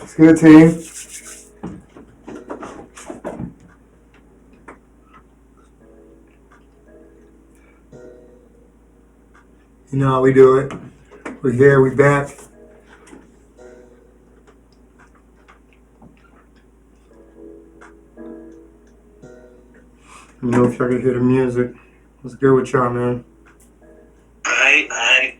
It's good, team. You know how we do it. We're here, we back. You know, if y'all can hear the music. What's good with y'all, man? Aight.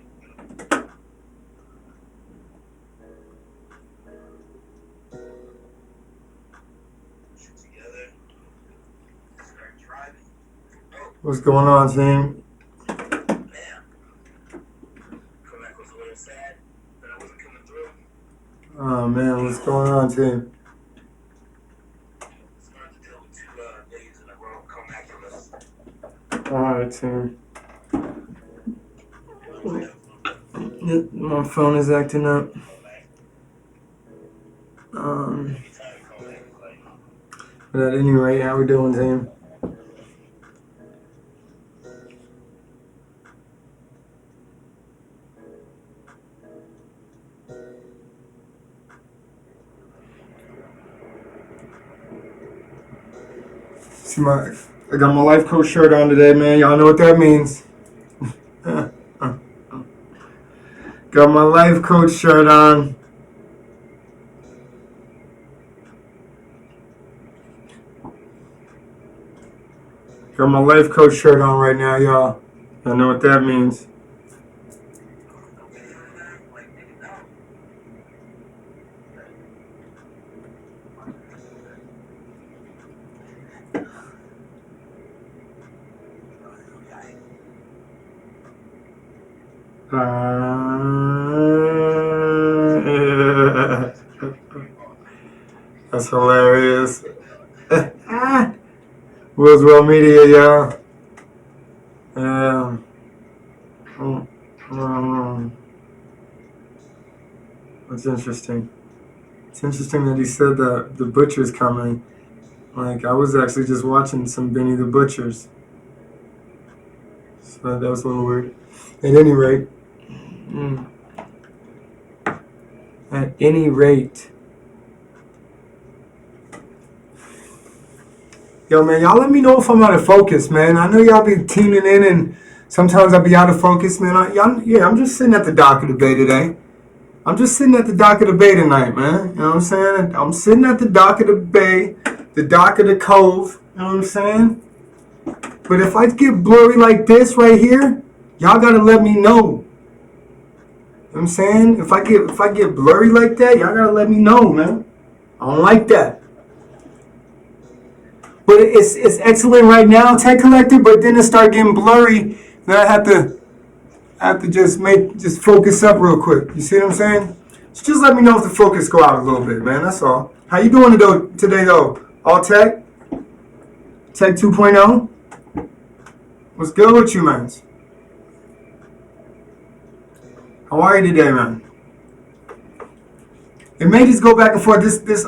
What's going on, team? Oh, man, what's going on, team? Alright, team. My phone is acting up. But at any rate, how we doing, team? See I got my life coach shirt on today, man. Y'all know what that means. Got my life coach shirt on. Got my life coach shirt on right now, y'all. I know what that means. That's hilarious. Willz World Media, y'all. That's interesting. It's interesting that he said that the butcher's coming. Like, I was actually just watching some Benny the Butchers. So that was a little weird. At any rate. At any rate. Yo, man, y'all let me know if I'm out of focus, man. I know y'all be tuning in and sometimes I'll be out of focus, man. I'm just sitting at the dock of the bay today. I'm just sitting at the dock of the bay tonight, man. You know what I'm saying? I'm sitting at the dock of the bay, the dock of the cove. You know what I'm saying? But if I get blurry like this right here, y'all gotta let me know. You know what I'm saying? If I get blurry like that, y'all gotta let me know, man. I don't like that. But it's excellent right now, Tech Collector, but then it start getting blurry. Then I have to just focus up real quick. You see what I'm saying? So just let me know if the focus go out a little bit, man. That's all. How you doing today though? All Tech? Tech 2.0? What's good with you, man? How are you today, man? It may just go back and forth. This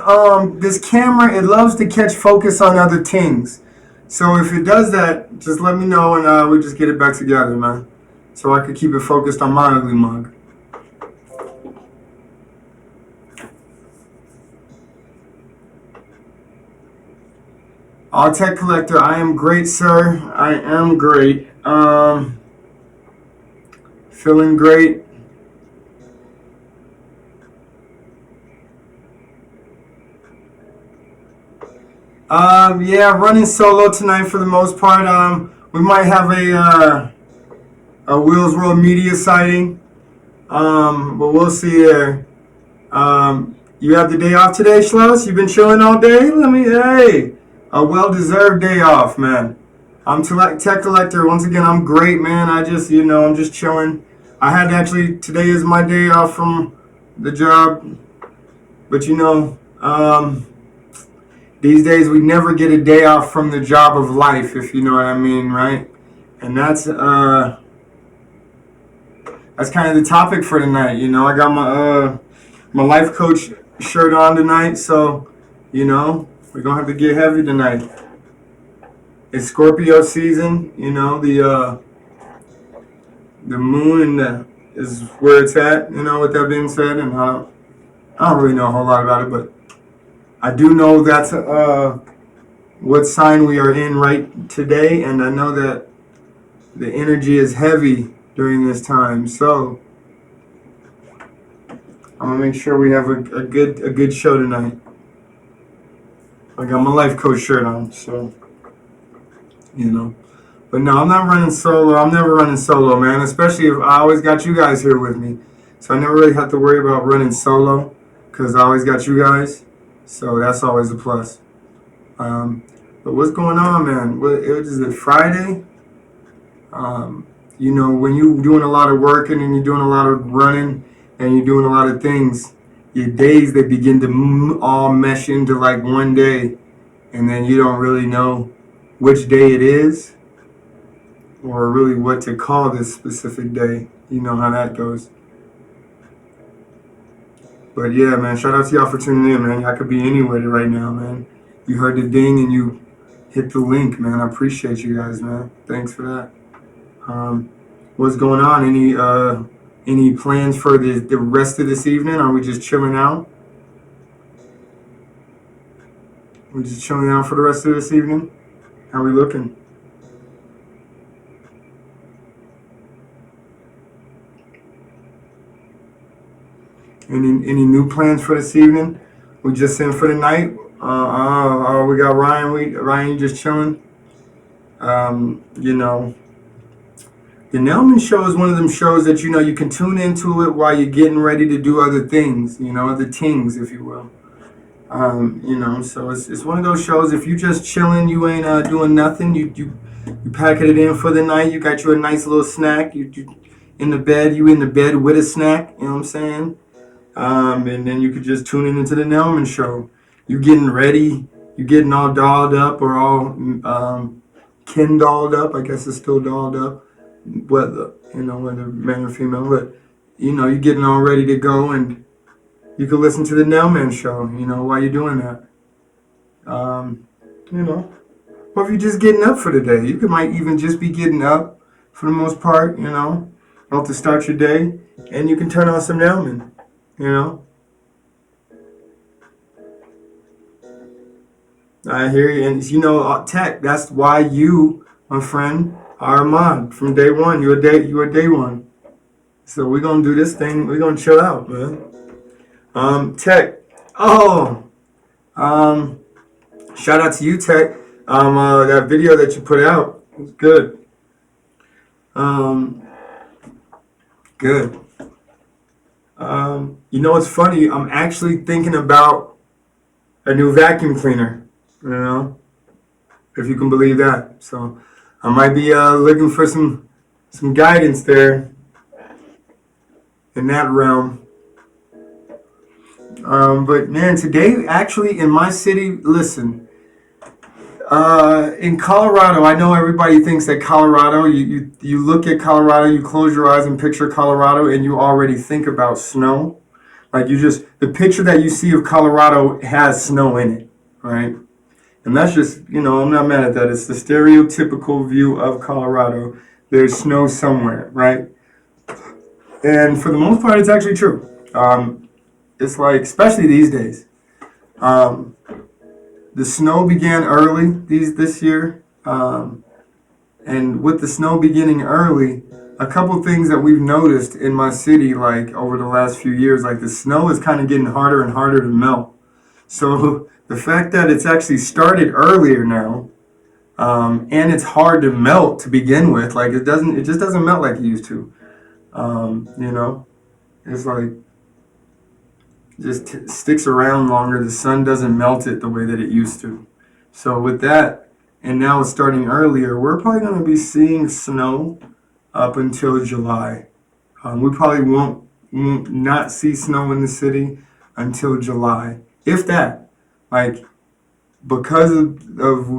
camera, it loves to catch focus on other things. So if it does that, just let me know and we'll just get it back together, man. So I could keep it focused on my ugly mug. All Tech Collector, I am great, sir. I am great. Feeling great. Yeah, running solo tonight for the most part. We might have a Willz World Media sighting. But we'll see there. You have the day off today, Schloss? You've been chilling all day? Hey, a well-deserved day off, man. I'm Tech Collector. Once again, I'm great, man. I'm just chilling. Today is my day off from the job. But these days we never get a day off from the job of life, if you know what I mean, right? And that's kind of the topic for tonight. I got my life coach shirt on tonight, so we're gonna have to get heavy tonight. It's Scorpio season, the moon is where it's at. With that being said, and I I don't really know a whole lot about it, but I do know that's what sign we are in right today, and I know that the energy is heavy during this time. So I'm gonna make sure we have a good show tonight. I got my life coach shirt on, so you know. But no, I'm not running solo. I'm never running solo, man. Especially if I always got you guys here with me, so I never really have to worry about running solo because I always got you guys. So that's always a plus. But what's going on, man? Is it Friday? You know, when you're doing a lot of working and you're doing a lot of running and you're doing a lot of things, your days, they begin to all mesh into like one day, and then you don't really know which day it is or really what to call this specific day. You know how that goes. But yeah, man, shout out to y'all for tuning in, man. Y'all could be anywhere right now, man. You heard the ding and you hit the link, man. I appreciate you guys, man. Thanks for that. What's going on? Any plans for the rest of this evening? Are we just chilling out? We just chilling out for the rest of this evening? How we looking? Any new plans for this evening? We just in for the night. We got Ryan. Ryan just chilling. You know, the Nelman show is one of them shows that you can tune into it while you're getting ready to do other things. You know, other things, if you will. You know, so it's one of those shows. If you just chilling, you ain't doing nothing. You packing it in for the night. You got you a nice little snack. You in the bed. You in the bed with a snack. You know what I'm saying? And then you could just tune into the Nelman show. You getting ready. You getting all dolled up or all kin dolled up. I guess it's still dolled up. Whether man or female, but you're getting all ready to go, and you can listen to the Nelman show. While you're doing that. Or if you're just getting up for the day, you might even just be getting up for the most part. About to start your day, and you can turn on some Nelman. I hear you, and tech. That's why you, my friend, are a mod from day one. You a day one. So we're gonna do this thing. We're gonna chill out, man. Tech. Oh, shout out to you, Tech. That video that you put out was good. Good. It's funny. I'm actually thinking about a new vacuum cleaner. If you can believe that. So I might be looking for some guidance there in that realm. But man, today actually in my city, listen. In Colorado, I know everybody thinks that Colorado. You look at Colorado, you close your eyes and picture Colorado, and you already think about snow. Like the picture that you see of Colorado has snow in it, right? And that's just, I'm not mad at that. It's the stereotypical view of Colorado. There's snow somewhere, right? And for the most part, it's actually true. It's like, especially these days, the snow began early this year. And with the snow beginning early, a couple things that we've noticed in my city, like over the last few years, like the snow is kind of getting harder and harder to melt. So the fact that it's actually started earlier now, and it's hard to melt to begin with, like it just doesn't melt like it used to. It's like just sticks around longer. The sun doesn't melt it the way that it used to. So with that, and now it's starting earlier, we're probably going to be seeing snow up until July. We probably won't not see snow in the city until July, if that. Like, because of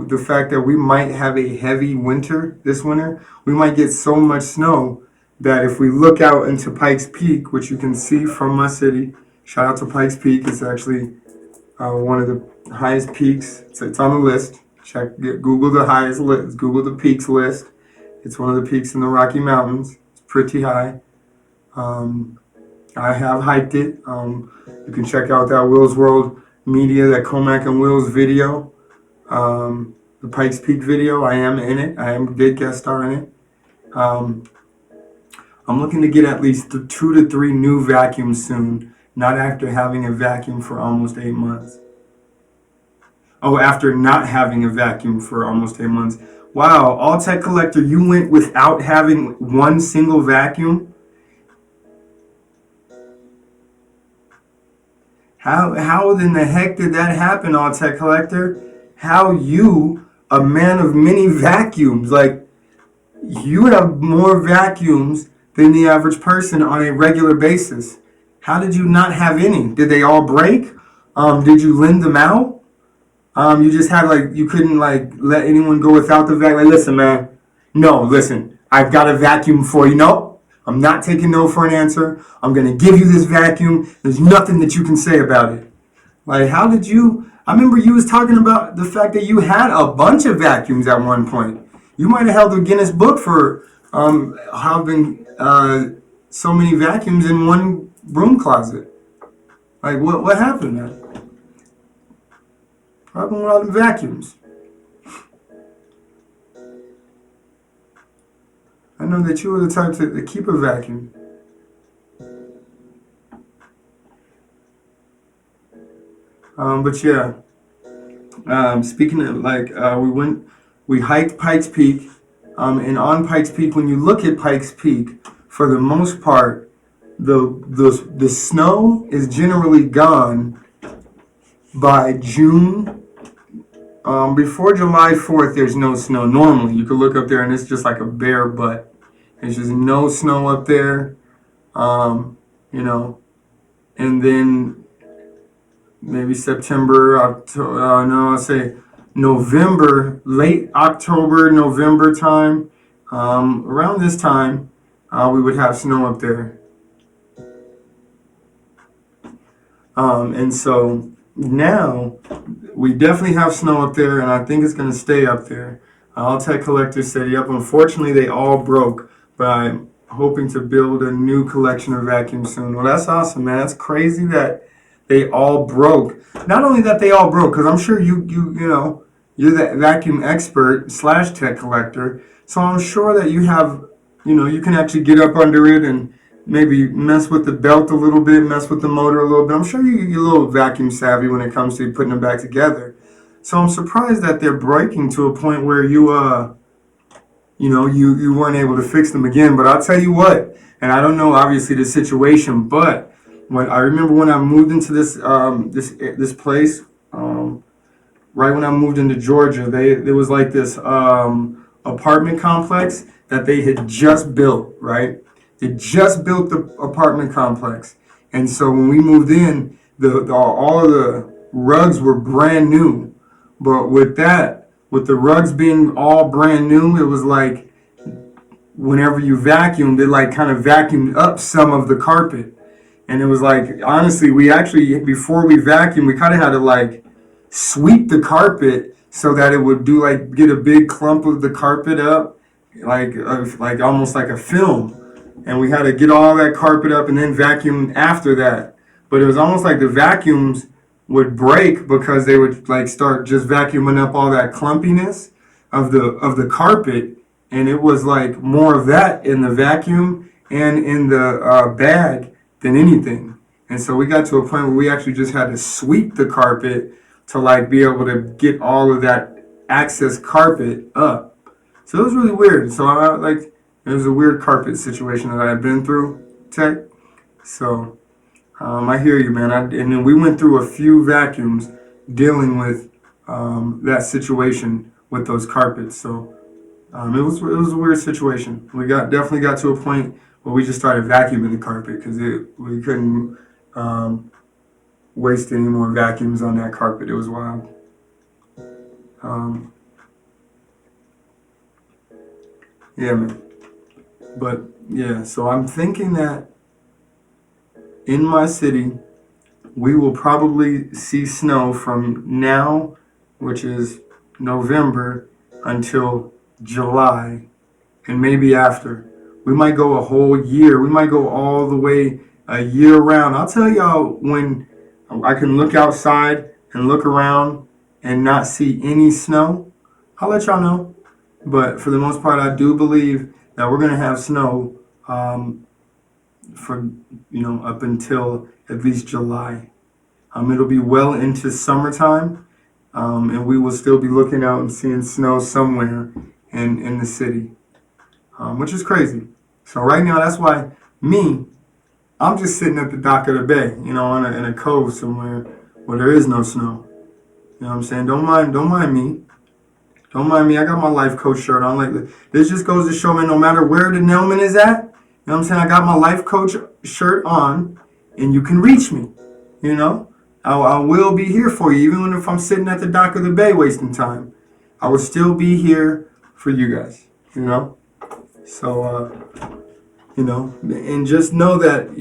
the fact that we might have a heavy winter this winter, we might get so much snow that if we look out into Pikes Peak, which you can see from my city, shout out to Pikes Peak. It's actually one of the highest peaks. It's on the list. Google the highest list. Google the peaks list. It's one of the peaks in the Rocky Mountains. It's pretty high. I have hiked it. You can check out that Willz World Media, that Comac and Willz video, the Pikes Peak video. I am in it. I am did guest star in it. Um, I'm looking to get at least 2 to 3 new vacuums soon. Not after having a vacuum for almost 8 months. Oh, after not having a vacuum for almost 8 months. Wow, All Tech Collector, you went without having one single vacuum? How in the heck did that happen, All Tech Collector? How you, a man of many vacuums, like you have more vacuums than the average person on a regular basis. How did you not have any? Did they all break? Did you lend them out? You just had like you couldn't like let anyone go without the vacuum. Like, listen, man. No, listen. I've got a vacuum for you. No, I'm not taking no for an answer. I'm gonna give you this vacuum. There's nothing that you can say about it. Like, how did you? I remember you was talking about the fact that you had a bunch of vacuums at one point. You might have held the Guinness Book for having so many vacuums in one broom closet. Like, what happened, man? Problem with all the vacuums. I know that you were the type to keep a vacuum. But yeah, speaking of like, we hiked Pikes Peak, and on Pikes Peak, when you look at Pikes Peak, for the most part, the snow is generally gone by June. Before July 4th, there's no snow. Normally, you could look up there and it's just like a bare butt. There's just no snow up there, you know. And then maybe September, October, no, I'll say November, late October, November time. Around this time, we would have snow up there. And so now we definitely have snow up there, and I think it's going to stay up there. All Tech Collector said, yep, unfortunately they all broke, but I'm hoping to build a new collection of vacuums soon. Well, that's awesome, man. That's crazy that they all broke. Not only that they all broke, because I'm sure you know, you're the vacuum expert / tech collector, so I'm sure that you have, you know, you can actually get up under it and maybe mess with the belt a little bit, mess with the motor a little bit. I'm sure you're a little vacuum savvy when it comes to putting them back together. So I'm surprised that they're breaking to a point where you weren't able to fix them again. But I'll tell you what, and I don't know obviously the situation, but when I remember when I moved into this place, right when I moved into Georgia, there was like this apartment complex that they had just built, right? They just built the apartment complex, and so when we moved in, all of the rugs were brand new. But with the rugs being all brand new, it was like whenever you vacuumed, it like kind of vacuumed up some of the carpet, and it was like honestly, we actually before we vacuumed, we kind of had to like sweep the carpet so that it would get a big clump of the carpet up, like almost like a film. And we had to get all that carpet up and then vacuum after that. But it was almost like the vacuums would break because they would like start just vacuuming up all that clumpiness of the carpet, and it was like more of that in the vacuum and in the bag than anything. And so we got to a point where we actually just had to sweep the carpet to like be able to get all of that excess carpet up. So it was really weird. So it was a weird carpet situation that I had been through, Tech. So I hear you, man. And then we went through a few vacuums dealing with that situation with those carpets. So it was a weird situation. We definitely got to a point where we just started vacuuming the carpet because we couldn't waste any more vacuums on that carpet. It was wild. Yeah, man. But yeah, so I'm thinking that in my city, we will probably see snow from now, which is November, until July, and maybe after. We might go a whole year. We might go all the way year round. I'll tell y'all when I can look outside and look around and not see any snow. I'll let y'all know. But for the most part, I do believe that we're gonna have snow for up until at least July. It'll be well into summertime, and we will still be looking out and seeing snow somewhere in the city, which is crazy. So right now, that's why me, I'm just sitting at the dock of the bay, in a cove somewhere where there is no snow. You know what I'm saying? Don't mind me. Don't mind me. I got my life coach shirt on. Like this just goes to show, man, no matter where the Nelman is at, you know what I'm saying? I got my life coach shirt on, and you can reach me. You know, I will be here for you, even if I'm sitting at the dock of the bay wasting time. I will still be here for you guys. You know, so and just know that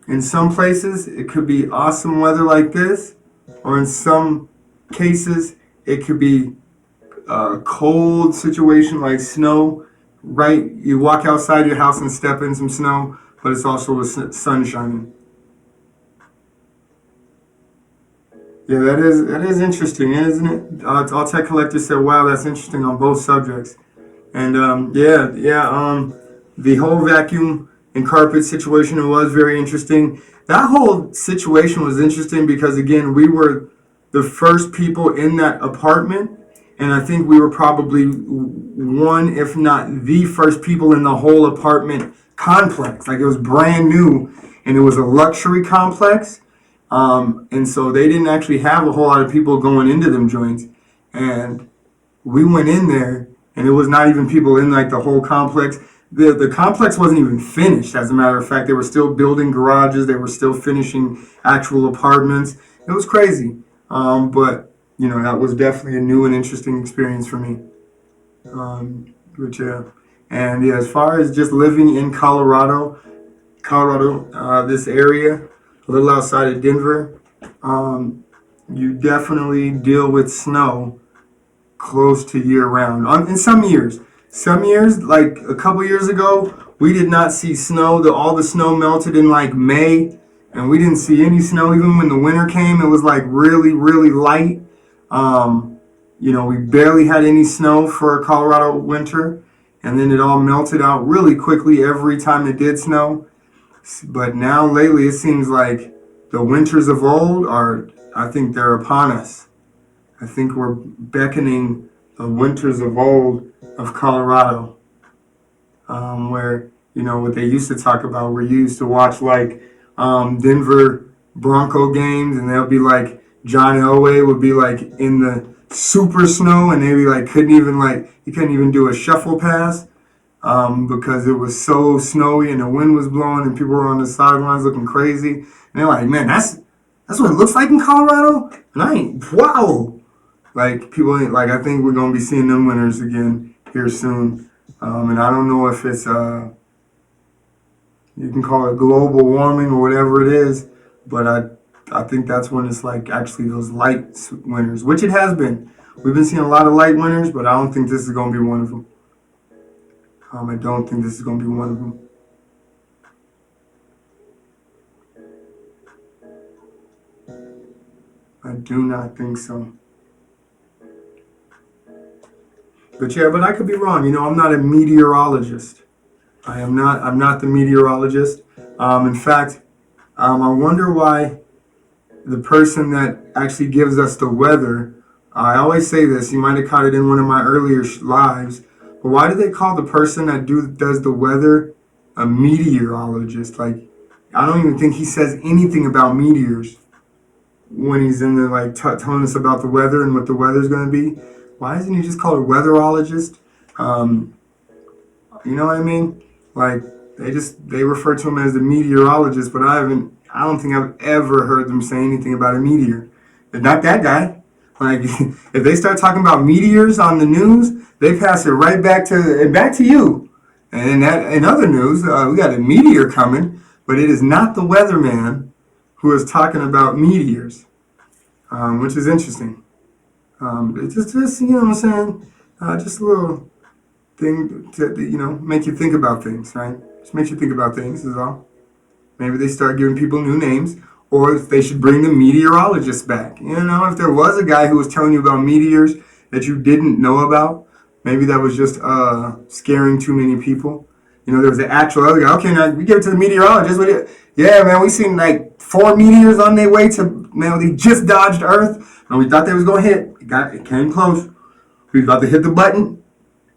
in some places it could be awesome weather like this, or in some cases it could be a cold situation like snow. Right, you walk outside your house and step in some snow, but it's also the sun shining. Yeah, that is interesting, isn't it? All Tech Collector said, "Wow, that's interesting on both subjects." And the whole vacuum and carpet situation was very interesting. That whole situation was interesting because again, we were the first people in that apartment, and I think we were probably one, if not the first people in the whole apartment complex. Like it was brand new, and it was a luxury complex. And so they didn't actually have a whole lot of people going into them joints. And we went in there, and it was not even people in like the whole complex. The complex wasn't even finished. As a matter of fact, they were still building garages. They were still finishing actual apartments. It was crazy. But that was definitely a new and interesting experience for me. Which and yeah, as far as just living in Colorado, this area, a little outside of Denver, you definitely deal with snow close to year round. In some years, like a couple years ago, we did not see snow. All the snow melted in like May, and we didn't see any snow. Even when the winter came, it was like really, really light. We barely had any snow for a Colorado winter, and then it all melted out really quickly every time it did snow. But now lately, it seems like the winters of old I think they're upon us. I think we're beckoning the winters of old of Colorado, where, what they used to talk about, where you used to watch like Denver Bronco games, and they'll be like, John Elway would be like in the super snow, and they be like, he couldn't even do a shuffle pass because it was so snowy and the wind was blowing and people were on the sidelines looking crazy. And they're like, man, that's what it looks like in Colorado? And wow. Like, people ain't, like, I think we're going to be seeing them winners again here soon. And I don't know if it's, you can call it global warming or whatever it is, but I think that's when it's like actually those light winners, which it has been. We've been seeing a lot of light winners, but I don't think this is going to be one of them. I don't think this is going to be one of them. I do not think so. But I could be wrong. I'm not a meteorologist. I'm not the meteorologist. In fact, I wonder why the person that actually gives us the weather, I always say this, you might have caught it in one of my earlier lives, but why do they call the person that does the weather a meteorologist? Like, I don't even think he says anything about meteors when he's in there, like, telling us about the weather and what the weather's going to be. Why isn't he just called a weatherologist? You know what I mean? Like, they refer to him as the meteorologist, but I don't think I've ever heard them say anything about a meteor. But not that guy. Like, if they start talking about meteors on the news, they pass it right back to you. And in other news, we got a meteor coming, but it is not the weatherman who is talking about meteors, which is interesting. It's just you know what I'm saying? Just a little thing to make you think about things, right? Just makes you think about things is all. Maybe they start giving people new names, or if they should bring the meteorologists back. You know, if there was a guy who was telling you about meteors that you didn't know about, maybe that was just scaring too many people. You know, there was an actual other guy. Okay, now we give it to the meteorologist. Yeah, man, we seen like 4 meteors on their way to, man, they just dodged Earth, and we thought they was going to hit. It came close. We was about to hit the button,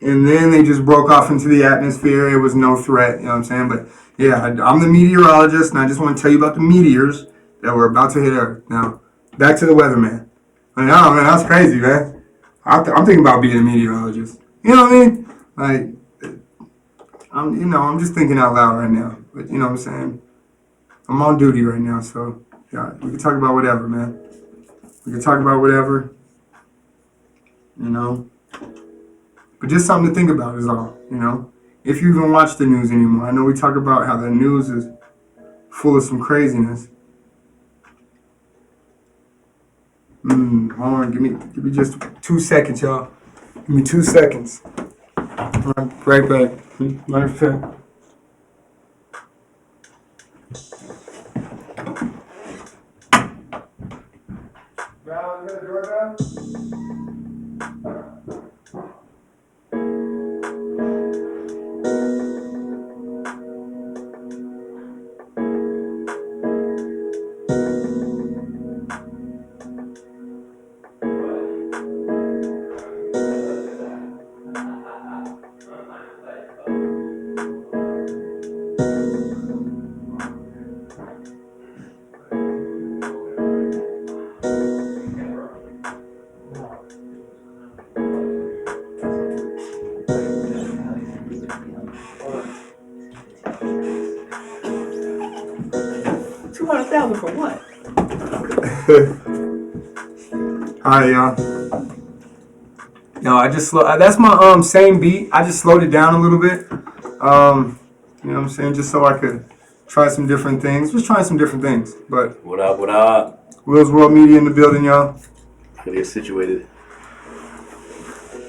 and then they just broke off into the atmosphere. It was no threat, you know what I'm saying? But yeah, I'm the meteorologist, and I just want to tell you about the meteors that were about to hit Earth. Now, back to the weatherman. I mean, oh man, that's crazy, man. I'm thinking about being a meteorologist. You know what I mean? Like, I'm just thinking out loud right now. But you know what I'm saying? I'm on duty right now, so yeah, we can talk about whatever, man. We can talk about whatever, you know. But just something to think about is all, you know. If you even watch the news anymore. I know we talk about how the news is full of some craziness. Hold on, give me just 2 seconds, y'all. Give me 2 seconds. Right back. Matter of fact. Val, you got a doorbell? 200,000 for what? Alright, y'all. No, I just that's my same beat. I just slowed it down a little bit. You know what I'm saying? Just so I could try some different things. Just trying some different things. But What up, what up? Willz World Media in the building, y'all. How to get situated?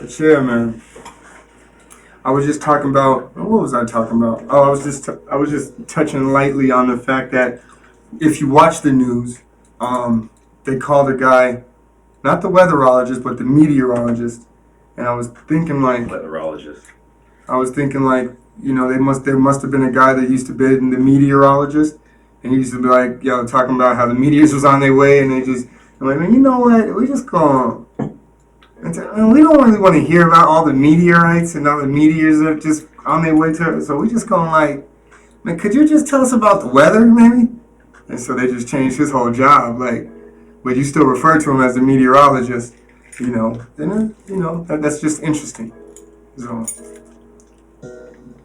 But yeah, man. I was just talking about, what was I talking about? Oh, I was just touching lightly on the fact that if you watch the news, they call the guy, not the weatherologist, but the meteorologist. And I was thinking like, Meteorologist. you know, there must have been a guy that used to be the meteorologist, and he used to be like, yo, talking about how the meteors was on their way, and I'm like, man, you know what? We just go. We don't really want to hear about all the meteorites and all the meteors that are just on their way to. So we just going like, man, could you just tell us about the weather, maybe? And so they just changed his whole job, like, but you still refer to him as a meteorologist, you know. And you know that's just interesting. So,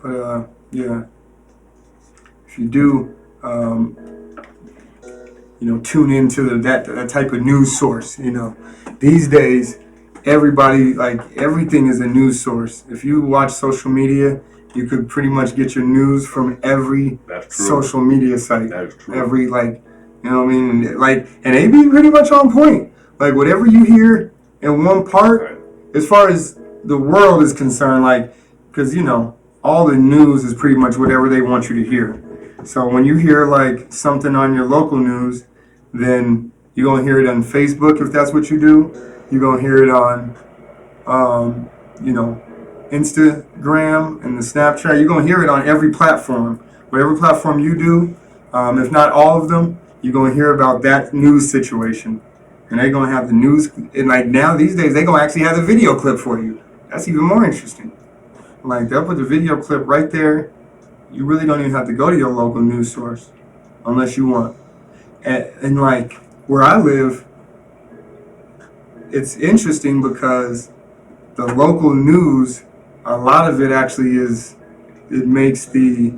but yeah, if you do, you know, tune into that type of news source, you know, these days. Everybody, like, everything is a news source. If you watch social media, you could pretty much get your news from every social media site. That is true. Every, like, you know what I mean? Like, and they be pretty much on point. Like, whatever you hear in one part, as far as the world is concerned, like, because, you know, all the news is pretty much whatever they want you to hear. So when you hear, like, something on your local news, then you're going to hear it on Facebook if that's what you do. You're going to hear it on, you know, Instagram and the Snapchat. You're going to hear it on every platform. Whatever platform you do, if not all of them, you're going to hear about that news situation. And they're going to have the news. And like now, these days, they're going to actually have the video clip for you. That's even more interesting. Like, they'll put the video clip right there. You really don't even have to go to your local news source unless you want. And like, where I live, it's interesting because the local news, a lot of it actually it makes the,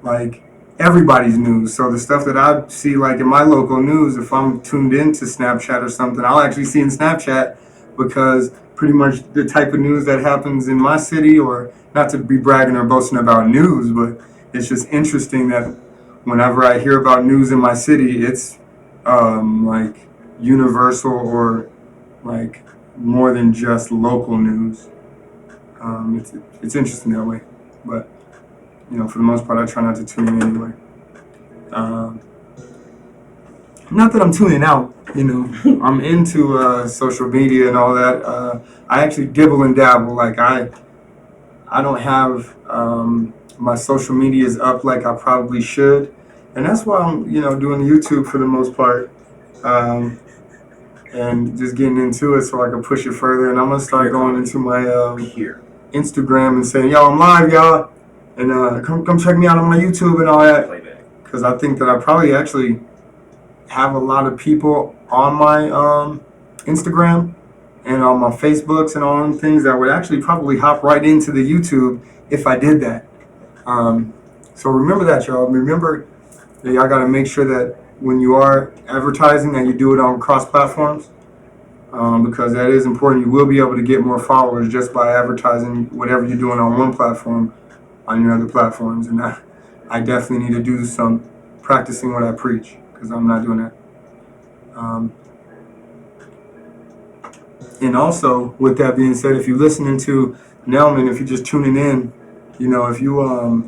like, everybody's news. So the stuff that I see, like, in my local news, if I'm tuned into Snapchat or something, I'll actually see in Snapchat because pretty much the type of news that happens in my city, or not to be bragging or boasting about news, but it's just interesting that whenever I hear about news in my city, it's like universal or like more than just local news. It's interesting that way, but you know, for the most part, I try not to tune in anyway. Not that I'm tuning out, you know. I'm into social media and all that. I actually dibble and dabble. Like I don't have my social medias up like I probably should, and that's why I'm, you know, doing YouTube for the most part, and just getting into it so I can push it further. And I'm gonna start going into my Instagram and saying, "Yo, I'm live, y'all, and come check me out on my YouTube and all that," because I think that I probably actually have a lot of people on my Instagram and on my Facebooks and all them things that would actually probably hop right into the YouTube if I did that. So remember that, y'all. Remember that y'all got to make sure that when you are advertising that you do it on cross platforms, because that is important. You will be able to get more followers just by advertising whatever you're doing on one platform on your other platforms. And I definitely need to do some practicing what I preach, because I'm not doing that. And also, with that being said, if you're listening to Nelman, if you're just tuning in, you know, if you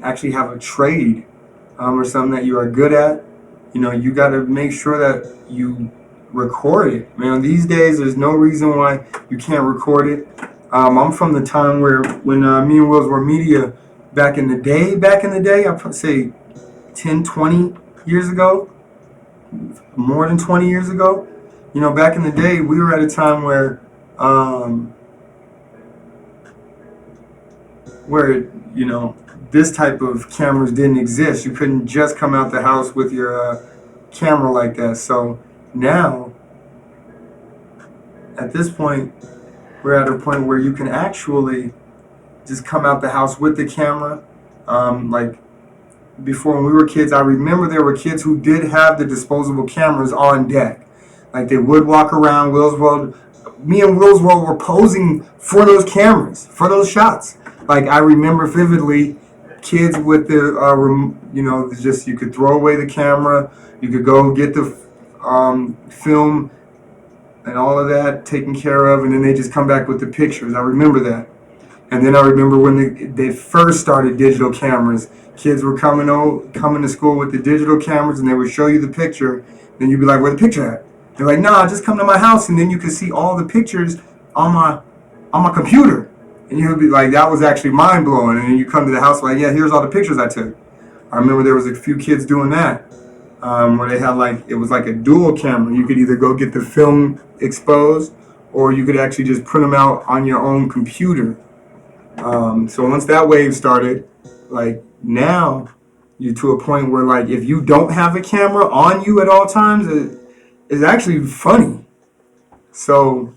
actually have a trade or something that you are good at, you know, you got to make sure that you record it. Man, these days, there's no reason why you can't record it. I'm from the time when me and Willz were media back in the day, I'd say 10, 20 years ago, more than 20 years ago. You know, back in the day, we were at a time where you know, this type of cameras didn't exist. You couldn't just come out the house with your camera like that. So now, at this point, we're at a point where you can actually just come out the house with the camera. Like before, when we were kids, I remember there were kids who did have the disposable cameras on deck. Like they would walk around Will's World. Me and Will's World were posing for those cameras, for those shots. Like I remember vividly, kids with the, you know, just you could throw away the camera, you could go get the film and all of that taken care of, and then they just come back with the pictures. I remember that. And then I remember when they first started digital cameras, kids were coming to school with the digital cameras, and they would show you the picture. Then you'd be like, "Where the picture at?" They're like, "Nah, just come to my house," and then you could see all the pictures on my computer, and you would be like, "That was actually mind blowing." And then you come to the house like, "Yeah, here's all the pictures I took." I remember there was a few kids doing that, where they had it was like a dual camera. You could either go get the film exposed, or you could actually just print them out on your own computer. So once that wave started, like now, you're to a point where like if you don't have a camera on you at all times, it's actually funny. So,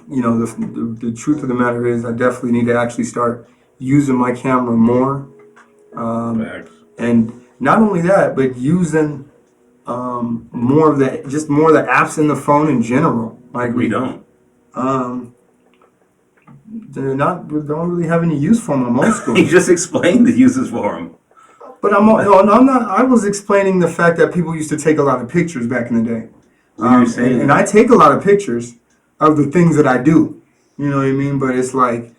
you know, the truth of the matter is I definitely need to actually start using my camera more. And not only that, but using more of the apps in the phone in general. Like we don't. They don't really have any use for them. I'm old school. You just explained the uses for them. But I'm not. I was explaining the fact that people used to take a lot of pictures back in the day. And I take a lot of pictures of the things that I do. You know what I mean? But it's like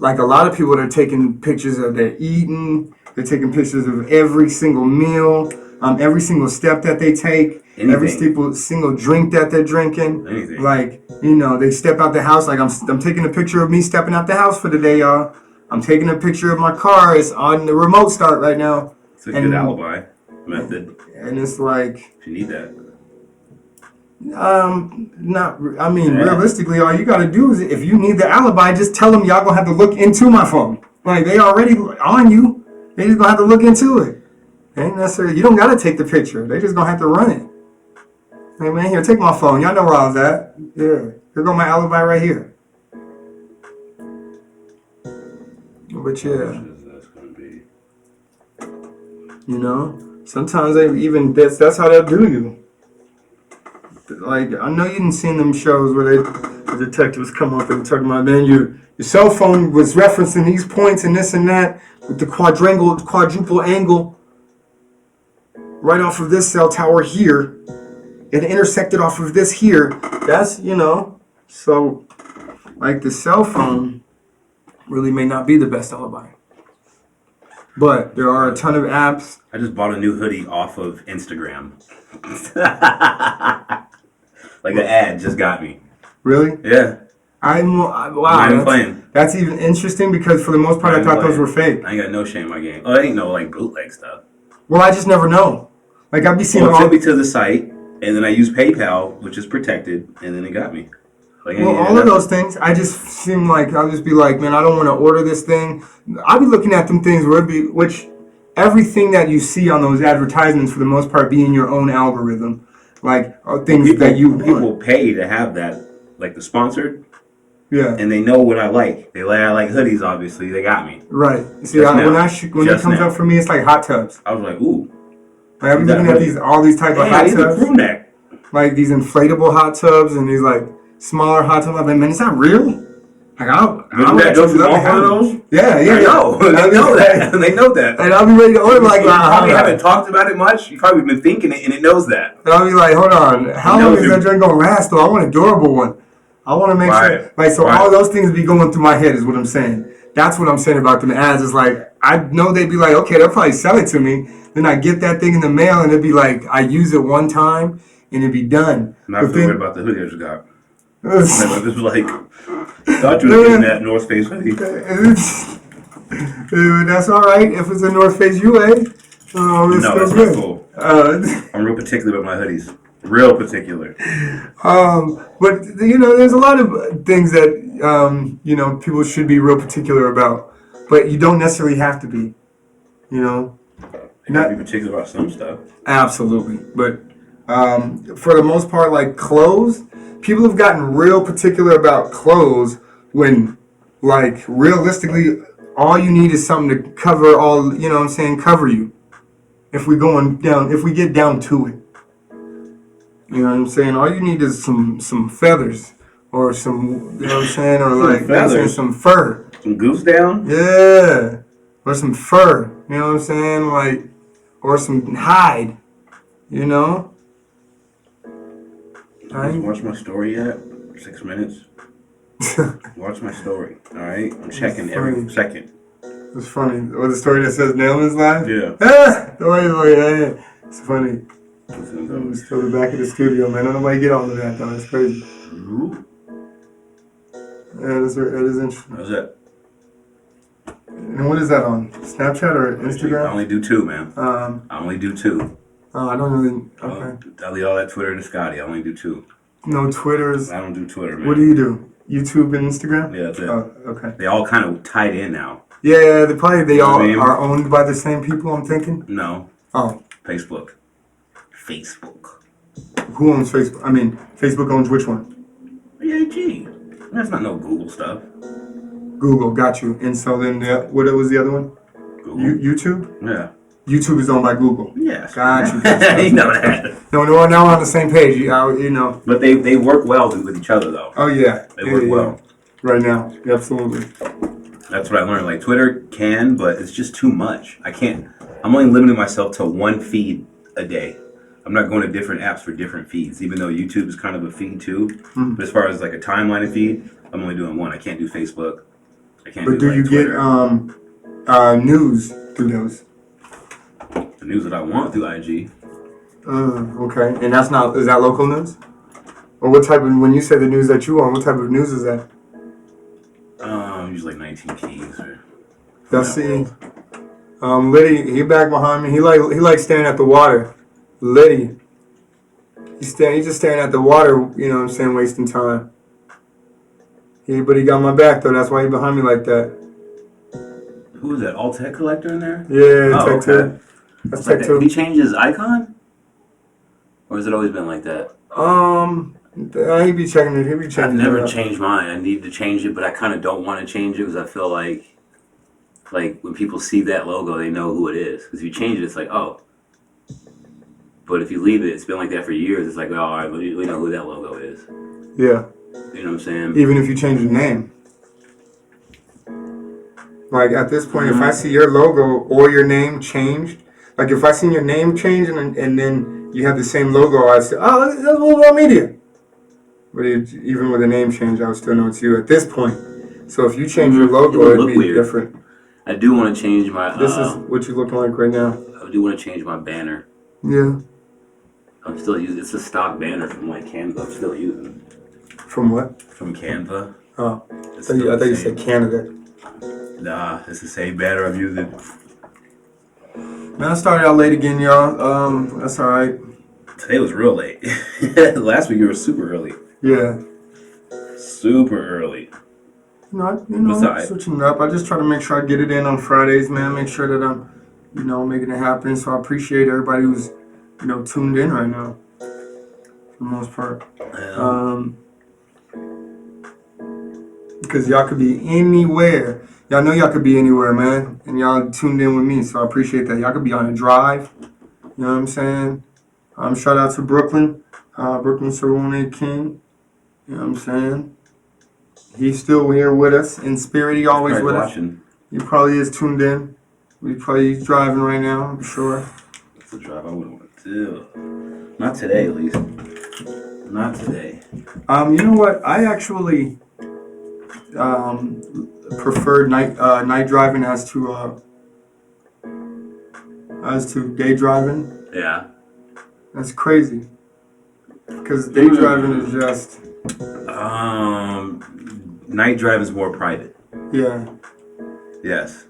a lot of people that are taking pictures of their eating. They're taking pictures of every single meal, every single step that they take, every single drink that they're drinking. Anything. Like, you know, they step out the house. Like I'm taking a picture of me stepping out the house for the day, y'all. I'm taking a picture of my car. It's on the remote start right now. It's a good alibi method. And it's like, if you need that. Realistically, all you gotta do is, if you need the alibi, just tell them y'all gonna have to look into my phone. Like, they already on you. They just gonna have to look into it. Ain't necessarily, you don't gotta take the picture. They just gonna have to run it. Hey man, here, take my phone. Y'all know where I was at. Yeah, here go my alibi right here. But yeah, you know, sometimes that's how they'll do you. Like, I know you didn't seen them shows where the detectives come up and talk about, man, your cell phone was referencing these points and this and that with the quadruple angle right off of this cell tower here. It intersected off of this here. That's, you know, so like the cell phone really may not be the best alibi. But there are a ton of apps. I just bought a new hoodie off of Instagram. Like an ad just got me. Really? Yeah. Wow. Not even playing. That's even interesting because for the most part I thought those were fake. I ain't got no shame in my game. Oh, I ain't no like bootleg stuff. Well, I just never know. Like I'd be seeing Well, it took me to the site, and then I used PayPal, which is protected, and then it got me. Like, well, all of those things, I just seem like I'll just be like, man, I don't want to order this thing. I'll be looking at them things where which everything that you see on those advertisements for the most part be in your own algorithm, like things that you want. People pay to have that, like the sponsored. Yeah. And they know what I like. I like hoodies, obviously. They got me. Right. See, when it comes up for me, it's like hot tubs. I was like, ooh. Like I'm looking at all these type of hot tubs. Crew neck. Like these inflatable hot tubs and these like smaller hot tubs. I'm like, man, it's not real. Like I'll don't you want one of those? Yeah. I know. They know that. They know that. And I'll be ready to order like. You probably haven't talked about it much. You've probably been thinking it, and it knows that. And I'll be like, hold on, how long is that drink gonna last? Though I want a durable one. I want to make sure, like, so all those things be going through my head is what I'm saying. That's what I'm saying about them ads. It's like, I know they'd be like, okay, they'll probably sell it to me. Then I get that thing in the mail and it'd be like, I use it one time and it'd be done. I'm not worried about the hoodie I just got. This was like, thought you were getting that North Face hoodie. That's all right. If it's a North Face UA, no, that's not cool. I'm real particular about my hoodies. Real particular. But there's a lot of things that people should be real particular about, but you don't necessarily have to be. You gotta be particular about some stuff. Absolutely, but for the most part, like clothes, people have gotten real particular about clothes when, like, realistically, all you need is something to cover all. You know what I'm saying? Cover you. If we get down to it. You know what I'm saying? All you need is some feathers or some, you know what I'm saying? Or like some fur. Some goose down? Yeah. Or some fur. You know what I'm saying? Like, or some hide. You know? Did you watch my story yet? 6 minutes? Watch my story. Alright? I'm checking every second. It's funny. Or the story that says Nelman's live? Yeah. Yeah. It's funny. I'm still in the back of the studio, man. I don't know why you get all of that, though. That's crazy. Yeah, that is interesting. How's that? And what is that on? Snapchat or Instagram? I only do 2, man. I only do 2. Oh, I don't really. Okay. I leave all that Twitter to Scotty. I only do 2. No Twitters. I don't do Twitter, man. What do you do? YouTube and Instagram? Yeah, that's it. Oh, okay. They all kind of tied in now. Yeah, they all are owned by the same people, I'm thinking. No. Oh. Facebook. Who owns Facebook? I mean, Facebook owns which one? BAG. That's not no Google stuff. Google, got you. And so then, what was the other one? Google. YouTube? Yeah. YouTube is owned by Google. Yes. Got you. You know that. No, now we're on the same page. You know. But they work well with each other, though. Oh, yeah. They work well. Right now. Absolutely. That's what I learned. Like, Twitter can, but it's just too much. I can't. I'm only limiting myself to one feed a day. I'm not going to different apps for different feeds, even though YouTube is kind of a feed too. Mm-hmm. But as far as like a timeline of feed, I'm only doing one. I can't do Facebook. I can't. But do you Twitter. Get news through those? The news that I want through IG. Okay, and is that local news? Or what type of, when you say the news that you want, what type of news is that? Usually like 19 keys or. That's Liddy, he back behind me. He like staring at the water. Liddy. He's just staring at the water, you know what I'm saying, wasting time. But he got my back though, that's why he behind me like that. Who is that? All Tech Collector in there? Yeah, Tech 2. That's Tech 2. Did he change his icon? Or has it always been like that? He be checking it. I've never changed mine. I need to change it, but I kind of don't want to change it because I feel like when people see that logo, they know who it is. Because if you change it, it's like, oh. But if you leave it, it's been like that for years. It's like, oh, all right, we know who that logo is. Yeah. You know what I'm saying? Even if you change the name. Like, at this point, if I see your logo or your name changed, like if I see your name change and then you have the same logo, I say, oh, that's Willz Media. But even with a name change, I would still know it's you at this point. So if you change your logo, it'd be weird. different. I do want to change my. This is what you're looking like right now. I do want to change my banner. Yeah. I'm still using. It's a stock banner from like Canva. I'm still using. From what? From Canva. Oh. I It's thought still the you same. said Canada. Nah, it's the same banner I'm using. Man, I started out late again, y'all. That's all right. Today was real late. Last week you were super early. Yeah. Super early. What's that? Switching it up. I just try to make sure I get it in on Fridays, man. Make sure that I'm, making it happen. So I appreciate everybody who's, tuned in right now. For the most part. Because y'all could be anywhere. Y'all know y'all could be anywhere, man. And y'all tuned in with me, so I appreciate that. Y'all could be on a drive. You know what I'm saying? Shout out to Brooklyn. Brooklyn Cerrone King. You know what I'm saying? He's still here with us in spirit. He always with us. He probably is tuned in. He's driving right now, I'm sure. That's a drive I wouldn't want to do. Not today, at least. Not today. You know what? I actually prefer night driving as to day driving. Yeah. That's crazy. Because day driving is just. Night drive is more private. Yeah. Yes.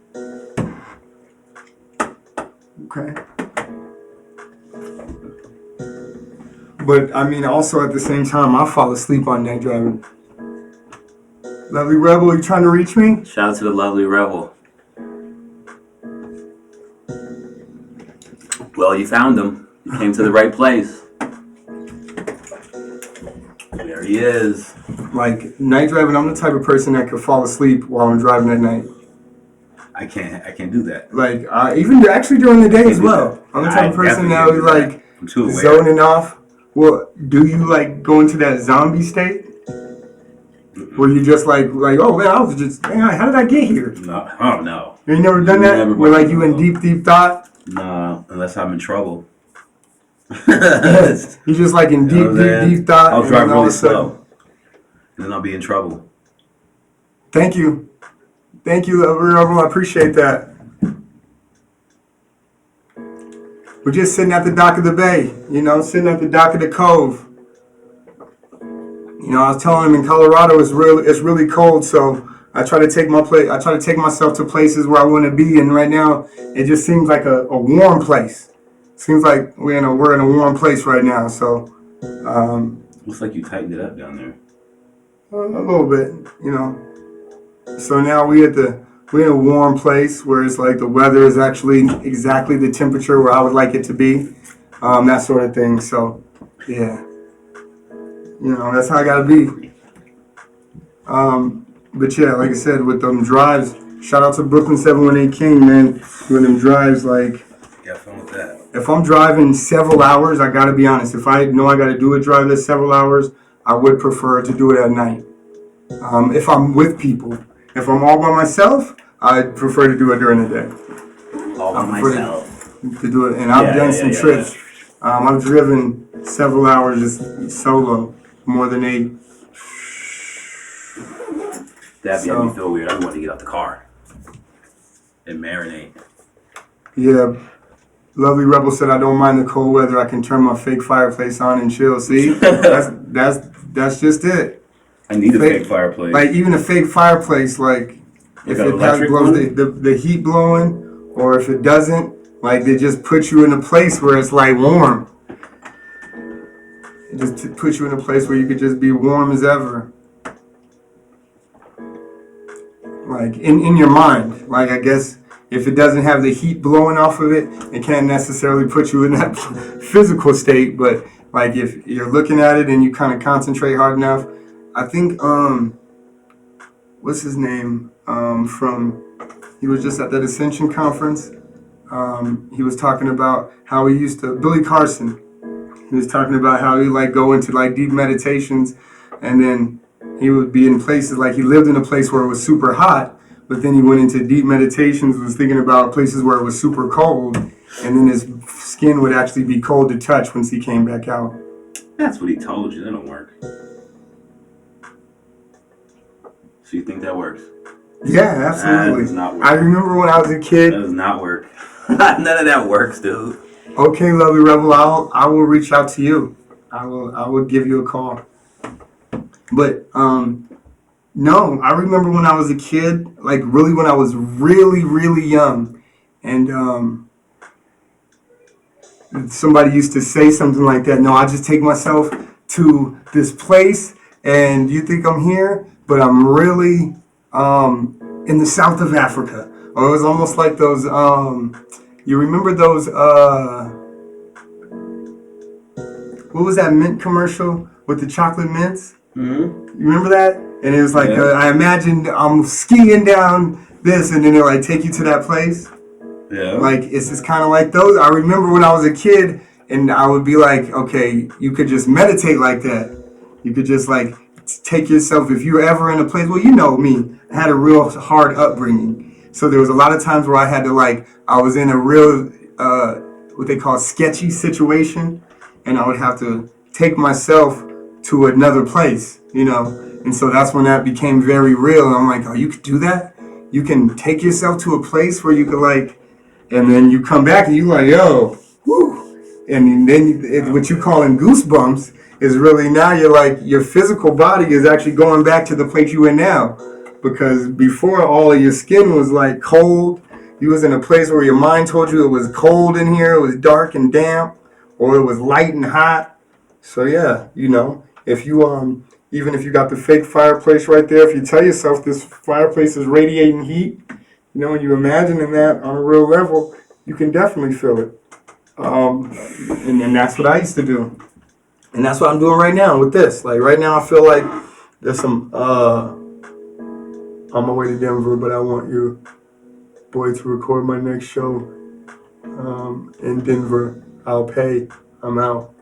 Okay. But I mean, also at the same time, I fall asleep on night driving. Lovely Rebel, you trying to reach me? Shout out to the lovely Rebel. Well, you found him. You came to the right place. There he is. Like night driving, I'm the type of person that could fall asleep while I'm driving at night. I can't do that. Like even actually during the day as well. I'm the type of person that would like zoning off. Well, do you like go into that zombie state? Where you just like, oh man, I was just, man, how did I get here? No, oh no. You ain't never done that? Where like you in deep thought? No, unless I'm in trouble. You just like in deep thought. I'll drive really slow. And then I'll be in trouble. Thank you. Thank you, everyone. I appreciate that. We're just sitting at the dock of the bay, sitting at the dock of the cove. I was telling him in Colorado it's really cold, so I try to take myself to places where I want to be, and right now it just seems like a warm place. Seems like we're in a warm place right now, so looks like you tightened it up down there. A little bit, So now we're in a warm place where it's like the weather is actually exactly the temperature where I would like it to be, that sort of thing. So, yeah, that's how I gotta be. But yeah, like I said, with them drives, shout out to Brooklyn 718 King, man. With them drives, like, Yeah, fun with that. if I'm driving several hours, I gotta be honest. If I know I gotta do a drive that's several hours, I would prefer to do it at night. If I'm with people. If I'm all by myself, I'd prefer to do it during the day. All by myself. To do it, and I've done some trips. I've driven several hours just solo, more than 8. That'd make me feel weird. I want to get out the car and marinate. Yeah. Lovely Rebel said, I don't mind the cold weather. I can turn my fake fireplace on and chill. See? that's just it. I need a fake fireplace. Like, even a fake fireplace, like, if it blows the heat blowing, or if it doesn't, like, they just put you in a place where it's, like, warm. It just puts you in a place where you could just be warm as ever. Like, in your mind. Like, I guess if it doesn't have the heat blowing off of it, it can't necessarily put you in that physical state. But, like, if you're looking at it and you kind of concentrate hard enough, I think, what's his name? He was just at that Ascension conference. He was talking about how he used to, Billy Carson. He was talking about how he like go into like deep meditations, and then he would be in places like he lived in a place where it was super hot, but then he went into deep meditations, was thinking about places where it was super cold, and then his skin would actually be cold to touch once he came back out. That's what he told you. That don't work. So you think that works? Yeah, That absolutely. does not work. I remember when I was a That kid. does not work. None of that works, dude. Okay, lovely rebel, I will reach out to you. I will give you a call. But no, I remember when I was a kid, like really when I was really really young, and somebody used to say something like that. No, I just take myself to this place, and you think I'm here, but I'm really in the south of Africa. Or it was almost like those. You remember those? What was that mint commercial with the chocolate mints? Mm-hmm. You remember that? And it was like Yeah. I imagined I'm skiing down this, and then they'll like take you to that place. Yeah. Like it's just kind of like those. I remember when I was a kid, and I would be like, okay, you could just meditate like that. You could just like take yourself. If you're ever in a place, well, you know me, I had a real hard upbringing, so there was a lot of times where I had to I was in a real what they call sketchy situation, and I would have to take myself to another place, and so that's when that became very real. And I'm like, oh, you could do that. You can take yourself to a place where you could and then you come back and you like, yo, whoo. And then what you calling goosebumps is really now you're like, your physical body is actually going back to the place you in now. Because before all of your skin was like cold, you was in a place where your mind told you it was cold in here, it was dark and damp, or it was light and hot. So yeah, if you even if you got the fake fireplace right there, if you tell yourself this fireplace is radiating heat, when you imagining that on a real level, you can definitely feel it. And that's what I used to do. And that's what I'm doing right now with this. Like right now I feel like there's some on my way to Denver, but I want you boy to record my next show in Denver. I'll pay. I'm out.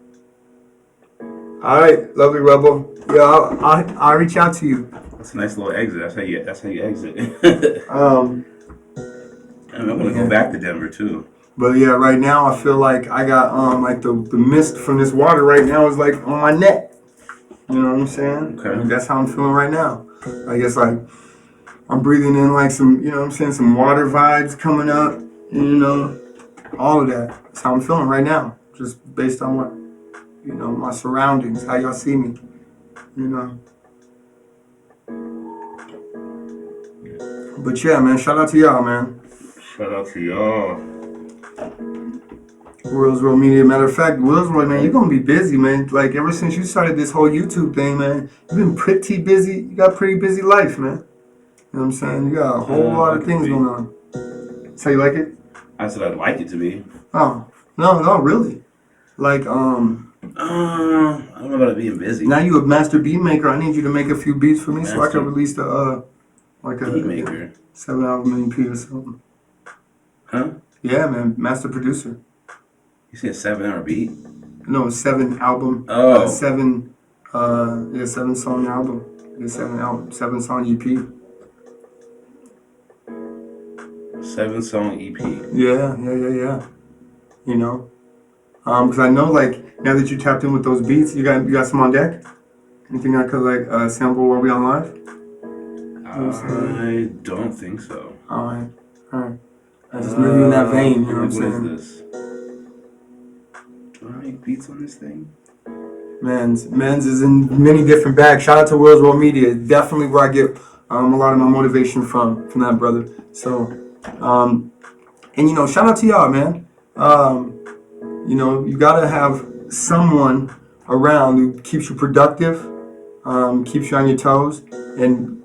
All right, lovely rebel. Yeah, I'll reach out to you. That's a nice little exit. That's how you exit. I'm gonna go back to Denver too. But yeah, right now I feel like I got like the mist from this water right now is like on my neck. You know what I'm saying? Okay. And that's how I'm feeling right now. I guess like I'm breathing in like some, some water vibes coming up. All of that. That's how I'm feeling right now. Just based on what, my surroundings, how y'all see me. But yeah, man, shout out to y'all, man. Shout out to y'all. Willz World Media. Matter of fact, Willz World, man, you're gonna be busy, man. Like ever since you started this whole YouTube thing, man, you've been pretty busy. You got a pretty busy life, man. You know what I'm saying? You got a whole lot of things going on. That's how you like it? I said I'd like it to be. Oh, no, really. Like, I don't know about it being busy. Now you a master beat maker. I need you to make a few beats for me so I can release the beat maker 7-album EP or something. Huh? Yeah, man, master producer. You said 7-hour beat? No, 7-album. Oh. 7-song album. It's 7-song EP. 7-song EP. Yeah. Because I know like now that you tapped in with those beats, you got some on deck. Anything I could sample while we on live? I don't think so. All right. I just moving in that vein. You know what I'm saying? What is this? Do I make beats on this thing? Men's is in many different bags. Shout out to Willz World Media. Definitely where I get a lot of my motivation from that brother. So, and shout out to y'all, man. You gotta have someone around who keeps you productive, keeps you on your toes, and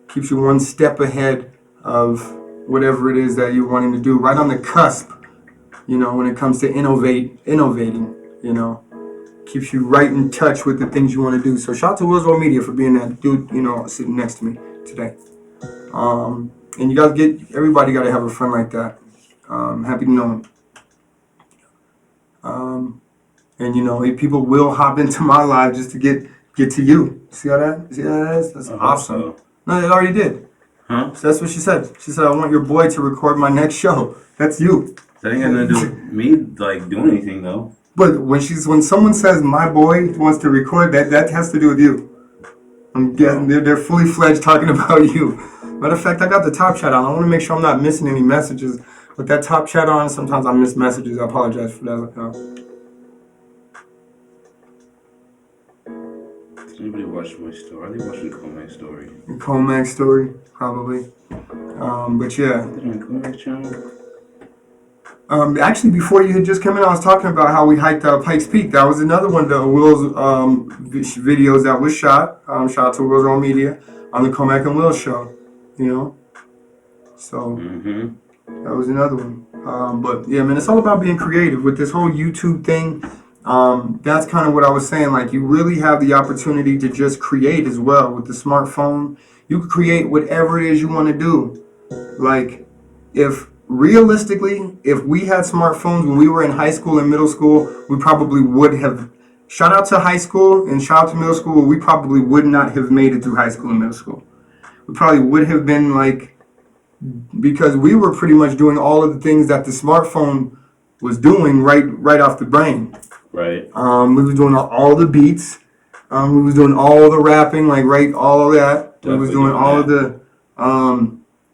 keeps you one step ahead of whatever it is that you're wanting to do. Right on the cusp, when it comes to innovating, keeps you right in touch with the things you want to do. So shout out to Willz World Media for being that dude, sitting next to me today. And you gotta everybody gotta have a friend like that. Happy to know him. And people will hop into my life just to get to you. See how that is? That's awesome. So. No, it already did. Huh? So that's what she said. She said, I want your boy to record my next show. That's you. That ain't got nothing to do with me doing anything though. But when someone says my boy wants to record, that has to do with you. I'm guessing they're fully fledged talking about you. Matter of fact, I got the top chat on. I want to make sure I'm not missing any messages. With that top chat on, sometimes I miss messages. I apologize for that. Look out. Did anybody watch my story? Are they watching Comac's story? Comac's story, probably. But yeah. Is it on Comac's channel? Actually, before you had just come in, I was talking about how we hiked Pikes Peak. That was another one of the Willz videos that was shot. Shout out to Willz on Media on the Comac and Willz show. You know? So, that was another one. But yeah, man, it's all about being creative with this whole YouTube thing. That's kind of what I was saying. Like, you really have the opportunity to just create as well with the smartphone. You can create whatever it is you want to do. Like, realistically, if we had smartphones when we were in high school and middle school, we probably would have. Shout out to high school and shout out to middle school. We probably would not have made it through high school and middle school. We probably would have been like, because we were pretty much doing all of the things that the smartphone was doing right off the brain. Right. We was doing all the beats. We was doing all the rapping, like all of that. Definitely we was doing all of the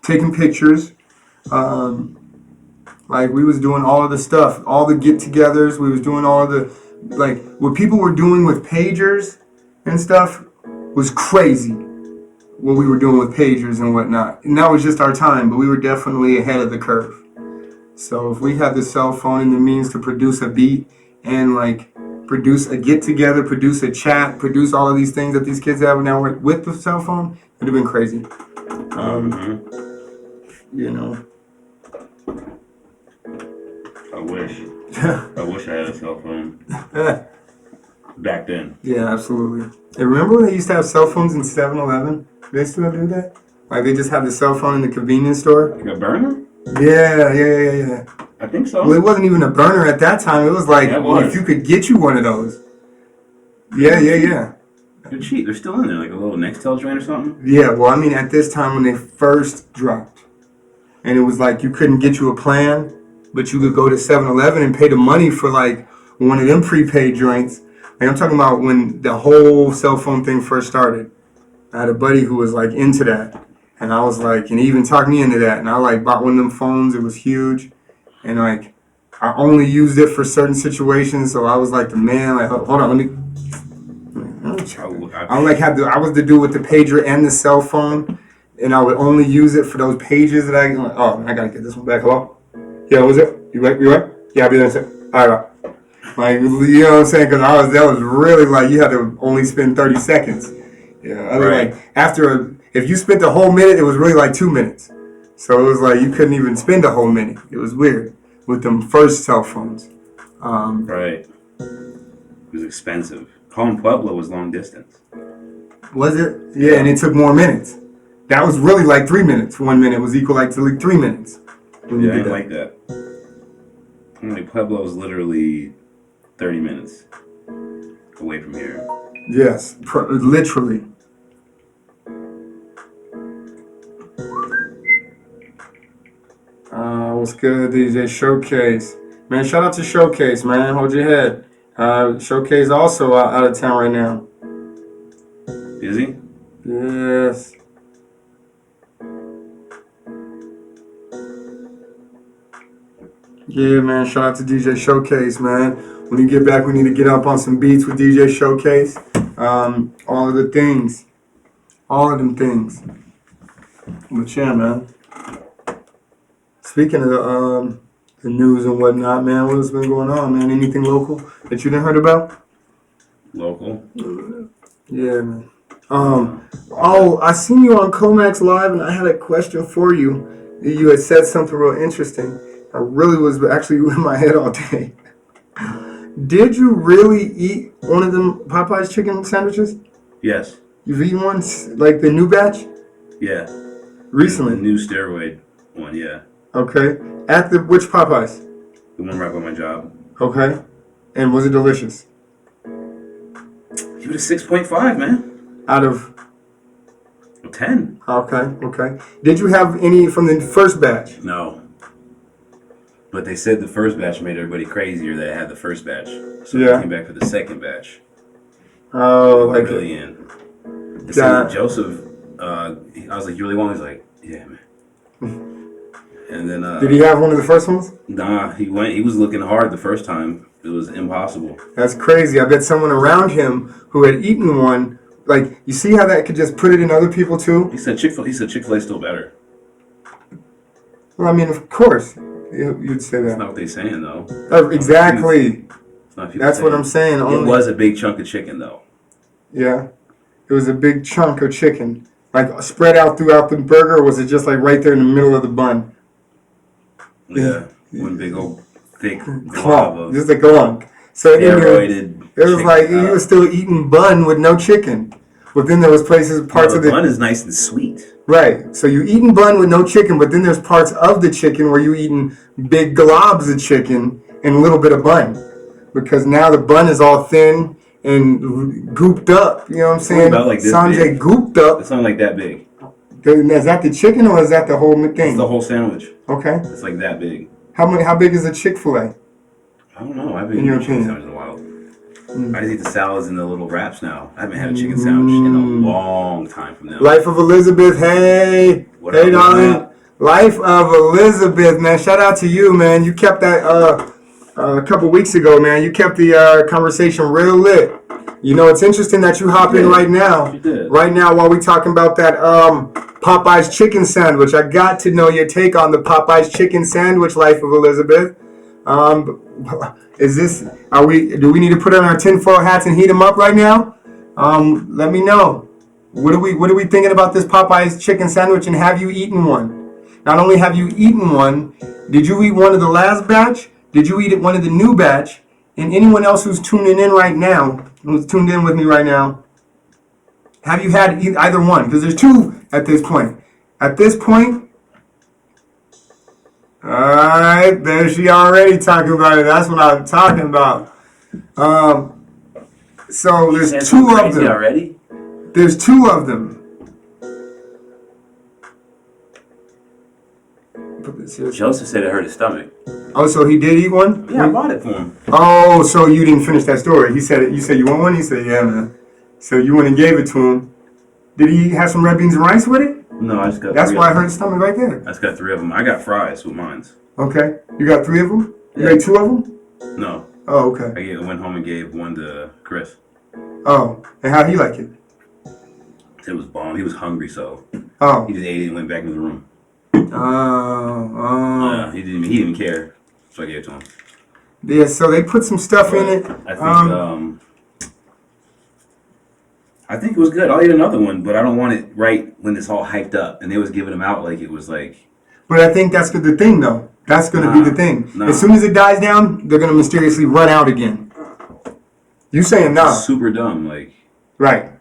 taking pictures. Like we was doing all of the stuff, all the get-togethers. We was doing all of the, like, what people were doing with pagers and stuff was crazy. What we were doing with pagers and whatnot. And that was just our time, but we were definitely ahead of the curve. So if we had the cell phone and the means to produce a beat and like produce a get-together, produce a chat, produce all of these things that these kids have now with the cell phone, it would have been crazy. You know. I wish I had a cell phone back then. Yeah, absolutely. Hey, remember when they used to have cell phones in 7-Eleven? They still do that? Like they just have the cell phone in the convenience store? Like a burner? Yeah. I think so. Well, it wasn't even a burner at that time. It was like, if you could get you one of those. Yeah. They're cheap. They're still in there, like a little Nextel joint or something? Yeah, well, I mean, at this time when they first dropped, and it was like you couldn't get you a plan, but you could go to 7-Eleven and pay the money for like one of them prepaid joints. Like I'm talking about when the whole cell phone thing first started. I had a buddy who was like into that. And I was like, and he even talked me into that. And I like bought one of them phones. It was huge. And like, I only used it for certain situations. So I was like the man, like, hold on, let me. I was the dude with the pager and the cell phone. And I would only use it for those pages that I gotta get this one back. Hello? Yeah, what was it? You right? Yeah, I'll be there in a second. All right. Like, you know what I'm saying? Because that was really like, you had to only spend 30 seconds. Yeah, right. Like, if you spent a whole minute, it was really like 2 minutes. So it was like, you couldn't even spend a whole minute. It was weird with them first cell phones. Right. It was expensive. Calling Pueblo was long distance. Was it? Yeah, and it took more minutes. That was really like 3 minutes. 1 minute was equal to like 3 minutes. When you did that. Like that. Pueblo was literally 30 minutes away from here. Yes, literally. What's good, DJ Showcase? Man, shout out to Showcase, man. Hold your head. Showcase also out of town right now. Is he? Yes. Yeah, man. Shout out to DJ Showcase, man. When you get back, we need to get up on some beats with DJ Showcase. All of the things. All of them things. But yeah, man. Speaking of the news and whatnot, man, what's been going on, man? Anything local that you didn't heard about? Local? Yeah, man. I seen you on Comac's Live, and I had a question for you. You had said something real interesting. I really was actually in my head all day. Did you really eat one of them Popeye's chicken sandwiches? Yes. You've eaten one, like the new batch? Yeah. Recently? The new steroid one, yeah. Okay. At which Popeyes? The one right by my job. Okay. And was it delicious? Give it a 6.5, man. Out of? 10. Okay. Did you have any from the first batch? No. But they said the first batch made everybody crazier that had the first batch. So yeah. They came back for the second batch. Oh, like really in. Joseph, I was like, you really want? He's Yeah, man. And then Did he have one of the first ones? nah, he was looking hard the first time. It was impossible. That's crazy. I bet someone around him who had eaten one, like, you see how that could just put it in other people too? He said Chick-fil-A still better. Well, I mean, of course, you'd say That's that. not what they're saying though. Exactly. It's not That's what I'm saying. It was a big chunk of chicken though. Yeah. It was a big chunk of chicken. Like, spread out throughout the burger, or was it just like right there in the middle of the bun? Yeah. One big old thick glob Clump. of Just a glunk. So it steroided. was like he was still eating bun with no chicken. But then there was parts of the bun is nice and sweet. Right. So you eating bun with no chicken, but then there's parts of the chicken where you eating big globs of chicken and a little bit of bun. Because now the bun is all thin and gooped up. You know what I'm saying? About like this Sanjay big. gooped up. It's not like that big. Is that the chicken or is that the whole thing? It's the whole sandwich. Okay. It's like that big. How big is a Chick-fil-A? I don't know. I haven't In eaten your a chicken opinion? sandwich in a while. I just eat the salads and the little wraps now. I haven't had a chicken sandwich in a long time from now. Life of Elizabeth, hey. What Hey, up, darling. what up? Life of Elizabeth, man. Shout out to you, man. You kept that a couple weeks ago, man. You kept the conversation real lit. You know, it's interesting that you hop in right now. You did. Right now, while we talking about that Popeye's chicken sandwich. I got to know your take on the Popeye's chicken sandwich, Life of Elizabeth. Do we need to put on our tinfoil hats and heat them up right now? Let me know. What are we thinking about this Popeye's chicken sandwich, and have you eaten one? Not only have you eaten one, did you eat one of the last batch? Did you eat one of the new batch? And anyone else who's tuning in right now, who's tuned in with me right now, have you had either one? Because there's two at this point. At this point, all right, there she already talking about it. That's what I'm talking about. So there's two of them. Already? There's two of them. Put this here. Joseph said it hurt his stomach. Oh, so he did eat one? Yeah, I bought it for him. Oh, so you didn't finish that story. He said it. You said you want one? He said, yeah, man. So you went and gave it to him. Did he have some red beans and rice with it? No, I just got That's three why I of hurt them. his stomach right there. I just got 3 of them. I got fries with mine. Okay. You got 3 of them? You Yeah. ate 2 of them? No. Oh, okay. I went home and gave one to Chris. Oh, and how'd he like it? It was bomb. He was hungry, so Oh. he just ate it and went back in the room. Oh. He didn't even care, so I gave it to him. Yeah, so they put some stuff in it. I think it was good. I'll eat another one, but I don't want it right when it's all hyped up. And they was giving them out like it was like... But I think that's the thing, though. That's going to be the thing. Nah. As soon as it dies down, they're going to mysteriously run out again. You saying nah. Super dumb, like... Right.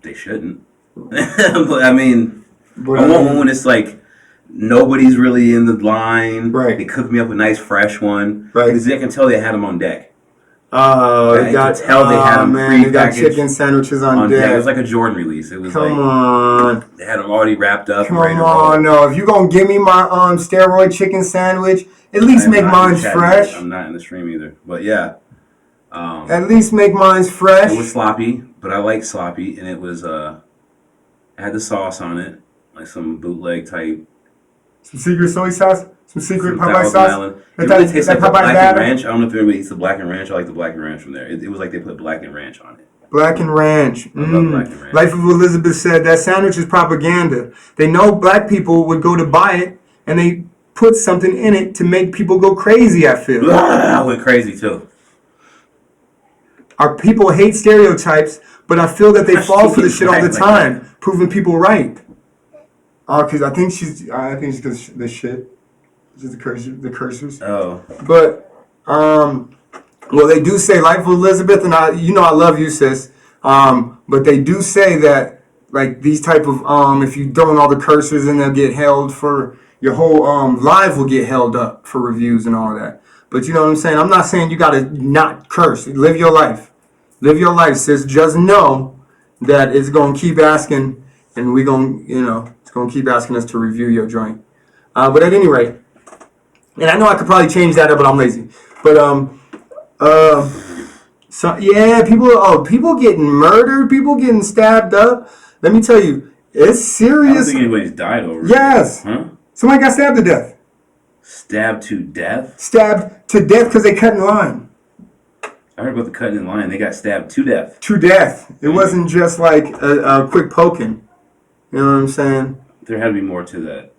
They shouldn't. But I mean... I want one when it's like... Nobody's really in the line. Right. They cooked me up a nice fresh one. Right. Because I can tell they had them on deck. They got chicken sandwiches on deck. It was like a Jordan release. It was Come on. They had them already wrapped up. Come on, no. If you gonna give me my steroid chicken sandwich, at least make mine fresh. I'm not in the stream either, but yeah. At least make mine fresh. It was sloppy, but I like sloppy, and it was it had the sauce on it, like some bootleg type. Some secret soy sauce. Some secret Popeye sauce. Melon. It really tastes like the black and ranch. I don't know if everybody eats the black and ranch. I like the black and ranch from there. It was like they put black and ranch on it. Black and ranch. I love black and ranch. Life of Elizabeth said that sandwich is propaganda. They know black people would go to buy it, and they put something in it to make people go crazy, I feel. I went crazy too. Our people hate stereotypes, but I feel that they fall for the shit all the time, proving people right. Because I think she's because the shit. Just the cursors. Oh. But, well, they do say, Life of Elizabeth, and I love you, sis. But they do say that, like, these type of, if you throw in all the cursors in, they'll get held for, your whole, live will get held up for reviews and all that. But you know what I'm saying? I'm not saying you gotta not curse. Live your life. Live your life, sis. Just know that it's gonna keep asking, and it's gonna keep asking us to review your joint. But at any rate, and I know I could probably change that up, but I'm lazy. But so yeah, people getting murdered, people getting stabbed up. Let me tell you, It's I don't serious. think anybody's died over it. Yes. Huh? Somebody got stabbed to death. Stabbed to death? Stabbed to death because they cut in line. I heard about the cutting in line. They got stabbed to death. To death. It wasn't just like a quick poking. You know what I'm saying? There had to be more to that.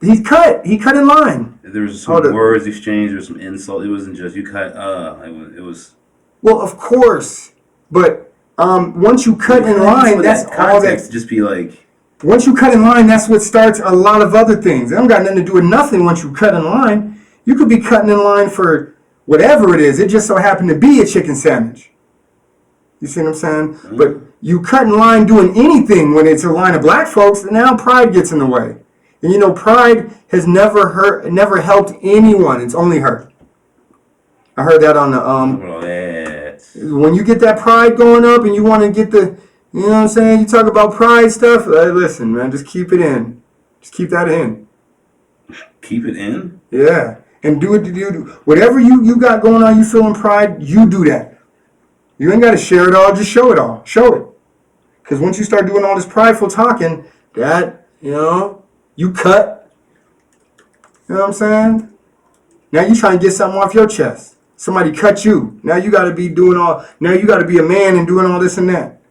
He cut in line. There was some words exchanged. There was some insult. It wasn't just you cut. It was. Well, of course, but once you cut in line, that's all that. Just be like. Once you cut in line, that's what starts a lot of other things. It don't got nothing to do with nothing. Once you cut in line, you could be cutting in line for whatever it is. It just so happened to be a chicken sandwich. You see what I'm saying? Mm-hmm. But you cut in line doing anything when it's a line of black folks, now pride gets in the way. And you know, pride has never helped anyone. It's only hurt. I heard that on the when you get that pride going up and you want to get the, you know what I'm saying? You talk about pride stuff. Listen, man, just keep it in. Just keep that in. Keep it in? Yeah. And do it. Whatever you got going on, you feeling pride, you do that. You ain't got to share it all. Just show it all. Show it. Because once you start doing all this prideful talking, that, you know, you cut. You know what I'm saying? Now you trying to get something off your chest. Somebody cut you. Now you got to be now you got to be a man and doing all this and that.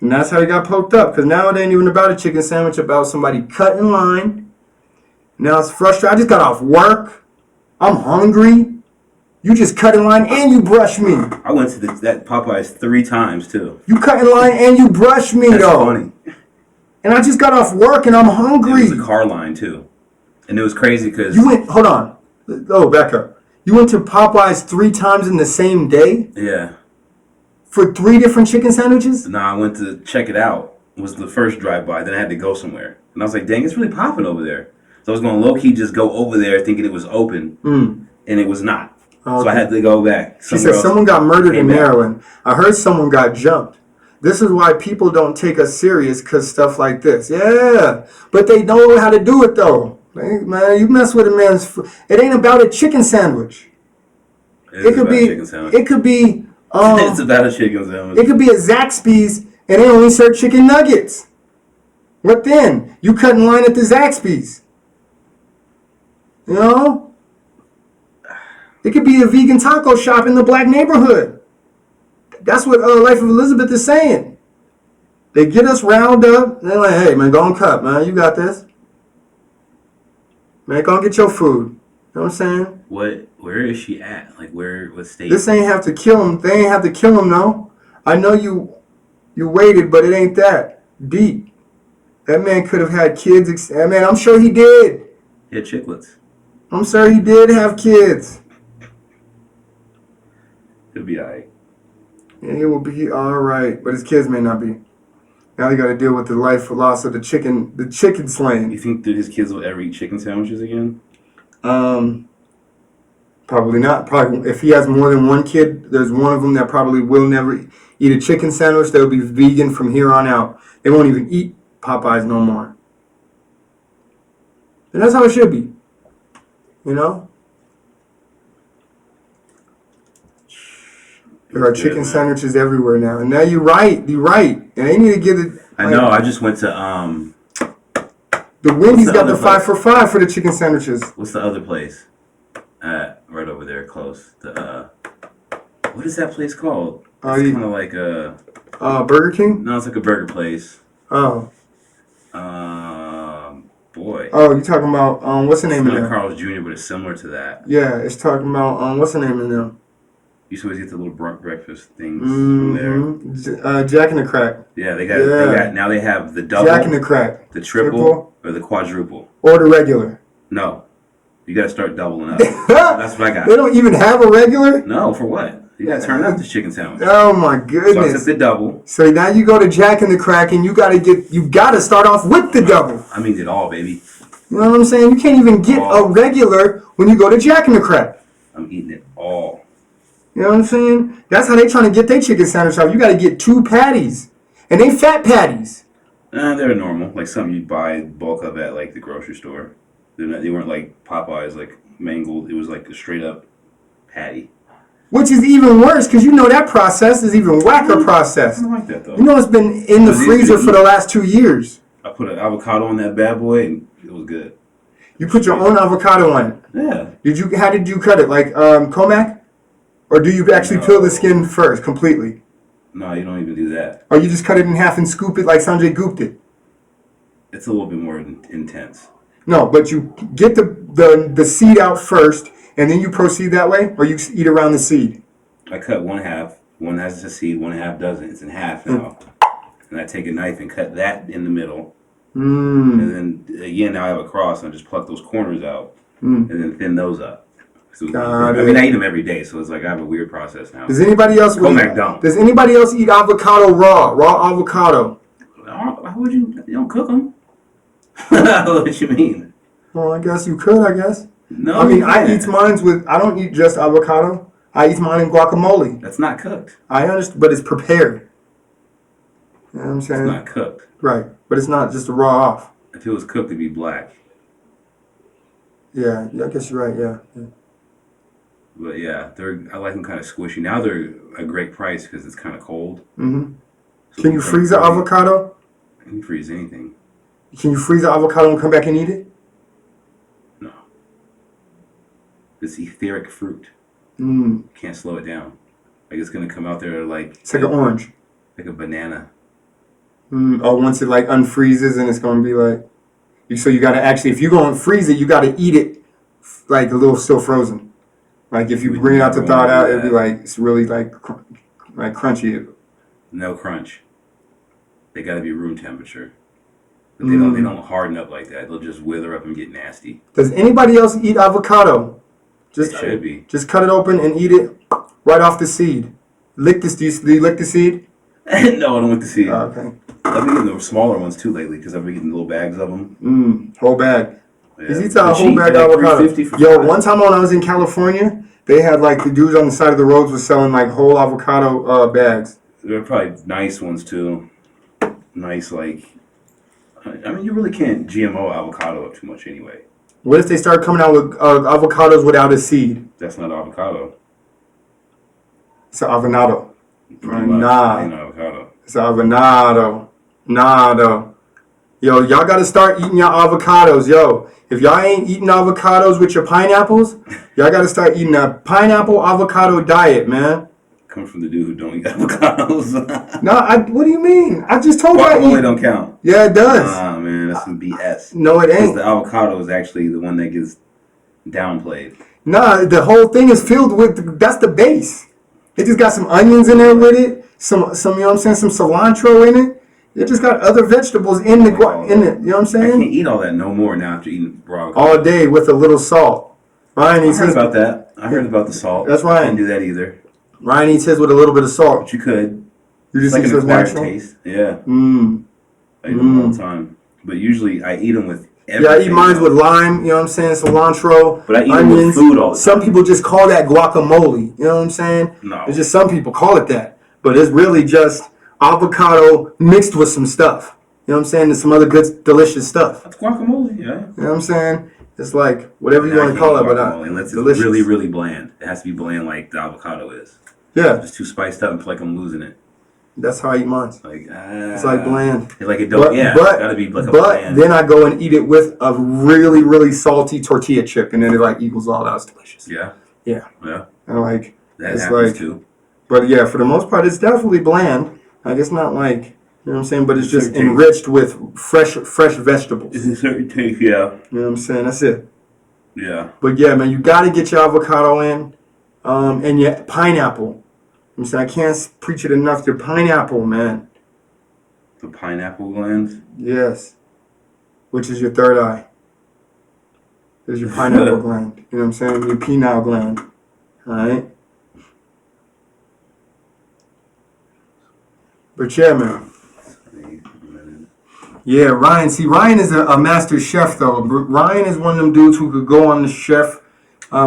And that's how he got poked up. Because now it ain't even about a chicken sandwich, about somebody cut in line. Now it's frustrating. I just got off work. I'm hungry. You just cut in line and you brush me. I went to that Popeyes 3 times too. You cut in line and you brush me. That's though. Funny. And I just got off work and I'm hungry. It was a car line too. And it was crazy because... You went... Hold on. Oh, back up. You went to Popeyes 3 times in the same day? Yeah. For 3 different chicken sandwiches? No, I went to check it out. It was the first drive-by. Then I had to go somewhere. And I was like, dang, it's really popping over there. So I was going to low-key just go over there thinking it was open. And it was not. Okay. So I had to go back. She said someone got murdered in Maryland. I heard someone got jumped. This is why people don't take us serious, because stuff like this. Yeah, but they know how to do it, though. Man, you mess with a man's... It ain't about a chicken sandwich. It could be... It could be... it's about a chicken sandwich. It could be a Zaxby's, and they only serve chicken nuggets. What then? You cut in line at the Zaxby's. You know? It could be a vegan taco shop in the black neighborhood. That's what Life of Elizabeth is saying. They get us round up. And they're like, hey, man, go and cut, man. You got this. Man, go and get your food. You know what I'm saying? Where is she at? Like, what state? This ain't have to kill him. They ain't have to kill him, no. I know you waited, but it ain't that deep. That man could have had kids. Man, I'm sure he did. He had chicklets. I'm sure he did have kids. He'll be all right. Yeah, he will be all right, but his kids may not be. Now they got to deal with the loss of the chicken slaying. You think that his kids will ever eat chicken sandwiches again? Probably not. Probably if he has more than one kid, there's one of them that probably will never eat a chicken sandwich. They'll be vegan from here on out. They won't even eat Popeyes no more. And that's how it should be. You know? There are chicken sandwiches everywhere now. And now you're right. And they need to get it. I know. I just went to the Wendy's got the 5 for $5 for the chicken sandwiches. What's the other place? Right over there, close. What is that place called? It's kind of like a... Burger King? No, it's like a burger place. Oh. Boy. Oh, you talking about, what's the name of that? Carl's Jr., but it's similar to that. Yeah, it's talking about, what's the name of them? You used to always get the little breakfast things from there. Jack and the Crack. Yeah, they got, now they have the double. Jack and the Crack. The triple, or the quadruple. Or the regular. No. You got to start doubling up. That's what I got. They don't even have a regular? No, for what? You got to turn up this chicken sandwich. Oh my goodness. So I took the double. So now you go to Jack and the Crack and you got to start off with the double. I mean it all, baby. You know what I'm saying? You can't even get a regular when you go to Jack and the Crack. I'm eating it all. You know what I'm saying? That's how they trying to get their chicken sandwich off. You got to get 2 patties. And they fat patties. They're normal. Like something you'd buy bulk of at like the grocery store. They weren't like Popeyes, like mangled. It was like a straight up patty. Which is even worse because you know that process is even whacker process. I don't like that though. You know it's been in the freezer for the last 2 years. I put an avocado on that bad boy, and it was good. You put your own avocado on it. Yeah. How did you cut it? Like Comac? Or do you actually peel the skin first, completely? No, you don't even do that. Or you just cut it in half and scoop it like Sanjay Goop did? It's a little bit more intense. No, but you get the seed out first, and then you proceed that way? Or you eat around the seed? I cut one half. One has the seed, one half doesn't. It's in half now. And I take a knife and cut that in the middle. And then, again, now I have a cross, and I just pluck those corners out. And then thin those up. So, I mean, I eat them every day, so it's like I have a weird process now. Does anybody else Does anybody else eat avocado raw avocado? How would you don't cook them? What you mean? Well, I guess you could. I guess. No, I mean, I eat mine with. I don't eat just avocado. I eat mine in guacamole. That's not cooked. I understand, but it's prepared. You know what I'm saying? It's not cooked. Right, but it's not just a raw off. If it was cooked, it'd be black. Yeah, I guess you're right. Yeah. But yeah, I like them kind of squishy. Now they're a great price because it's kind of cold. Mm-hmm. So Can you freeze the avocado? I can freeze anything. Can you freeze the avocado and come back and eat it? No. It's etheric fruit. Can't slow it down. Like it's gonna come out there like it's like an orange, like a banana. Or once it like unfreezes and it's gonna be like. So you gotta actually, if you're gonna freeze it, you gotta eat it like a little still frozen. Like if you bring it out to thaw it out, it'd be like it's really like crunchy. No crunch. They gotta be room temperature. But they don't harden up like that. They'll just wither up and get nasty. Does anybody else eat avocado? It should be. Just cut it open and eat it right off the seed. Lick this. Do you lick the seed? No, I don't lick the seed. Oh, okay. I've been getting the smaller ones too lately because I've been getting little bags of them. Whole bag. Yeah. He's eating a whole bag of avocado. Yo, one time when I was in California, they had like the dudes on the side of the roads was selling like whole avocado bags. They're probably nice ones too. Nice, like, I mean, you really can't GMO avocado up too much anyway. What if they start coming out with avocados without a seed? That's not avocado. It's an avocado. Nah. Ain't avocado. It's avocado. Nado. Yo, y'all gotta start eating your avocados, yo. If y'all ain't eating avocados with your pineapples, y'all gotta start eating a pineapple avocado diet, man. Comes from the dude who don't eat avocados. No, what do you mean? I just told you I eat. Don't count. Yeah, it does. Nah, man, that's some BS. No, it ain't. The avocado is actually the one that gets downplayed. Nah, the whole thing is filled with, that's the base. It just got some onions in there with it, some you know what I'm saying, some cilantro in it. It just got other vegetables in it, you know what I'm saying? I can't eat all that no more now after eating raw avocado. All day with a little salt. Ryan eats I heard about that. I heard about the salt. That's Ryan. I didn't do that either. Ryan eats his with a little bit of salt. But you could. You just like eat an acquired natural taste. Yeah. I eat them all the time. But usually I eat them with everything. Yeah, I eat mine with lime, you know what I'm saying, cilantro, but I eat onions. them with food all the time. Some people just call that guacamole, you know what I'm saying? No. It's just some people call it that. But it's really just avocado mixed with some stuff. You know what I'm saying? There's some other good, delicious stuff. That's guacamole, yeah. You know what I'm saying? It's like, whatever you want to call it, but unless it's delicious. really, really bland. It has to be bland like the avocado is. Yeah. It's too spiced up and feel like I'm losing it. That's how I eat mine. Like, it's like bland. It's like it don't, it's gotta be like a bland. But then I go and eat it with a really, really salty tortilla chip, and then it like equals all out. It's delicious. Yeah. Yeah. Yeah. And like, that it's happens like, too. But yeah, for the most part, it's definitely bland. Like, it's not like, you know what I'm saying? But it's just enriched with fresh vegetables. It's a certain taste, yeah. You know what I'm saying? That's it. Yeah. But yeah, man, you got to get your avocado in, and your pineapple. I'm saying I can't preach it enough. Your pineapple, man. The pineapple glands? Yes. Which is your third eye. There's your pineapple gland. You know what I'm saying? Your pineal gland. All right? But yeah, man. Yeah, Ryan. See, Ryan is a master chef, though. Ryan is one of them dudes who could go on the chef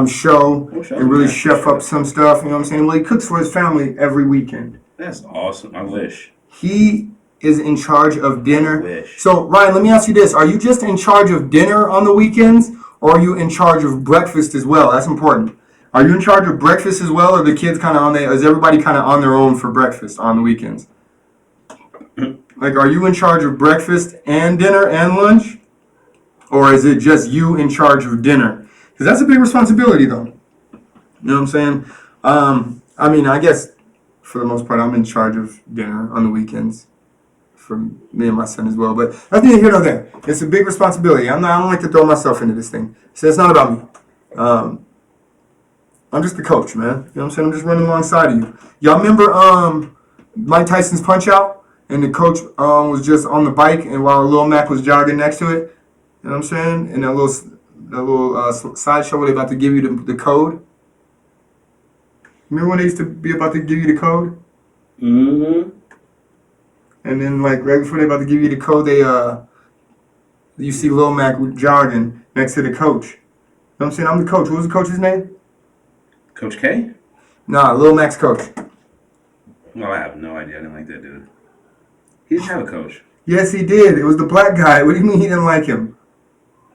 show and really chef up some stuff. You know what I'm saying? Well, he cooks for his family every weekend. That's awesome. I wish. He is in charge of dinner. I wish. So, Ryan, let me ask you this. Are you just in charge of dinner on the weekends, or are you in charge of breakfast as well? That's important. Are you in charge of breakfast as well, or the kids kind of is everybody kind of on their own for breakfast on the weekends? Like, are you in charge of breakfast and dinner and lunch? Or is it just you in charge of dinner? Because that's a big responsibility, though. You know what I'm saying? I mean, I guess for the most part, I'm in charge of dinner on the weekends for me and my son as well. But that's neither here nor there. It's a big responsibility. I don't like to throw myself into this thing. So it's not about me. I'm just the coach, man. You know what I'm saying? I'm just running alongside of you. Y'all remember Mike Tyson's Punch Out? And the coach was just on the bike, and while Lil Mac was jogging next to it. You know what I'm saying? And that little sideshow where they about to give you the code. Remember when they used to be about to give you the code? Mm-hmm. And then, like, right before they about to give you the code, you see Lil Mac jogging next to the coach. You know what I'm saying? I'm the coach. What was the coach's name? Coach K? Nah, Lil Mac's coach. No, I have no idea. I didn't like that dude. He didn't have a coach. Yes, he did. It was the black guy. What do you mean he didn't like him?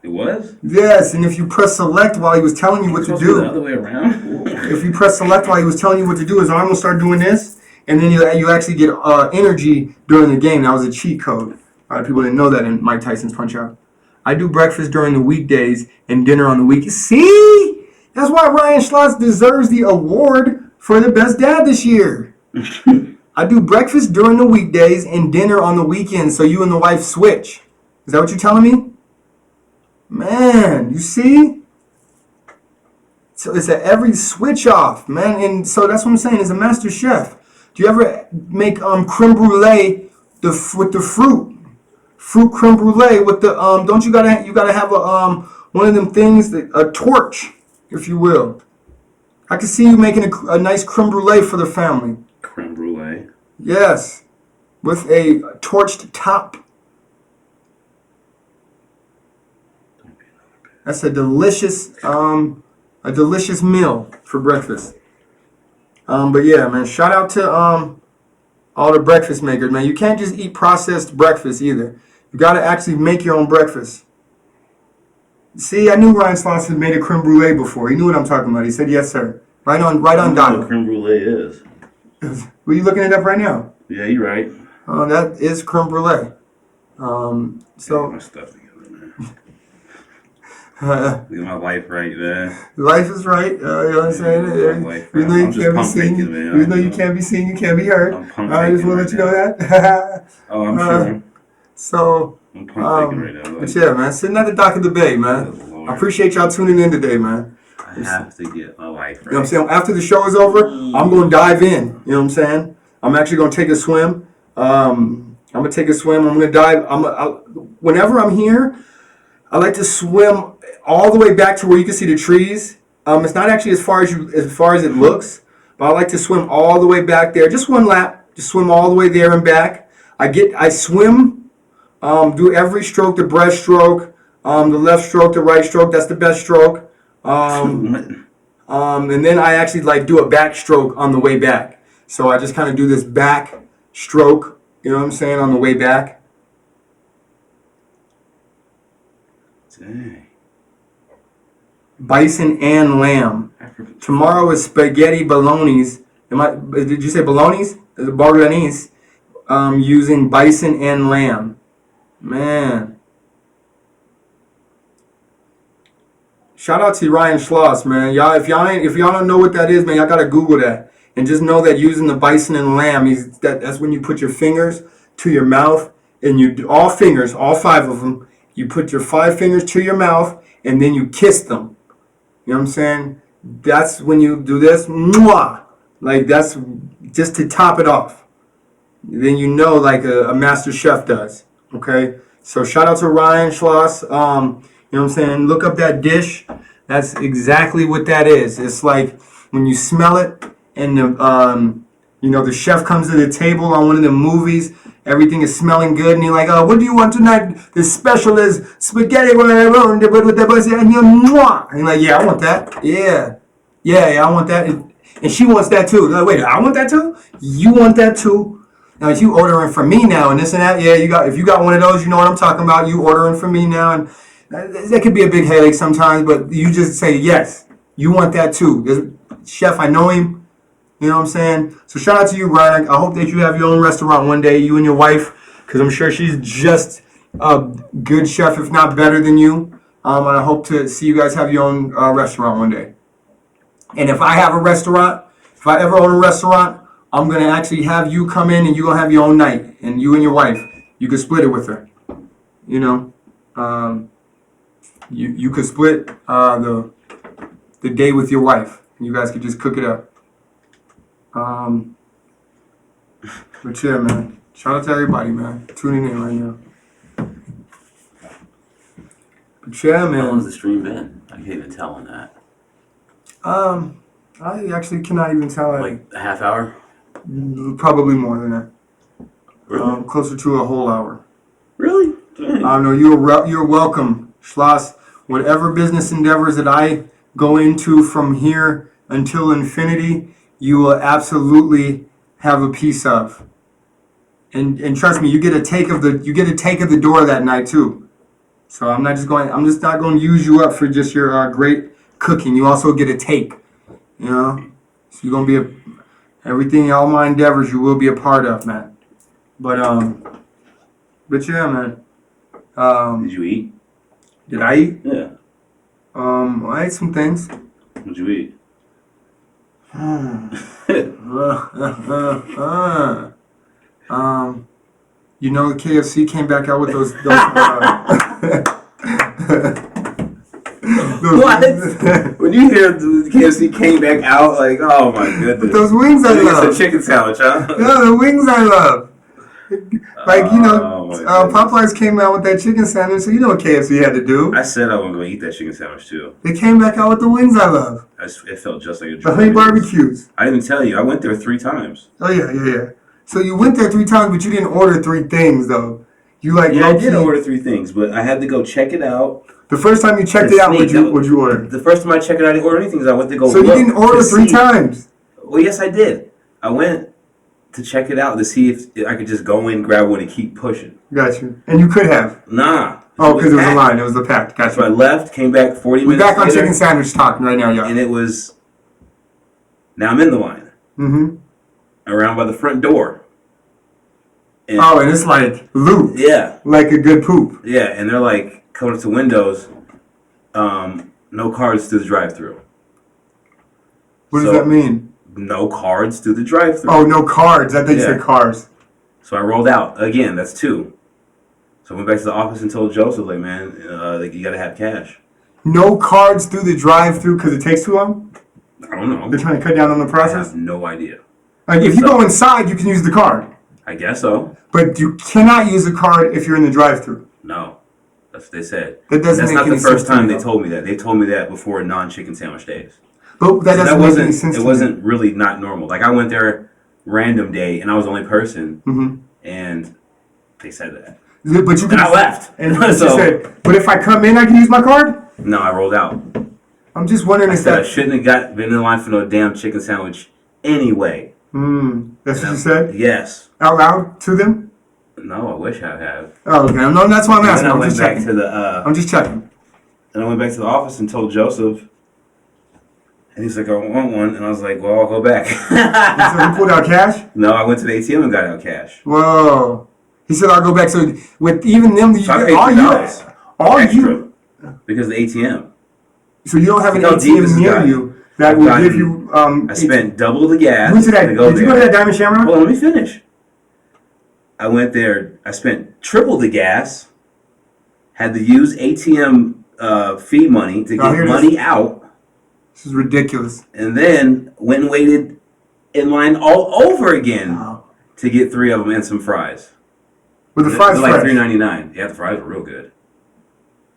It was? Yes, and if you press select while he was telling you what to do. The other way around? If you press select while he was telling you what to do, his arm will start doing this, and then you actually get energy during the game. That was a cheat code. A lot of people didn't know that in Mike Tyson's Punch Out. I do breakfast during the weekdays and dinner on the weekends. See? That's why Ryan Schlotz deserves the award for the best dad this year. I do breakfast during the weekdays and dinner on the weekends, so you and the wife switch. Is that what you're telling me? Man, you see? So it's every switch off, man. And so that's what I'm saying. As a master chef, do you ever make creme brulee with the fruit creme brulee with the Don't you gotta have a one of them things, a torch, if you will. I can see you making a nice creme brulee for the family. Creme brulee. Yes, with a torched top. That's a delicious meal for breakfast. But yeah, man, shout out to all the breakfast makers, man. You can't just eat processed breakfast either. You got to actually make your own breakfast. See, I knew Ryan Schlotz had made a creme brulee before. He knew what I'm talking about. He said, yes, sir. Right on I don't know dot. what creme brulee is. Were you looking it up right now? Yeah, you're right. That is creme brulee. Get my stuff together, man. Get my life right, man. Life is right. You know what I'm saying? Even though you can't be seen, even though you can't be seen, you can't be heard. I just want to let you know that. Oh, I'm sure. So, I'm pump faking right now. but yeah, man, sitting at the dock of the bay, man. I appreciate y'all tuning in today, man. I have to get my life right. You know what I'm saying? After the show is over, I'm going to dive in. You know what I'm saying? I'm actually going to take a swim. I'm going to take a swim. I'm going to dive. Whenever I'm here, I like to swim all the way back to where you can see the trees. It's not actually as far as it looks, but I like to swim all the way back there. Just one lap. Just swim all the way there and back. I swim. Do every stroke, the breaststroke, the left stroke, the right stroke. That's the best stroke. And then I actually do a backstroke on the way back. So I just kind of do this back stroke, you know what I'm saying, on the way back. Dang. Bison and lamb. Tomorrow is spaghetti bolognese. Did you say bolognese? The bolognese. Using bison and lamb. Man. Shout out to Ryan Schlotz, man. Y'all, if y'all don't know what that is, man, y'all gotta Google that. And just know that using the bison and lamb, that's when you put your fingers to your mouth, and you do all 5 of them. You put your 5 fingers to your mouth, and then you kiss them. You know what I'm saying? That's when you do this. Mwah! Like, that's just to top it off. Then you know, like a master chef does. Okay? So shout out to Ryan Schlotz. You know what I'm saying? Look up that dish. That's exactly what that is. It's like when you smell it, and the chef comes to the table on one of the movies. Everything is smelling good, and you're like, "Oh, what do you want tonight? The special is spaghetti with the buzzy." And you're like, "Yeah, I want that. Yeah, I want that." And she wants that too. Like, wait, I want that too. You want that too? Now, if you ordering from me now and this and that, yeah, if you got one of those, you know what I'm talking about. You ordering from me now, and that could be a big headache sometimes. But you just say yes, you want that too. Chef, I know him. You know what I'm saying? So shout out to you, Ryan. I hope that you have your own restaurant one day, you and your wife. because I'm sure she's just a good chef, if not better than you. And I hope to see you guys have your own restaurant one day. And if I have a restaurant, if I ever own a restaurant, I'm going to actually have you come in and you're going to have your own night. And you and your wife, you can split it with her. You know, you could split the day with your wife. You guys could just cook it up. But yeah, man. Shout out to everybody, man. Tuning in right now. But yeah, How long has man. the stream been? I can't even tell on that. I actually cannot even tell. Like a half hour? Probably more than that. Really? Closer to a whole hour. Really? Dang. No, you're welcome, Schloss. Whatever business endeavors that I go into from here until infinity, you will absolutely have a piece of. And trust me, you get a take of the door that night too. So I'm just not going to use you up for just your great cooking. You also get a take. You know, so you're gonna be everything, all my endeavors, you will be a part of, man. But yeah, man. Did you eat? Did I eat? Yeah. I ate some things. What'd you eat? You know, the KFC came back out with those What? When you hear the KFC came back out, like, oh my goodness. those wings I love. It's a chicken sandwich, huh? No, the wings I love. Like, you know, Oh, my goodness. Popeyes came out with that chicken sandwich, so you know what KFC had to do. I said I wasn't going to eat that chicken sandwich too. They came back out with the wings I love. It felt just like a The honey barbecues. I didn't even tell you. I went there 3 times. Oh, yeah. So you went there 3 times, but you didn't order 3 things, though. You like, Yeah, I low-key- did order 3 things, but I had to go check it out. The first time you checked The it out, sneak, what'd you order? The first time I checked it out, I didn't order anything. I went to go So you look didn't order to 3 see. times. Well, yes, I did. I went to check it out to see if I could just go in, grab one, and keep pushing. Got you. And you could have. Nah. Oh, because it was a packed. line. It was the pack. Got So I you. left, came back 40 We're minutes back on later, chicken sandwich talk right now, y'all. and it was... Now I'm in the line. Mm-hmm. Around by the front door. And Oh, and it's like loot. yeah. Like a good poop. Yeah, and they're like, coming up to windows, no cards through the drive-thru. What does So- that mean? No cards through the drive-thru. Oh, no cards. I think you Yeah. said cars. So I rolled out. Again, that's 2. So I went back to the office and told Joseph, like, man, like, you gotta have cash. No cards through the drive-through because it takes too long? I don't know. They're trying to cut down on the I process? have no idea. Like, if you So- go inside, you can use the card. I guess so. But you cannot use the card if you're in the drive-through. No. That's what they said. That doesn't That's make not any the first sense to time me, they though. told me that. They told me that before non-chicken sandwich days. But that So doesn't make any sense it to wasn't really not normal. Like, I went there random day, and I was the only person, me. and they said that. Mm-hmm. But you And can. I left. And you So- said, but if I come in, I can use my card? No, I rolled out. I'm just wondering I if said I that. shouldn't have been in line for no damn chicken sandwich anyway. That's what you said? Yes. Out loud to them? No, I wish I had. Oh, okay. No, that's why I'm And asking. then I I'm went just back checking. to the I'm just checking. and I went back to the office and told Joseph, and he's like, I want one, and I was like, well, I'll go back. So you pulled out cash? No, I went to the ATM and got out cash. Whoa. He said, I'll go back. So with even them, you So I get paid $3 all extra you. because of the ATM. So you don't have an Look how deep this ATM has near gotten. you that I've will gotten- give you. I spent double the gas. You went to that, to go did you go to there. that Diamond Shamrock? Hold on, let me finish. I went there. I spent triple the gas. Had to use ATM fee money to Oh, here get it money out, This is ridiculous. and then went and waited in line all over again Wow. to get 3 of them and some fries. With the fries They're like fresh. $3.99. Yeah, the fries were real good.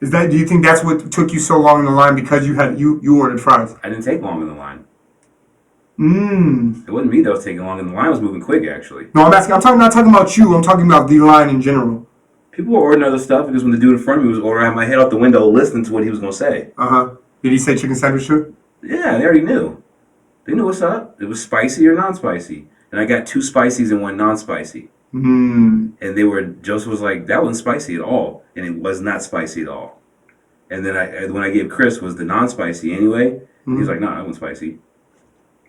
Is that? Do you think that's what took you so long in the line because you ordered fries? I didn't take long in the line. Mmm. It wasn't me that was taking long, and the line was moving quick actually. No, I'm asking. Not talking about you. I'm talking about the line in general. People were ordering other stuff because when the dude in front of me was ordering, I had my head out the window listening to what he was going to say. Did he say chicken sandwich too? Yeah, they already knew. They knew what's up. It was spicy or non-spicy. And I got 2 spicies and 1 non-spicy. Mmm. And Joseph was like, that wasn't spicy at all. And it was not spicy at all. And then when I gave Chris was the non-spicy anyway. He was like, no, that wasn't spicy.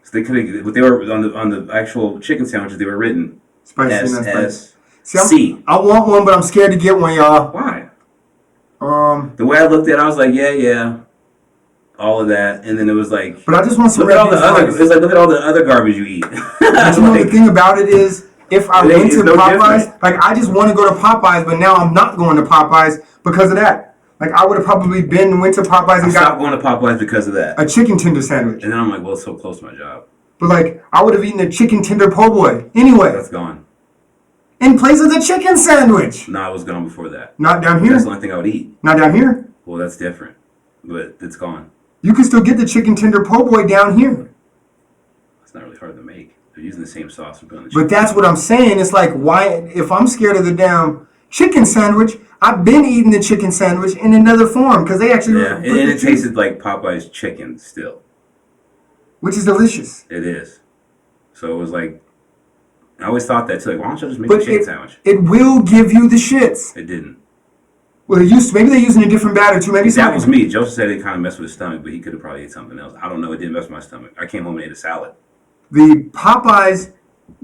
So they could have, but they were on the actual chicken sandwiches, they were written Spicy, not spicy. SS. See, C. I want one, but I'm scared to get one, y'all. Why? The way I looked at it, I was like, yeah, all of that, and then it was like, But I just want some look at all red the beans other. rice. It's like look at all the other garbage you eat. But you know the thing about it is, if I It ain't- went to it's no Popeyes, different. like I just want to go to Popeyes, but now I'm not going to Popeyes because of that. Like I would have probably went to Popeyes I and stopped got going to Popeyes because of that, a chicken tender sandwich. and then I'm like, well, it's so close to my job. But like I would have eaten a chicken tender po' boy anyway, That's gone. in place of the chicken sandwich. No, I was gone before that. Not down here. That's the only thing I would eat. Not down here. Well, that's different, but it's gone. You can still get the chicken tender po' boy down here. It's not really hard to make. They're using the same sauce and putting the But chicken. that's what I'm saying. It's like, why, if I'm scared of the damn chicken sandwich, I've been eating the chicken sandwich in another form because they actually, Yeah, and it tasted like Popeye's chicken still. which is delicious. It is. So it was like, I always thought that too. Like, why don't you just make But a chicken sandwich? it will give you the shits. It didn't. Well, maybe they're using a different batter too. Maybe That was something. me. Joseph said it kind of messed with his stomach, but he could have probably ate something else. I don't know. It didn't mess with my stomach. I came home and ate a salad. The Popeyes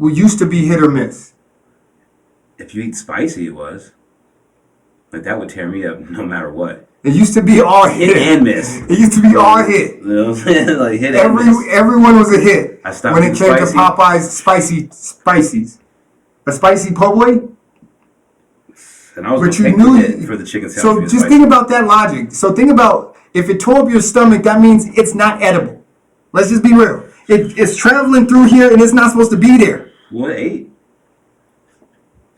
used to be hit or miss. If you eat spicy, it was. Like, that would tear me up no matter what. It used to be all hit. Hit and miss. It used to be all hit. You know what I'm saying? Like, hit and miss. Everyone was a hit I stopped when it eating came to spicy. Popeyes spicies. A spicy po' boy. And I was But going you to knew take the hit for the chicken sandwich. So being just spicy. think about that logic. So think about if it tore up your stomach, that means it's not edible. Let's just be real. It's traveling through here and it's not supposed to be there. Well, it ate.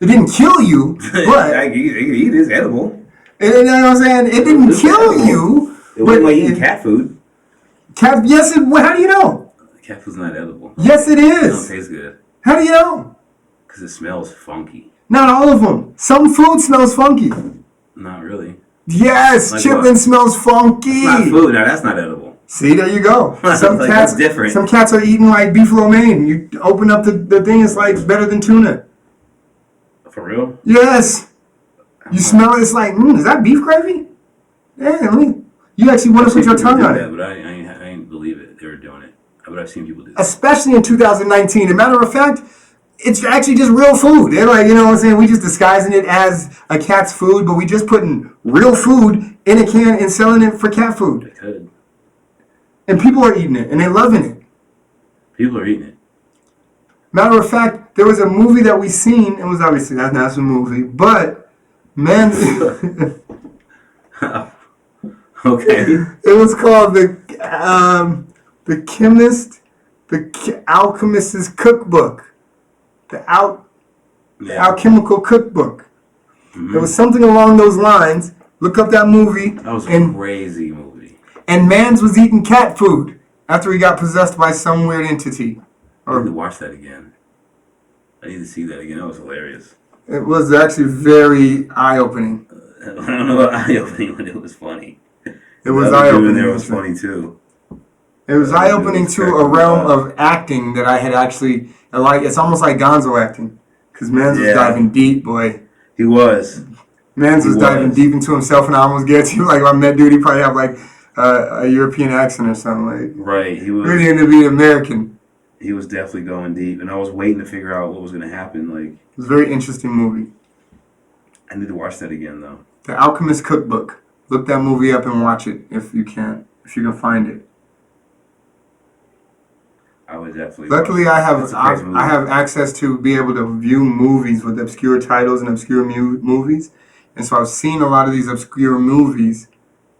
It didn't kill you, but I can eat it. It's edible. you know what I'm saying? It didn't It's kill edible. you. It wasn't like eating cat food. Yes, how do you know? Cat food's not edible. Yes, it It don't is. taste good. How do you know? Because it smells funky. Not all of them. Some food smells funky. Not really. Yes, Like chitlin what? smells funky. It's not food. Now, that's not edible. See, there you go. Some Like, cats that's different. Some cats are eating like beef lo mein. You open up the thing, it's like better than tuna. For real? Yes. You smell it, it's like, is that beef gravy? Yeah, you actually want to put your tongue on it. But I ain't believe it. They were doing it. But I've seen people do that. Especially in 2019. As a matter of fact, it's actually just real food. They're like, you know what I'm saying? We just disguising it as a cat's food, but we just putting real food in a can and selling it for cat food. They could. And people are eating it and they're loving it. People are eating it. Matter of fact, there was a movie that we seen. It was obviously that's a movie, but man, Okay. it was called the Alchemist's Cookbook, the Alchemical Cookbook. Mm-hmm. It was something along those lines. Look up that movie. That was a and crazy movie. and Mans was eating cat food after he got possessed by some weird entity. I need to watch that again. I need to see that again. That was hilarious. It was actually very eye-opening. I don't know about eye-opening, but it was funny. It was The other dude eye-opening. in there was funny too. It was eye-opening to a realm of acting that I had actually like. It's almost like Gonzo acting, because Mans was Yeah. diving deep, boy. He was. Mans was He diving was. deep into himself, and I almost get to like if I met dude, he probably have like a European accent or something like. Right. He was. Really into being American. He was definitely going deep, and I was waiting to figure out what was going to happen. Like, It was a very interesting movie. I need to watch that again though. The Alchemist Cookbook. Look that movie up and watch it if you can find it. I would definitely. Luckily, watch I it. have It's a crazy movie. I have access to be able to view movies with obscure titles and obscure movies, and so I've seen a lot of these obscure movies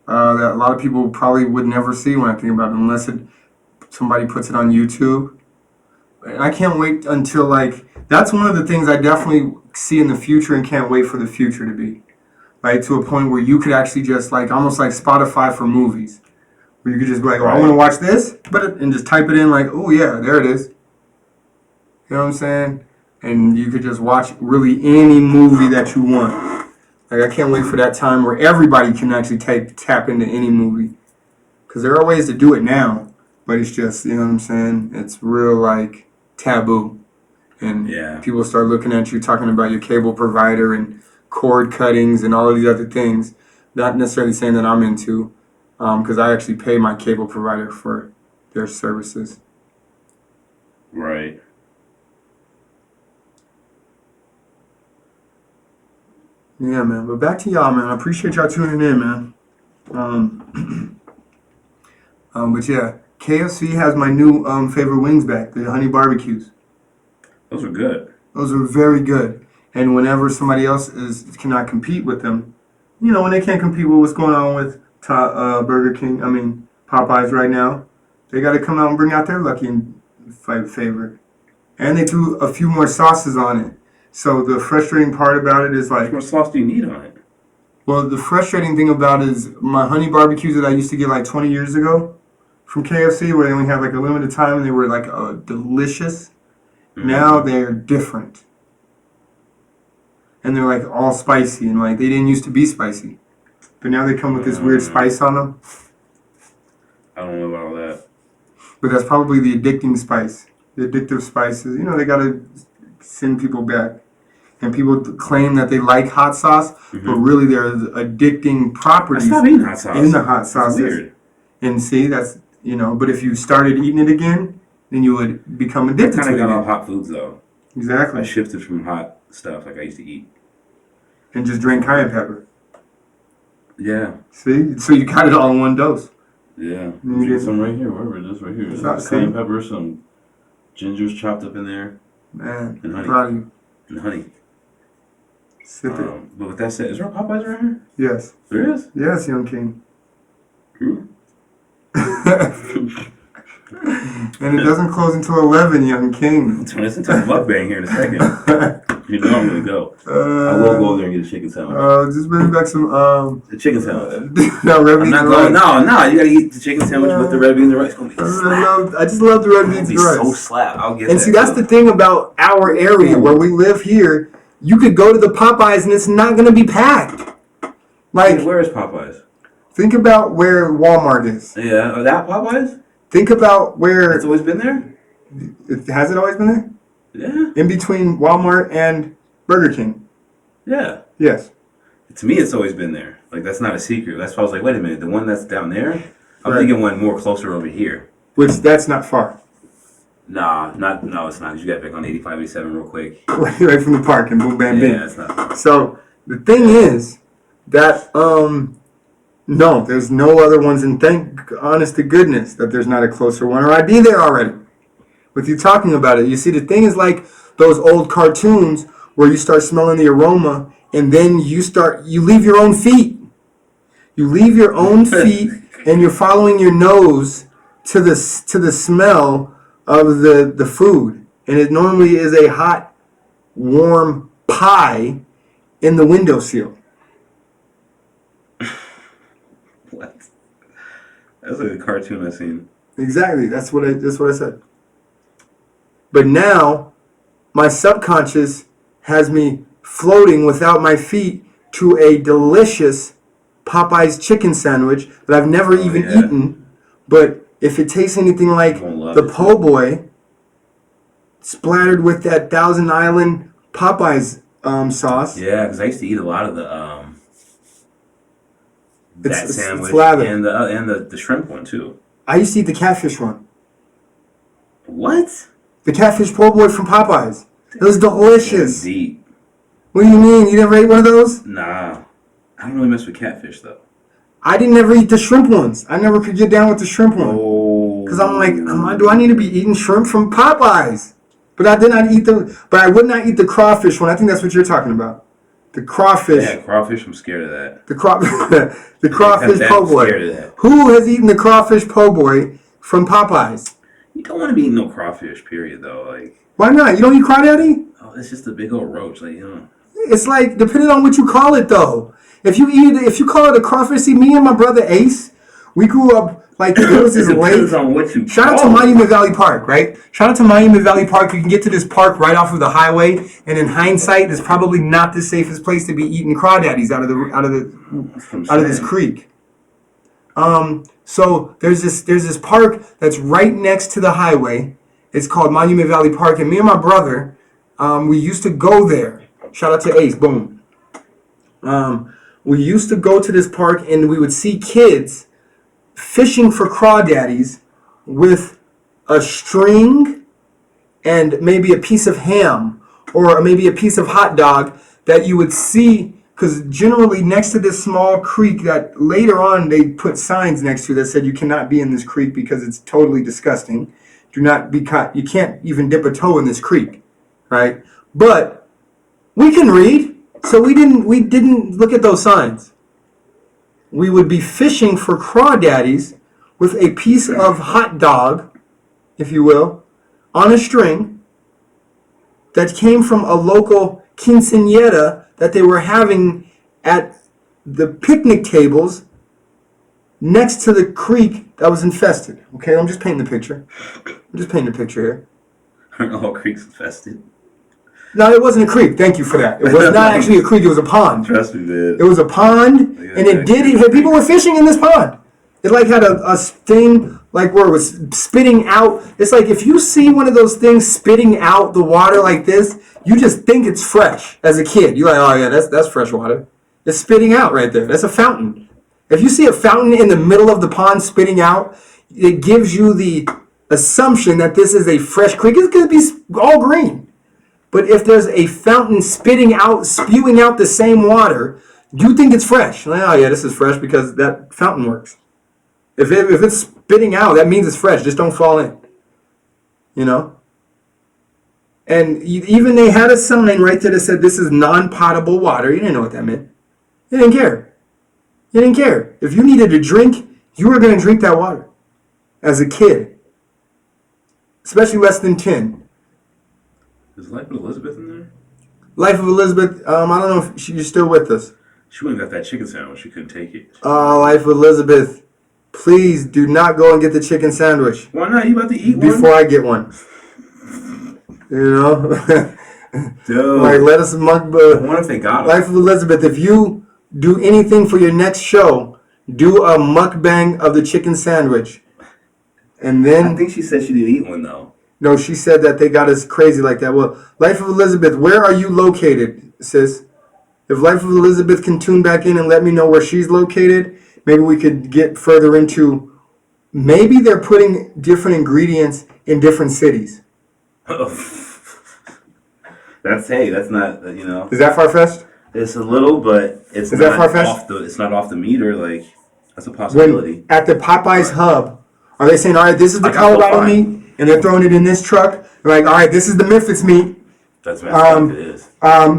that a lot of people probably would never see when I think about it, unless somebody puts it on YouTube. And I can't wait until that's one of the things I definitely see in the future and can't wait for the future to be. Like to a point where you could actually just almost like Spotify for movies. Where you could just be like, oh, I want to watch this, and just type it in like, oh yeah, there it is. You know what I'm saying? And you could just watch really any movie that you want. Like I can't wait for that time where everybody can actually tap into any movie. Because there are ways to do it now, but it's just, you know what I'm saying? It's real taboo. And Yeah. people start looking at you talking about your cable provider and cord cuttings and all of these other things. Not necessarily saying that I'm into, because I actually pay my cable provider for their services. Right. Yeah, man. But back to y'all, man. I appreciate y'all tuning in, man. But yeah, KFC has my new favorite wings back, the honey barbecues. Those are good. Those are very good. And whenever somebody else cannot compete with them, when they can't compete with what's going on with Burger King, Popeyes right now, they got to come out and bring out their lucky and favorite. And they threw a few more sauces on it. So the frustrating part about it is How much more sauce do you need on it? well, the frustrating thing about it is my honey barbecues that I used to get like 20 years ago from KFC, where they only had like a limited time and they were like delicious. Mm-hmm. Now they're different. And they're like all spicy and like they didn't used to be spicy. But now they come with this weird spice on them. I don't know about all that. But that's probably the addicting spice. The addictive spices. They got to send people back. And people claim that they like hot sauce, but really there's addicting properties eating hot sauce. in the hot sauce. Weird. And see, that's, but if you started eating it again, then you would become addicted to it. I kind of got off hot foods, though. Exactly. I shifted from hot stuff like I used to eat. And just drank cayenne pepper. Yeah. See? So you got it all in one dose. Yeah. You get some right here, wherever it is, right here. Some cayenne pepper, some gingers chopped up in there. Man, and honey. Proud of you. And honey. Sip it. But with that said, is there a Popeyes around here? Yes. There is? Yes, young king. And it doesn't close until 11, young king. It's into a mukbang here in a second. You know I'm going to go. I will go there and get a chicken sandwich. Just bring back some... the chicken sandwich. No, red beans and rice. No, you got to eat the chicken sandwich with the red beans and rice. It's gonna be slap. I just love the red beans and rice. So slap. I'll get and see, that's the thing about our area where we live here. You could go to the Popeyes and it's not going to be packed. Like, where is Popeyes? Think about where Walmart is. Yeah, that Popeyes? Think about where... It's always been there? Has it always been there? Yeah. In between Walmart and Burger King. Yeah. Yes. To me, it's always been there. Like, that's not a secret. That's why I was like, wait a minute, the one that's down there? I'm thinking one more closer over here. Which, that's not far. No, it's not. You got back on 85, 87 real quick. Right from the park and boom, bam, bam. Yeah, it's not. So, the thing is that, no, there's no other ones, and thank honest to goodness that there's not a closer one, or I'd be there already with you talking about it. You see, the thing is like those old cartoons where you start smelling the aroma, and then you leave your own feet. You leave your own feet, and you're following your nose to the smell of the food. And it normally is a hot, warm pie in the windowsill. What? That's like a cartoon I've seen. Exactly. That's what I said. But now, my subconscious has me floating without my feet to a delicious Popeyes chicken sandwich that I've never even eaten. But if it tastes anything like the po' boy, splattered with that Thousand Island Popeyes sauce. Yeah, because I used to eat a lot of the that sandwich and the shrimp one too. I used to eat the catfish one. What? The catfish po' boy from Popeyes. It was delicious. Deep. What do you mean? You never ate one of those? Nah. I don't really mess with catfish though. I didn't ever eat the shrimp ones. I never could get down with the shrimp one. Because I'm like, do I need to be eating shrimp from Popeyes? But I did not eat but I would not eat the crawfish one. I think that's what you're talking about. The crawfish. Yeah, crawfish. I'm scared of that. The crawfish po' boy. Who has eaten the crawfish po' boy from Popeyes? You don't want to be eating no crawfish, period, though. Like, why not? You don't eat crawdaddy? Oh, it's just a big old roach, like, you know. It's like, depending on what you call it, though. If you call it a crawfish, see, me and my brother Ace, we grew up like it was this lake. On what you Shout out to Monument Valley Park, right? Shout out to Monument Valley Park. You can get to this park right off of the highway, and in hindsight, it's probably not the safest place to be eating crawdaddies out of this creek. So there's this park that's right next to the highway. It's called Monument Valley Park, and me and my brother, we used to go there. Shout out to Ace, boom. We used to go to this park, and we would see kids fishing for crawdaddies with a string and maybe a piece of ham or maybe a piece of hot dog that you would see Because generally next to this small creek that later on they put signs next to that said you cannot be in this creek because it's totally disgusting. Do not be caught. You can't even dip a toe in this creek, right? But we can read, so we didn't look at those signs. We would be fishing for crawdaddies with a piece of hot dog, if you will, on a string that came from a local quinceañera that they were having at the picnic tables next to the creek that was infested. Okay, I'm just painting the picture. Here. Aren't all creeks infested? No, it wasn't a creek. Thank you for that. It was not actually a creek. It was a pond. Trust me, man. It was a pond, and people were fishing in this pond. It like had a thing like where it was spitting out. It's like if you see one of those things spitting out the water like this, you just think it's fresh as a kid. You're like, oh yeah, that's fresh water. It's spitting out right there. That's a fountain. If you see a fountain in the middle of the pond spitting out, it gives you the assumption that this is a fresh creek. It's going to be all green. But if there's a fountain spewing out the same water, you think it's fresh. Like, oh yeah, this is fresh because that fountain works. If it's spitting out, that means it's fresh. Just don't fall in. You know? And even they had a sign right there that said this is non-potable water. You didn't know what that meant. You didn't care. You didn't care. If you needed a drink, you were going to drink that water as a kid. Especially less than 10. Is Life of Elizabeth in there? Life of Elizabeth, I don't know if she's still with us. She went and got that chicken sandwich. She couldn't take it. Oh, Life of Elizabeth. Please do not go and get the chicken sandwich. Why not? You about to eat one? Before I get one. You know? Dude. Like, let us mukbang. I wonder if they got it. Life of Elizabeth, if you do anything for your next show, do a mukbang of the chicken sandwich. And then... I think she said she didn't eat one, though. No, she said that they got us crazy like that. Well, Life of Elizabeth, where are you located, sis? If Life of Elizabeth can tune back in and let me know where she's located, maybe we could get further into... Maybe they're putting different ingredients in different cities. That's not, you know. Is that far-fetched? It's a little, but it's Is not that far-fetched? it's not off the meter. Like, that's a possibility. When, at the Popeyes hub, are they saying, all right, this is the Like apple Colorado pie. meat, and they're throwing it in this truck? They're like, all right, this is the Memphis meat. That's what it is.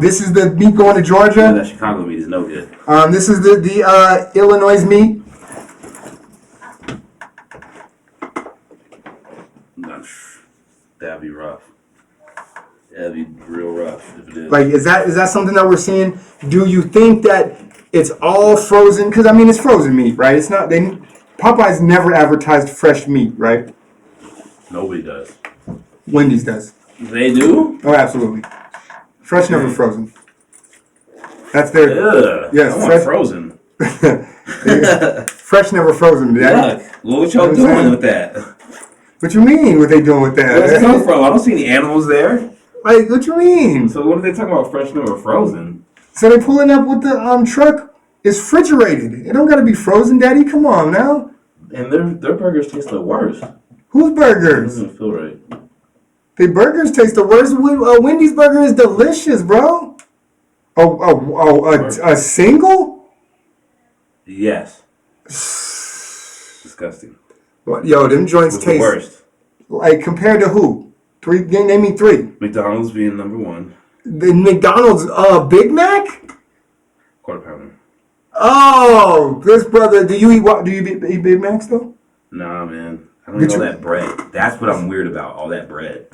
This is the meat going to Yeah, Georgia. that Chicago meat is no good. This is the Illinois meat. That'd be rough. That'd be real rough if it is. Like, is that something that we're seeing? Do you think that it's all frozen? Because I mean, it's frozen meat, right? It's not. Popeyes never advertised fresh meat, right? Nobody does. Wendy's does. They do? Oh, absolutely. Fresh, never frozen. That's their. Ugh. Yes, I want fresh. frozen. Fresh, never frozen. Yuck. What y'all doing with that? What you mean? What they doing with that? Where's it come from? I don't see any animals there. Like, what you mean? So what are they talking about? Fresh, never frozen? So they pulling up with the truck. It's refrigerated. It don't gotta be frozen, Daddy. Come on now. And their burgers taste the worst. Whose It burgers? doesn't feel right. The burgers taste the worst. Wendy's burger is delicious, bro. A single? Yes. Disgusting. Yo, them joints What's the taste worst? like compared to who? Name me three. McDonald's being number one. The McDonald's Big Mac. Quarter pounder. Oh, this brother. Do you eat Big Macs though? Nah, man. I don't eat all that bread. That's what I'm weird about. All that bread.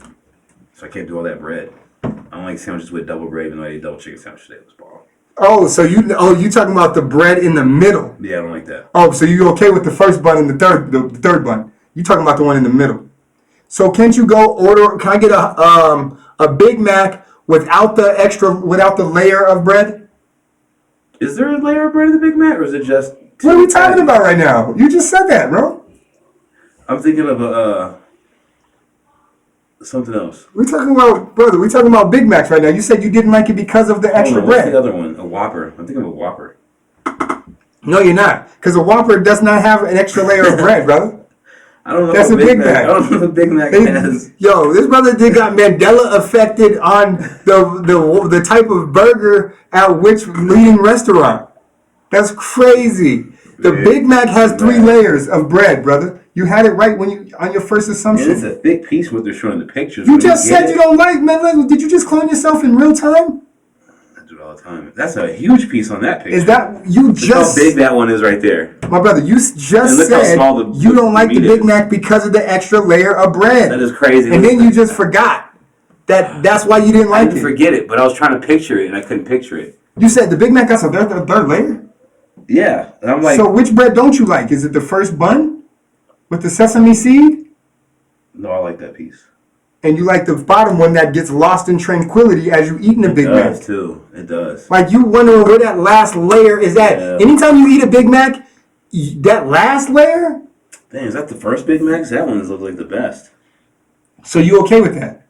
So I can't do all that bread. I don't like sandwiches with double bread, even though I ate double chicken sandwich today. It was ball. Oh, so you talking about the bread in the middle? Yeah, I don't like that. Oh, so you okay with the first bun and the third bun? You talking about the one in the middle? So can't you go order? Can I get a Big Mac without the layer of bread? Is there a layer of bread in the Big Mac, or is it just? What are we talking about right now? You just said that, bro. I'm thinking of something else. We're talking about Big Macs right now. You said you didn't like it because of the extra What's bread. the other one? A Whopper. I'm thinking of a Whopper. No, you're not. Because a Whopper does not have an extra layer of bread, brother. I don't know. That's a Big Mac. I don't know what Big Mac has. Yo, this brother did got Mandela affected on the type of burger at which leading restaurant. That's crazy. The Big Mac has 3 layers of bread, brother. You had it right when you on your first assumption. And it's a thick piece what they're showing the pictures. You just said you don't like, man. Did you just clone yourself in real time? I do it all the time. That's a huge piece on that picture. Is that you Look just? how big that one is right there. My brother, you just look how said small you don't like the meat Big is. Mac because of the extra layer of bread. That is crazy. And then you just forgot that's why you didn't I like didn't it. forget it, but I was trying to picture it and I couldn't picture it. You said the Big Mac got a third layer? Yeah. And I'm like, So which bread don't you like? Is it the first bun with the sesame seed? no, I like that piece. And you like the bottom one that gets lost in tranquility as you eating a Big It Mac? does too. It does. Like you wondering where that last layer is at. Yeah. Anytime you eat a Big Mac, that last layer, Dang, is that the first Big Mac? That one looks like the best. so you okay with that?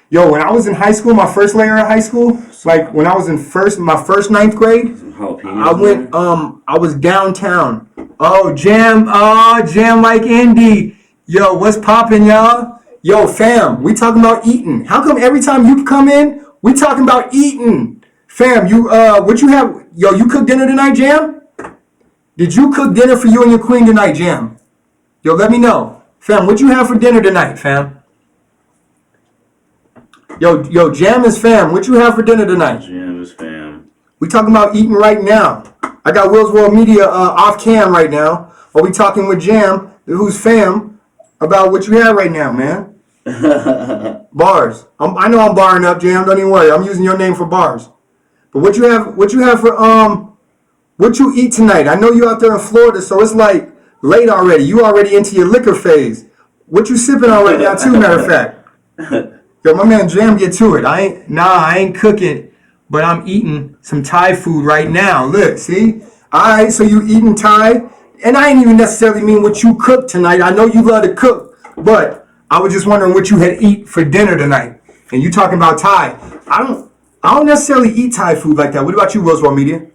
Yo, when I was in high school, my first layer of high school, like when I was in my first ninth grade, Some jalapenos. I went, I was downtown. Oh, Jam like Indy. Yo, what's poppin', y'all? Yo, fam, we talking about eating. How come every time you come in, we talking about eating? Fam, what you have? Yo, you cook dinner tonight, Jam? Did you cook dinner for you and your queen tonight, Jam? Yo, let me know. Fam, what you have for dinner tonight, fam? Yo, Jam is fam. What you have for dinner tonight? Jam is fam. We talking about eating right now. I got Willz World Media off cam right now. Or we talking with Jam, who's fam, about what you have right now, man. Bars. I know I'm barring up, Jam. Don't even worry. I'm using your name for bars. But what you have for what you eat tonight? I know you out there in Florida, so it's like late already. You already into your liquor phase. What you sipping on right now, too? Matter of fact. Yo, my man Jam get to it. I ain't cooking, but I'm eating some Thai food right now. Look, see? Alright, so you eating Thai? And I ain't even necessarily mean what you cooked tonight. I know you love to cook, but I was just wondering what you had eat for dinner tonight. And you talking about Thai. I don't necessarily eat Thai food like that. What about you, Willz World Media?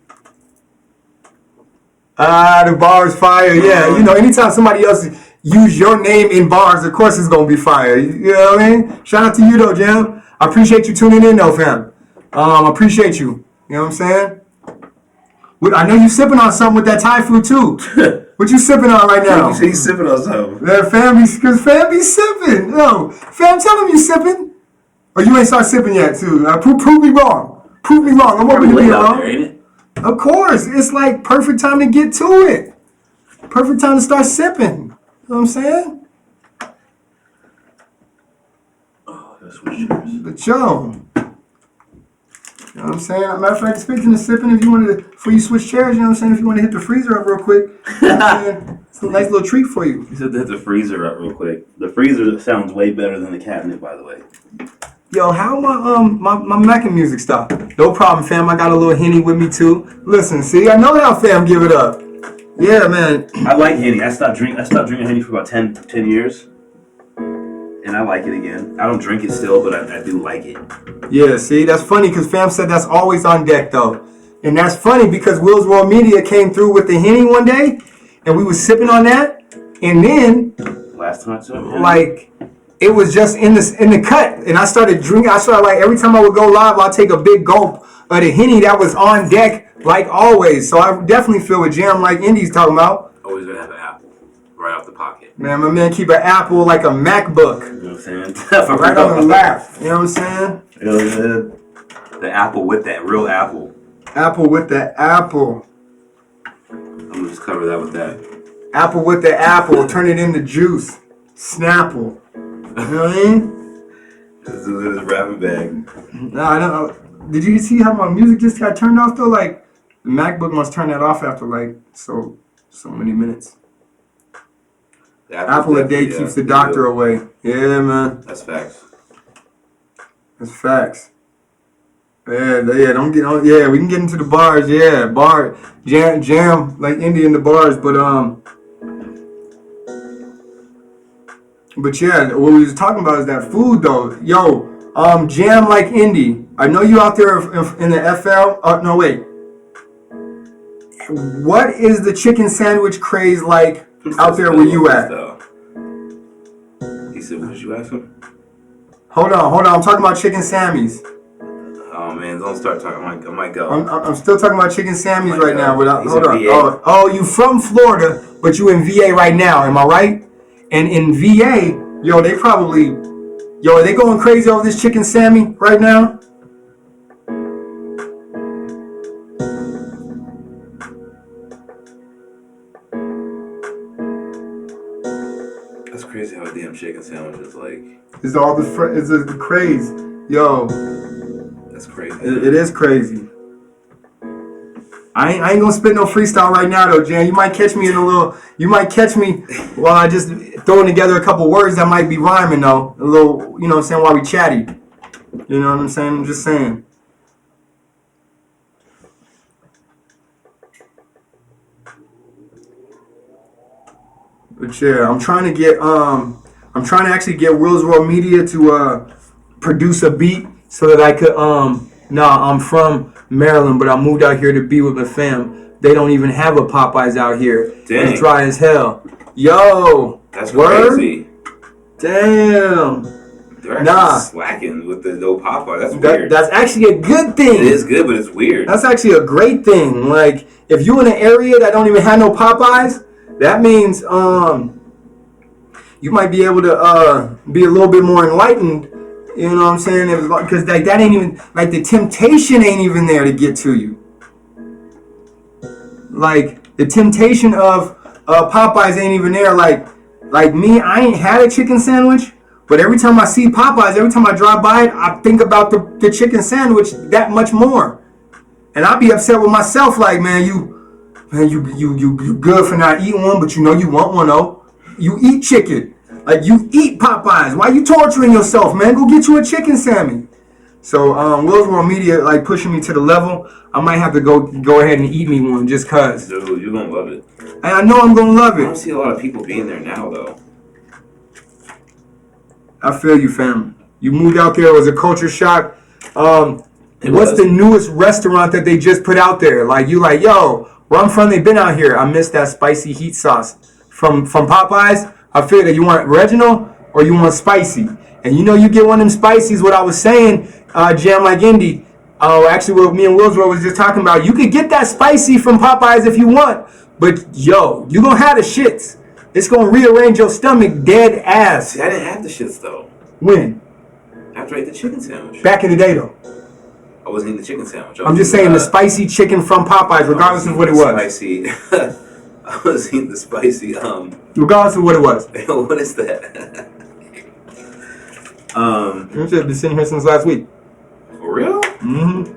The bars fire. Yeah, you know, anytime somebody else use your name in bars, of course it's gonna be fire. You know what I mean? Shout out to you though, Jam. I appreciate you tuning in though, fam. Appreciate you. You know what I'm saying? I know you sipping on something with that Thai food too. What you sipping on right now? You say you sipping on something. That fam be sipping. No, fam, tell them you sipping. Or you ain't start sipping yet too. Prove me wrong. Prove me wrong. I'm open to be wrong. There, ain't it? Of course, it's like perfect time to get to it. Perfect time to start sipping. You know what I'm saying? Oh, that's switch chairs. But yo, you know what I'm saying? Matter of fact, speaking of sipping, if you wanted to, before you switch chairs, you know what I'm saying? If you want to hit the freezer up real quick, you know what I'm saying? It's a nice little treat for you. You said to hit the freezer up real quick. The freezer sounds way better than the cabinet, by the way. Yo, how my Mackin music stop? No problem, fam. I got a little Henny with me too. Listen, see, I know how fam give it up. Yeah, man. I like Henny. I stopped drinking Henny for about 10 years. And I like it again. I don't drink it still, but I do like it. Yeah, see, that's funny because fam said that's always on deck though. And that's funny because Willz World Media came through with the Henny one day and we was sipping on that. And then Last time I took it. like it was just in the cut. And I started drinking. I started like every time I would go live, I'd take a big gulp of the Henny that was on deck like always. So I definitely feel what Jam like Indy's talking about. Always gonna have an apple right off the pocket. Man, my man keep an apple like a MacBook. You know what I'm saying? Right on the lap. You know what I'm saying? The apple with that real apple. Apple with the apple. I'm gonna just cover that with that. Apple with the apple. Turn it into juice. Snapple. You know what I mean? This is a wrapping bag. No, I don't know. Did you see how my music just got turned off though? Like the MacBook must turn that off after like so many minutes. Apple a day keeps the doctor away. Yeah, man. That's facts. That's facts. Yeah, don't get on. Yeah, we can get into the bars. Yeah, jam like Indy in the bars, but yeah, what we was talking about is that food though. Yo, jam like Indy. I know you out there in the FL. No wait. What is the chicken sandwich craze like out there where you at. He said, what did you ask him? Hold on. I'm talking about Chicken Sammy's. Oh man, don't start talking. I might go. I'm still talking about Chicken Sammy's right now. But He's hold in on. VA. Oh, you from Florida, but you in VA right now. Am I right? And in VA, yo, they probably, are they going crazy over this Chicken Sammy right now? That's crazy how a damn chicken sandwich is like. It's all the it's the craze, yo. That's crazy. It is crazy. I ain't gonna spit no freestyle right now though, Jan. You might catch me while I just throwing together a couple words that might be rhyming though. A little, you know what I'm saying, while we chatty. You know what I'm saying? I'm just saying. But yeah, I'm trying to actually get Willz World Media to produce a beat so that I could I'm from Maryland, but I moved out here to be with my fam. They don't even have a Popeyes out here. Dang. It's dry as hell. Yo, That's word? crazy. Damn. They're actually slacking with the no Popeye. That's weird. That's actually a good thing. It is good, but it's weird. That's actually a great thing. Like, if you're in an area that don't even have no Popeyes, that means you might be able to be a little bit more enlightened. You know what I'm saying? Because that ain't even, like, the temptation ain't even there to get to you. Like, the temptation of Popeyes ain't even there. Like me, I ain't had a chicken sandwich, but every time I see Popeyes, every time I drive by it, I think about the chicken sandwich that much more. And I'll be upset with myself, like, man, you good for not eating one, but you know you want one, though. You eat chicken. Like, you eat Popeyes. Why you torturing yourself, man? Go get you a chicken Sammy. So, Willz World Media, like, pushing me to the level. I might have to go ahead and eat me one just cause. Dude, you're gonna love it. And I know I'm gonna love I don't it. see a lot of people being there now, though. I feel you, fam. You moved out there. It was a culture shock. What's the newest restaurant that they just put out there? Like, you like, yo, where I'm from, they've been out here. I miss that spicy heat sauce from Popeyes. I feel that you want regional or you want spicy. And you know you get one of them spicies, what I was saying, Jam Like Indy. Actually, what me and Willz was just talking about, you could get that spicy from Popeyes if you want. But, yo, you going to have the shits. It's going to rearrange your stomach dead ass. See, I didn't have the shits, though. When? After I ate the chicken sandwich. Back in the day, though. I wasn't eating the chicken sandwich. I'm just saying the spicy chicken from Popeyes, regardless of what it was. Spicy. I was eating the spicy, Regardless of what it was. what is that? You should have been sitting here since last week. For real? Mm-hmm.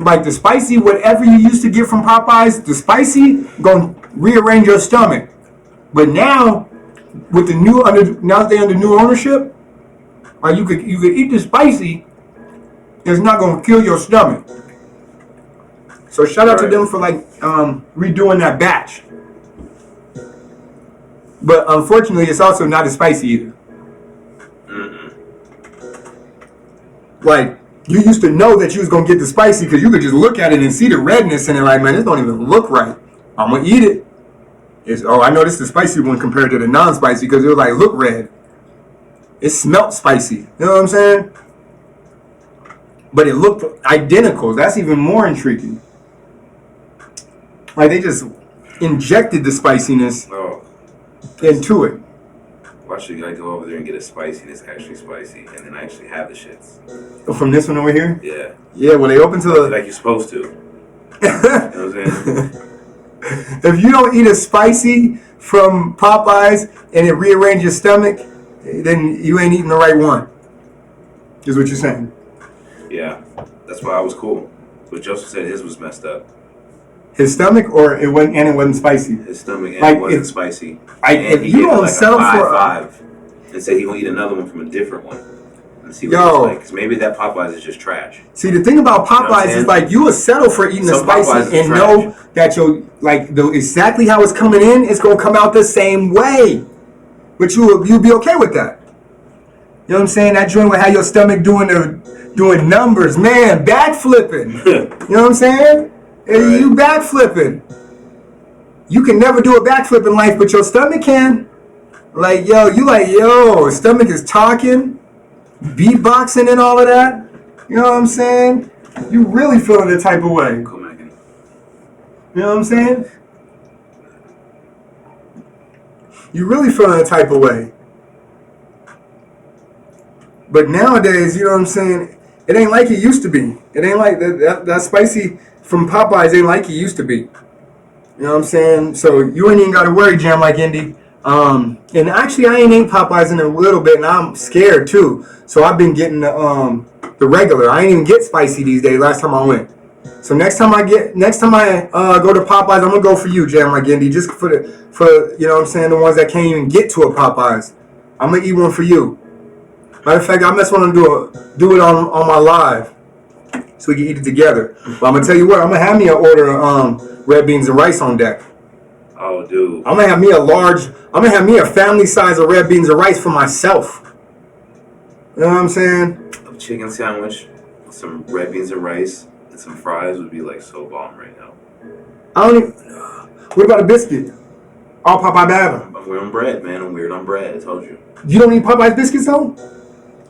Like the spicy, whatever you used to get from Popeyes, the spicy gonna rearrange your stomach. But now, with the now that they under new ownership, like you could eat the spicy, it's not gonna kill your stomach. So shout out to them for like redoing that batch. But unfortunately, it's also not as spicy either. Mm-mm. Like, you used to know that you was going to get the spicy because you could just look at it and see the redness in it. Like, man, this don't even look right. I'm going to eat it. I know this is the spicy one compared to the non-spicy because it was like, look red. It smelled spicy. You know what I'm saying? But it looked identical. That's even more intriguing. Like, they just injected the spiciness into it. Watch you gotta go over there and get a spicy and it's actually spicy, and then I actually have the shits. From this one over here? Yeah. Yeah, when they open to the... Like you're supposed to. You know what I'm saying? If you don't eat a spicy from Popeyes and it rearranges your stomach, then you ain't eating the right one. Is what you're saying. Yeah. That's why I was cool. But Joseph said his was messed up. His stomach, or it wasn't spicy. His stomach and like it wasn't spicy. If you don't settle for five, and said he gonna eat another one from a different one and see what it's like. Because maybe that Popeyes is just trash. See, the thing about Popeyes is like you will settle for eating the spicy and know that exactly how it's coming in, it's gonna come out the same way. But you'll be okay with that. You know what I'm saying? That joint will have your stomach doing numbers, man, backflipping. You know what I'm saying? Right. You backflipping. you can never do a backflip in life, but your stomach can. Like, yo, stomach is talking, beatboxing and all of that. You know what I'm saying? You really feeling the type of way. Cool, Megan. You know what I'm saying? You really feeling the type of way. But nowadays, you know what I'm saying? It ain't like it used to be. It ain't like that spicy from Popeyes ain't like it used to be. You know what I'm saying? So you ain't even got to worry, Jam Like Indy. And actually, I ain't ate Popeyes in a little bit, and I'm scared too. So I've been getting the regular. I ain't even get spicy these days. Last time I went. So next time I go to Popeyes, I'm gonna go for you, Jam Like Indy, just for you know what I'm saying, the ones that can't even get to a Popeyes. I'm gonna eat one for you. Matter of fact, I just want to do it on my live, so we can eat it together. But I'm gonna tell you what, I'm gonna have me an order of red beans and rice on deck. Oh, dude. I'm gonna have me a family size of red beans and rice for myself. You know what I'm saying? A chicken sandwich, some red beans and rice, and some fries would be like so bomb right now. What about a biscuit? All Popeye batter. I'm weird on bread, man. I'm weird on bread. I told you. You don't eat Popeye's biscuits though?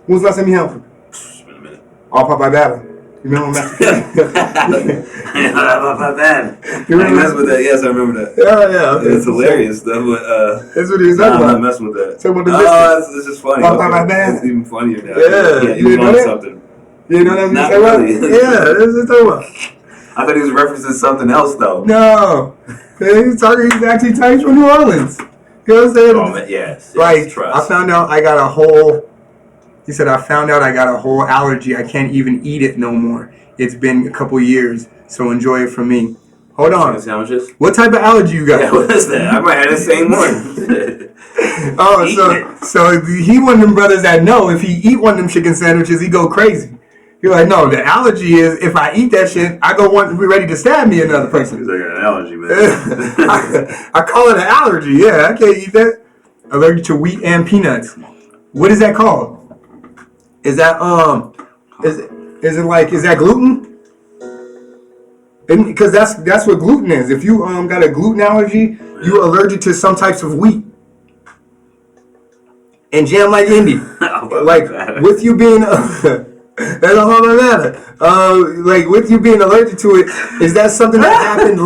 When was the last time you had them? It's been a minute. All Popeye batter. You remember that? You mess with that? Yes, I remember that. Yeah. Okay. It's hilarious though. But that's what he was talking I'm about. not messing with that. Talking about the biscuits. This is funny. All Popeye batter. It's even funnier now. Yeah, you didn't know that? Something. You know what I'm Not talking really. about? Yeah, that's what he's talking about. I thought he was referencing something else though. No. He's actually tight from New Orleans. You know what I'm saying? Oh, man, yes. Like, Trust. I found out I got a whole allergy. I can't even eat it no more. It's been a couple years, so enjoy it from me. Hold on. Chicken sandwiches? What type of allergy you got? Yeah, what is that? I might have the same one. So he one of them brothers that know if he eat one of them chicken sandwiches, he go crazy. You're like, no, the allergy is if I eat that shit, I go want to be ready to stab me another person. He's like an allergy, man. I call it an allergy. Yeah, I can't eat that. Allergic to wheat and peanuts. What is that called? Is that is that gluten? Because that's what gluten is. If you got a gluten allergy, you're allergic to some types of wheat. And Jam Like Indy, like with you being that's a whole other matter. Like with you being allergic to it, is that something that happened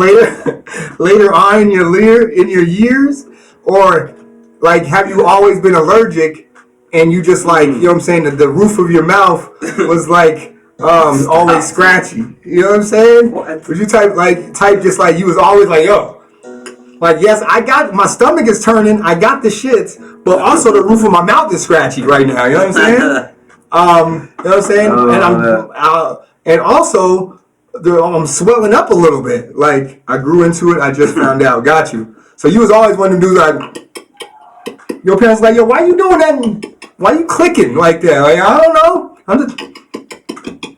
later on in your years, or like have you always been allergic and you just like, you know what I'm saying, the roof of your mouth was like always scratchy. You know what I'm saying? Would you type just like you was always like, yo, like, yes, I got my stomach is turning, I got the shits, but also the roof of my mouth is scratchy right now. You know what I'm saying? You know what I'm saying? And also I'm swelling up a little bit. Like I grew into it. I just found out. Got you. So you was always one of them dudes like your parents like, yo, why you doing that? Why you clicking like that? Like I don't know. I'm just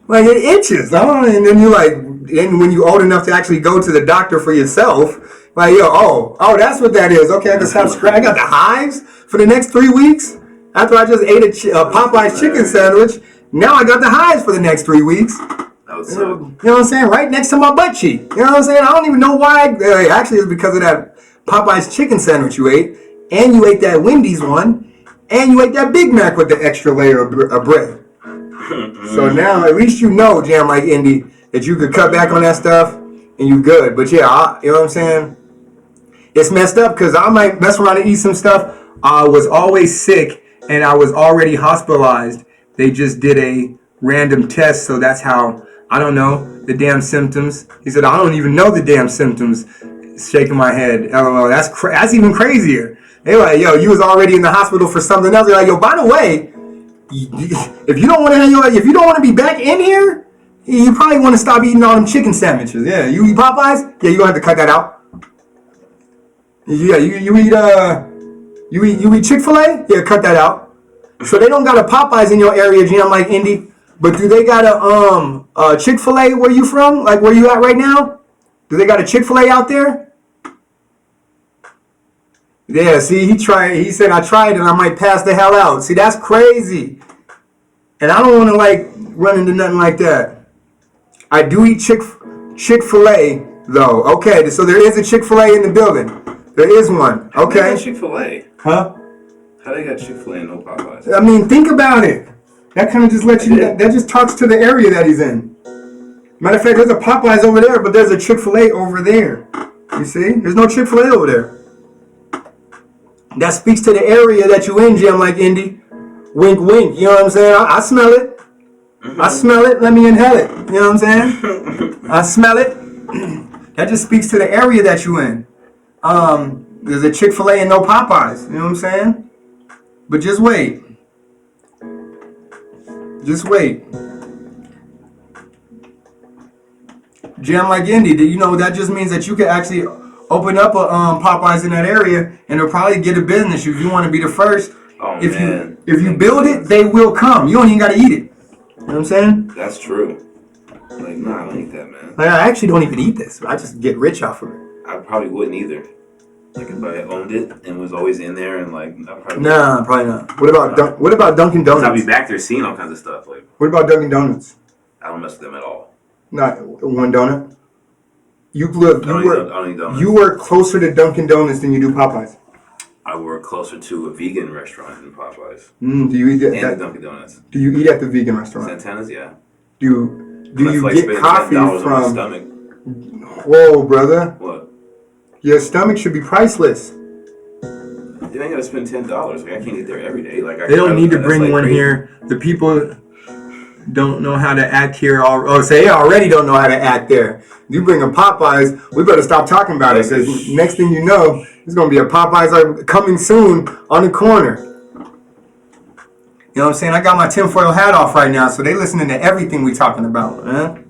like it itches. And then you like, and when you old enough to actually go to the doctor for yourself, like yo, oh, that's what that is. Okay, I can stop scratching. I got the hives for the next 3 weeks. After I just ate a Popeye's chicken sandwich, now I got the hives for the next 3 weeks. That was You know what I'm saying? Right next to my butt cheek. You know what I'm saying? I don't even know why. Actually, it's because of that Popeye's chicken sandwich you ate, and you ate that Wendy's one, and you ate that Big Mac with the extra layer of bread. So now, at least you know, Jam Like Indy, that you could cut back on that stuff, and you good. But yeah, you know what I'm saying? It's messed up because I might mess around and eat some stuff. I was always sick, and I was already hospitalized. They just did a random test, so that's how, I don't know, the damn symptoms. He said, I don't even know the damn symptoms. Shaking my head. LOL. That's even crazier. They were like, yo, you was already in the hospital for something else. They're like, yo, by the way, if you don't want to be back in here, you probably want to stop eating all them chicken sandwiches. Yeah, you eat Popeyes? Yeah, you gonna have to cut that out. Yeah, you eat Chick-fil-A? Yeah, cut that out. So they don't got a Popeyes in your area, Jam Like Indy, but do they got a Chick-fil-A where you from? Like where you at right now? Do they got a Chick-fil-A out there? Yeah, see, he said I tried and I might pass the hell out. See, that's crazy. And I don't want to like run into nothing like that. I do eat Chick-fil-A though. Okay, so there is a Chick-fil-A in the building. There is one. Okay. Chick-fil-A. Huh? How they got Chick-fil-A and no Popeyes? I mean, think about it. That kind of just lets you. That just talks to the area that he's in. Matter of fact, there's a Popeyes over there, but there's a Chick-fil-A over there. You see? There's no Chick-fil-A over there. That speaks to the area that you in, Jam Like Indy. Wink, wink. You know what I'm saying? I smell it. I smell it. Let me inhale it. You know what I'm saying? I smell it. That just speaks to the area that you in. There's a Chick-fil-A and no Popeyes. You know what I'm saying? But just wait. Just wait. Jam Like Indy, you know that just means that you could actually open up a Popeyes in that area, and they'll probably get a business if you want to be the first. Oh, if man. you build it, they will come. You don't even got to eat it. You know what I'm saying? That's true. Like, nah, I don't eat that, man. Like, I actually don't even eat this. I just get rich off of it. I probably wouldn't either. Like, if I owned it and was always in there and, like, I probably Nah, probably not. What about Dunkin' Donuts? I'll be back there seeing all kinds of stuff. Like, What about Dunkin' Donuts? I don't mess with them at all. Not one donut. You look. I don't eat donuts. You work closer to Dunkin' Donuts than you do Popeyes. I work closer to a vegan restaurant than Popeyes. Do you eat And at Dunkin' Donuts. Do you eat at the vegan restaurant? Santana's, yeah. Do you Like get spending coffee $10 on my from? stomach. Whoa, brother! What? Your stomach should be priceless. You ain't gotta spend $10. Like, I can't eat there every day. Like, They don't need to bring one here. The people don't know how to act here. They already don't know how to act there. You bring a Popeyes, we better stop talking about it, because next thing you know, there's going to be a Popeyes coming soon on the corner. You know what I'm saying? I got my tinfoil hat off right now, so they listening to everything we talking about. You know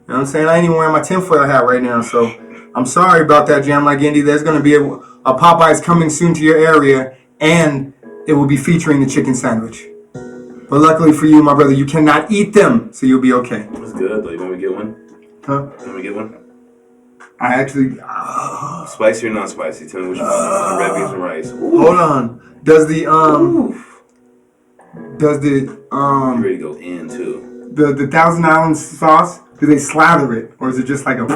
what I'm saying? I ain't even wearing my tinfoil hat right now, so I'm sorry about that, Jam Like Indy. There's going to be a Popeyes coming soon to your area, and it will be featuring the chicken sandwich. But luckily for you, my brother, you cannot eat them, so you'll be okay. It's good, though. You want me to get one? Huh? You want me to get one? I actually... Spicy or not spicy? Tell me which one. Some red beans and rice. Ooh. Hold on. Does the... You ready to go in, too. The Thousand Island sauce, do they slather it? Or is it just like a...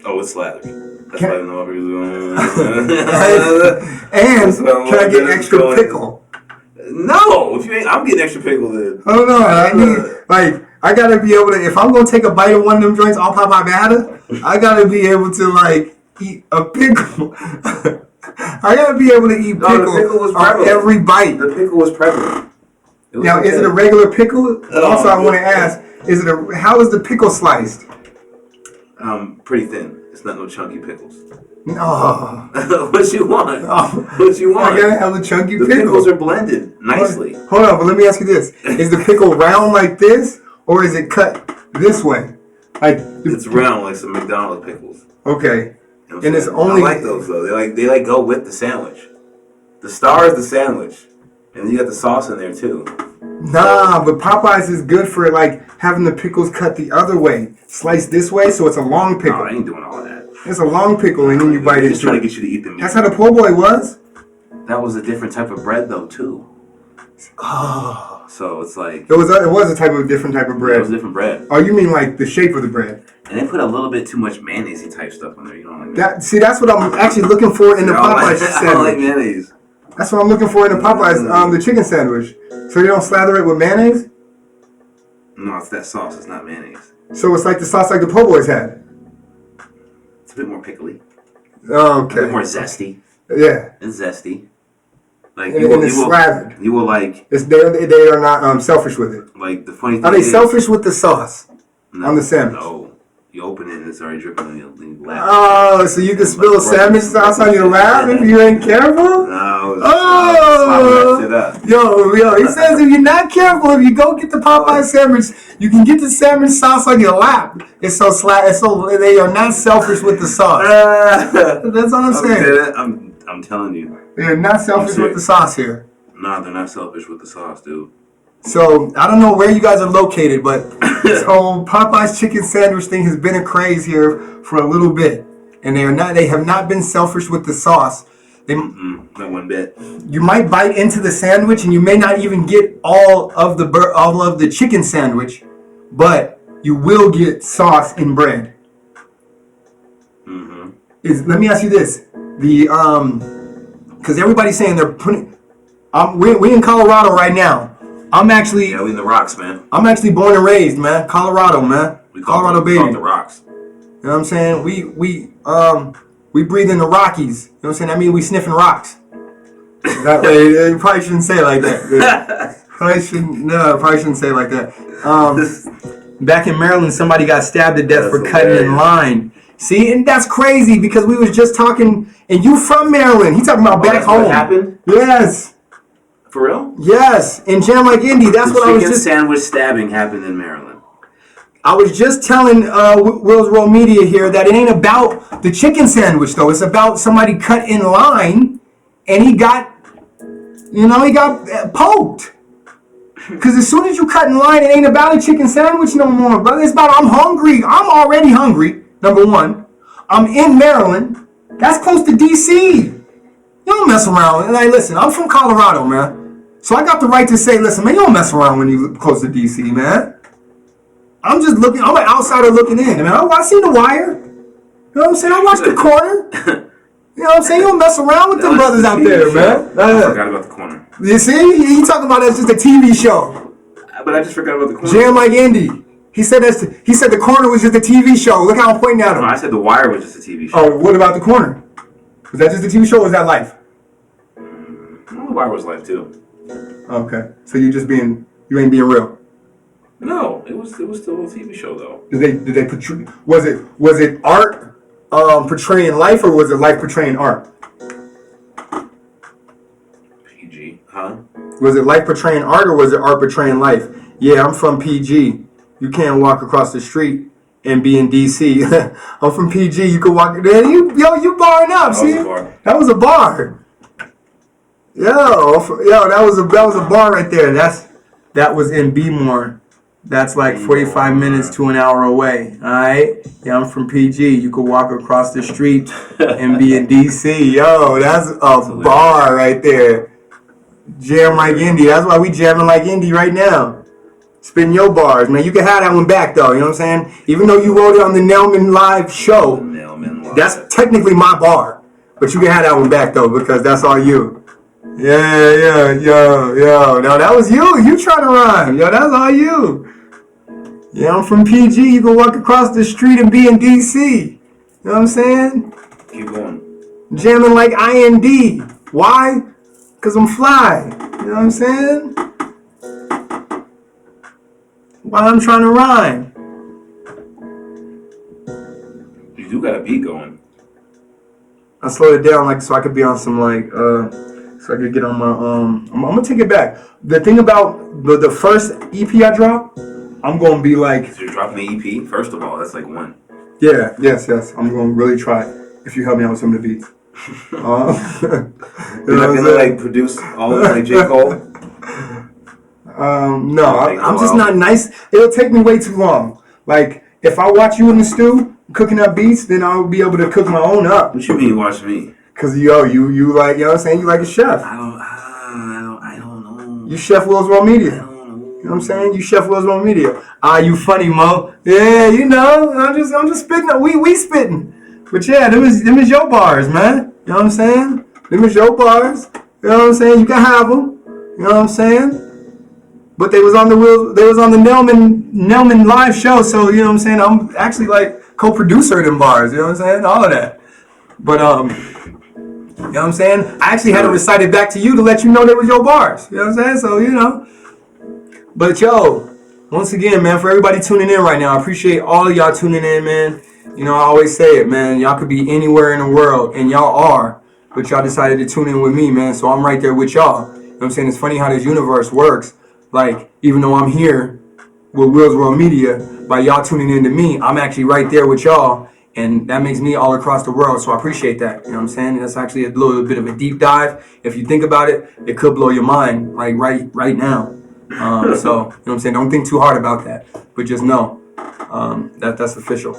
Oh, it's slathered. That's why I know what And can I get extra pickle? No, if you ain't, I'm getting extra pickle then. Oh no, I need I gotta be able to. If I'm gonna take a bite of one of them joints, all Popeye batter, I gotta be able to eat a pickle. I gotta be able to eat pickle on every bite. The pickle was prevalent. Now, is it a regular pickle? Also, I want to ask: how is the pickle sliced? Pretty thin. It's not no chunky pickles. No. What you want? What you want? I gotta have a chunky pickle. The pickles are blended nicely. Hold on, but let me ask you this: is the pickle round like this, or is it cut this way? It's round like some McDonald's pickles. Okay. You know And it's only... I like those though. They go with the sandwich. The star is the sandwich, and then you got the sauce in there too. Nah, but Popeyes is good for having the pickles cut the other way, sliced this way, so it's a long pickle. No, I ain't doing all that. It's a long pickle, and then you bite it. Just trying to get you to eat them. That's how the po' boy was. That was a different type of bread though too. Oh. So it's like It was a different type of bread. It was a different bread. Oh, you mean like the shape of the bread? And they put a little bit too much mayonnaise type stuff on there. You know what I mean? That's what I'm actually looking for in the Popeyes sandwich. I don't like mayonnaise. That's what I'm looking for in the Popeyes, the chicken sandwich. So you don't slather it with mayonnaise? No, it's that sauce. It's not mayonnaise. So it's like the sauce like the po' boys had. It's a bit more pickly. Oh, okay. A bit more zesty. Yeah. It's zesty. Like And it's slathered. You will like. They are not selfish with it. Like the funny thing Are they is, selfish with the sauce on the sandwich? No. You open it and it's already dripping on you. Lap. Oh, so you can spill sandwich sauce on your lap if you ain't careful? No. Oh, that shit up. yo, he says if you're not careful, if you go get the Popeye sandwich, you can get the sandwich sauce on your lap. They are not selfish with the sauce. That's all I'm saying. I'm telling you. They're not selfish with the sauce here. Nah, they're not selfish with the sauce, dude. So I don't know where you guys are located, but this whole Popeye's chicken sandwich thing has been a craze here for a little bit, and they have not been selfish with the sauce. Not one bit. You might bite into the sandwich, and you may not even get all of the chicken sandwich, but you will get sauce in bread. let me ask you this. Because everybody's saying they're putting, we in Colorado right now. Yeah, we in the rocks, man. I'm actually born and raised, man. Colorado, man. Colorado baby. We call it the rocks. You know what I'm saying? We breathe in the Rockies. You know what I'm saying? That means we sniffing rocks. That way, you probably shouldn't say it like that. Probably shouldn't say it like that. Back in Maryland, somebody got stabbed to death for cutting in line. See, and that's crazy because we was just talking, and you from Maryland. He talking about back home. What happened? Yes. For real? Yes. In Jam Like Indy, that's what I was just... Chicken sandwich stabbing happened in Maryland. I was just telling Willz World Media here that it ain't about the chicken sandwich, though. It's about somebody cut in line, and he got poked. Because as soon as you cut in line, it ain't about a chicken sandwich no more, brother. It's about I'm hungry. I'm already hungry, number one. I'm in Maryland. That's close to D.C. You don't mess around. And listen, I'm from Colorado, man. So I got the right to say, listen, man, you don't mess around when you close to D.C., man. I'm just looking. I'm an outsider looking in. Man, I seen The Wire. You know what I'm saying? I watched The Corner. You know what I'm saying? You don't mess around with them brothers out there, man. I forgot about The Corner. You see? He talking about that's just a TV show. But I just forgot about The Corner. Jam Like Indy. He said The Corner was just a TV show. Look how I'm pointing at him. No, I said The Wire was just a TV show. Oh, what about The Corner? Was that just a TV show or was that life? Well, The Wire was life too. Okay. So you ain't being real. No, it was still a TV show though. Did they portray? Was it art portraying life or was it life portraying art? PG, huh? Was it life portraying art or was it art portraying life? Yeah, I'm from PG. You can't walk across the street and be in DC. I'm from PG. You could walk there. You barring up. See, that was a bar. Yo, that was a bar right there. That was in Bmore. That's like 45 minutes to an hour away. All right. Yeah, I'm from PG. You could walk across the street and be in DC. Yo, that's a bar right there. Jam Like Indy. That's why we jamming like Indy right now. Spin your bars, man. You can have that one back though. You know what I'm saying? Even though you wrote it on the Nelman Live show, that's technically my bar. But you can have that one back though because that's all you. Yeah, yo. Now that was you. You trying to rhyme. Yo, that's all you. Yeah, I'm from PG. You can walk across the street and be in DC. You know what I'm saying? Keep going. Jamming like IND. Why? Because I'm fly. You know what I'm saying? Why I'm trying to rhyme. You do got a beat going. I slowed it down so I could be on some so I could get on my I'm gonna take it back. The thing about the first EP I dropped, I'm gonna be like. So you're dropping the EP? First of all, that's like one. Yeah, yes. I'm gonna really try if you help me out with some of the beats. You're not gonna produce all of like J. Cole? No, I'm just not nice. It'll take me way too long. Like if I watch you in the stew cooking up beats, then I'll be able to cook my own up. What you mean you watch me? Cause you like, you know what I'm saying? You like a chef. I don't know. You Chef Willz World Media. I don't know. You know what I'm saying? You Chef Willz World Media. You funny, Mo. Yeah, you know. I'm just spitting. We spitting. But yeah, them is your bars, man. You know what I'm saying? Them is your bars. You know what I'm saying? You can have them. You know what I'm saying? But they was on the Nelman Live show, so you know what I'm saying? I'm actually like co-producer of them bars, you know what I'm saying? All of that. But you know what I'm saying? I actually had to recite it back to you to let you know they was your bars. You know what I'm saying? So, you know. But yo, once again, man, for everybody tuning in right now, I appreciate all of y'all tuning in, man. You know, I always say it, man. Y'all could be anywhere in the world, and y'all are. But y'all decided to tune in with me, man. So I'm right there with y'all. You know what I'm saying? It's funny how this universe works. Like, even though I'm here with Willz World Media, by y'all tuning in to me, I'm actually right there with y'all. And that makes me all across the world. So I appreciate that. You know what I'm saying? That's actually a little bit of a deep dive. If you think about it, it could blow your mind, like right now. So, you know what I'm saying? Don't think too hard about that. But just know that's official.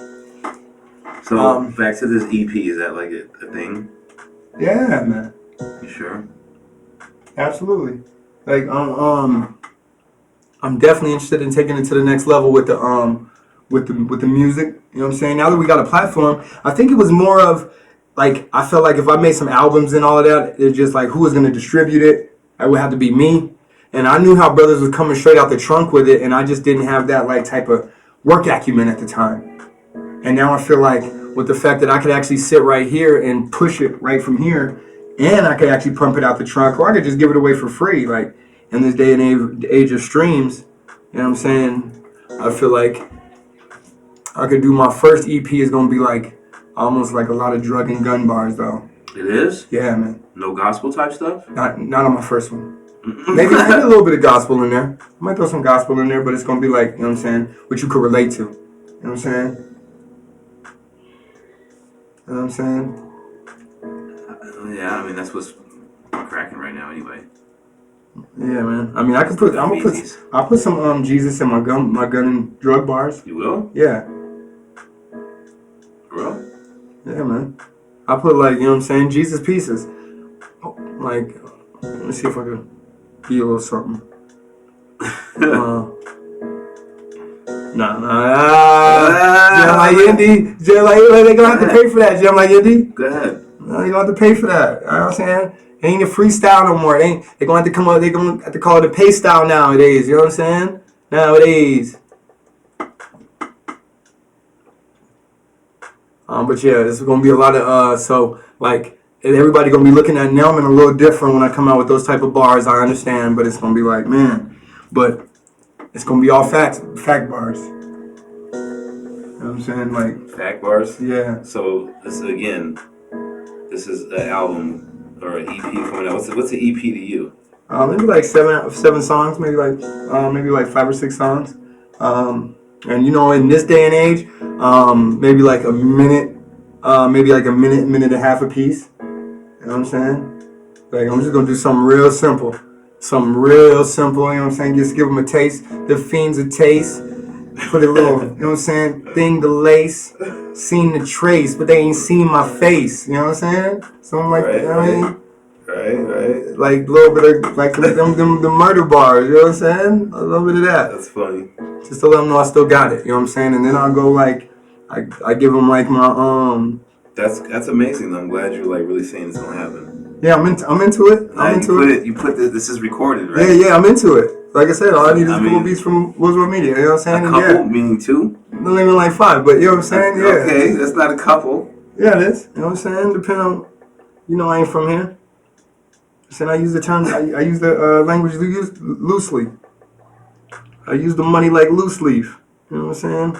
So, back to this EP, is that like a thing? Yeah, man. You sure? Absolutely. Like, I'm definitely interested in taking it to the next level with the music. You know what I'm saying? Now that we got a platform, I think it was more of like, I felt like if I made some albums and all of that, it's just like, who was going to distribute it? It would have to be me. And I knew how brothers was coming straight out the trunk with it, and I just didn't have that, like, type of work acumen at the time. And now I feel like with the fact that I could actually sit right here and push it right from here, and I could actually pump it out the trunk, or I could just give it away for free. Like, in this day and age of streams, you know what I'm saying? I feel like I could do my first EP is going to be like almost like a lot of drug and gun bars, though. It is? Yeah, man. No gospel type stuff? Not on my first one. Maybe a little bit of gospel in there. I might throw some gospel in there, but it's going to be like, you know what I'm saying, what you could relate to. You know what I'm saying? You know what I'm saying? Yeah, I mean, that's what's cracking right now anyway. Yeah, man. I mean, I'll put some Jesus in my gun and drug bars. You will? Yeah. Bro? Yeah, man. I put, like, you know what I'm saying, Jesus pieces. Like, let me see if I can give you a little something. They gonna have to pay for that, Jim like Indy. Go ahead. No, they gonna have to pay for that. You know what I'm saying? It ain't a freestyle no more. They gonna have to come up, they gonna have to call it a pay style nowadays, you know what I'm saying? Nowadays. But yeah, this is gonna be a lot of so like everybody gonna be looking at Nelman a little different when I come out with those type of bars, I understand, but it's gonna be like, man, but it's gonna be all fact bars. You know what I'm saying? Like Fact bars? yeah. So this is an album or an EP coming out. What's the EP to you? Maybe like seven songs, maybe like 5 or 6 songs. And you know, in this day and age, maybe like a minute, minute and a half a piece. You know what I'm saying? Like, I'm just gonna do something real simple. You know what I'm saying? Just give them a taste. The fiends a taste. Put a little, you know what I'm saying? Thing to lace. Seen the trace, but they ain't seen my face. You know what I'm saying? Something like that. You know what I mean? Right. Like a little bit of like the murder bars, you know what I'm saying? A little bit of that. That's funny. Just to let them know I still got it, you know what I'm saying? And then I'll go like I give them like my That's amazing though. I'm glad you're like really saying it's gonna happen. Yeah, I'm into it. You put this is recorded, right? Yeah, I'm into it. Like I said, all I need is a couple beats from Willz Media, you know what I'm saying? A couple, meaning 2? Not even like 5, but you know what I'm saying? Yeah. Okay, that's not a couple. Yeah, it is. You know what I'm saying? Depending on, you know, I ain't from here. And I use the terms, I use the language loosely. I use the money like loose leaf. You know what I'm saying?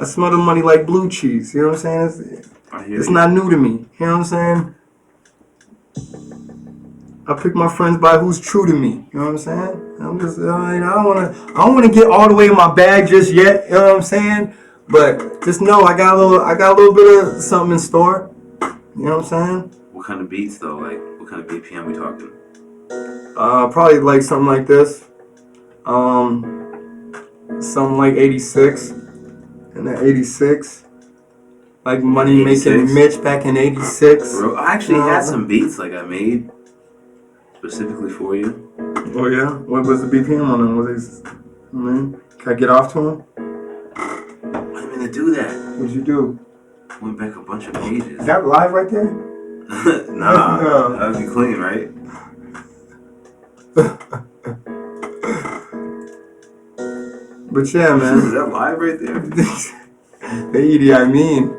I smell the money like blue cheese. You know what I'm saying? It's not new to me. You know what I'm saying? I pick my friends by who's true to me. You know what I'm saying? I'm just, I don't wanna get all the way in my bag just yet. You know what I'm saying? But just know I got a little bit of something in store. You know what I'm saying? What kind of beats though? Like what kind of BPM we talking? Probably like something like this. Something like 86. And that 86. Like Money 86? Making Mitch back in 86. Bro, I actually had some beats like I made specifically for you. Oh yeah? What was the BPM on them? Was they, can I get off to them? I didn't mean to do that. What'd you do? Went back a bunch of pages. Is that live right there? Nah, that would be clean, right? But yeah, man. Is that live right there? The Edie, I mean.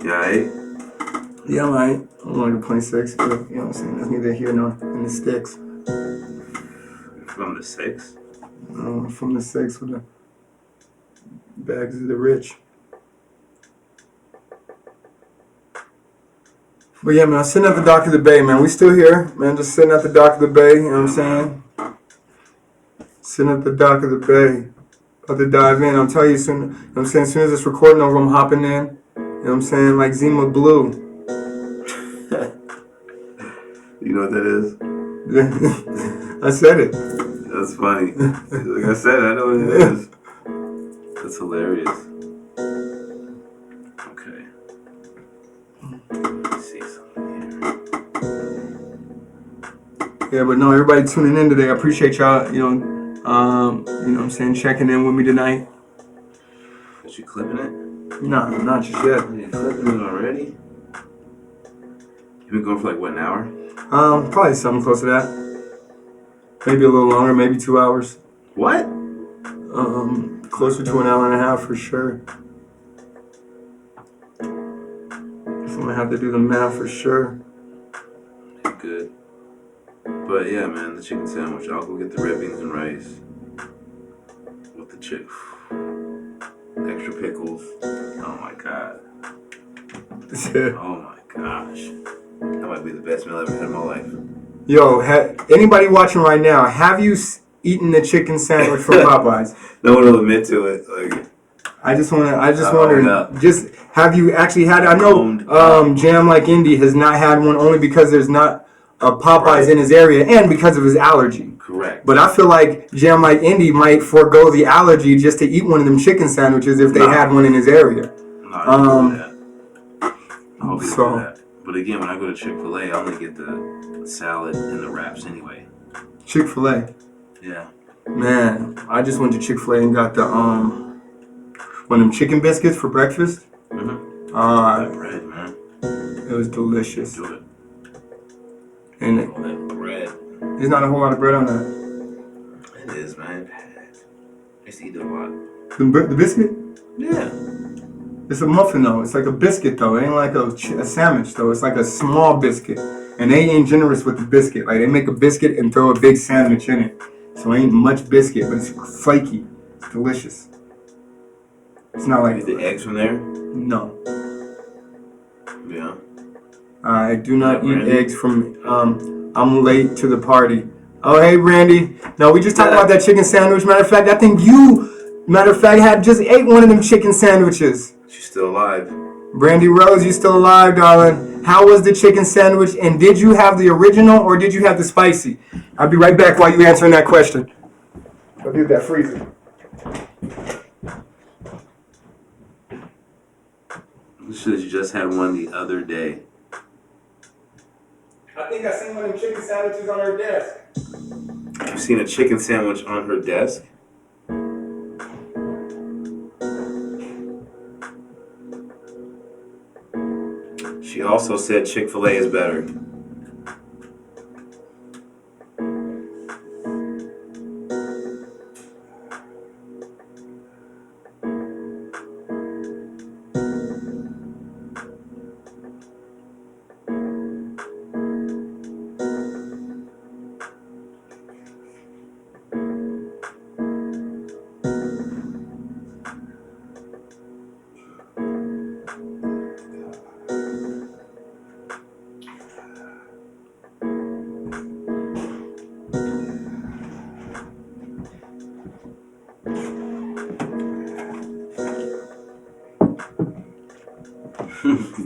Yeah, right? Yeah, I'm right. I'm only 26, but you know what I'm saying? That's neither here nor in the sticks. From the 6? From the 6 with the bags of the rich. But yeah, man, I'm sitting at the dock of the bay, man. We still here, man. Just sitting at the dock of the bay, you know what I'm saying? Sitting at the dock of the bay. About to dive in. I'm telling you soon, you know what I'm saying? As soon as this recording over, I'm hopping in. You know what I'm saying? Like Zima Blue. You know what that is? I said it. That's funny. Like I said, I know what it is. That's hilarious. Okay. Let's see something here. Yeah, but no, everybody tuning in today. I appreciate y'all, you know what I'm saying, checking in with me tonight. Is you clipping it? No, not just yet. You clipping it already? You've been going for like, what, an hour? Probably something close to that. Maybe a little longer, maybe 2 hours. What? Closer to an hour and a half for sure. I'm gonna have to do the math for sure. Good. But yeah, man, the chicken sandwich. I'll go get the red beans and rice. With the chick. Extra pickles. Oh my god. Oh my gosh. That might be the best meal I've ever had in my life. Yo, anybody watching right now, have you eaten the chicken sandwich from Popeyes? No one will admit to it. Like, I just wonder, just have you actually had it? I know Jam Like Indy has not had one only because there's not a Popeyes in his area and because of his allergy. Correct. But I feel like Jam Like Indy might forego the allergy just to eat one of them chicken sandwiches if they had one in his area. I'll be for that. But again, when I go to Chick-fil-A, I only get the salad and the wraps anyway. Chick-fil-A. Yeah. Man, I just went to Chick-fil-A and got the one of them chicken biscuits for breakfast. Mm-hmm. That bread, man. It was delicious. Do it. And that bread. There's not a whole lot of bread on that. It is, man. I used to eat it a lot. The biscuit? Yeah. It's a muffin though. It's like a biscuit though. It ain't like a sandwich though. It's like a small biscuit. And they ain't generous with the biscuit. Like they make a biscuit and throw a big sandwich in it. So it ain't much biscuit, but it's flaky. It's delicious. It's not like... Is the eggs from there? No. Yeah. I do not eat eggs from... I'm late to the party. Oh, hey, Randy. No, we just talked about that chicken sandwich. Matter of fact, I think you, had just ate one of them chicken sandwiches. She's still alive. Brandy Rose, you still alive, darling? How was the chicken sandwich? And did you have the original or did you have the spicy? I'll be right back while you answering that question. I'll do that freezer. You should have just had one the other day. I think I seen one of them chicken sandwiches on her desk. You've seen a chicken sandwich on her desk? She also said Chick-fil-A is better.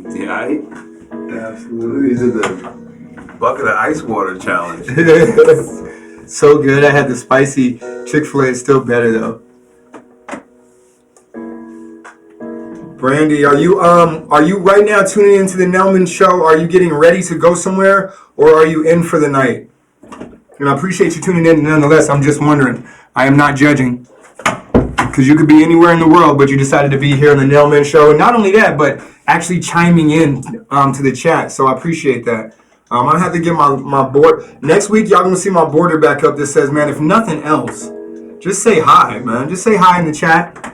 Yeah, absolutely. These are the bucket of ice water challenge. So good. I had the spicy. Chick-fil-A is still better though. Brandy, are you right now tuning into the Nelman Show? Are you getting ready to go somewhere, or are you in for the night? And I appreciate you tuning in. Nonetheless, I'm just wondering. I am not judging, because you could be anywhere in the world, but you decided to be here on the Nelman Show. And not only that, but actually chiming in to the chat. So I appreciate that. I have to get my board. Next week, y'all going to see my border back up that says, man, if nothing else, just say hi, man. Just say hi in the chat.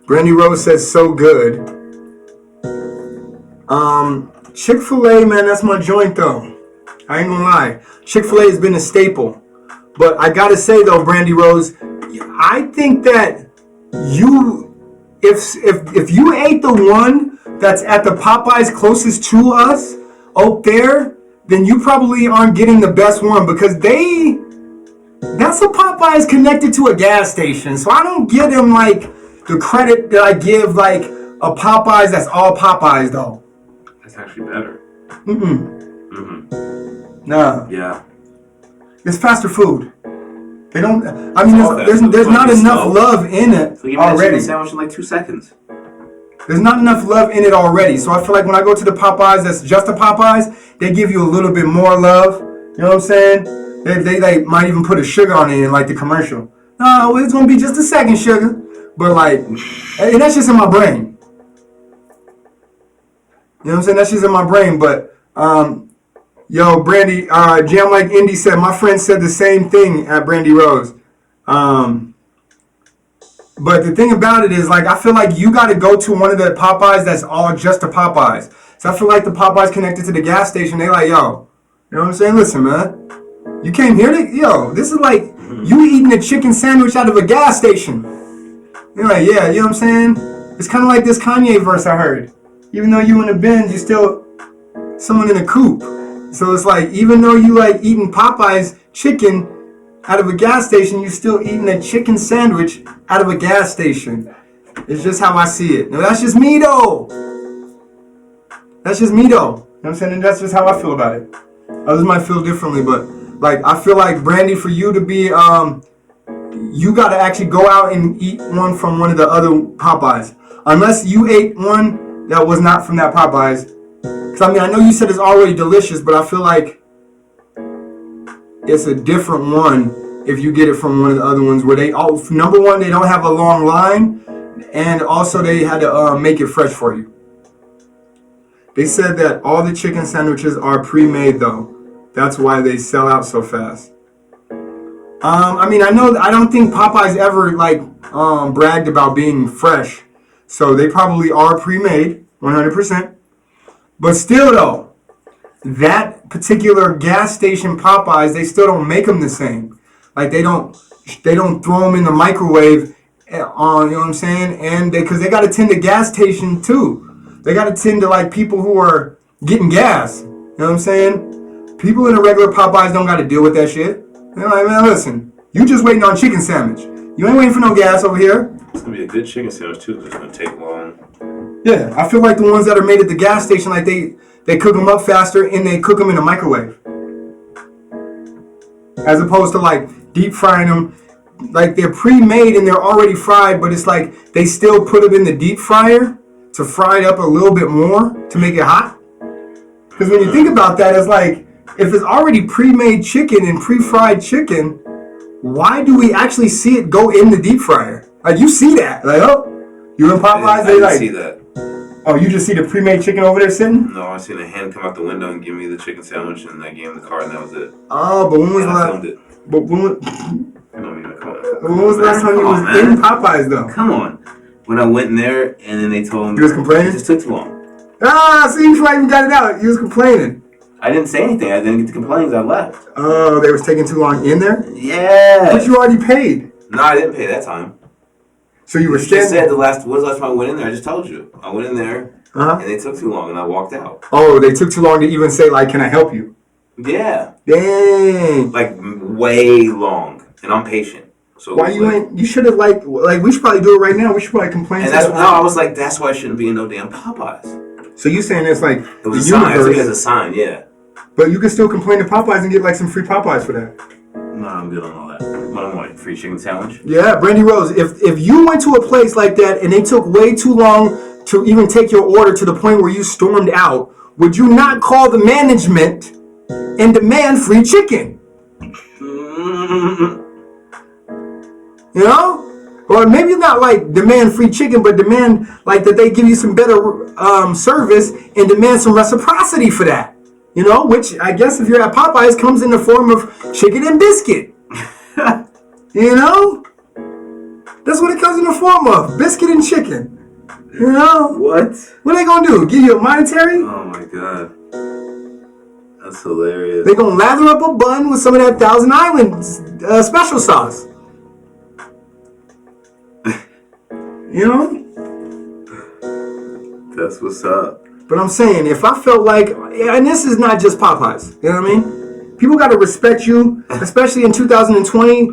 Brandy Rose says, so good. Chick-fil-A, man, that's my joint, though. I ain't gonna lie. Chick-fil-A has been a staple. But I gotta say, though, Brandy Rose, I think that if you ate the one that's at the Popeyes closest to us, out there, then you probably aren't getting the best one, because that's a Popeyes connected to a gas station. So I don't give them, like, the credit that I give, like, a Popeyes that's all Popeyes, though. That's actually better. Nah. Yeah. It's faster food. They don't. I mean, there's not enough love in it already. A sandwich in like 2 seconds. There's not enough love in it already. So I feel like when I go to the Popeyes, that's just a Popeyes, they give you a little bit more love. You know what I'm saying? They might even put a sugar on it in like the commercial. No, it's gonna be just a second sugar. But like, and that's just in my brain. You know what I'm saying? That's just in my brain. But yo, Brandy, Jam Like Indy said, my friend said the same thing at Brandy Rose. But the thing about it is, like, I feel like you got to go to one of the Popeyes that's all just the Popeyes. So I feel like the Popeyes connected to the gas station. They like, yo, you know what I'm saying? Listen, man, you came here to, yo, this is like you eating a chicken sandwich out of a gas station. They're like, yeah, you know what I'm saying? It's kind of like this Kanye verse I heard. Even though you in a Benz, you still someone in a coupe. So it's like, even though you like eating Popeyes chicken out of a gas station, you still eating a chicken sandwich out of a gas station. It's just how I see it. No, that's just me though. That's just me though. You know what I'm saying? And that's just how I feel about it. Others might feel differently, but like I feel like Brandy, for you to be you gotta actually go out and eat one from one of the other Popeyes. Unless you ate one that was not from that Popeyes. Cause I mean, I know you said it's already delicious, but I feel like it's a different one if you get it from one of the other ones where they, number one, they don't have a long line, and also they had to make it fresh for you. They said that all the chicken sandwiches are pre-made though. That's why they sell out so fast. I mean, I don't think Popeyes ever like bragged about being fresh, so they probably are pre-made 100%. But still though, that particular gas station Popeyes, they still don't make them the same. Like they don't throw them in the microwave on, you know what I'm saying? And because they got to tend to gas station too. They got to tend to like people who are getting gas. You know what I'm saying? People in a regular Popeyes don't got to deal with that shit. They're like, man, listen, you just waiting on chicken sandwich. You ain't waiting for no gas over here. It's gonna be a good chicken sandwich too, 'cause it's gonna take long. Yeah, I feel like the ones that are made at the gas station, like they cook them up faster and they cook them in a microwave. As opposed to like deep frying them. Like they're pre-made and they're already fried, but it's like they still put them in the deep fryer to fry it up a little bit more to make it hot. Because when you think about that, it's like, if it's already pre-made chicken and pre-fried chicken, why do we actually see it go in the deep fryer? Like you see that. Like, oh, you in Popeyes, they like, see that. Oh, you just see the pre-made chicken over there sitting? No, I seen a hand come out the window and give me the chicken sandwich, and I gave him the card, and that was it. Oh, but when was and I filmed it. But when was the last time you was man. in Popeyes though? Come on. When I went in there and then they told me You was complaining? it just took too long. Ah, see, you even got it out. You was complaining. I didn't say anything. I didn't get the complaints. I left. Oh, they was taking too long in there? Yeah. But you already paid. No, I didn't pay that time. So you were You just standing. said when's the last time I went in there? I just told you. I went in there, Uh-huh. and they took too long, and I walked out. Oh, they took too long to even say, like, can I help you? Yeah. Dang. Like, way long. And I'm patient. So Why you ain't, you should have, like, we should probably do it right now. We should probably complain And to that's the- no, I was like, that's why I shouldn't be in no damn Popeyes. So you saying it's like It was the a sign. I took it as universe, a sign, yeah. but you can still complain to Popeyes and get, like, some free Popeyes for that. No, I'm good on all that. What am I? Free chicken sandwich? Yeah, Brandy Rose, if you went to a place like that and they took way too long to even take your order to the point where you stormed out, would you not call the management and demand free chicken? You know? Or maybe not like demand free chicken, but demand like that they give you some better service and demand some reciprocity for that. You know, which I guess if you're at Popeyes comes in the form of chicken and biscuit. You know? That's what it comes in the form of. Biscuit and chicken. You know? What? What are they gonna do? Give you a monetary? Oh my god. That's hilarious. They gonna lather up a bun with some of that Thousand Island special sauce. You know? That's what's up. But I'm saying, if I felt like, and this is not just Popeyes, you know what I mean? People got to respect you, especially in 2020,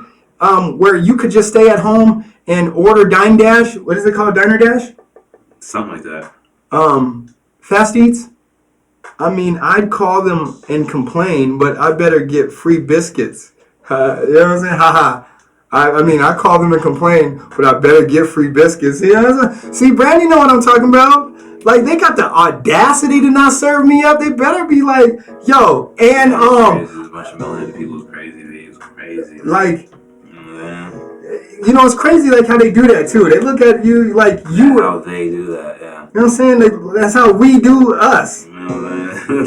where you could just stay at home and order Dine Dash. What is it called? Diner Dash? Something like that. Fast Eats. I mean, I'd call them and complain, but I better get free biscuits. You know what I'm saying? Haha. I mean, I call them and complain, but I better get free biscuits. You know what I'm saying? See, Brandy know what I'm talking about. Like, they got the audacity to not serve me up. They better be like, yo, and Crazy. There's a bunch of melanated people. It's crazy. It's crazy. like, Yeah. you know, it's crazy like how they do that too. They look at you like you. How they do that, yeah. You know what I'm saying? That's how we do us. You know, man.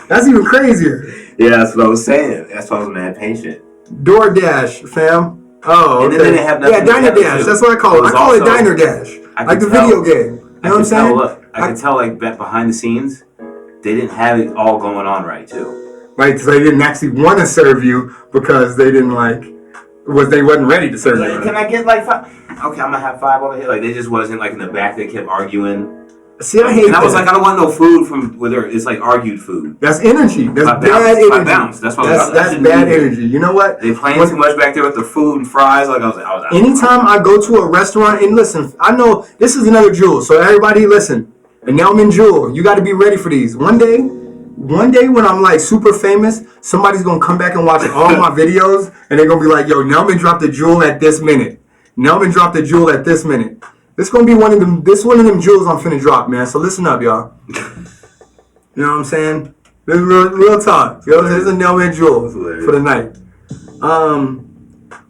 That's even crazier. Yeah, that's what I was saying. That's why I was mad patient. DoorDash, fam. Oh, okay. And then they didn't have nothing Diner together, Dash. too. That's what I call it. I call it Diner Dash. Like the video game. You know what I'm saying? I could tell, like, behind the scenes, they didn't have it all going on right, too. Right, because they didn't actually want to serve you because they didn't they wasn't ready to serve you. Like, can I get, like, 5? Okay, I'm going to have 5 over here. Like, they just wasn't, like, in the back. They kept arguing. See, I hate and that. I was like, I don't want no food from whether it's like argued food. That's energy. That's bad energy. That's bad energy. You know what? They playing too much back there with the food and fries. Like I was anytime I go to a restaurant, and listen, I know this is another jewel. So everybody listen. A Nelman jewel. You got to be ready for these. One day when I'm like super famous, somebody's going to come back and watch all my videos and they're going to be like, yo, Nelman dropped a jewel at this minute. Nelman dropped a jewel at this minute. This gonna be one of them jewels I'm finna drop, man. So listen up, y'all. You know what I'm saying? This is real talk. Yo, this is a Nelman jewel for the night.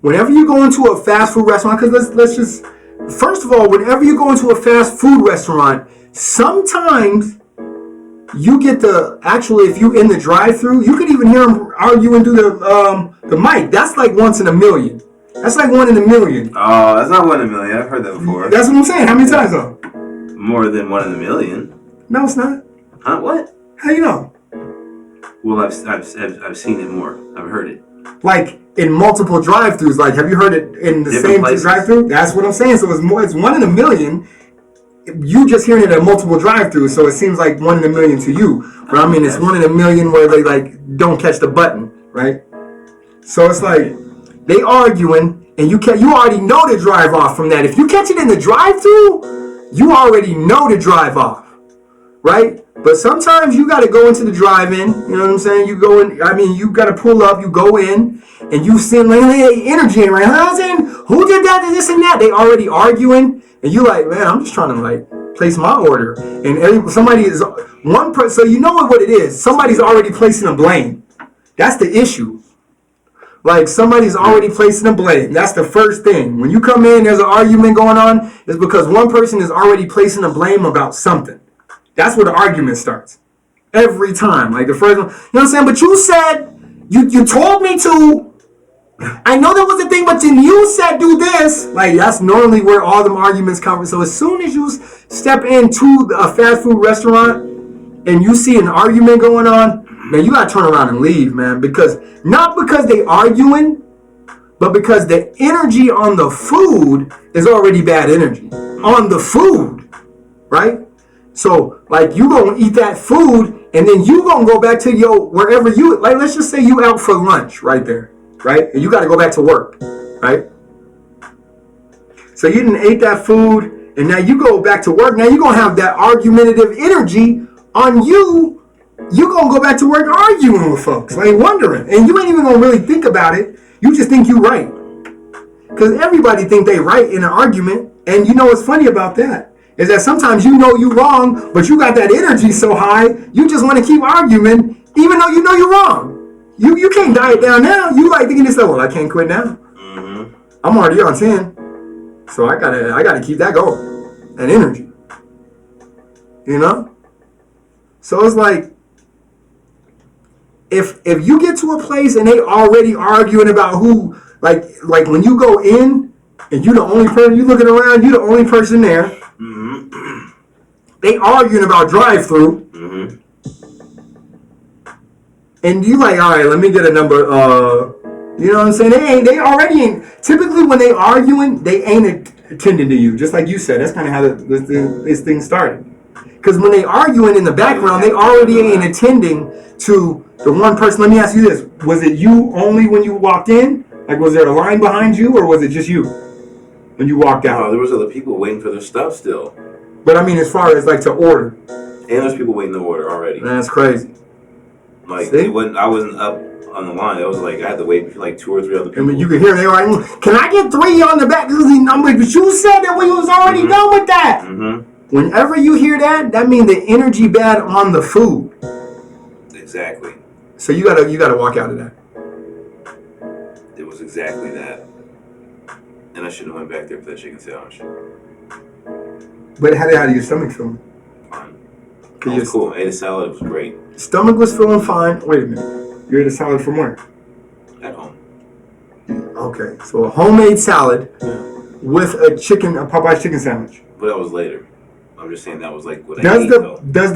Whenever you go into a fast food restaurant, because let's just first of all, whenever you go into a fast food restaurant, sometimes you get if you in the drive-thru, you could even hear them argue and do the mic. That's like once in a million. That's like 1 in a million. Oh, that's not 1 in a million. I've heard that before. That's what I'm saying. How many times though? More than 1 in a million. No, it's not. Huh? What? How you know? Well, I've seen it more. I've heard it. Like in multiple drive-thrus. Like, have you heard it in the Different same places. drive-thru? That's what I'm saying. So it's 1 in a million. You just hearing it at multiple drive-thrus, so it seems like 1 in a million to you. But I mean, it's 1 in a million where they like don't catch the button, right? So it's like. They arguing, and you already know to drive off from that. If you catch it in the drive-thru, you already know to drive off, right? But sometimes you got to go into the drive-in. You know what I'm saying? You go in. I mean, you got to pull up. You go in, and you send like energy right. I'm saying, who did that? This and that. They already arguing, and you like, man, I'm just trying to like place my order, and somebody is one person. So you know what it is. Somebody's already placing a blame. That's the issue. Like somebody's already placing a blame. That's the first thing. When you come in, there's an argument going on. It's because one person is already placing a blame about something. That's where the argument starts. Every time. Like the first one. You know what I'm saying? But you said, you told me to. I know that was the thing, but then you said do this. Like that's normally where all them arguments come from. So as soon as you step into a fast food restaurant and you see an argument going on, man, you gotta turn around and leave, man. Not because they arguing, but because the energy on the food is already bad energy. On the food, right? So, like, you gonna eat that food, and then you gonna go back to wherever you, like, let's just say you out for lunch right there, right? And you gotta go back to work, right? So you didn't ate that food, and now you go back to work. Now you gonna have that argumentative energy on you. You gonna go back to work arguing with folks, like wondering, and you ain't even gonna really think about it. You just think you right, because everybody think they right in an argument. And you know what's funny about that is that sometimes you know you wrong, but you got that energy so high, you just want to keep arguing, even though you know you're wrong. You can't diet down now. You like thinking this, well, I can't quit now. Mm-hmm. I'm already on 10, so I gotta keep that going, that energy. You know, so it's like. If you get to a place and they already arguing about who, like when you go in and you the only person, you looking around, you the only person there. Mm-hmm. They arguing about drive-through. Mm-hmm. And you like, all right, let me get a number. You know what I'm saying? They already ain't. Typically when they arguing, they ain't attending to you. Just like you said, that's kind of how this thing started. Because when they arguing in the background, they already ain't attending to the one person. Let me ask you this. Was it you only when you walked in? Like, was there a line behind you, or was it just you when you walked out? No, there was other people waiting for their stuff still. But, I mean, as far as, like, to order. And there's people waiting to order already. That's crazy. Like, I wasn't up on the line. It was like, I had to wait for, like, 2 or 3 other people. I mean, you could hear they were like, can I get 3 on the back? I'm like, but you said that we was already done with that. Mm-hmm. Whenever you hear that means the energy bad on the food. Exactly. So you gotta walk out of that. It was exactly that. And I should have went back there for that chicken sandwich. But how did your stomach feel? Fine. It was cool. I ate a salad. It was great. Stomach was feeling fine. Wait a minute. You ate a salad from where? At home. Okay, so a homemade salad with a Popeye's chicken sandwich. But that was later. I'm just saying that was like what I ate, Does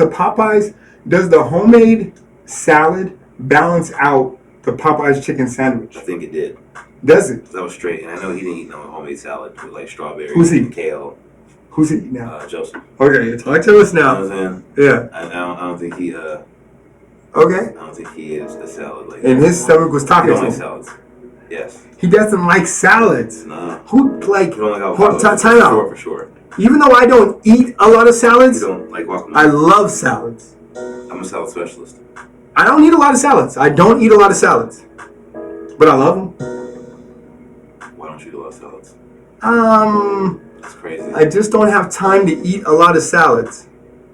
the homemade salad balance out the Popeye's chicken sandwich? I think it did. Does it? That was straight. And I know he didn't eat no homemade salad with like strawberries and kale. Who's he now? Joseph. Okay, talk to us now. You know what I'm saying? Yeah. I don't think he Okay. I don't think he is a salad like and his stomach was talking to him. salads. Yes. He doesn't like salads. Nah. Who like? You don't like Time out. For sure. Even though I don't eat a lot of salads, You don't like guacamole. I love salads. I'm a salad specialist. I don't eat a lot of salads. But I love them. Why don't you eat a lot of salads? That's crazy. I just don't have time to eat a lot of salads.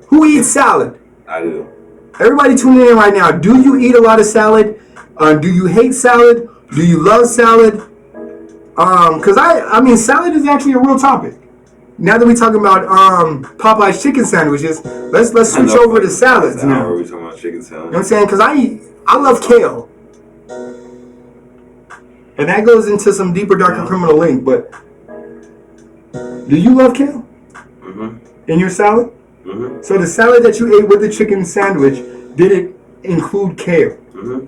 Who eats salad? I do. Everybody tuning in right now. Do you eat a lot of salad? Do you hate salad? Do you love salad? Because I mean, salad is actually a real topic. Now that we're talking about Popeye's chicken sandwiches, let's switch over to salads now. Are we talking about chicken salad? You know what I'm saying? Because I love kale. And that goes into some deeper, darker criminal link. But do you love kale? Mm-hmm. In your salad? Mm-hmm. So the salad that you ate with the chicken sandwich, did it include kale? Mm-hmm.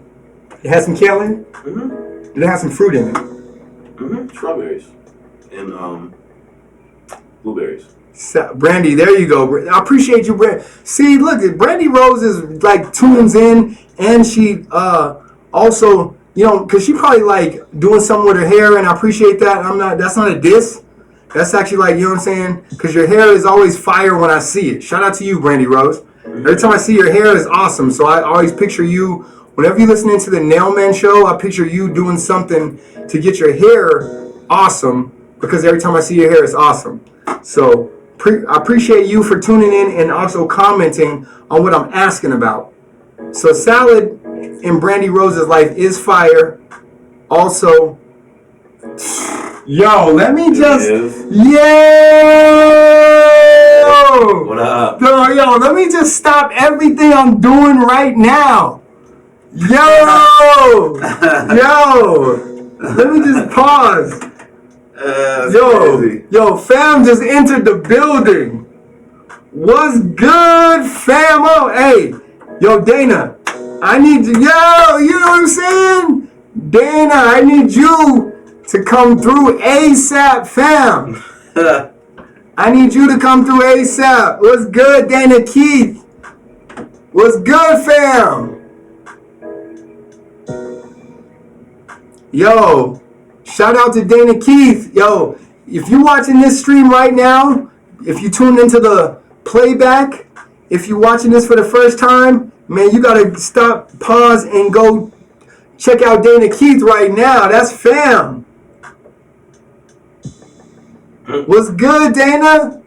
It had some kale in it? Mm-hmm. Did it have some fruit in it? Mm-hmm. Strawberries. And blueberries. Brandy, there you go. I appreciate you, Brandy. See, look, Brandy Rose is like tunes in, and she also, you know, because she probably like doing something with her hair, and I appreciate that. That's not a diss. That's actually like, you know what I'm saying? Because your hair is always fire when I see it. Shout out to you, Brandy Rose. Every time I see your hair is awesome. So I always picture you, whenever you're listening to the Nailman Show, I picture you doing something to get your hair awesome, because every time I see your hair, it's awesome. So I appreciate you for tuning in and also commenting on what I'm asking about. So salad in Brandy Rose's life is fire. Also, yo, let me just, What up? Yo, let me just stop everything I'm doing right now. Yo, let me just pause. Yo, fam just entered the building. What's good, fam? Oh, hey, yo, Dana, I need you. Yo, you know what I'm saying? Dana, I need you to come through ASAP, fam. I need you to come through ASAP. What's good, Dana Keith? What's good, fam? Yo, shout out to Dana Keith. Yo, if you're watching this stream right now, if you tuned into the playback, if you're watching this for the first time, man, you gotta stop, pause, and go check out Dana Keith right now. That's fam. What's good, Dana?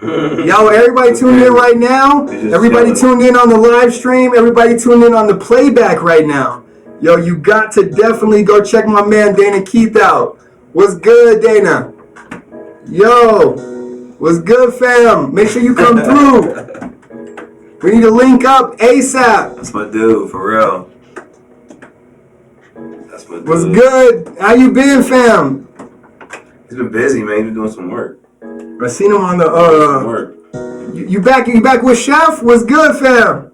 Yo, everybody tuned in right now. Everybody tuned in on the live stream. Everybody tuned in on the playback right now. Yo, you got to definitely go check my man Dana Keith out. What's good, Dana? Yo, what's good, fam? Make sure you come through. We need to link up ASAP. That's my dude, for real. That's my dude. What's good? How you been, fam? He's been busy, man. He's been doing some work. I seen him on the You back with Chef? What's good, fam?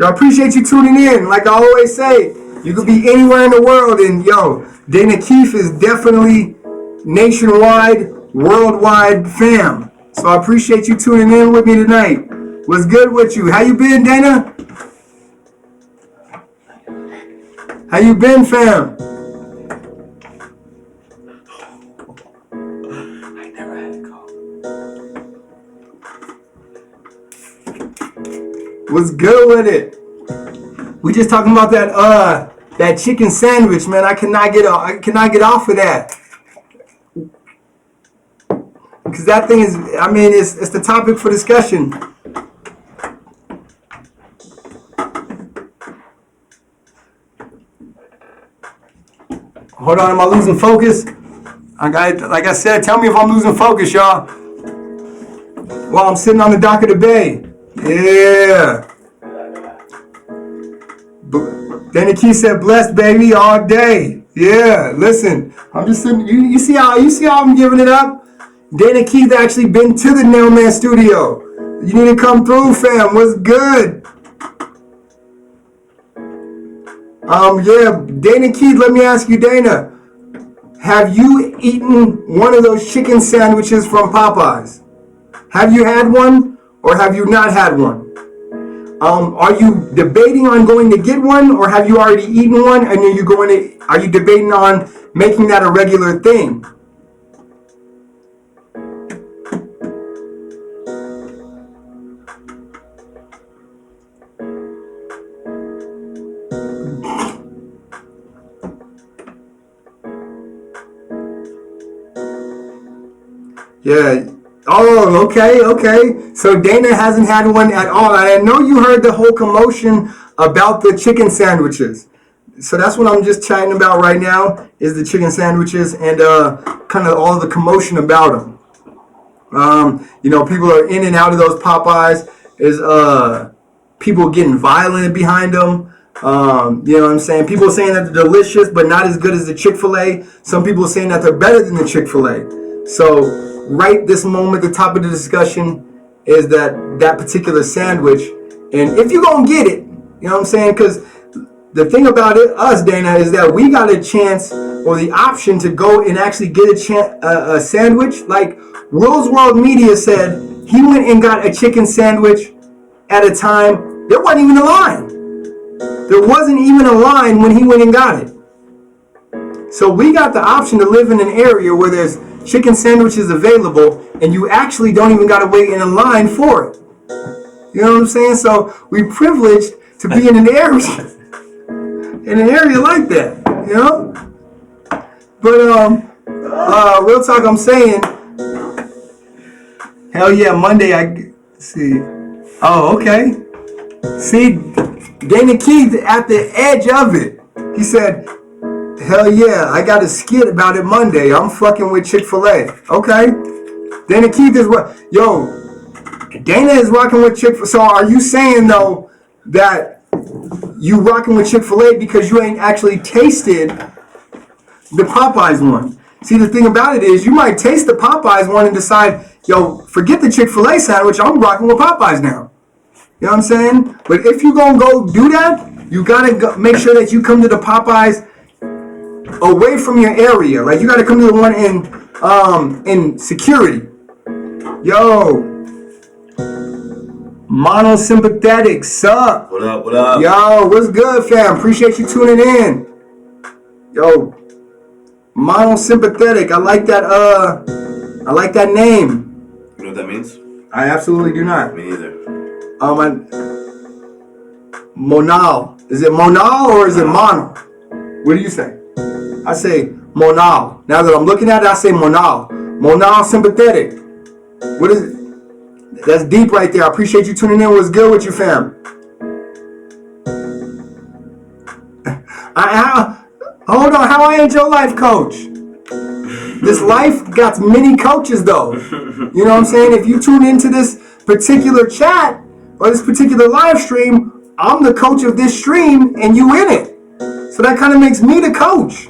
Yo, I appreciate you tuning in. Like I always say, you could be anywhere in the world, and yo, Dana Keith is definitely nationwide, worldwide fam. So I appreciate you tuning in with me tonight. What's good with you? How you been, Dana? How you been, fam? I never had a call. What's good with it? We just talking about that chicken sandwich, man. I cannot get off of that. Because that thing is, I mean, it's the topic for discussion. Hold on, am I losing focus? Like I said, tell me if I'm losing focus, y'all. While I'm sitting on the dock of the bay. Yeah. Danny Key said, "Blessed baby all day." Yeah. Listen, I'm just sitting. You see how I'm giving it up. Dana Keith actually been to the Nailman studio. You need to come through, fam. What's good? Yeah, Dana Keith, let me ask you, Dana. Have you eaten one of those chicken sandwiches from Popeyes? Have you had one or have you not had one? Are you debating on going to get one or have you already eaten one and are you debating on making that a regular thing? Yeah. Oh, okay. So Dana hasn't had one at all. I know you heard the whole commotion about the chicken sandwiches. So that's what I'm just chatting about right now is the chicken sandwiches and kind of all the commotion about them. People are in and out of those Popeyes. There's people getting violent behind them. You know what I'm saying? People are saying that they're delicious, but not as good as the Chick-fil-A. Some people are saying that they're better than the Chick-fil-A. So right this moment, the top of the discussion is that particular sandwich. And if you're going to get it, you know what I'm saying? Because the thing about us, Dana, is that we got a chance or the option to go and actually get a sandwich. Like Willz World Media said, he went and got a chicken sandwich at a time. There wasn't even a line. There wasn't even a line when he went and got it. So we got the option to live in an area where there's chicken sandwiches available and you actually don't even got to wait in a line for it. You know what I'm saying? So we privileged to be in an area like that, you know? But real talk, I'm saying, hell yeah, Monday see. Oh, okay. See, Dana Keith at the edge of it. He said, hell yeah, I got a skit about it Monday. I'm fucking with Chick-fil-A. Okay. Dana Keith is what? Yo, Dana is rocking with Chick-fil-A. So are you saying, though, that you rocking with Chick-fil-A because you ain't actually tasted the Popeyes one? See, the thing about it is you might taste the Popeyes one and decide, yo, forget the Chick-fil-A sandwich. I'm rocking with Popeyes now. You know what I'm saying? But if you gonna go do that, you gotta make sure that you come to the Popeyes away from your area. Like you gotta come to the one in security. Yo, monosympathetic, sup? What up? Yo, what's good, fam? Appreciate you tuning in. Yo, monosympathetic. I like that name. You know what that means? I absolutely do not. Me neither. Monal. Is it monal or is it mono? What do you say? I say monal. Now that I'm looking at it, I say monal. Monal sympathetic. What is it? That's deep right there. I appreciate you tuning in. What's good with you, fam? Hold on. How I ain't your life coach? This life got many coaches, though. You know what I'm saying? If you tune into this particular chat or this particular live stream, I'm the coach of this stream and you in it. So that kind of makes me the coach.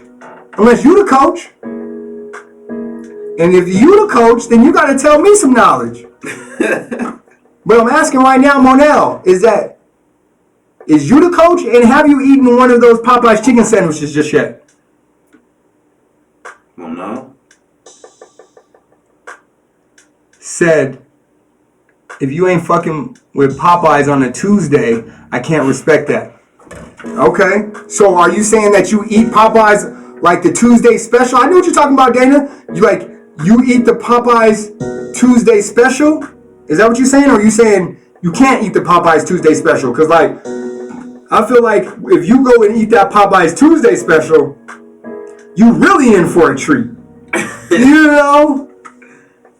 Unless you the coach. And if you the coach, then you got to tell me some knowledge. But I'm asking right now, Monel, is you the coach and have you eaten one of those Popeyes chicken sandwiches just yet? Well, no. Said, if you ain't fucking with Popeyes on a Tuesday, I can't respect that. Okay. So are you saying that you eat Popeyes like the Tuesday special? I know what you're talking about, Dana. You eat the Popeyes Tuesday special? Is that what you're saying? Or are you saying you can't eat the Popeyes Tuesday special? Because I feel like if you go and eat that Popeyes Tuesday special, you really in for a treat. You know?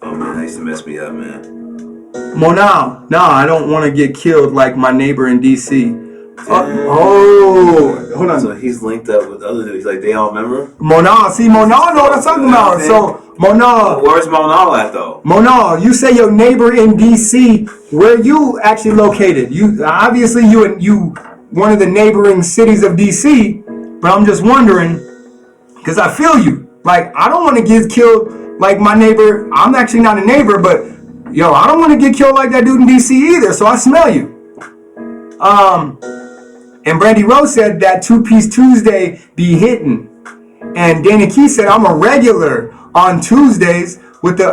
Oh man, that used to mess me up, man. Monal, no, I don't want to get killed like my neighbor in DC. Hold on. So he's linked up with other dudes. Like, they all remember? Monal, see, Monal know what I'm talking about. So, Monal. Where's Monal at, though? Monal, you say your neighbor in D.C. Where you actually located? You obviously you one of the neighboring cities of D.C. But I'm just wondering, because I feel you. Like, I don't want to get killed like my neighbor. I'm actually not a neighbor, but yo, I don't want to get killed like that dude in D.C. either. So I smell you. And Brandy Rose said that 2-Piece Tuesday be hitting. And Dana Key said I'm a regular on Tuesdays with the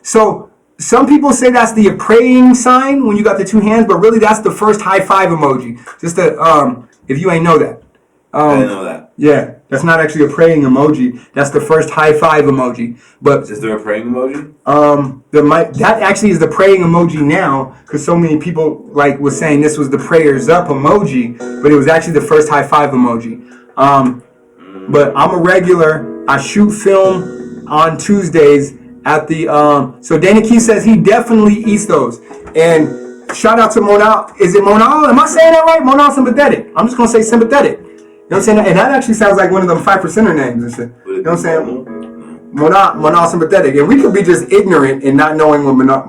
so some people say that's the praying sign when you got the two hands, but really that's the first high five emoji. Just if you ain't know that. I didn't know that. Yeah, that's not actually a praying emoji. That's the first high five emoji. But is there a praying emoji? That actually is the praying emoji now, because so many people like was saying this was the prayers up emoji, but it was actually the first high five emoji. But I'm a regular. I shoot film on Tuesdays at the so Dana Key says he definitely eats those. And shout out to Monal. Is it Monal? Am I saying that right? Monal Sympathetic. I'm just gonna say sympathetic. You know what I'm saying? And that actually sounds like one of them 5%er names and shit. You know what I'm saying? Monal Sympathetic. And we could be just ignorant and not knowing what Monal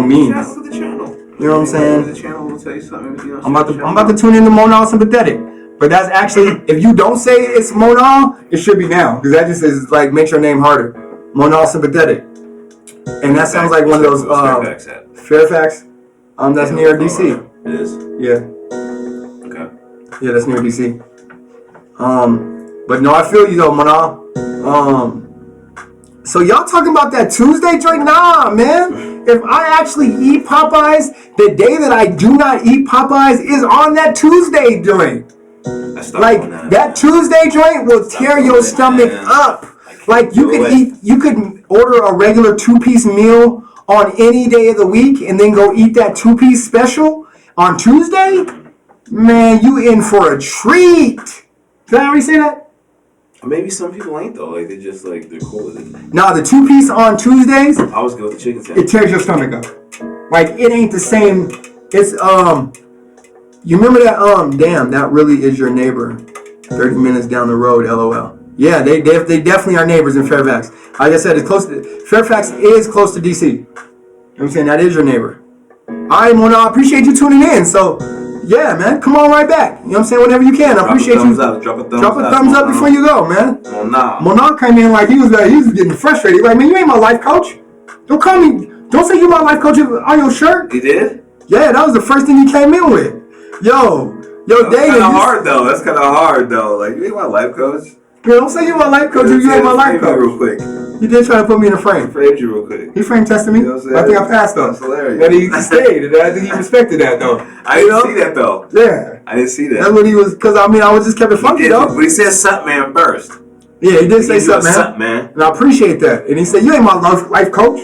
means. Shout out to the channel. You know what I'm saying? The channel will tell you something. I'm about to tune into Monal Sympathetic. But that's actually, if you don't say it's Monal, it should be now. Because that just is like, makes your name harder. Monal Sympathetic. And that sounds like one of those, Fairfax. That's near DC. It is? Yeah. Okay. Yeah, that's near DC. But no, I feel you though, Monal. So y'all talking about that Tuesday joint? Nah, man. If I actually eat Popeyes, the day that I do not eat Popeyes is on that Tuesday joint. Like that Tuesday joint will tear your stomach up. Like you could order a regular 2-piece meal on any day of the week and then go eat that 2-piece special on Tuesday. Man, you in for a treat. Did I already say that? Maybe some people ain't though. Like, they're cool with it. Nah, the 2-piece on Tuesdays, I always go with the chicken sandwich. it tears your stomach up. Like, it ain't the same. It's you remember that damn, that really is your neighbor 30 minutes down the road, LOL. Yeah, they definitely are neighbors in Fairfax. Like I said, it's close to Fairfax is close to DC. You know what I'm saying? That is your neighbor. Alright, Mona, I appreciate you tuning in. So yeah, man, come on right back. You know what I'm saying? Whenever you can. I appreciate you. Drop a thumbs up before you go, man. Mona came in like he was getting frustrated. Like, man, you ain't my life coach. Don't call me. Don't say you my life coach on your shirt. He did? Yeah, that was the first thing he came in with. Yo, Dana. That's kind of hard though. Like, you ain't my life coach. Yeah, don't say you're my life coach. You ain't my life coach. Real quick. He did try to put me in a frame. Framed you real quick. He frame tested me. You know what I'm saying? I think I passed though. That's hilarious. But he stayed. And I think he respected that though. I didn't see that though. Yeah. I didn't see that. That's what he was. Because I was just kept it funky though. But he said "sup man" first. Yeah, he did say "sup man." "Sup man," and I appreciate that. And he said, "You ain't my life coach."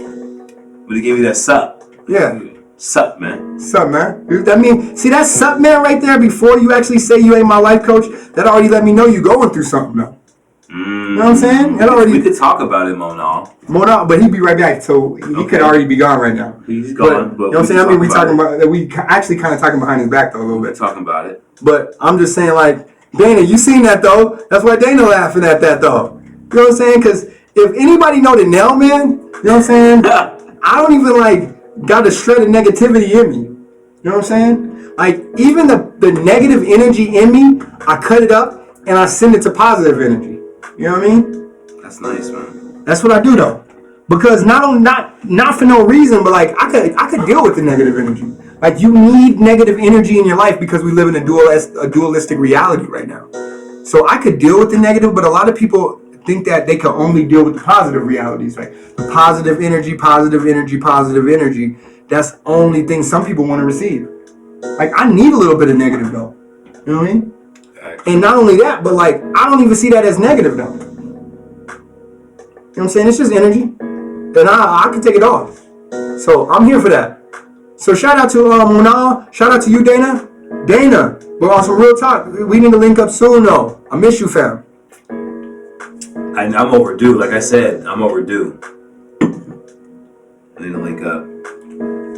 But he gave you that "sup." Yeah. "Sup man." "Sup man." That mean, see that "sup man" right there before you actually say you ain't my life coach. That already let me know you going through something though. You know what I'm saying? We could talk about it, Monal, but he'd be right back, so he could already be gone right now. He's gone. But you know what I'm saying? We talking about that. We actually kind of talking behind his back though a little bit. Talking about it. But I'm just saying, like, Dana, you seen that though? That's why Dana laughing at that though. You know what I'm saying? Because if anybody know the Nail Man, you know what I'm saying? I don't even like got a shred of negativity in me. You know what I'm saying? Like even the negative energy in me, I cut it up and I send it to positive energy. You know what I mean? That's nice, man. That's what I do though, because not for no reason, but like I could deal with the negative energy. Like you need negative energy in your life because we live in a dualistic reality right now. So I could deal with the negative, but a lot of people think that they can only deal with the positive realities, like the positive energy. That's the only thing some people want to receive. Like I need a little bit of negative though. You know what I mean? And not only that, but like, I don't even see that as negative though. You know what I'm saying? It's just energy. And I can take it off. So I'm here for that. So shout out to Mona. Shout out to you, Dana. Dana, we're on some real talk. We need to link up soon though. I miss you, fam. I'm overdue. Like I said, I'm overdue. I need to link up.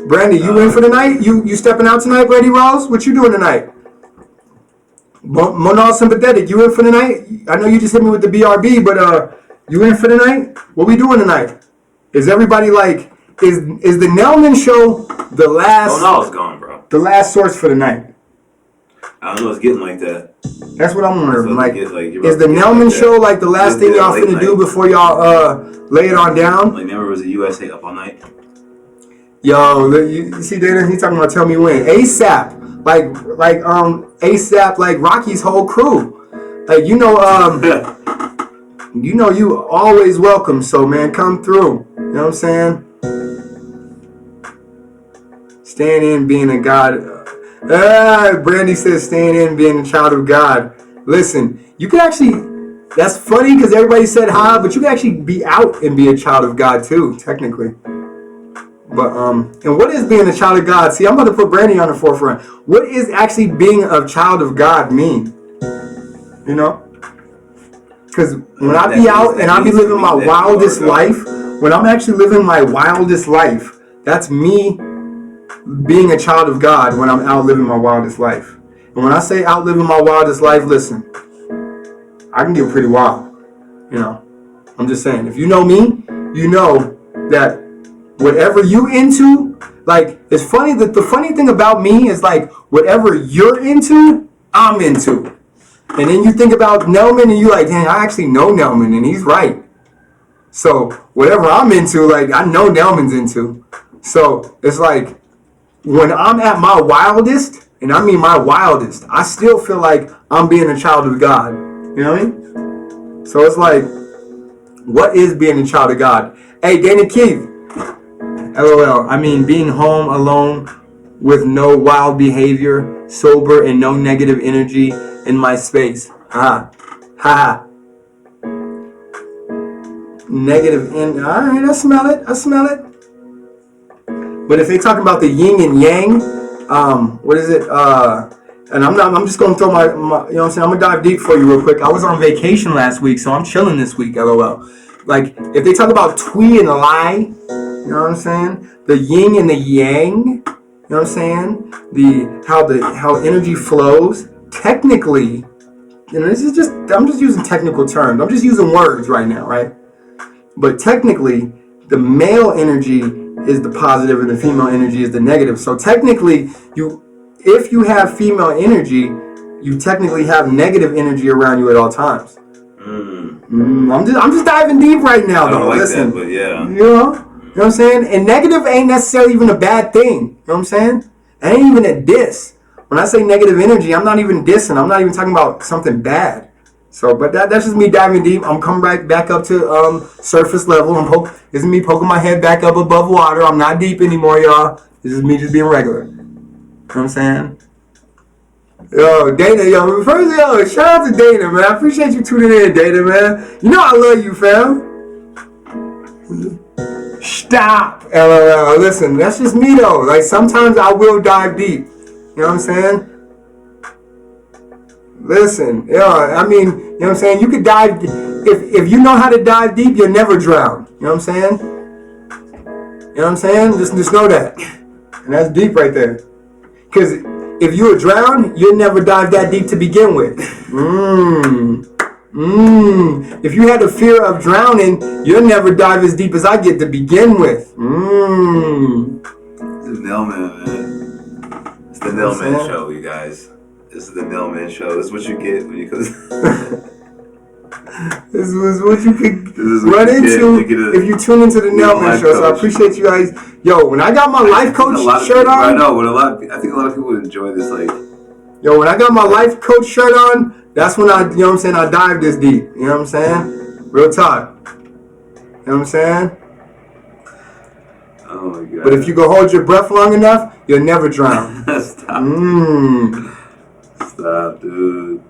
Brandy, you in for the night? You stepping out tonight, Brandy Rose? What you doing tonight? Monal Sympathetic, you in for the night? I know you just hit me with the BRB, but you in for the night? What we doing tonight? Is everybody like, is the Nelman show the last? Oh no, it's gone, bro. The last source for the night? I don't know. It's getting like that. That's what I'm wondering. Like, is the Nelman show like the last thing y'all finna do before y'all lay it on down? Like, never was a USA Up All Night. Yo, you see Dana? He talking about tell me when. ASAP, like ASAP, like Rocky's whole crew. Like you always welcome. So man, come through. You know what I'm saying? Staying in, being a god. Brandy says staying in, being a child of God. Listen, you can actually. That's funny because everybody said hi, but you can actually be out and be a child of God too, technically. But and what is being a child of God? See, I'm about to put Brandy on the forefront. What is actually being a child of God mean? You know? Because when I be out and I be living my wildest life, when I'm actually living my wildest life, that's me being a child of God when I'm out living my wildest life. And when I say out living my wildest life, listen, I can get pretty wild. You know? I'm just saying, if you know me, you know that whatever you into, like, it's funny that the funny thing about me is like whatever you're into, I'm into. And then you think about Nelman and you like, dang, I actually know Nelman and he's right. So whatever I'm into, like I know Nelman's into. So it's like when I'm at my wildest, and I mean my wildest, I still feel like I'm being a child of God. You know what I mean? So it's like, what is being a child of God? Hey, Dana Keith. LOL. I mean, being home alone with no wild behavior, sober, and no negative energy in my space. Ha ha. Negative in. All right, I smell it. But if they talk about the yin and yang, what is it? And I'm just gonna throw my, you know what I'm saying? I'm gonna dive deep for you real quick. I was on vacation last week, so I'm chilling this week. LOL. Like if they talk about twee and lie. You know what I'm saying? The yin and the yang. You know what I'm saying? How energy flows. Technically, you know, I'm just using technical terms. I'm just using words right now, right? But technically, the male energy is the positive and the female energy is the negative. So technically, if you have female energy, you technically have negative energy around you at all times. I'm just diving deep right now, though. Like listen, that, but yeah. You know what I'm saying? And negative ain't necessarily even a bad thing. You know what I'm saying? It ain't even a diss. When I say negative energy, I'm not even dissing. I'm not even talking about something bad. So, but that's just me diving deep. I'm coming right back up to surface level. This is me poking my head back up above water. I'm not deep anymore, y'all. This is me just being regular. You know what I'm saying? Yo, Dana, first, shout out to Dana, man. I appreciate you tuning in, Dana, man. You know I love you, fam. Stop, LOL. Listen, that's just me, though. Like, sometimes I will dive deep. You know what I'm saying? Listen, yeah, I mean, you know what I'm saying? You could dive, if you know how to dive deep, you'll never drown. You know what I'm saying? You know what I'm saying? Just know that. And that's deep right there. Because if you were drowned, you'll never dive that deep to begin with. If you had a fear of drowning, you'll never dive as deep as I get to begin with. It's the Nelman, man. It's the Nelman show, you guys. This is the Nelman show. This is what you get when you go. This is what you could run into if you tune into the Nelman show. So I appreciate you guys. Yo, when I got my life coach shirt on, I know, but I think a lot of people would enjoy this. Like, yo, when I got my life coach shirt on, that's when you know what I'm saying, I dive this deep. You know what I'm saying? Real talk. You know what I'm saying? Oh my god. But if you go hold your breath long enough, you'll never drown. Stop, dude.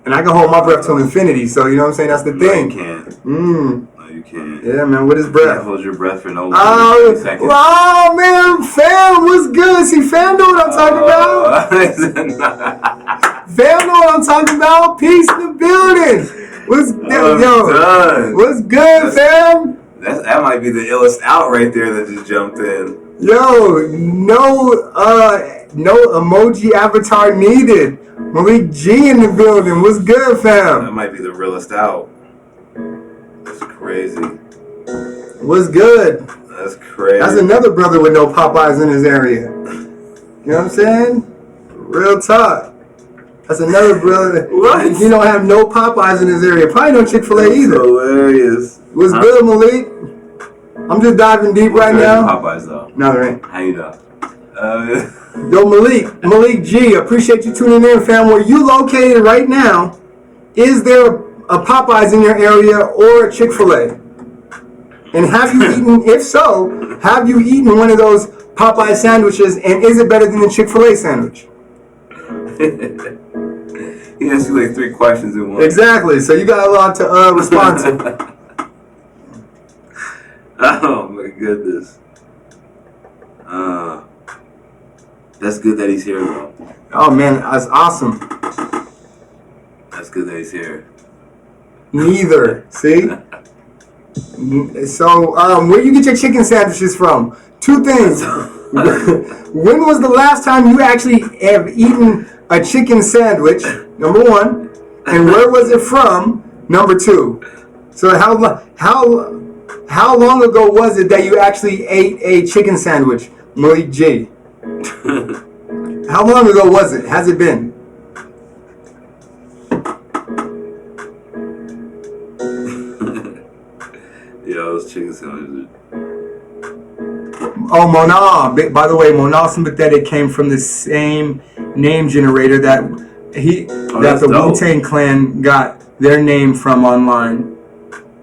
And I can hold my breath till infinity, so you know what I'm saying? That's the thing. No, you can't. No, you can't. Yeah, man, what is breath? You can't hold your breath for no longer than 30 seconds. Oh, man, fam, what's good? See, fam know what I'm talking about? Fam know what I'm talking about? Peace in the building. What's good, Done. What's good, fam? That might be the illest out right there that just jumped in. Yo, no emoji avatar needed. Malik G in the building. What's good, That fam? might be the realest out. That's crazy. What's good? That's crazy. That's another brother with no Popeyes in his area. You know what I'm saying? Real talk. That's another brother. What? He don't have no Popeyes in his area. Probably no Chick-fil-A either. Hilarious. What's good, Malik? I'm just diving deep right now. Popeyes though. No, there ain't. How you know? Yo, Malik G, appreciate you tuning in, fam. Where you located right now, is there a Popeyes in your area or a Chick-fil-A? And have you eaten, if so, have you eaten one of those Popeye sandwiches, and is it better than the Chick-fil-A sandwich? He asked you like 3 questions in one. Exactly, so you got a lot to respond to. Oh my goodness. That's good that he's here though. Oh man, that's awesome. That's good that he's here. Neither, see? So, where you get your chicken sandwiches from? 2 things. When was the last time you actually have eaten a chicken sandwich? Number 1. And where was it from? Number 2. So how long ago was it that you actually ate a chicken sandwich, Malik J? How long ago was it? Has it been? Yeah, those chicken sandwiches. Oh, Mona. By the way, Mona Sympathetic came from the same name generator that the dope. Wu-Tang Clan got their name from online.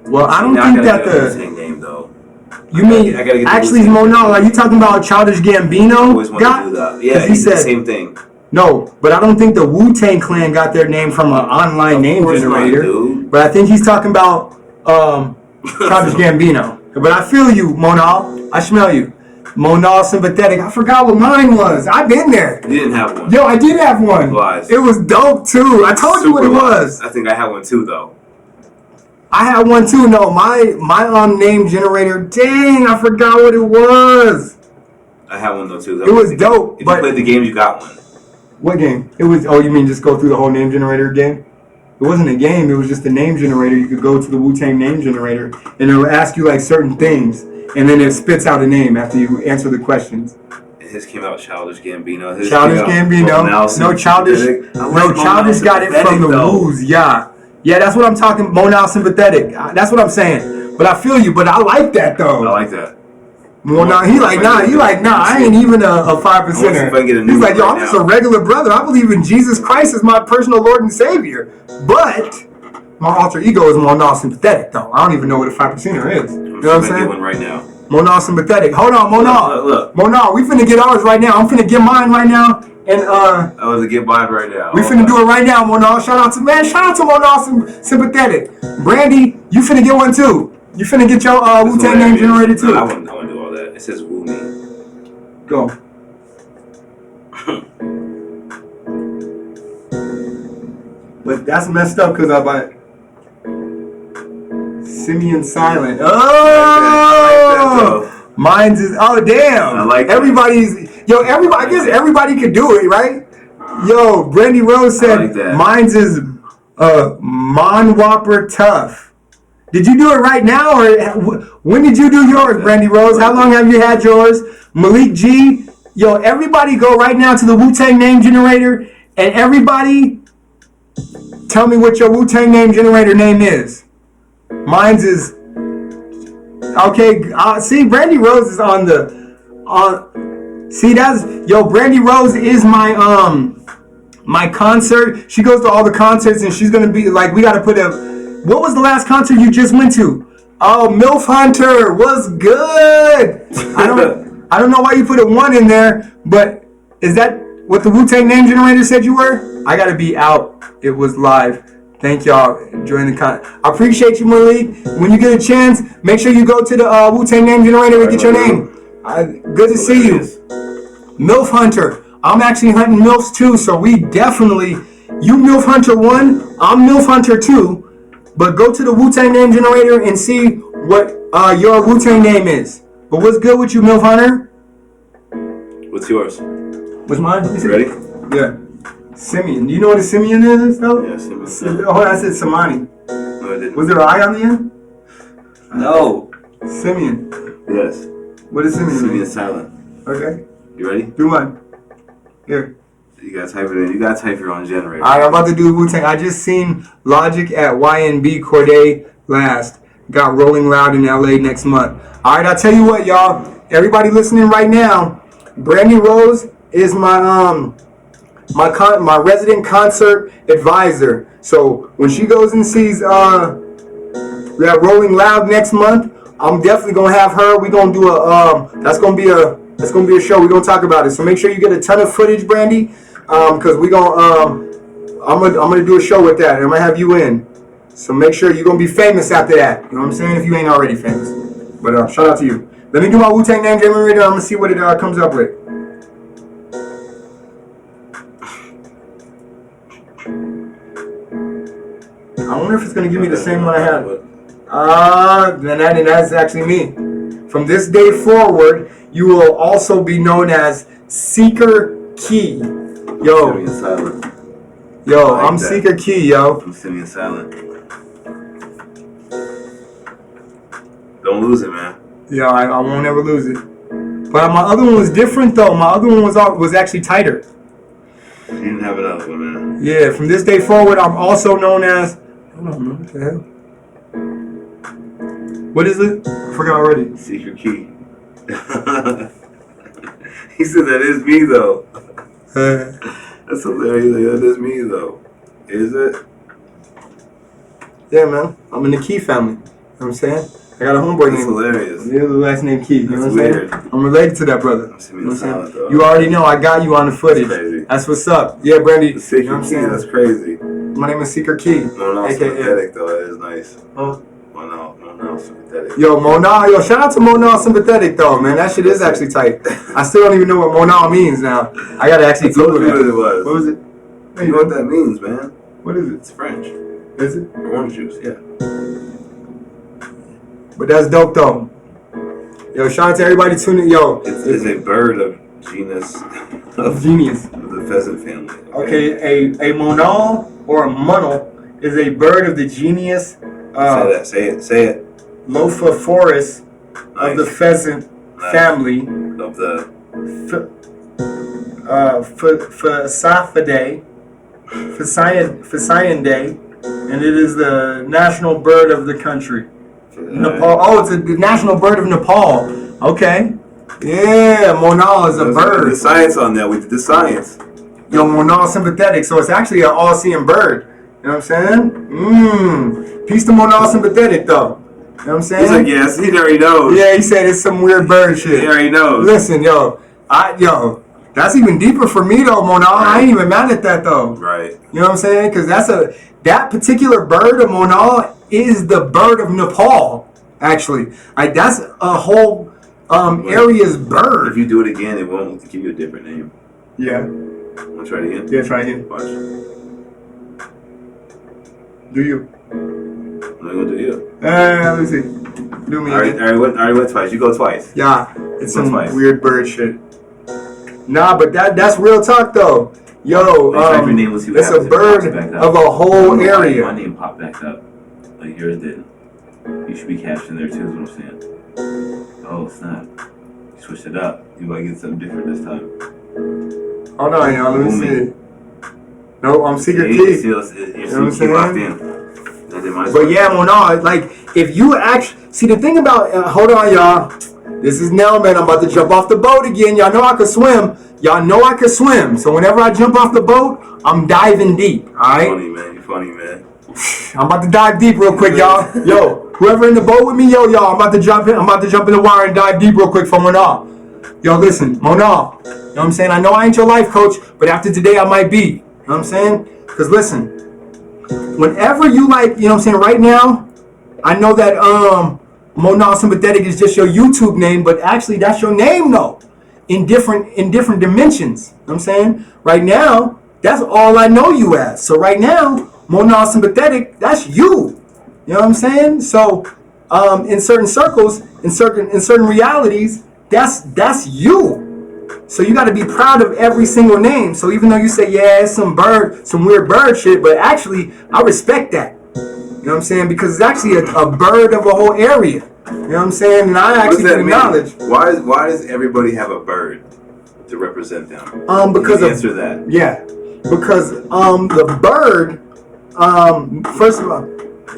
Well, I don't think that Same name though. You mean I gotta get the actually, Wu-Tang Mona? Are you talking about Childish Gambino? Always wanted to do that. Yeah, 'Cause he said the same thing. No, but I don't think the Wu-Tang Clan got their name from an online name course not, generator. dude. But I think he's talking about Childish Gambino. But I feel you, Mona. I smell you. Mona Sympathetic. I forgot what mine was. I've been there. You didn't have one. Yo, I did have one. Lies. It was dope too. I told you what it Super was. lies. I think I had one too though. I had one too. No, my name generator. Dang, I forgot what it was. I had one though too. It was dope. If But you played the game, you got one. what game? It was. Oh, you mean just go through the whole name generator game? It wasn't a game. It was just a name generator. You could go to the Wu-Tang Name Generator, and it will ask you like certain things, and then it spits out a name after you answer the questions. His came out Childish Gambino. His Childish came out Gambino. Nelson. No, Childish. I like No, Childish Nelson got it from the though. Woos. Yeah. Yeah, that's what I'm talking. Mona Sympathetic. That's what I'm saying. But I feel you. But I like that though. I like that. Well, nah, he like, nah. I ain't even a 5%er. If I get a new He's like, yo, one I'm right just a now. regular brother. I believe in Jesus Christ as my personal Lord and Savior. But my alter ego is Mona Sympathetic, though. I don't even know what a 5%er is. You know what I'm Get saying? one right now. Mona Sympathetic. Hold on, Mona. Look. Mona, we finna get ours right now. I'm finna get mine right now. And I was to get mine right now. we finna do it right now, Mona. Shout out to Mona Sympathetic. Brandy, you finna get one too. You finna get your Wu-Tang Name Generator too. No, I wouldn't do all that. It says woo me. Go. But that's messed up because I'm like Simeon Silent. I like Oh, mine's is damn. I like that. I guess everybody could do it, right? Yo, Brandy Rose said like that. mine's is Mon Whopper Tough. Did you do it right now, or when did you do yours, Brandy Rose? How long have you had yours? Malik G, yo, everybody go right now to the Wu-Tang Name Generator, and everybody tell me what your Wu-Tang Name Generator name is. Mine's is, okay, see, Brandy Rose is on see, Brandy Rose is my concert. She goes to all the concerts, and she's gonna be like, we gotta put what was the last concert you just went to? Oh, MILF Hunter was good. I don't know why you put a 1 in there, but is that what the Wu-Tang Name Generator said you were? I gotta be out. It was live. Thank y'all. Enjoying the content. I appreciate you, Malik. When you get a chance, make sure you go to the Wu-Tang Name Generator and get your name. Good to see you. MILF Hunter. I'm actually hunting MILFs too, so we definitely, you MILF Hunter 1, I'm MILF Hunter 2. But go to the Wu-Tang Name Generator and see what your Wu-Tang name is. But what's good with you, MILF Hunter? What's yours? What's mine? You ready? Yeah. Simeon. Do you know what a Simeon is, though? Yeah, Simeon. Oh, I said Samani. No, I didn't. Was there an I on the end? No. Simeon. Yes. What is Simeon? Simeon silent. Okay. You ready? Do one. Here. You gotta type it in. You gotta type your own generator. Alright, I'm about to do Wu-Tang. I just seen Logic at YNB Corday last. Got Rolling Loud in LA next month. Alright, I'll tell you what, y'all. Everybody listening right now, Brandy Rose is my my resident concert advisor. So when she goes and sees that Rolling Loud next month, I'm definitely gonna have her. We gonna do a that's gonna be a show. We're gonna talk about it. So make sure you get a ton of footage, Brandy, because we gonna I'm gonna do a show with that, and I'm gonna have you in. So make sure you're gonna be famous after that. You know what I'm saying? If you ain't already famous. But shout out to you. Let me do my Wu-Tang Name Generator. I'm gonna see what it comes up with. I wonder if it's gonna give me the same one I had. Then that's actually me. From this day forward, you will also be known as Seeker Key. Simeon silent. Yo, like I'm that. Seeker Key, yo. I'm Simeon silent. Don't lose it, man. Yeah, I won't ever lose it. But my other one was different though. My other one was actually tighter. You didn't have another one, man. Yeah, from this day forward, I'm also known as. I don't know, what the hell? What is it? I forgot already. Secret key. He said that is me though. That's hilarious. Like, that is me though. Is it? Yeah, man. I'm in the Key family. You know what I'm saying? I got a homeboy That's named. hilarious. Yeah, the last name Key. You know That's what I'm weird. saying? I'm related to that brother. I'm Simeon silent though. You already know I got you on the footage. That's crazy. That's what's up. Yeah, Brandy. The secret You know what I'm key. saying? That's crazy. My name is Seeker Key. Monal AKA. sympathetic though. That is nice. Huh? Monal sympathetic. Yo, Monal. Yo, shout out to Monal Sympathetic though, man. That shit is actually tight. I still don't even know what Monal means now. I gotta actually I told Google you that. what it was. What was it? You know what that means, man? What is it? It's French. Is it? Orange juice. Yeah. But that's dope though. Yo, shout out to everybody tuning. Yo, It's a bird of genus of genius. the pheasant family. Okay, a monal or a munnel is a bird of the genus Say it. Lophophorus of the Nice. pheasant Nice. family. Of the Phasidae, and it is the national bird of the country. Nepal. Oh, it's the national bird of Nepal. Okay. Yeah, monal is a We did bird. the science on that. We did the science. Yo, monal sympathetic, so it's actually an all-seeing bird. You know what I'm saying? Peace to monal sympathetic, though. You know what I'm saying? He's like, yes, he already knows. Yeah, he said it's some weird bird shit. He already knows. Listen, yo, that's even deeper for me though, Monal. I ain't even mad at that though. Right. You know what I'm saying? Because that particular bird of Monal is the bird of Nepal. Actually, that's a whole area's If bird. you do it again, it won't give you a different name. Yeah. Want to try it again? Yeah, try again. Watch. Do you? I'm not gonna do you. Let me see. Do me. I already went twice. You go twice. Yeah, it's Go some twice. weird bird shit. Nah, but that's real talk though. Yo, Type your name, let's see what it's a happens if it pops bird back up. of a I whole don't know why area. My name popped back up. Like yours didn't. You should be captioned there too, is what I'm saying. Oh, snap. You switched it up. You might get something different this time. Hold on, y'all. Let me Booming. see. No, I'm Secret See, Key. you're You know what I'm Secret Key locked saying? in. That did my But yeah, Mona, like, if you actually... See, the thing about... hold on, y'all. This is Nelman. I'm about to jump off the boat again. Y'all know I can swim. Y'all know I can swim. So whenever I jump off the boat, I'm diving deep, all right? Funny, man. You're funny, man. I'm about to dive deep real quick, y'all. Yo, whoever in the boat with me, y'all, I'm about to jump in. I'm about to jump in the water and dive deep real quick for Mona. Yo, listen, Mona. You know what I'm saying? I know I ain't your life coach, but after today, I might be. You know what I'm saying? Because listen, whenever you like, you know what I'm saying, right now, I know that Mona Sympathetic is just your YouTube name, but actually that's your name though. In different dimensions. You know what I'm saying? Right now, that's all I know you as. So right now, Mona Sympathetic, that's you. You know what I'm saying? So in certain circles, in certain realities, that's you. So you got to be proud of every single name. So even though you say, yeah, it's some weird bird shit, but actually, I respect that. You know what I'm saying? Because it's actually a bird of a whole area. You know what I'm saying? And I actually can acknowledge. Why does everybody have a bird to represent them? Because Can you answer that. Yeah. Because the bird, first of all,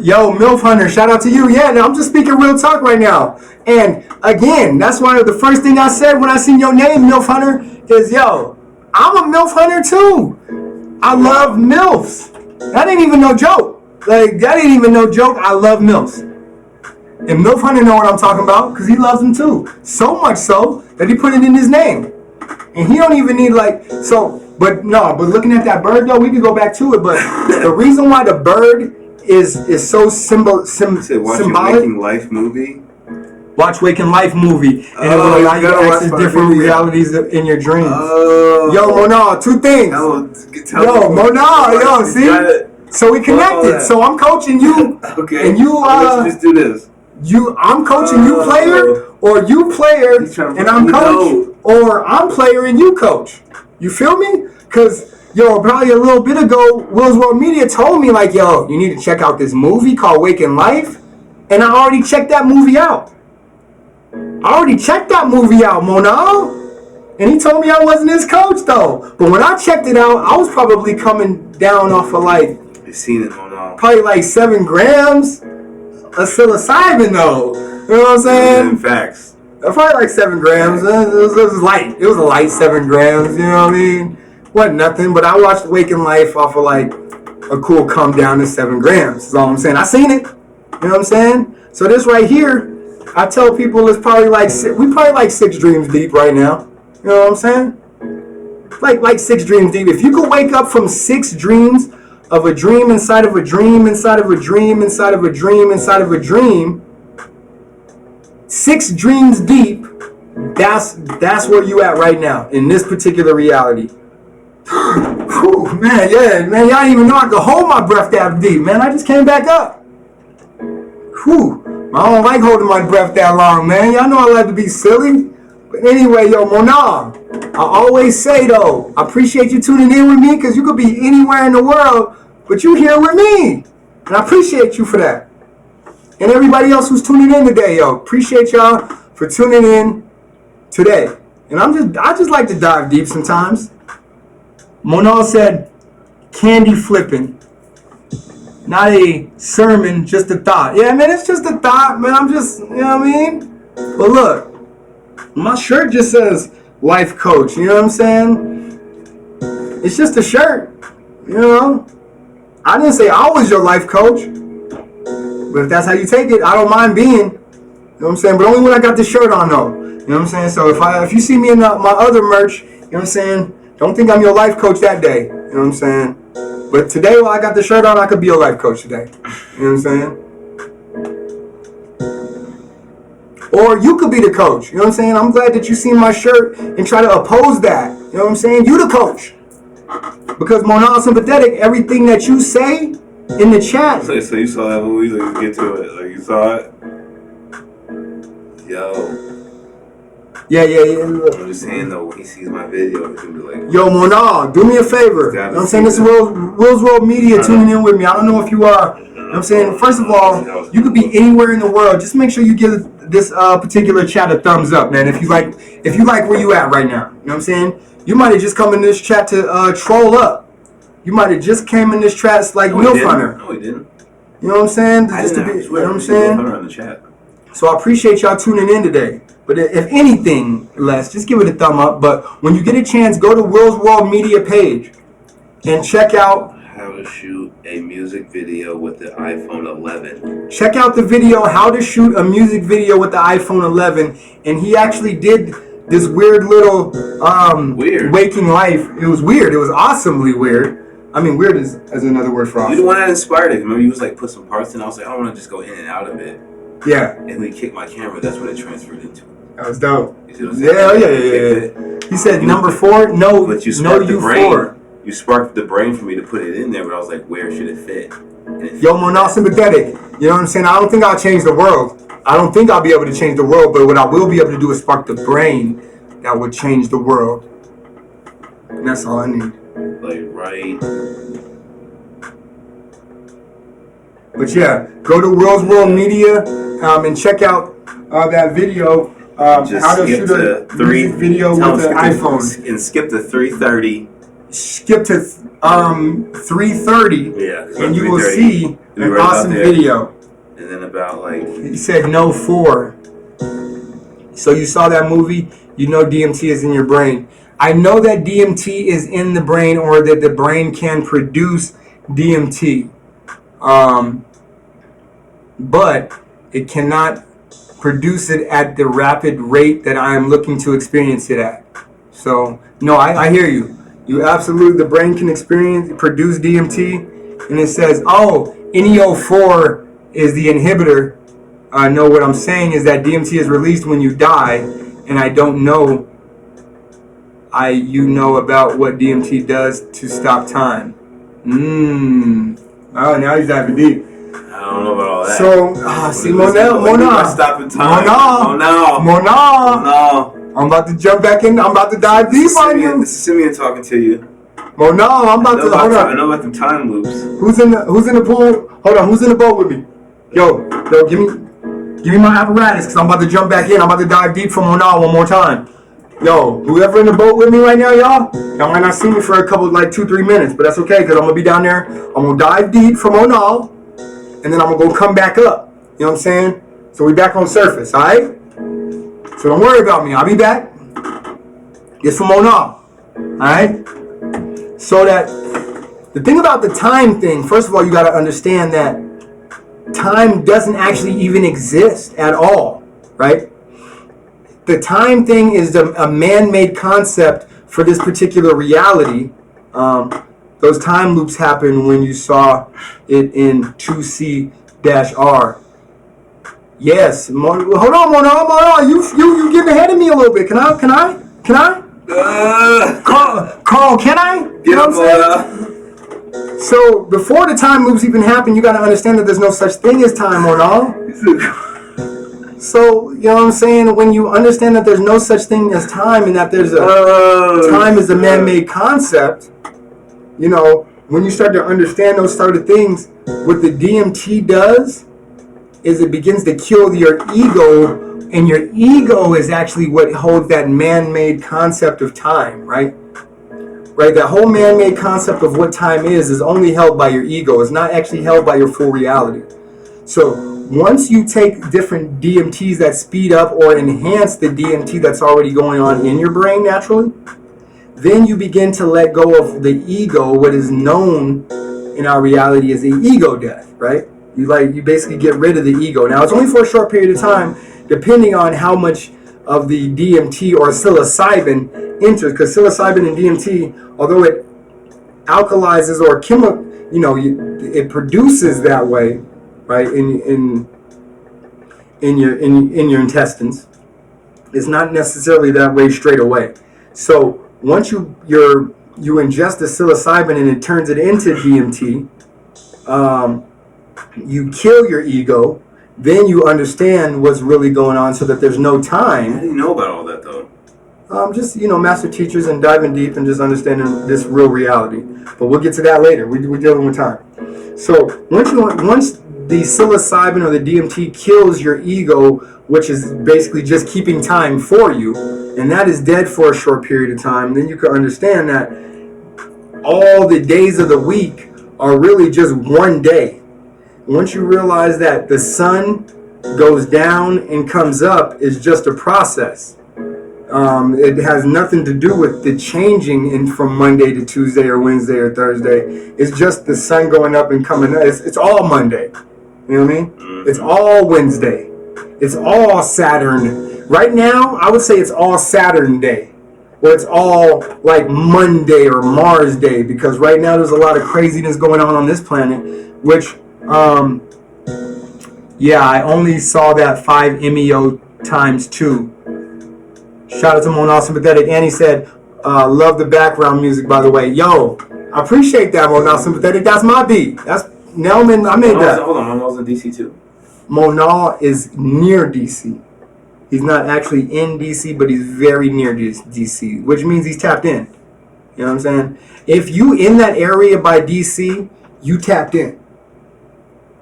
yo, MILF Hunter, shout out to you. Yeah, I'm just speaking real talk right now. And again, that's why the first thing I said when I seen your name, MILF Hunter, is yo, I'm a MILF Hunter too. I love MILFs. That ain't even no joke. Like, that ain't even no joke. I love MILFs. And MILF Hunter know what I'm talking about because he loves them too. So much so that he put it in his name. And he don't even need but looking at that bird though, we can go back to it. But the reason why the bird is so symbolic. Waking Life movie. Watch Waking Life movie, and it will allow you to access different realities in your dreams. Yo, Mona, two things. See? So we connected. So I'm coaching you. Okay. And you let's just do this. I'm coaching you player, or you player, and I'm coach, or I'm player and you coach. You feel me? Because, probably a little bit ago, Willz World Media told me, like, yo, you need to check out this movie called Waking Life. And I already checked that movie out. Mona. And he told me I wasn't his coach, though. But when I checked it out, I was probably coming down off of, like, I've seen it, Mona. Probably like 7 grams of psilocybin, though. You know what I'm saying? In facts. Probably like 7 grams. It was light. It was a light 7 grams. You know what I mean? Wasn't nothing. But I watched Waking Life off of like a cool come down to 7 grams. That's all I'm saying. I seen it. You know what I'm saying? So this right here, I tell people it's probably like we probably like 6 dreams deep right now. You know what I'm saying? Like 6 dreams deep. If you could wake up from 6 dreams of a dream inside of a dream inside of a dream inside of a dream inside of a dream, 6 dreams deep, that's where you at right now in this particular reality. Whew, man, y'all didn't even know I could hold my breath that deep, man. I just came back up. Whew, I don't like holding my breath that long, man. Y'all know I like to be silly. But anyway, yo, Mona, I always say, though, I appreciate you tuning in with me because you could be anywhere in the world, but you here with me. And I appreciate you for that. And everybody else who's tuning in today, yo, appreciate y'all for tuning in today. And I just like to dive deep sometimes. Mona said, candy flipping. Not a sermon, just a thought. Yeah, man, it's just a thought, man. I'm just, you know what I mean? But look, my shirt just says life coach, you know what I'm saying? It's just a shirt, you know? I didn't say I was your life coach, but if that's how you take it, I don't mind being, you know what I'm saying? But only when I got the shirt on, though, you know what I'm saying? So if you see me in my other merch, you know what I'm saying? Don't think I'm your life coach that day, you know what I'm saying? But today, while I got the shirt on, I could be your life coach today, you know what I'm saying? Or you could be the coach. You know what I'm saying? I'm glad that you seen my shirt and try to oppose that. You know what I'm saying? You the coach. Because Mona sympathetic, everything that you say in the chat. So you saw that movie, like, get to it. Like, you saw it? Yo. Yeah. I'm just saying, though, when he sees my video, he's going to be like, yo, Mona, do me a favor. You know what I'm saying? This is Willz World Media tuning in with me. I don't know if you are. You know what I'm saying? First of all, you could be anywhere in the world. Just make sure you give this particular chat a thumbs up, man. If you like where you at right now. You know what I'm saying? You might have just come in this chat to troll up. You might have just came in this chat like MILF Hunter. No, he didn't. You know what I'm saying? I didn't you know what I'm saying? On the chat. So I appreciate y'all tuning in today. But if anything, Les, just give it a thumb up. But when you get a chance, go to Willz World Media page and check out how to shoot a music video with the iPhone 11. Check out the video, how to shoot a music video with the iPhone 11. And he actually did this weird little waking life. It was weird. It was awesomely weird. I mean, weird is another word for awesome. You're the one that inspired it. Remember, you was like, put some parts in. I was like, I don't want to just go in and out of it. Yeah. And when he kicked my camera, that's what it transferred into. That was dope. You see what I'm saying? Yeah. He said, number 4, but you sparked the brain. You sparked the brain for me to put it in there, but I was like, where should it fit? Yo, Mona sympathetic. You know what I'm saying? I don't think I'll change the world. I don't think I'll be able to change the world, but what I will be able to do is spark the brain that would change the world. And that's all I need. Like, right. But yeah, go to Willz World Media and check out that video. How to shoot a music video with an iPhone. And skip to 3:30. Skip to 3:30. Yeah. And you will see an awesome video. And then about like... He said no 4. So you saw that movie, you know DMT is in your brain. I know that DMT is in the brain, or that the brain can produce DMT. But it cannot produce it at the rapid rate that I am looking to experience it at. So, no, I hear you. You absolutely, the brain can produce DMT, and it says, oh, NEO4 is the inhibitor. No, what I'm saying is that DMT is released when you die, and I don't know. You know about what DMT does to stop time. Oh, now he's diving deep. I don't know about all that. So, see, Mona. Stopping time. Mona. I'm about to jump back in. I'm about to dive deep on you. This is Simeon talking to you. Mona, I'm about to. Hold on. I know about the time loops. Who's in the pool? Hold on. Who's in the boat with me? Yo, give me my apparatus, because I'm about to jump back in. I'm about to dive deep for Mona one more time. Yo, whoever in the boat with me right now, y'all might not see me for a couple, like 2-3 minutes, but that's okay, because I'm going to be down there. I'm going to dive deep from Mona, and then I'm going to go come back up. You know what I'm saying? So we back on surface, all right? So don't worry about me. I'll be back. It's from Mona, all right? So that, the thing about the time thing, first of all, you got to understand that time doesn't actually even exist at all, right? The time thing is a man-made concept for this particular reality. Those time loops happen when you saw it in 2C-R. Yes, hold on, Mona, you getting ahead of me a little bit. Can I? Carl, can I? You know what I'm saying? So before the time loops even happen, you got to understand that there's no such thing as time, Mona. So, you know what I'm saying? When you understand that there's no such thing as time, and that there's time is a man-made concept, you know, when you start to understand those sort of things, what the DMT does is it begins to kill your ego, and your ego is actually what holds that man-made concept of time, right? Right, that whole man-made concept of what time is only held by your ego. It's not actually held by your full reality. So once you take different DMTs that speed up or enhance the DMT that's already going on in your brain naturally, then you begin to let go of the ego, what is known in our reality as the ego death, right? You basically get rid of the ego. Now, it's only for a short period of time, depending on how much of the DMT or psilocybin enters, because psilocybin and DMT, although it alkalizes or it produces that way, right, in your intestines, it's not necessarily that way straight away. So once you ingest the psilocybin and it turns it into DMT, you kill your ego. Then you understand what's really going on, so that there's no time. How do you know about all that, though? Just, master teachers and diving deep and just understanding this real reality. But we'll get to that later. We're dealing with time. So once the psilocybin or the DMT kills your ego, which is basically just keeping time for you, and that is dead for a short period of time, then you can understand that all the days of the week are really just one day. Once you realize that the sun goes down and comes up is just a process. It has nothing to do with the changing from Monday to Tuesday or Wednesday or Thursday. It's just the sun going up and coming up. It's all Monday. You know what I mean? It's all Wednesday. It's all Saturn. Right now, I would say it's all Saturn Day. Or it's all like Monday or Mars Day. Because right now there's a lot of craziness going on this planet. Which, I only saw that 5 MEO times 2. Shout out to Mona Sympathetic. And he said, love the background music, by the way. Yo, I appreciate that, Mona Sympathetic. That's my beat. That's Nelman. I made that. Hold on, Mona's in DC too. Mona is near DC. He's not actually in DC, but he's very near DC, which means he's tapped in. You know what I'm saying? If you in that area by DC, you tapped in.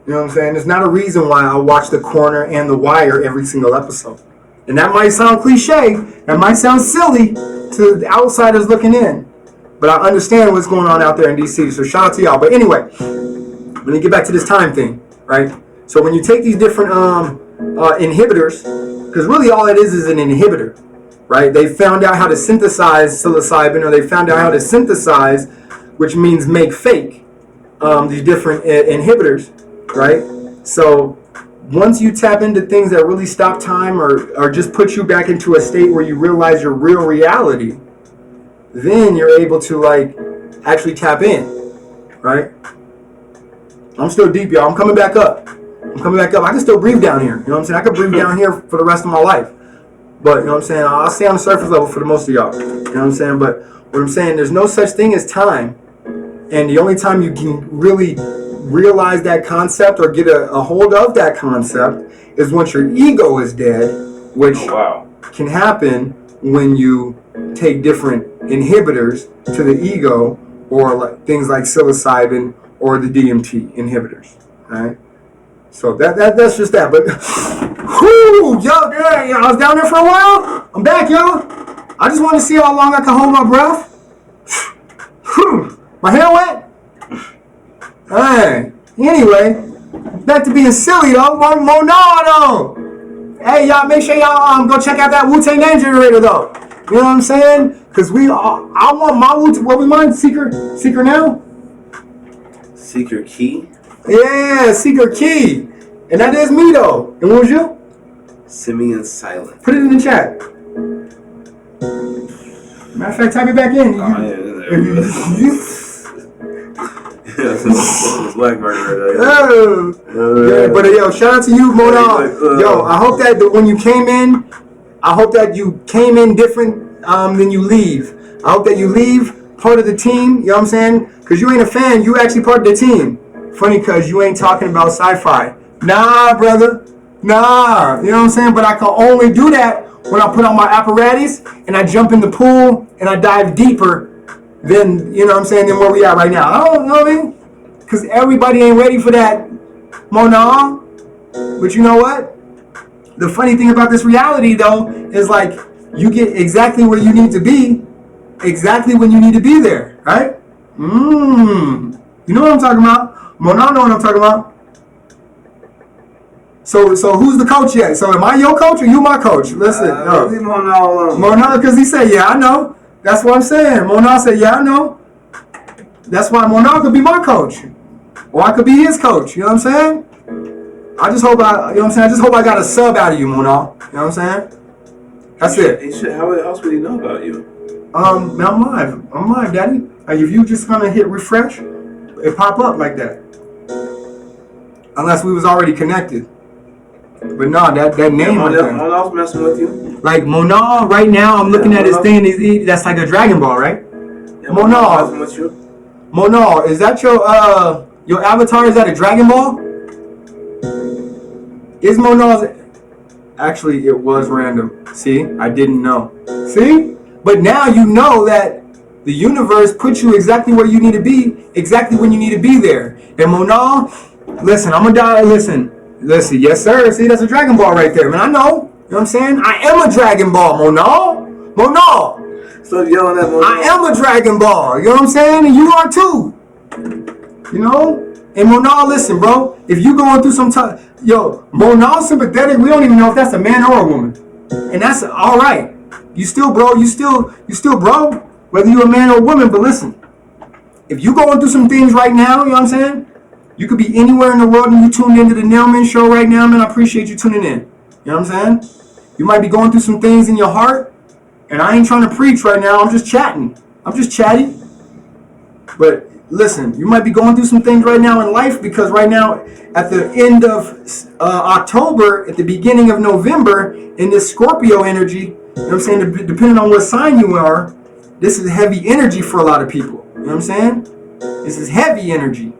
You know what I'm saying? There's not a reason why I watch The Corner and The Wire every single episode. And that might sound cliche. That might sound silly to the outsiders looking in. But I understand what's going on out there in DC. So shout out to y'all. But anyway, let me get back to this time thing, right? So when you take these different inhibitors, because really all it is an inhibitor, right? They found out how to synthesize psilocybin, or they found out how to synthesize, which means make fake, these different inhibitors, right? So once you tap into things that really stop time or just put you back into a state where you realize your real reality, then you're able to like actually tap in, right? I'm still deep, y'all. I'm coming back up. I can still breathe down here. You know what I'm saying? I can breathe down here for the rest of my life. But, you know what I'm saying? I'll stay on the surface level for the most of y'all. You know what I'm saying? But what I'm saying, there's no such thing as time. And the only time you can really realize that concept or get a hold of that concept is once your ego is dead, which can happen when you take different inhibitors to the ego, or like things like psilocybin or the DMT inhibitors, right? So that's just that. But whoo, yo, yeah, I was down there for a while. I'm back, y'all. I just want to see how long I can hold my breath. My hair wet. Hey, anyway, back to being silly though. Monado. Hey, y'all, make sure y'all go check out that Wu-Tang Name Generator though. You know what I'm saying? Because I want my what we mind? Secret now? Secret key? Yeah, secret key. And that is me though. And what was you? Simeon Silent. Put it in the chat. Matter of fact, type it back in. That's black murder. Yeah, but yo, shout out to you, Mona. Yo, I hope that when you came in, I hope that you came in different than you leave. I hope that you leave part of the team, you know what I'm saying? Because you ain't a fan, you actually part of the team. Funny because you ain't talking about sci-fi. Nah, brother. Nah, you know what I'm saying? But I can only do that when I put on my apparatus and I jump in the pool and I dive deeper than, you know what I'm saying, than where we at right now. I don't know what I mean? Because everybody ain't ready for that, Mona. But you know what? The funny thing about this reality, though, is like you get exactly where you need to be, exactly when you need to be there, right? You know what I'm talking about? Mona know what I'm talking about. So who's the coach yet? So am I your coach or you my coach? Listen, Leave Mona alone. Mona, because he said, yeah, I know. That's what I'm saying. Mona said, yeah, I know. That's why Mona could be my coach. Or I could be his coach. You know what I'm saying? I just hope I got a sub out of you, Mona. You know what I'm saying? That's it. How else would he know about you? Man, I'm live, daddy. Like if you just gonna hit refresh, it pop up like that. Unless we was already connected. But nah, that name right there. Mona's messing with you? Like Mona, right now I'm looking at his thing. That's like a Dragon Ball, right? Yeah, Mona's messing with you? Mona, is that your avatar? Is that a Dragon Ball? Is Mona's... Actually, it was random. See? I didn't know. See? But now you know that the universe puts you exactly where you need to be, exactly when you need to be there. And Mona, listen, I'm gonna die. Listen, yes sir. See, that's a Dragon Ball right there, man. I know. You know what I'm saying? I am a Dragon Ball, Mona. Stop yelling at Mona. I am a Dragon Ball. You know what I'm saying? And you are too. You know? And Mona, listen, bro. If you going through some time, yo, Mona's sympathetic. We don't even know if that's a man or a woman, and that's all right. You still, bro. You still, bro. Whether you're a man or a woman, but listen, if you going through some things right now, you know what I'm saying? You could be anywhere in the world and you tuned into the Nelman Show right now, man. I appreciate you tuning in. You know what I'm saying? You might be going through some things in your heart, and I ain't trying to preach right now. I'm just chatting. I'm just chatty. But listen, you might be going through some things right now in life because right now, at the end of October, at the beginning of November, in this Scorpio energy, you know what I'm saying? Depending on what sign you are, this is heavy energy for a lot of people. You know what I'm saying? This is heavy energy.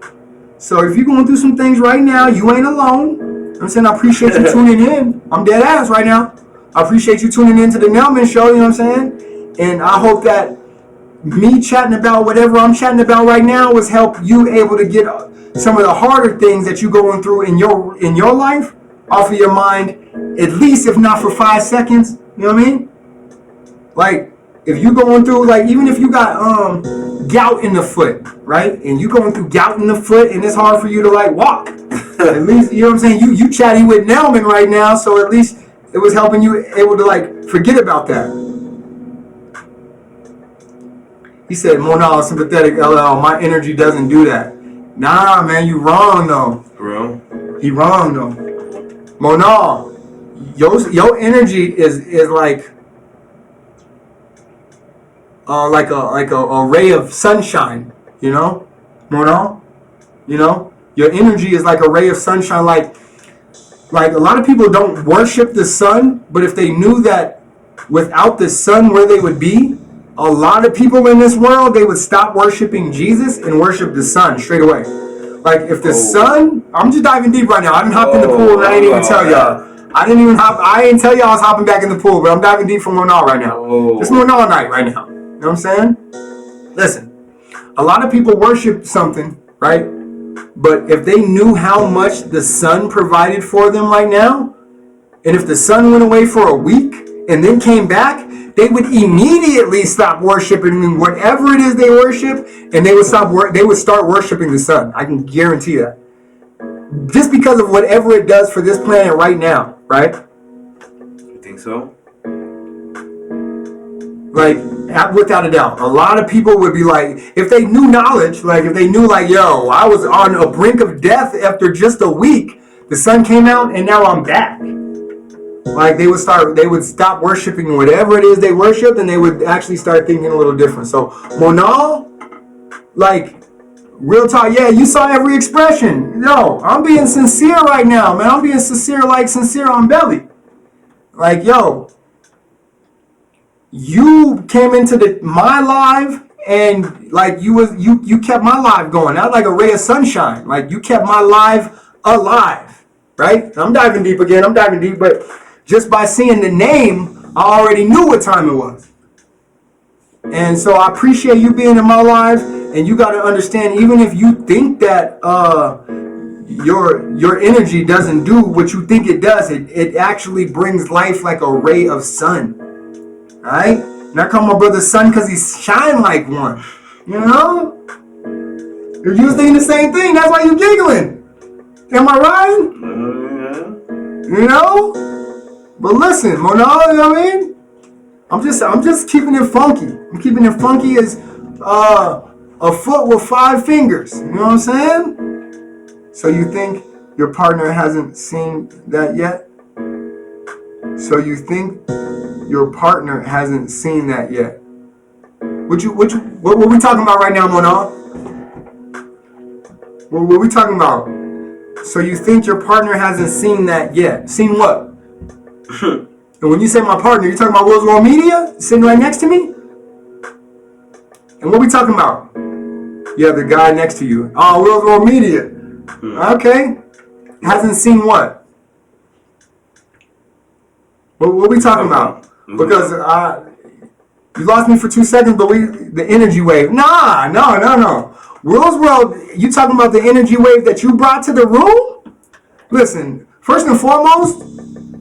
So if you're going through some things right now, you ain't alone. You know what I'm saying? I appreciate you tuning in. I'm dead ass right now. I appreciate you tuning in to the Nelman Show, you know what I'm saying? And I hope that me chatting about whatever I'm chatting about right now was help you able to get some of the harder things that you're going through in your life off of your mind, at least if not for 5 seconds. You know what I mean? Like, if you going through, like, even if you got gout in the foot, right? And you going through gout in the foot and it's hard for you to, like, walk. At least, you know what I'm saying? You chatty with Nelman right now, so at least it was helping you able to, like, forget about that. He said, Mona, sympathetic LL, my energy doesn't do that. Nah, man, you wrong, though. Bro. He wrong, though. Mona, your energy is like a ray of sunshine, you know? Mona? You know? Your energy is like a ray of sunshine. Like a lot of people don't worship the sun, but if they knew that without the sun where they would be, a lot of people in this world, they would stop worshiping Jesus and worship the sun straight away. Like if the sun, I'm just diving deep right now. I didn't hop in the pool and I didn't even tell y'all. I didn't tell y'all I was hopping back in the pool, but I'm diving deep from Monal right now. It's Monal night right now. You know what I'm saying? Listen, a lot of people worship something, right? But if they knew how much the sun provided for them right now, and if the sun went away for a week and then came back, they would immediately stop worshiping whatever it is they worship, and they would start worshiping the sun. I can guarantee that. Just because of whatever it does for this planet right now, right? You think so? Like, without a doubt, a lot of people would be like, if they knew knowledge, like if they knew, like, yo, I was on a brink of death after just a week, the sun came out and now I'm back. Like they would stop worshiping whatever it is they worship, and they would actually start thinking a little different. So Monal, like, real talk, yeah, you saw every expression. Yo, I'm being sincere right now, man. I'm being sincere on belly. Like, yo, you came into my live and like you kept my live going. That was like a ray of sunshine. Like you kept my live alive, right? And I'm diving deep again. But just by seeing the name, I already knew what time it was. And so I appreciate you being in my life. And you got to understand, even if you think that your energy doesn't do what you think it does, it actually brings life like a ray of sun. All right? And I call my brother sun because he shine like one. You know? If you was thinking the same thing, that's why you giggling. Am I right? You know? But listen, Monal, you know what I mean? I'm just keeping it funky. I'm keeping it funky as a foot with 5 fingers. You know what I'm saying? So you think your partner hasn't seen that yet? What we talking about right now, Monal? What we talking about? So you think your partner hasn't seen that yet? Seen what? And when you say my partner, you're talking about Willz World Media sitting right next to me? And what we talking about? Yeah, the guy next to you. Oh, Willz World Media. Okay. Hasn't seen what? What we talking about? Because you lost me for 2 seconds, but the energy wave. No. Willz World, you talking about the energy wave that you brought to the room? Listen, first and foremost,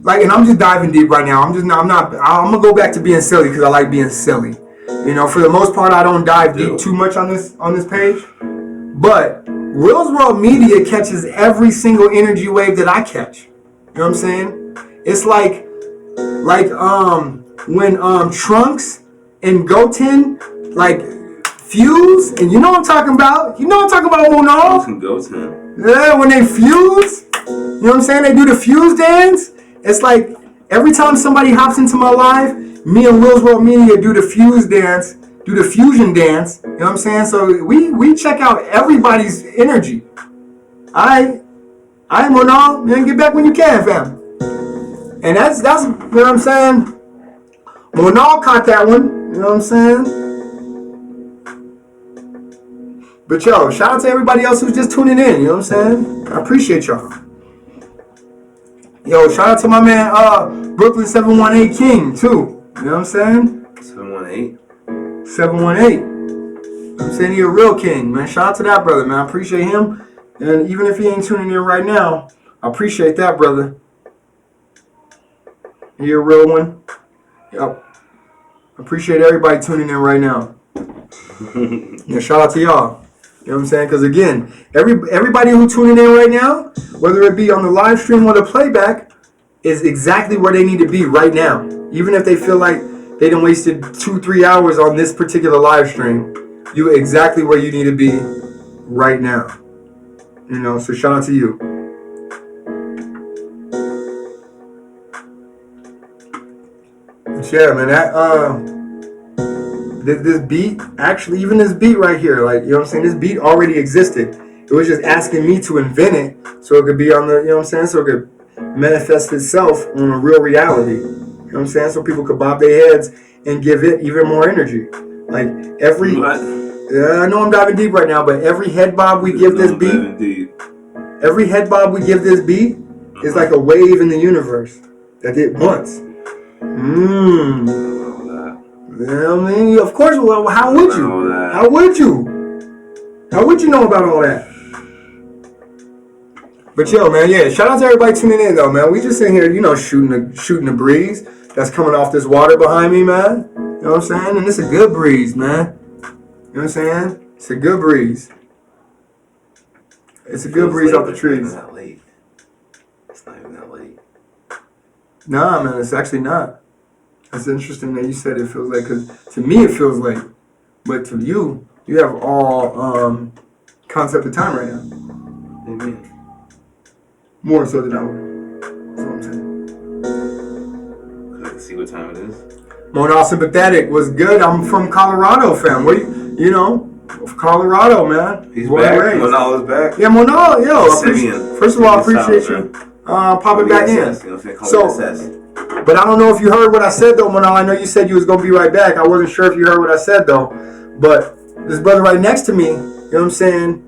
like, and I'm just diving deep right now. I'm gonna go back to being silly because I like being silly. You know, for the most part, I don't dive deep too much on this page. But Willz World Media catches every single energy wave that I catch. You know what I'm saying? It's like when Trunks and Goten like fuse, and you know what I'm talking about. You know what I'm talking about, Monal? Trunks and Goten. Yeah, when they fuse. You know what I'm saying? They do the fuse dance. It's like every time somebody hops into my live, me and Willz World Media do the fuse dance, do the fusion dance. You know what I'm saying? So we check out everybody's energy. Alright, Monal, man, get back when you can, fam. And that's you know what I'm saying? Monal caught that one. You know what I'm saying? But yo, shout out to everybody else who's just tuning in. You know what I'm saying? I appreciate y'all. Yo, shout out to my man, Brooklyn 718 King, too. You know what I'm saying? 718. 718. I'm saying he a real king, man. Shout out to that brother, man. I appreciate him. And even if he ain't tuning in right now, I appreciate that, brother. He a real one. Yep. I appreciate everybody tuning in right now. Yeah, shout out to y'all. You know what I'm saying? Because again, everybody who tuning in right now, whether it be on the live stream or the playback, is exactly where they need to be right now. Even if they feel like they done wasted 2-3 hours on this particular live stream, you exactly where you need to be right now. You know, so shout out to you. But yeah, man, that this beat, actually, even this beat right here, like, you know what I'm saying, this beat already existed. It was just asking me to invent it so it could be on the, you know what I'm saying, so it could manifest itself on a real reality. You know what I'm saying? So people could bob their heads and give it even more energy. Like every, I know I'm diving deep right now, but every head bob we give this beat, every head bob we give this beat is like a wave in the universe that did once. You know what I mean? Of course, well, how would you? How would you? How would you know about all that? But yo, man, yeah, shout out to everybody tuning in though, man. We just sitting here, you know, shooting the breeze that's coming off this water behind me, man. You know what I'm saying? And it's a good breeze, man. You know what I'm saying? It's a good breeze. It's a good breeze off the trees. It's not late. It's not even that late. Nah, man, it's actually not. It's interesting that you said it feels like, because to me it feels like, but to you, you have all concept of time right now. What do you mean? More so than I would. That's what I'm saying. I can see what time it is. Monal Sympathetic was good. I'm from Colorado, fam. Where you know, Colorado, man. He's back. Monal is back. Yeah, Monal, yo. First of all, I appreciate you popping back in. So, but I don't know if you heard what I said though, Monal. I know you said you was gonna be right back. I wasn't sure if you heard what I said though. But this brother right next to me, you know what I'm saying?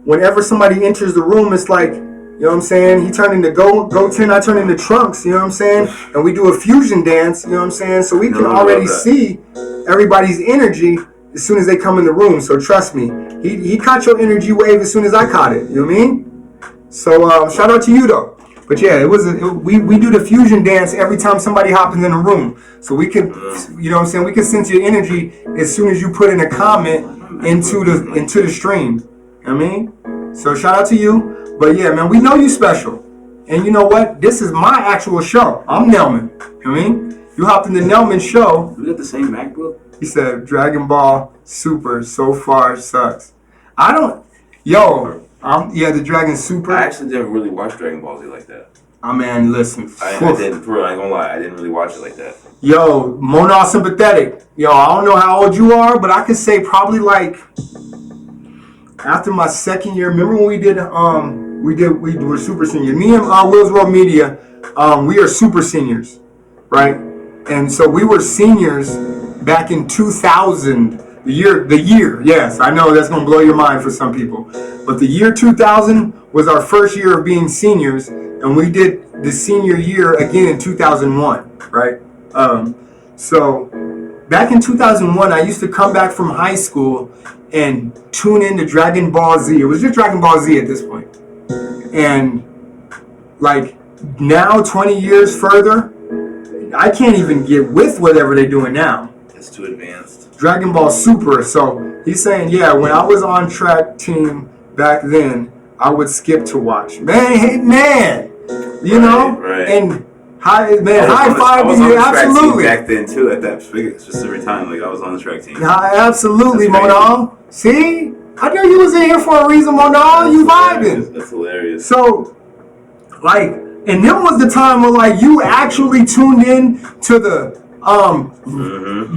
Whenever somebody enters the room, it's like, you know what I'm saying? He turned into Goten, I turn into Trunks, you know what I'm saying? And we do a fusion dance, you know what I'm saying? So we can already see everybody's energy as soon as they come in the room. So trust me, he caught your energy wave as soon as I caught it, you know what I mean? So shout out to you though. But yeah, we do the fusion dance every time somebody hops in the room. So we can, you know what I'm saying? We can sense your energy as soon as you put in a comment into the stream. You know what I mean? So shout out to you. But yeah, man, we know you special. And you know what? This is my actual show. I'm Nelman. You know what I mean? You hopped in the Nelman show. We got the same MacBook? He said, Dragon Ball Super so far sucks. I don't... Yo, the Dragon Super. I actually didn't really watch Dragon Ball Z like that. Man, listen. I didn't, for real, I ain't gonna lie. I didn't really watch it like that. Yo, Monal Sympathetic. Yo, I don't know how old you are, but I could say probably like... After my second year, remember when we were super seniors. Me and Willz World Media, we are super seniors, right? And so we were seniors back in 2000. The year. Yes, I know that's gonna blow your mind for some people, but the year 2000 was our first year of being seniors, and we did the senior year again in 2001, right? So back in 2001, I used to come back from high school and tune in to Dragon Ball Z. It was just Dragon Ball Z at this point. And like now, 20 years further, I can't even get with whatever they're doing now. It's too advanced. Dragon Ball Super. So he's saying, yeah, when I was on track team back then, I would skip to watch. Man, you know? Right. And high five to you, absolutely. Back then too, at that specific time, like I was on the track team. Absolutely, Monal. See, I knew you was in here for a reason, Monal. You vibing. That's hilarious. So, like, and then was the time where like you actually tuned in to the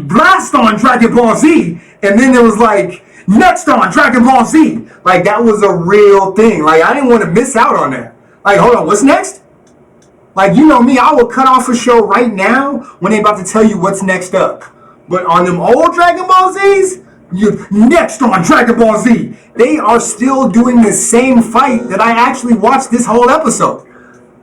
blast on Dragon Ball Z, and then there was like next on Dragon Ball Z. Like that was a real thing. Like I didn't want to miss out on that. Like, hold on, what's next? Like, you know me, I would cut off a show right now when they about to tell you what's next up. But on them old Dragon Ball Zs, next on Dragon Ball Z, they are still doing the same fight that I actually watched this whole episode.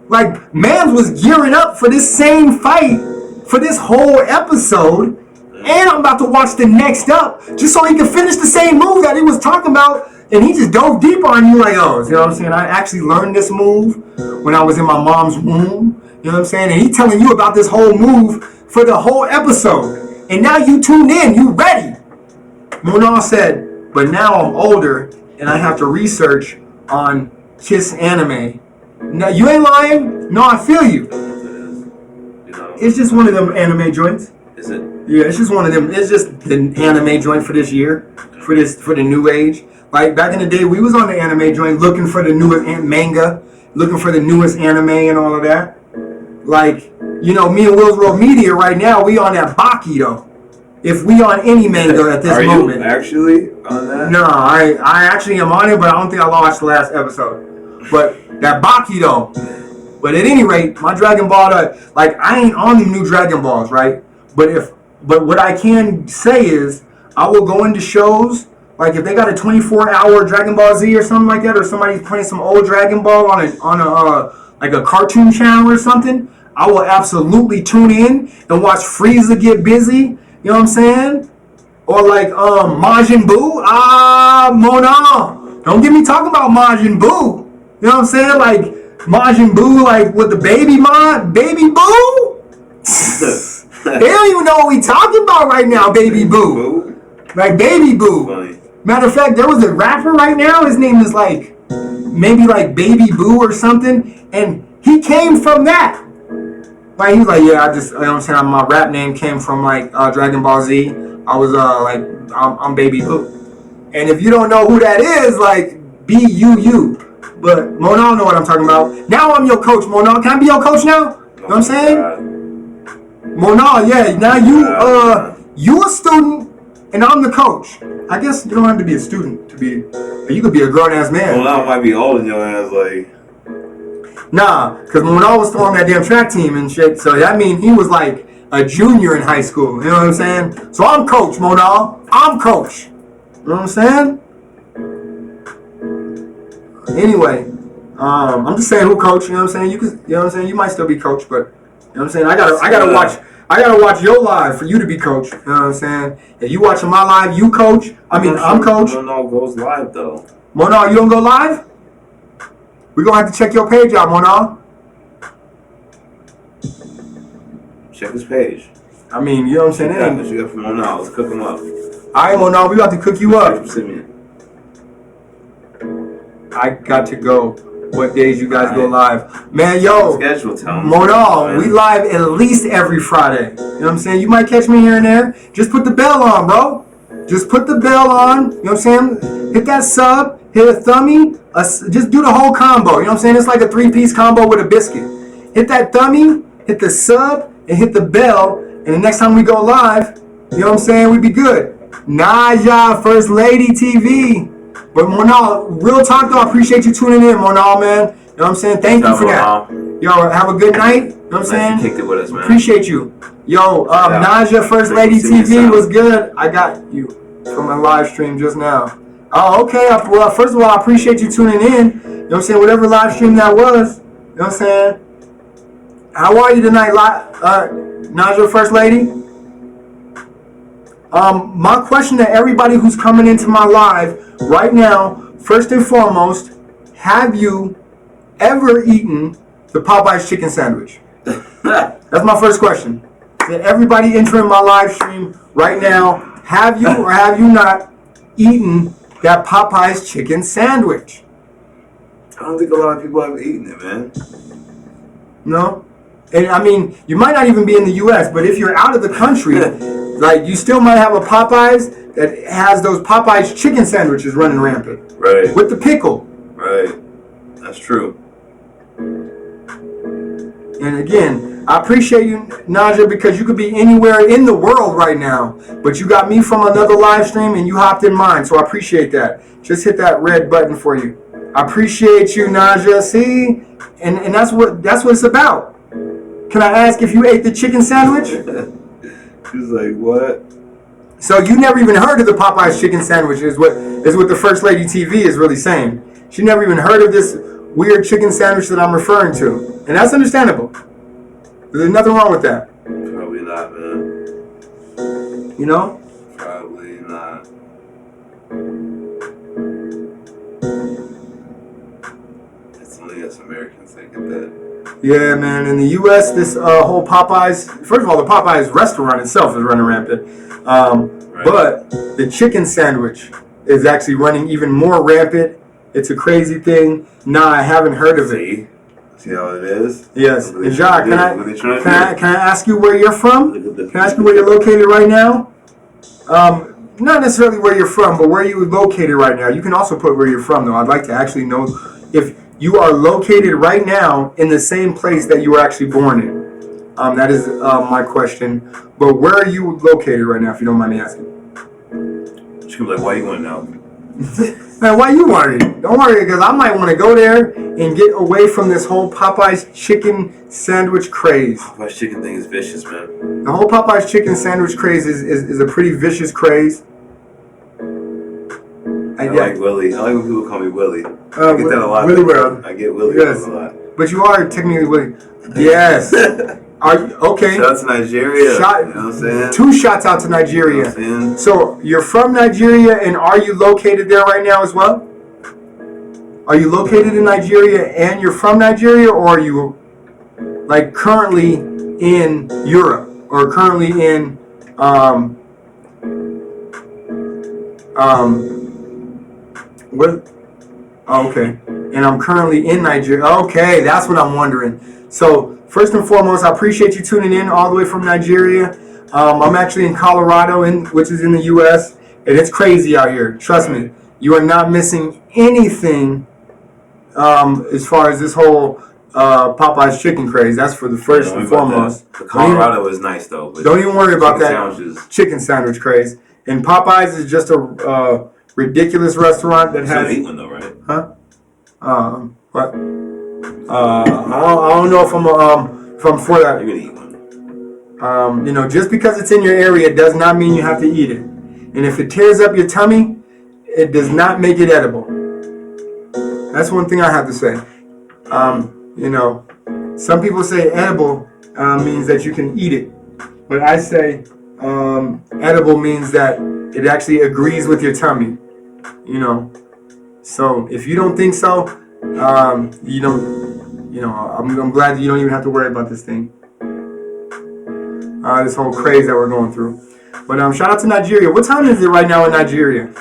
Like, Mans was gearing up for this same fight for this whole episode, and I'm about to watch the next up just so he can finish the same move that he was talking about, and he just dove deep on you like, oh, you know what I'm saying? I actually learned this move when I was in my mom's womb, you know what I'm saying? And he telling you about this whole move for the whole episode, and now you tuned in, you ready. Munal said, but now I'm older and I have to research on Kiss anime. Now, you ain't lying. No, I feel you. It's just one of them anime joints. Is it? Yeah, it's just one of them. It's just the anime joint for this year, for the new age. Like back in the day, we was on the anime joint looking for the newest manga, looking for the newest anime and all of that. Like, you know, me and Willz World Media right now, we on that Baki though. If we on any manga at this moment. Are you actually on that? No, I actually am on it, but I don't think I watched the last episode. But that Baki though. But at any rate, my Dragon Ball, like I ain't on the new Dragon Balls, right? But what I can say is, I will go into shows, like if they got a 24-hour Dragon Ball Z or something like that, or somebody's playing some old Dragon Ball on a like a cartoon channel or something, I will absolutely tune in and watch Frieza get busy. You know what I'm saying? Or like Majin Buu. Mona, don't get me talking about Majin Buu. You know what I'm saying? Like Majin Buu, like with the baby Buu. They don't even know what we talking about right now, Baby Boo. Like Baby Boo. Funny. Matter of fact, there was a rapper right now. His name is like maybe like Baby Boo or something, and he came from that. Like he was like, yeah, you know what I'm saying, my rap name came from like Dragon Ball Z. I was I'm Baby Boo. And if you don't know who that is, like B-U-U. But Mona know what I'm talking about. Now I'm your coach, Mona. Can I be your coach now? You know what I'm saying? Mona, yeah. Now you a student and I'm the coach. I guess you don't have to be a student to be. You could be a grown ass man. Well, I might be old in your ass, like. Nah, because Mona was still on that damn track team and shit. So that means he was like a junior in high school. You know what I'm saying? So I'm coach, Mona. I'm coach. You know what I'm saying? Anyway, I'm just saying who coach. You know what I'm saying? You know what I'm saying? You might still be coach, but you know what I'm saying? I gotta watch your live for you to be coach. You know what I'm saying? If you watching my live, you coach. I'm coach. Mona goes live though. Mona, you don't go live? We're gonna have to check your page out, Mona. Check his page. I mean, you know what I'm saying? Yeah, what you got from Mona? Let's cook him up. Alright, Mona, we about to cook you up. I got to go. What days you guys go live? Man, yo, schedule, tell me. Mona, we live at least every Friday. You know what I'm saying? You might catch me here and there. Just put the bell on, bro. Just put the bell on. You know what I'm saying? Hit that sub, hit a thumbie, just do the whole combo. You know what I'm saying? It's like a 3-piece combo with a biscuit. Hit that thumbie, hit the sub, and hit the bell. And the next time we go live, you know what I'm saying? We be good. Naja, First Lady TV. But Mona, real talk though, I appreciate you tuning in, Mona, man. You know what I'm saying? Thank you for that. Yo, have a good night. You know what I'm saying? You kicked it with us, man. Appreciate you. Yo, Naja, First Lady TV was good. I got you from my live stream just now. Oh, okay. Well, first of all, I appreciate you tuning in. You know what I'm saying? Whatever live stream that was. You know what I'm saying? How are you tonight, Naja, First Lady? My question to everybody who's coming into my live right now, first and foremost, have you ever eaten the Popeye's chicken sandwich? That's my first question. To everybody entering my live stream right now, have you or have you not eaten that Popeye's chicken sandwich? I don't think a lot of people have eaten it, man. No? And I mean, you might not even be in the U.S., but if you're out of the country, like you still might have a Popeyes that has those Popeyes chicken sandwiches running rampant. Right. With the pickle. Right. That's true. And again, I appreciate you, Naja, because you could be anywhere in the world right now, but you got me from another live stream and you hopped in mine, so I appreciate that. Just hit that red button for you. I appreciate you, Naja. See? And that's what it's about. Can I ask if you ate the chicken sandwich? She's like, what? So you never even heard of the Popeye's chicken sandwich is what the First Lady TV is really saying. She never even heard of this weird chicken sandwich that I'm referring to. And that's understandable. There's nothing wrong with that. Probably not, man. You know? Probably not. It's only us Americans that get that. Yeah, man. In the U.S., this whole Popeyes... First of all, the Popeyes restaurant itself is running rampant. Right. But the chicken sandwich is actually running even more rampant. It's a crazy thing. Nah, I haven't heard of it. See how it is? Yes. And Jacques, can I can ask you where you're from? Can I ask you where you're located right now? Not necessarily where you're from, but where you're located right now. You can also put where you're from, though. I'd like to actually know if you are located right now in the same place that you were actually born in. That is my question. But where are you located right now, if you don't mind me asking? She could be like, why you want to know? Man, why you worried? Don't worry, because I might want to go there and get away from this whole Popeye's chicken sandwich craze. Popeye's chicken thing is vicious, man. The whole Popeye's chicken sandwich craze is a pretty vicious craze. I like Willie. I like when people call me Willie. I get that a lot. Willie World. I get Willie Yes. a lot. But you are technically Willie. Yes. Are you, okay. Shout out to Nigeria. You know what I'm saying? 2 shots out to Nigeria. You know what I'm saying? So you're from Nigeria, and are you located there right now as well? Are you located in Nigeria and you're from Nigeria, or are you like currently in Europe or currently in what? Oh, okay. And I'm currently in Nigeria. Okay, that's what I'm wondering. So first and foremost, I appreciate you tuning in all the way from Nigeria. I'm actually in Colorado, which is in the U.S., and it's crazy out here. Trust me, you are not missing anything as far as this whole Popeye's chicken craze. That's for the first and foremost. Colorado is nice though. But don't even worry about that sandwiches. Chicken sandwich craze. And Popeye's is just a ridiculous restaurant that has. Eat one though, right? Huh? What? I don't know if I'm for that. You're gonna eat one. You know, just because it's in your area does not mean you have to eat it. And if it tears up your tummy, it does not make it edible. That's one thing I have to say. You know, some people say edible means that you can eat it, but I say edible means that it actually agrees with your tummy. You know, so if you don't think so, you don't. You know, I'm glad that you don't even have to worry about this thing. This whole craze that we're going through. But shout out to Nigeria. What time is it right now in Nigeria?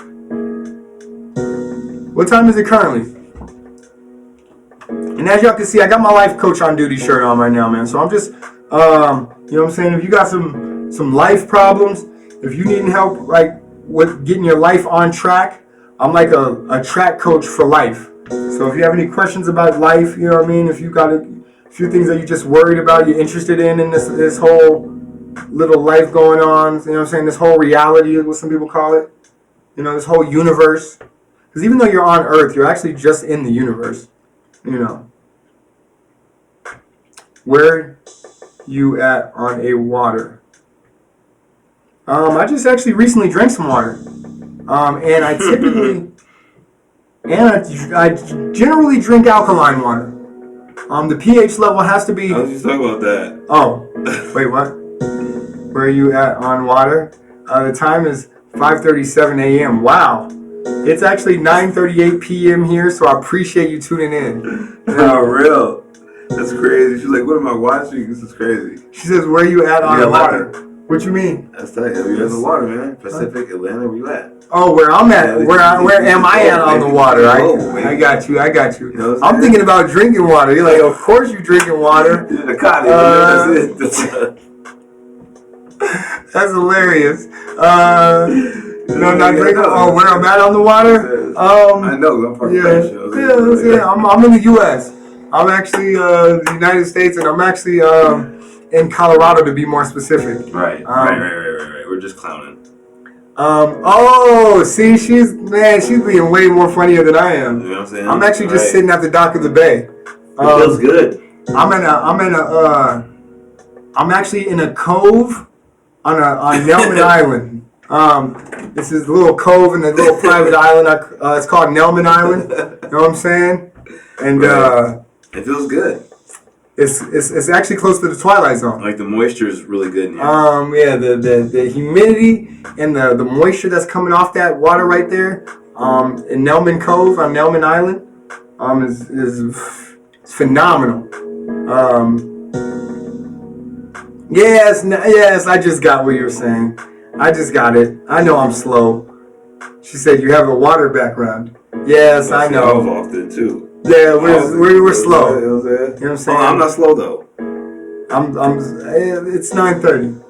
What time is it currently? And as y'all can see, I got my life coach on duty shirt on right now, man. So I'm just, you know what I'm saying? If you got some life problems, if you need help, like with getting your life on track, I'm like a track coach for life. So if you have any questions about life, you know what I mean? If you got a few things that you're just worried about, you're interested in this whole little life going on, you know what I'm saying? This whole reality, what some people call it. You know, this whole universe. Because even though you're on Earth, you're actually just in the universe. You know. Where you at on a water? I just actually recently drank some water. And I typically... And I generally drink alkaline water. The pH level has to be... I was just talking about that. Oh, wait, what? Where are you at on water? The time is 5:37 a.m. Wow. It's actually 9:38 p.m. here, so I appreciate you tuning in. Oh, real. That's crazy. She's like, what am I watching? This is crazy. She says, where are you at on the water? What you mean? That's that. You're in the water, man. Pacific, Atlanta, where you at? Oh, where I'm at. Where am I at on the water? I got you. You know I'm thinking about drinking water. You're like, of course you're drinking water. That's hilarious. No, not drinking. Oh, where I'm at on the water? I know. I'm part of that show. Yeah. I'm in the U.S. I'm actually the United States, and I'm actually in Colorado to be more specific. Right. We're just clowning. Oh, see, she's being way more funnier than I am. You know what I'm saying? I'm actually just sitting at the dock of the bay. It feels good. I'm actually in a cove on Nelman Island. This is a little cove in a little private island. It's called Nelman Island. You know what I'm saying? And it feels good. It's actually close to the twilight zone. Like the moisture is really good in here. Yeah, the humidity and the moisture that's coming off that water right there, in Nelman Cove on Nelman Island, is phenomenal. Yes, I just got what you're saying. I just got it. I know I'm slow. She said you have a water background. Yes, I know. I was off then too. Yeah, we're slow. You know what I'm saying? I'm not slow though. It's 9:30.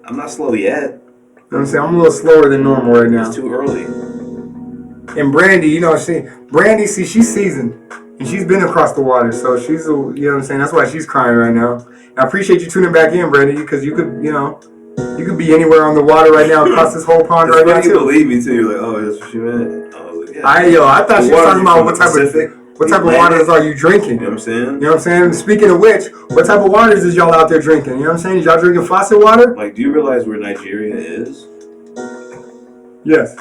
I'm not slow yet. You know what I'm saying? I'm a little slower than normal right now. It's too early. And Brandy, she's seasoned. And she's been across the water, so she's, you know what I'm saying? That's why she's crying right now. And I appreciate you tuning back in, Brandy, because you could be anywhere on the water right now, across this whole pond right now, too. You believe me, too. You're like, oh, that's what she meant. I was like, yeah. I thought she was talking about what type of waters are you drinking? You know what I'm saying? You know what I'm saying? Speaking of which, what type of waters is y'all out there drinking? You know what I'm saying? Is y'all drinking faucet water? Like, do you realize where Nigeria is? Yes.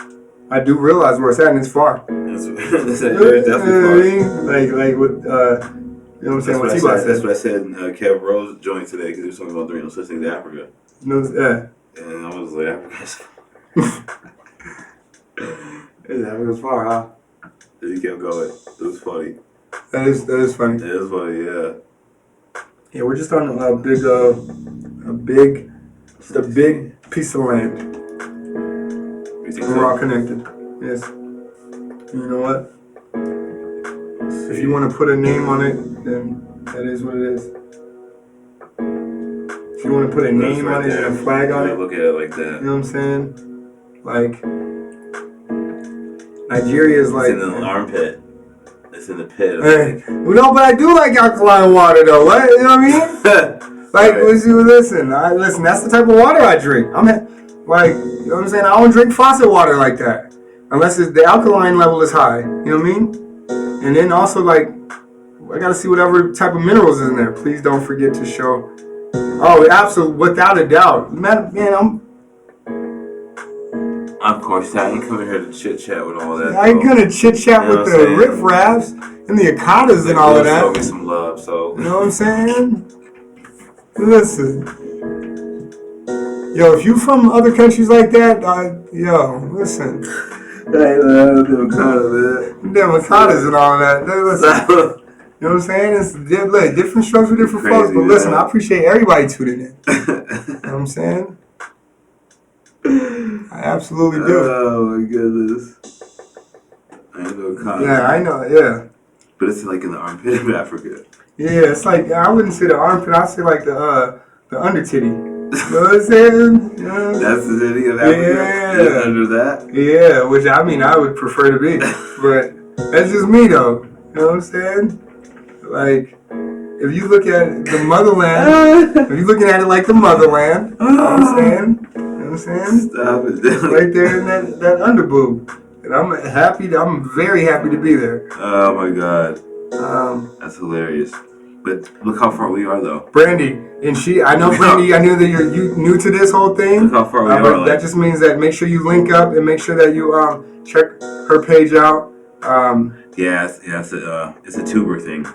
I do realize where it's at, and it's far. That's definitely far. Like with, you know what I'm saying? That's what I said in Kev Rose joint today, because he was talking about there ain't no such thing as Africa. And I was like, Africa's Africa's far, huh? And he kept going. It was funny. That is funny. It is funny, yeah. Yeah, we're just on a big piece of land. We're all connected. Yes. You know what? If you want to put a name on it, then that is what it is. If you want to put a name on it and a flag on it, look at it like that. You know what I'm saying? Like, Nigeria is like... It's in the armpit. It's in the pit. Hey, well, no, but I do like alkaline water, though. What? You know what I mean? Like, right. Listen, that's the type of water I drink. Like, you know what I'm saying? I don't drink faucet water like that. Unless the alkaline level is high. You know what I mean? And then also, like, I gotta see whatever type of minerals is in there. Please don't forget to show. Oh, absolutely, without a doubt. Man, of course, I ain't coming here to chit chat with all that. I ain't gonna chit chat with the riff-raffs and the akatas and all of that. Show me some love, so. You know what I'm saying? Listen. Yo, if you from other countries like that, listen. Hey, man, them akatas, man. Them akatas and all that. Listen. You know what I'm saying? It's different strokes for different folks. But listen, I appreciate everybody tuning in. You know what I'm saying? I absolutely do. Oh, my goodness. I ain't no akata. Yeah, I know, yeah. But it's like in the armpit of Africa. Yeah, it's like, I wouldn't say the armpit. I'd say like the under titty. You know what I'm saying? Yeah. That's the titty of Africa? Yeah. Under that? Yeah, which I would prefer to be. But that's just me, though. You know what I'm saying? Like, if you look at the motherland, if you're looking at it like the motherland, you know what I'm saying? You know what I'm saying? Stop it. Right there in that underboob. And I'm very happy to be there. Oh my God. That's hilarious. But look how far we are, though. Brandy, I know Brandy, I knew that you're new to this whole thing. Look how far we are. But that just means that make sure you link up and make sure that you check her page out. It's a tuber thing.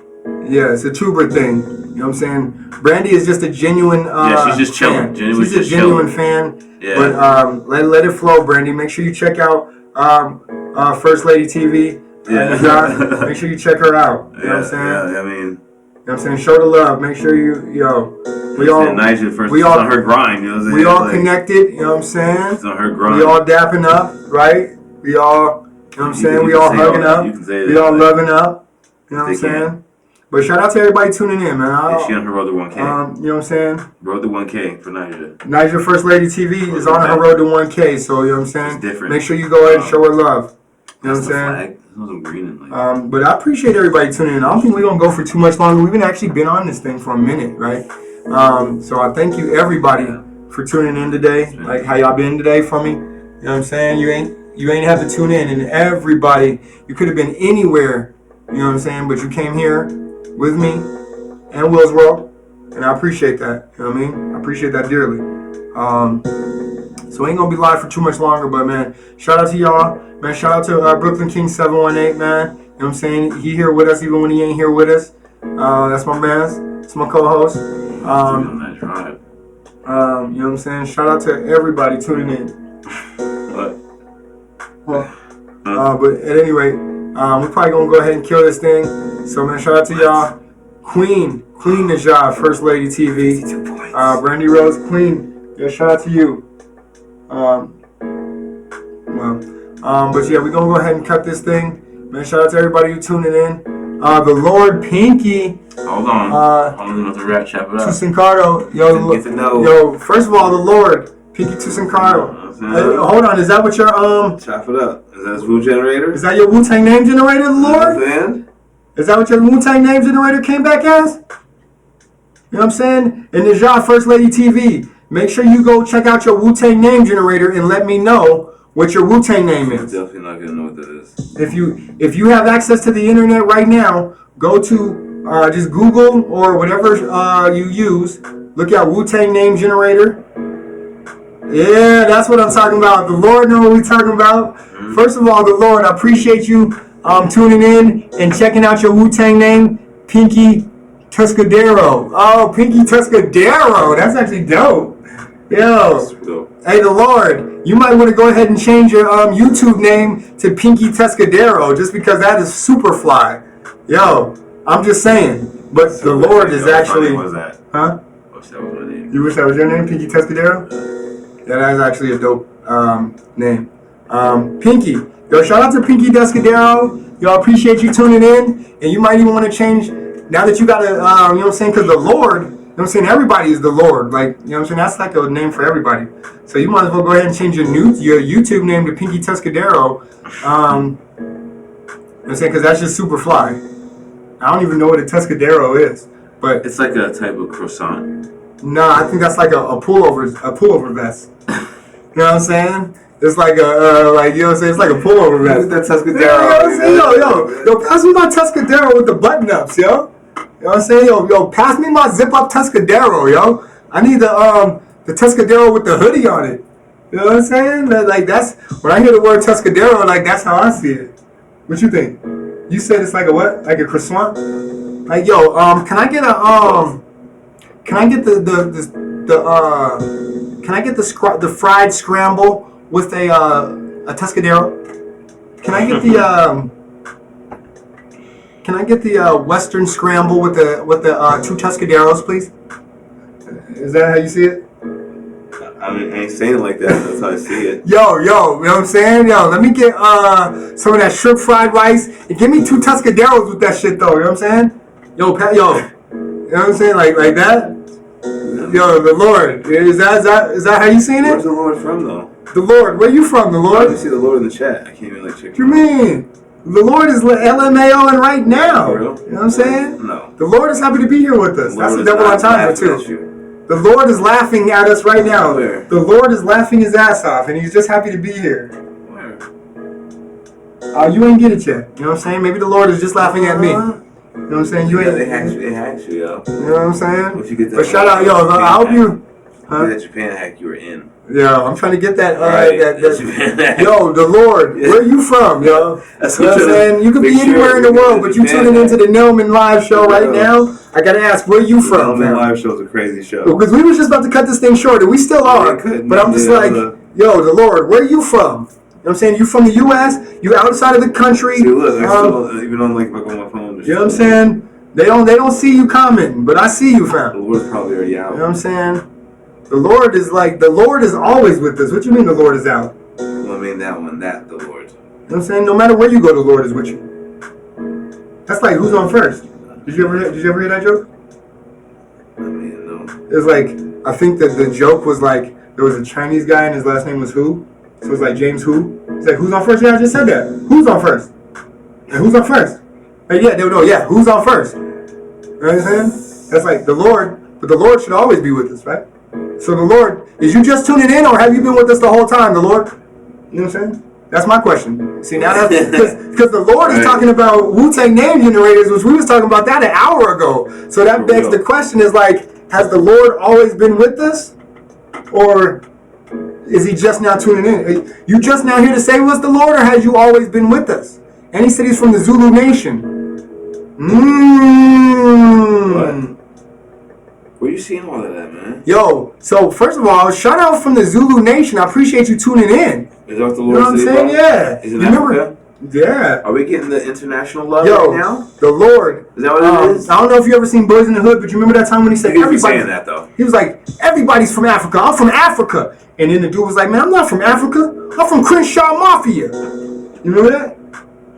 Yeah, it's a tuber thing. You know what I'm saying? Brandy is just a genuine she's just chilling. She's a genuine fan. Yeah. But let it flow, Brandy. Make sure you check out First Lady TV. Yeah. Make sure you check her out. You know what I'm saying? Yeah, I mean, you know what I'm saying? Show the love. Make sure we all on her grind, you know what I'm saying? We all connected, you know what I'm saying? She's on her grind. We all dapping up, right? We all, you know what I'm saying? We all hugging up. We all loving up. You know what I'm saying? But shout out to everybody tuning in, man. She on her road to 1K. You know what I'm saying? Road to 1K for Niger. Niger First Lady TV is on her road to 1K, so you know what I'm saying? It's different. Make sure you go ahead and show her love. You know what I'm saying? Flag. Green and but I appreciate everybody tuning in. I don't think we're going to go for too much longer. We've actually been on this thing for a minute, right? So I thank you, everybody, for tuning in today. Like, how y'all been today for me? You know what I'm saying? You ain't have to tune in. And everybody, you could have been anywhere, you know what I'm saying? But you came here with me and Willz World, and I appreciate that. You know what I mean? I appreciate that dearly. So I ain't gonna be live for too much longer, but man, shout out to y'all, man. Shout out to Brooklyn King 718, man. You know what what I'm saying? He here with us even when he ain't here with us. That's my man. It's my co-host. On that drive. You know what I'm saying? Shout out to everybody tuning in. What? But at any rate, we're probably gonna go ahead and kill this thing. So man, shout out to y'all. Queen Najah, First Lady TV. Brandy Rose, Queen. Yeah, shout out to you. But yeah, we're gonna go ahead and cut this thing. Man, shout out to everybody who tuning in. The Lord Pinky. Hold on. I'm about to wrap chop it up. Tusincardo. Get to know. Yo, first of all, the Lord Pinky Tusincardo. Hey, hold on, is that what your Chop it up. Is that his Wu generator? Is that your Wu-Tang Name Generator, the Lord? Is that what your Wu-Tang Name Generator came back as? You know what I'm saying? And Najah, First Lady TV. Make sure you go check out your Wu-Tang Name Generator and let me know what your Wu-Tang name is. I'm definitely not gonna know what that is. If you have access to the internet right now, go to just Google or whatever you use. Look at Wu-Tang Name Generator. Yeah, that's what I'm talking about. The Lord knows what we're talking about. Mm-hmm. First of all, the Lord, I appreciate you tuning in and checking out your Wu-Tang name, Pinky Tuscadero. Oh, Pinky Tuscadero. That's actually dope. Yo. Hey, the Lord, you might want to go ahead and change your YouTube name to Pinky Tuscadero just because that is super fly. Yo, I'm just saying. But the Lord is actually... What was that? Huh? I wish that was my name. You wish that was your name, Pinky Tuscadero? Yeah, that is actually a dope name. Pinky. Yo, shout out to Pinky Tuscadero. Yo, appreciate you tuning in. And you might even want to change... Now that you got to, you know what I'm saying? Because the Lord... You know what I'm saying? Everybody is the Lord. Like, you know what I'm saying? That's like a name for everybody. So you might as well go ahead and change your YouTube name to Pinky Tuscadero. You know what I'm saying? Because that's just super fly. I don't even know what a Tuscadero is. But it's like a type of croissant. Nah, I think that's like a pullover vest. You know what I'm saying? It's like a, like, you know what I'm saying? It's like a pullover vest. That Tuscadero. You know what I'm saying? Yo, pass me my Tuscadero with the button-ups, yo. You know what I'm saying? Yo, pass me my zip-up Tuscadero, yo. I need the Tuscadero with the hoodie on it. You know what I'm saying? Like, that's, when I hear the word Tuscadero, like, that's how I see it. What you think? You said it's like a what? Like a croissant? Like, yo, can I get the fried scramble with a Tuscadero? Can I get the Western scramble with the 2 Tuscaderos, please? Is that how you see it? I mean, I ain't saying it like that. That's how I see it. Yo, you know what I'm saying? Yo, let me get some of that shrimp fried rice and give me 2 Tuscaderos with that shit though. You know what I'm saying? Yo, you know what I'm saying? Like that? Yo, the Lord. Is that how you seen it? Where's the Lord from though? The Lord. Where you from, the Lord? I can see the Lord in the chat. I can't even like check. What you mean? The Lord is LMAOing right now. For real? You know what I'm saying? No. The Lord is happy to be here with us. That's the devil on time too. The Lord is laughing at us right now. Where? The Lord is laughing his ass off, and he's just happy to be here. Where? You ain't get it yet. You know what I'm saying? Maybe the Lord is just laughing at me. You know what I'm saying? You ain't. They hacked you, yo. You know what I'm saying? Once you get that, but shout out, yo. I hope you. Huh? That Japan hack you were in. Yeah, I'm trying to get that. Japan hack. Yo, the Lord. Where are you from, yo? That's you know what I'm saying? You could be anywhere in the world, but you tuning into the Nelman live show right now. I gotta ask, where you from? The live show's a crazy show. Because we were just about to cut this thing short, and we still are. But I'm just like, yo, the Lord, where are you from? You know what I'm saying? You from the U.S.? You outside of the country? See, look, even on like on my phone. You know what I'm saying? They don't see you coming, but I see you, fam. The Lord's probably already out. You know what I'm saying? The Lord is always with us. What you mean the Lord is out? Well, I mean the Lord. You know what I'm saying? No matter where you go, the Lord is with you. That's like, who's on first? Did you ever hear that joke? I mean, no. It was like, I think that the joke was like, there was a Chinese guy and his last name was Hu. So it was like James Hu. He's like, who's on first? Yeah, I just said that. Who's on first? And who's on first? Like, yeah, who's on first? You know what I'm saying? That's like the Lord, but the Lord should always be with us, right? So the Lord, is you just tuning in or have you been with us the whole time, the Lord? You know what I'm saying? That's my question. See, now that's because the Lord is talking about Wu-Tang Name Generators, which we was talking about that an hour ago. So that begs the question is like, has the Lord always been with us? Or is he just now tuning in? You just now here to save us, the Lord, or has you always been with us? And he said he's from the Zulu Nation. What? Where you seeing all of that, man? Yo, so first of all, shout out from the Zulu Nation. I appreciate you tuning in. Is that what the You know Lord what I'm said? saying? Yeah. Is it Remember? Africa? Yeah. Are we getting the international love Yo, right now? the Lord. Is that what it is? I don't know if you ever seen Boys in the Hood, but you remember that time when he said He was everybody saying that though. He was like, everybody's from Africa. I'm from Africa. And then the dude was like, man, I'm not from Africa. I'm from Crenshaw Mafia. You remember that?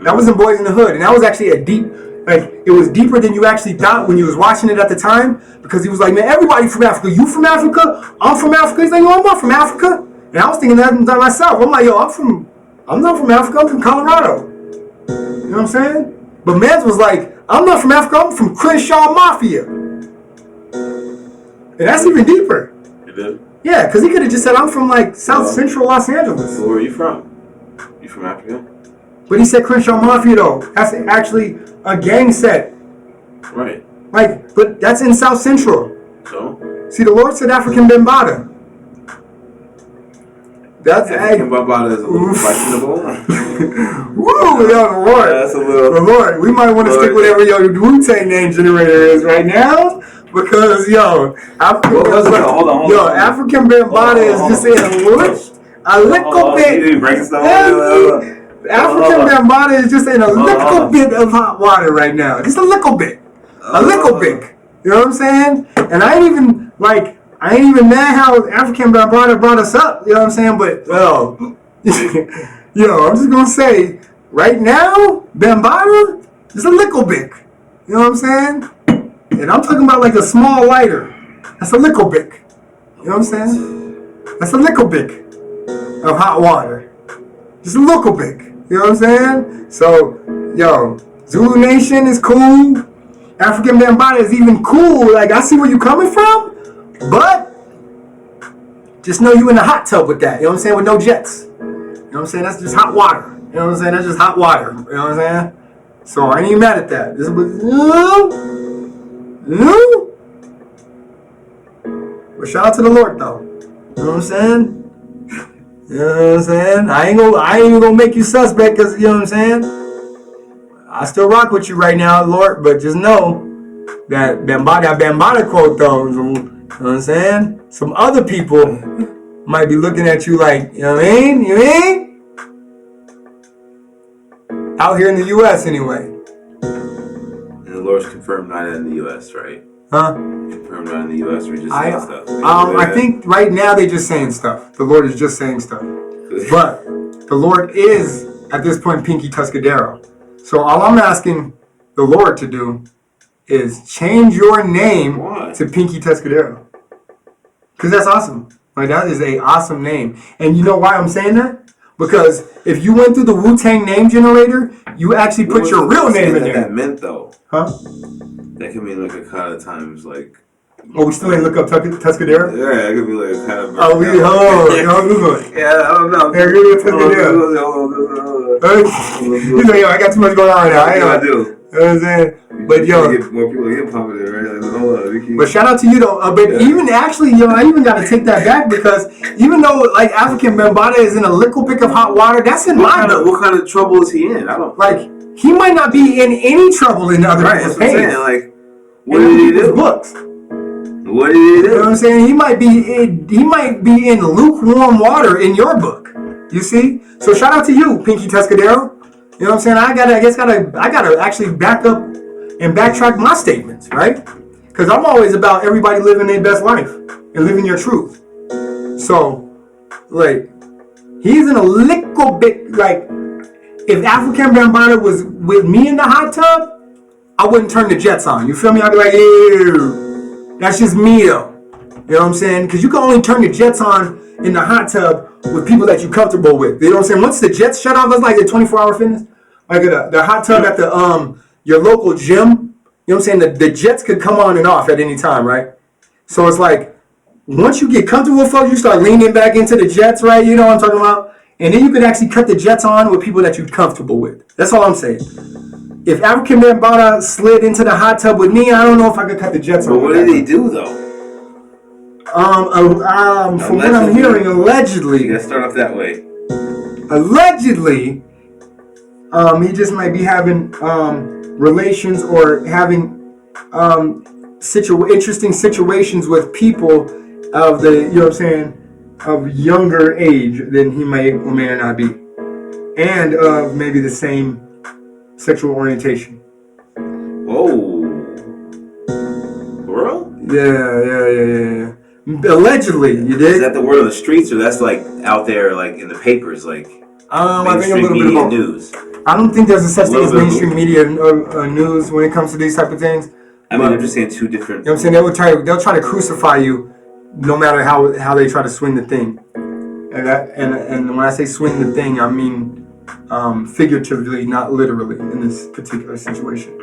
That was in Boys in the Hood. And that was actually a deep, like, it was deeper than you actually thought when you was watching it at the time. Because he was like, man, everybody from Africa. You from Africa? I'm from Africa. He's like, no, I'm not from Africa. And I was thinking that myself. I'm like, yo, I'm not from Africa. I'm from Colorado. You know what I'm saying? But Mez was like, I'm not from Africa. I'm from Crenshaw Mafia. And that's even deeper. You did? Yeah, because he could have just said, I'm from like South Central Los Angeles. So where are you from? You from Africa? But he said Crenshaw Mafia though. That's actually a gang set. Right. Like, but that's in South Central. So? See, the Lord said African Bambaataa. That's African Bambaataa is a little questionable. Woo, yo, the Lord. Yeah, that's a little. The Lord. We might want to stick with whatever your Wu-Tang Name Generator is right now. Because, yo, Hold on. African Bambaataa is just in a little bit. You breaking stuff. African Bambaataa is just in a little bit of hot water right now. Just a little bit. A little bit. You know what I'm saying? And I ain't even mad how African Bambaataa brought us up. You know what I'm saying? But, yo, I'm just going to say, right now, Bambaataa is a little bit. You know what I'm saying? And I'm talking about like a small lighter. That's a little bit. You know what I'm saying? That's a little bit of hot water. Just a little bit. You know what I'm saying? So, yo, Zulu Nation is cool. African Bambaataa is even cool. Like, I see where you coming from. But, just know you in the hot tub with that. You know what I'm saying? With no jets. You know what I'm saying? That's just hot water. You know what I'm saying? That's just hot water. You know what I'm saying? So, I ain't even mad at that. This was... But shout out to the Lord though. You know what I'm saying? You know what I'm saying? I ain't even gonna make you suspect because you know what I'm saying? I still rock with you right now, Lord, but just know that Bambaataa quote though, you know what I'm saying? Some other people might be looking at you like, you know what I mean? You mean? Out here in the US anyway. And the Lord's confirmed not in the U.S., right? Huh? Confirmed not in the U.S. We're just saying stuff. I think right now they're just saying stuff. The Lord is just saying stuff. But the Lord is, at this point, Pinky Tuscadero. So all I'm asking the Lord to do is change your name to Pinky Tuscadero. Because that's awesome. Like, that is an awesome name. And you know why I'm saying that? Because if you went through the Wu-Tang Name Generator, you actually put your real name in there. That meant though. Huh? That could mean like a kind of times like. Oh, we still ain't look up Tuscadero? Yeah, it could be like kind of. Oh, Google it. Yeah, I don't know. Here, give me a Tuscadero. You know, yo, I got too much going on right now. I do. You know what I'm saying? But yo, more people get popular, right? Like, hold on, but shout out to you though. But even actually, yo, I even got to take that back because even though like African Bambaataa is in a little bit of hot water, that's in my book. What kind of trouble is he in? I don't like. He might not be in any trouble in other people's pages. Like, what did he do? Books. What did he do? You know what I'm saying? He might be in lukewarm water in your book. You see? So shout out to you, Pinky Tuscadero. You know what I'm saying? I gotta actually back up and backtrack my statements, right? Because I'm always about everybody living their best life and living your truth. So, like, he's in a little bit, like, if African Bambaataa was with me in the hot tub, I wouldn't turn the jets on. You feel me? I'd be like, ew. That's just me, though. You know what I'm saying? Because you can only turn the jets on in the hot tub with people that you're comfortable with. You know what I'm saying? Once the jets shut off, that's like a 24-hour fitness. Like the hot tub at the your local gym. You know what I'm saying? The jets could come on and off at any time, right? So it's like, once you get comfortable with folks, you start leaning back into the jets, right? You know what I'm talking about? And then you could actually cut the jets on with people that you're comfortable with. That's all I'm saying. If African Bambaataa slid into the hot tub with me, I don't know if I could cut the jets on. But what did he do though? From what I'm hearing, allegedly. You gotta start off that way. Allegedly, He just might be having relations or having interesting situations with people of the, you know what I'm saying, of younger age than he may or may not be, and of maybe the same sexual orientation. Whoa. Bro? Yeah. Allegedly, you did. Is that the word on the streets, or that's like out there, like in the papers, like I think a mainstream little bit media of both. news? I don't think there's a such A thing little as bit of mainstream media news when it comes to these type of things. I mean, I'm just saying two different. You know what I'm saying? They'll try to crucify you, no matter how they try to swing the thing. And when I say swing the thing, I mean figuratively, not literally, in this particular situation.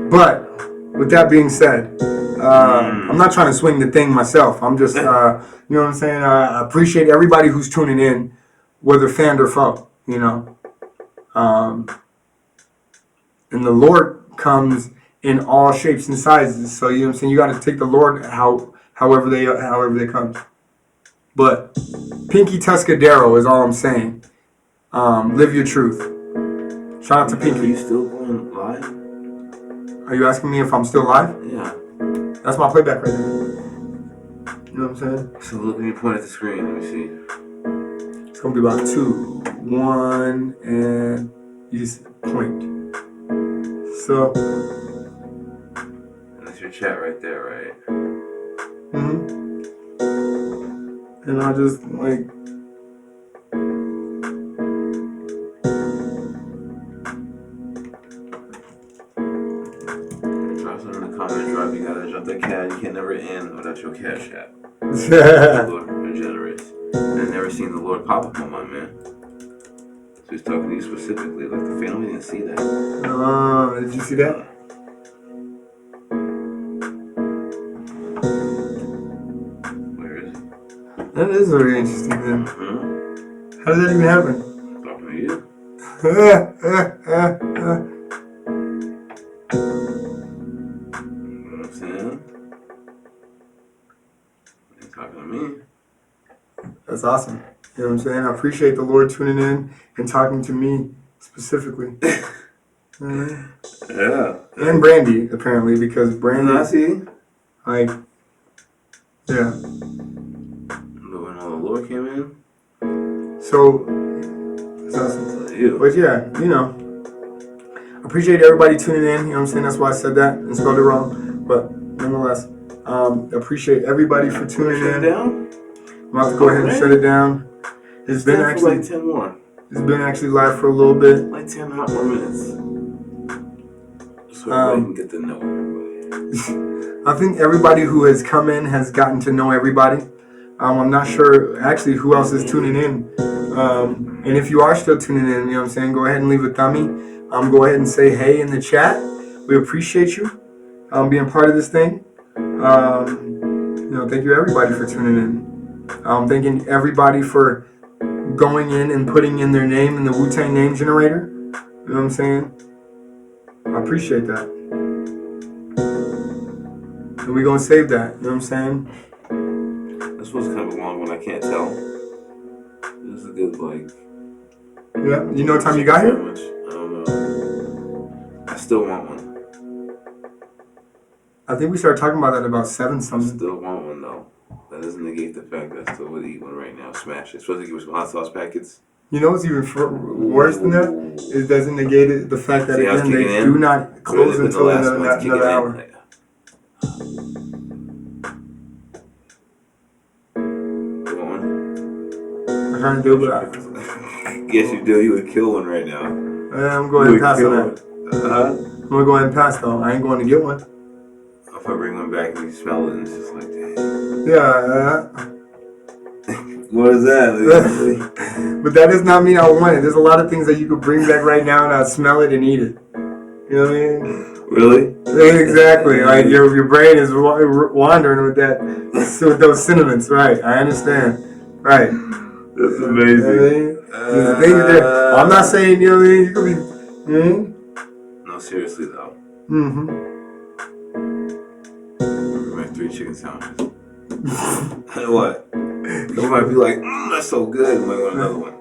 But with that being said, I'm not trying to swing the thing myself. I'm just, you know what I'm saying? I appreciate everybody who's tuning in, whether fan or foe, you know. And the Lord comes in all shapes and sizes. So, you know what I'm saying? You got to take the Lord however they come. But Pinky Tuscadero is all I'm saying. Live your truth. Shout out to Pinky. Are you still going live? Are you asking me if I'm still live? Yeah. That's my playback right there. You know what I'm saying? So look, let me point at the screen. Let me see. It's going to be about 2, 1, and you just point. So. And that's your chat right there, right? And I'll just like. Drop something in the comment drop. You gotta drop that cat. You can't never end without your cash app. Lord regenerates. I've never seen the Lord pop up on my man. So he's talking to you specifically. Like the family didn't see that. Did you see that? Where is he? That is very interesting, man. How did that even happen? Talking to you. You know what I'm saying? He's talking to me. That's awesome. You know what I'm saying? I appreciate the Lord tuning in and talking to me specifically. Yeah. And Brandy, apparently, because Brandy, I see. like, yeah. But when all the Lord came in, So, that's awesome. you. But yeah, you know, I appreciate everybody tuning in. You know what I'm saying? That's why I said that and spelled it wrong. But nonetheless, appreciate everybody for tuning Shut in. it down? I'm about to go ahead and shut it down. It's been actually like 10 more. It's been actually live for a little bit. Like 10 hot more minutes. So everybody can get to know everybody. I think everybody who has come in has gotten to know everybody. I'm not sure actually who else is tuning in. And if you are still tuning in, you know what I'm saying, go ahead and leave a thumbie. Go ahead and say hey in the chat. We appreciate you being part of this thing. You know, thank you everybody for tuning in. Thanking everybody for going in and putting in their name in the Wu-Tang Name Generator. You know what I'm saying? I appreciate that. And we're going to save that. You know what I'm saying? This was kind of a long one. I can't tell. It was a good, like... Yeah. You know what time you got here? I don't know. I still want one. I think we started talking about that about 7 I something. still want one, though. That doesn't negate the fact that I still would eat one right now. Smash it. Supposed to give me some hot sauce packets. You know what's even worse than that? It doesn't negate the fact that, again, they do not close until another hour. I'm trying to do it, but Yes, you do. You would kill one right now. I'm going to pass on that. I'm going to go ahead and pass, though. I ain't going to get one. If I bring one back and you smell it, and it's just like, damn. Yeah. What is that? But that does not mean I want it. There's a lot of things that you could bring back right now and I'd smell it and eat it. You know what I mean? Really? Exactly. Like your brain is wandering with that, with those sentiments. Right. I understand. Right. That's amazing. I'm not saying, you know what I mean? You could be. No, seriously though. Remember my 3 chicken sandwiches. What? You might be like, that's so good. You might want another one.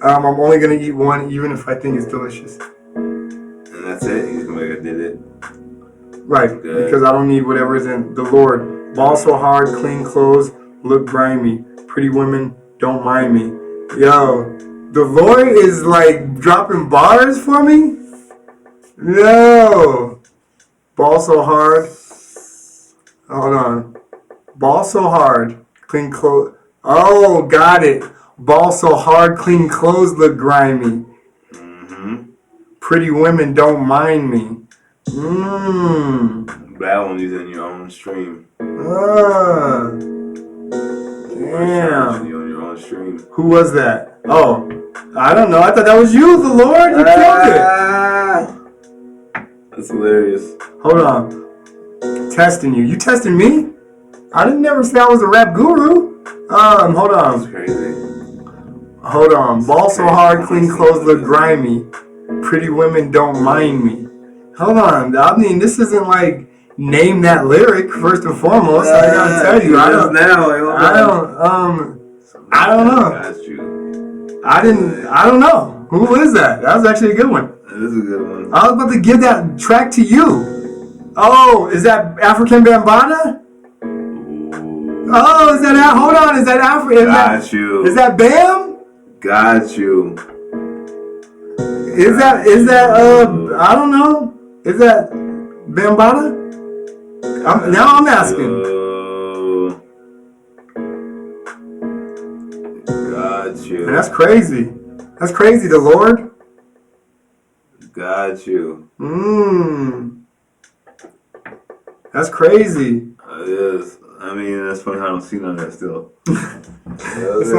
I'm only gonna eat one, even if I think it's delicious. And that's it. He's gonna be like, I did it. Right, Good. because I don't need whatever is in the Lord. Ball so hard, clean clothes, look grimy. Pretty women don't mind me. Yo, the Lord is like dropping bars for me. Yo, ball so hard. Hold on. Ball so hard, clean clothes. Oh, got it. Ball so hard, clean clothes look grimy. Mm-hmm. Pretty women don't mind me. Mmm. That one is in your own stream. Damn. You on your own stream. Who was that? Oh, I don't know. I thought that was you, the Lord. You killed it. That's hilarious. Hold on. Testing you. You testing me? I didn't never say I was a rap guru. Hold That's on. crazy. Hold on. Ball so hard, clean clothes look grimy. Pretty women don't mind me. Hold on. I mean, this isn't like name that lyric first and foremost. I gotta tell you, I don't know. Got you. I don't know. Who is that? That was actually a good one. That is a good one. I was about to give that track to you. Oh, is that African Bambaataa? Oh, is that? Hold on, is that African? Got you. Is that Bam? Got you. Is that? I don't know. Is that Bambaataa? Now I'm asking. Got you. Man, that's crazy. That's crazy. The Lord. Got you. That's crazy. It is. I mean, that's funny how I don't see none of that still. So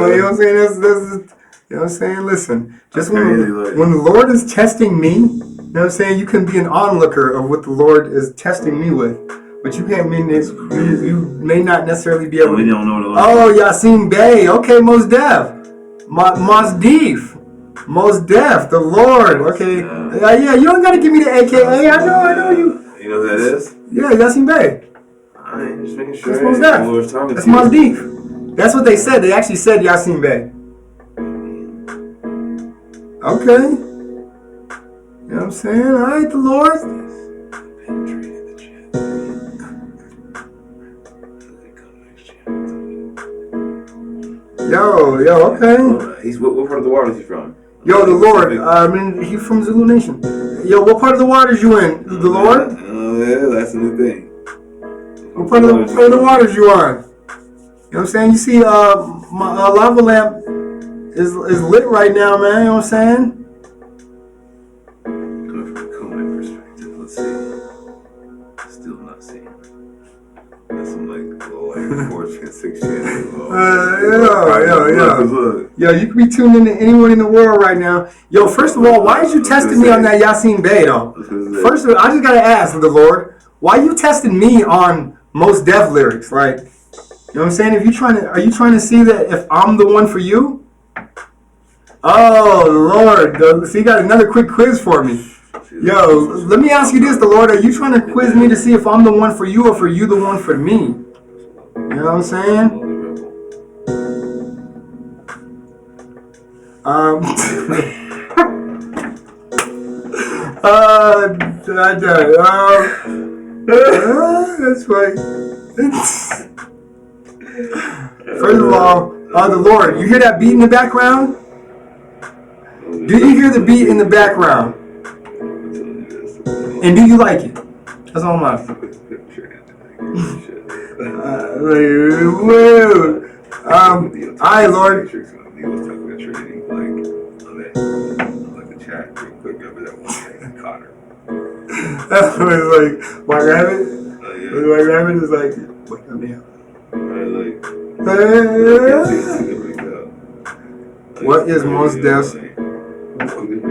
you know what I'm saying? That's you know what I'm saying? Listen, just when the Lord is testing me, you know what I'm saying? You can be an onlooker of what the Lord is testing me with, but you can't mean this. You may not necessarily be able. We don't know the Lord. Oh, Yasin Bey. Okay, Mos Def, Mos Def, the Lord. Okay, yeah. You don't gotta give me the AKA. I know you. You know who that is? Yeah, Yasin Bey. I ain't just making sure. That's Mos Def. That's Mos Def. That's what they said. They actually said Yasin Bey. Okay. You know what I'm saying? All right, the Lord. Penetrated the chat. Yo, okay. He's what part of the water is he from? Yo, the Lord. I mean, he's from Zulu Nation. Yo, what part of the waters you in? The Lord? Oh, yeah, that's a new thing. What part of the waters you on? You know what I'm saying? You see, my lava lamp is lit right now, man. You know what I'm saying? Coming from a Kodak perspective, let's see. Still not seeing. That's some like 4th and 6th channel. Yo, you could be tuned into anyone in the world right now. Yo, first of all, why is you testing me on that Yasin Bey though? First of all, I just gotta ask the Lord, why you testing me on Mos Def lyrics? Like, you know what I'm saying? Are you trying to see that if I'm the one for you? Oh, Lord. So you got another quick quiz for me. Yo, let me ask you this, the Lord. Are you trying to quiz me to see if I'm the one for you or for you the one for me? You know what I'm saying? That's right. First of all, the Lord, you hear that beat in the background? Do you hear the beat in the background? And do you like it? That's all I'm asking. Alright, Lord. That was like, White Rabbit? White Rabbit is like, wake up now. What is Mos Def's?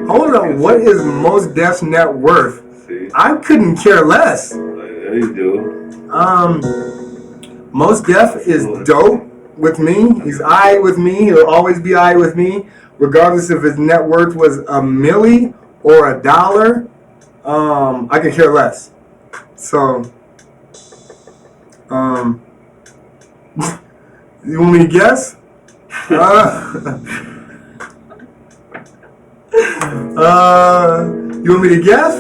Hold on, what is Mos Def's net worth? I couldn't care less. There you do. Mos Def is dope with me. He's aight with me. He'll always be aight with me, regardless if his net worth was $1 million or $1. I could care less. So, You want me to guess? You want me to guess?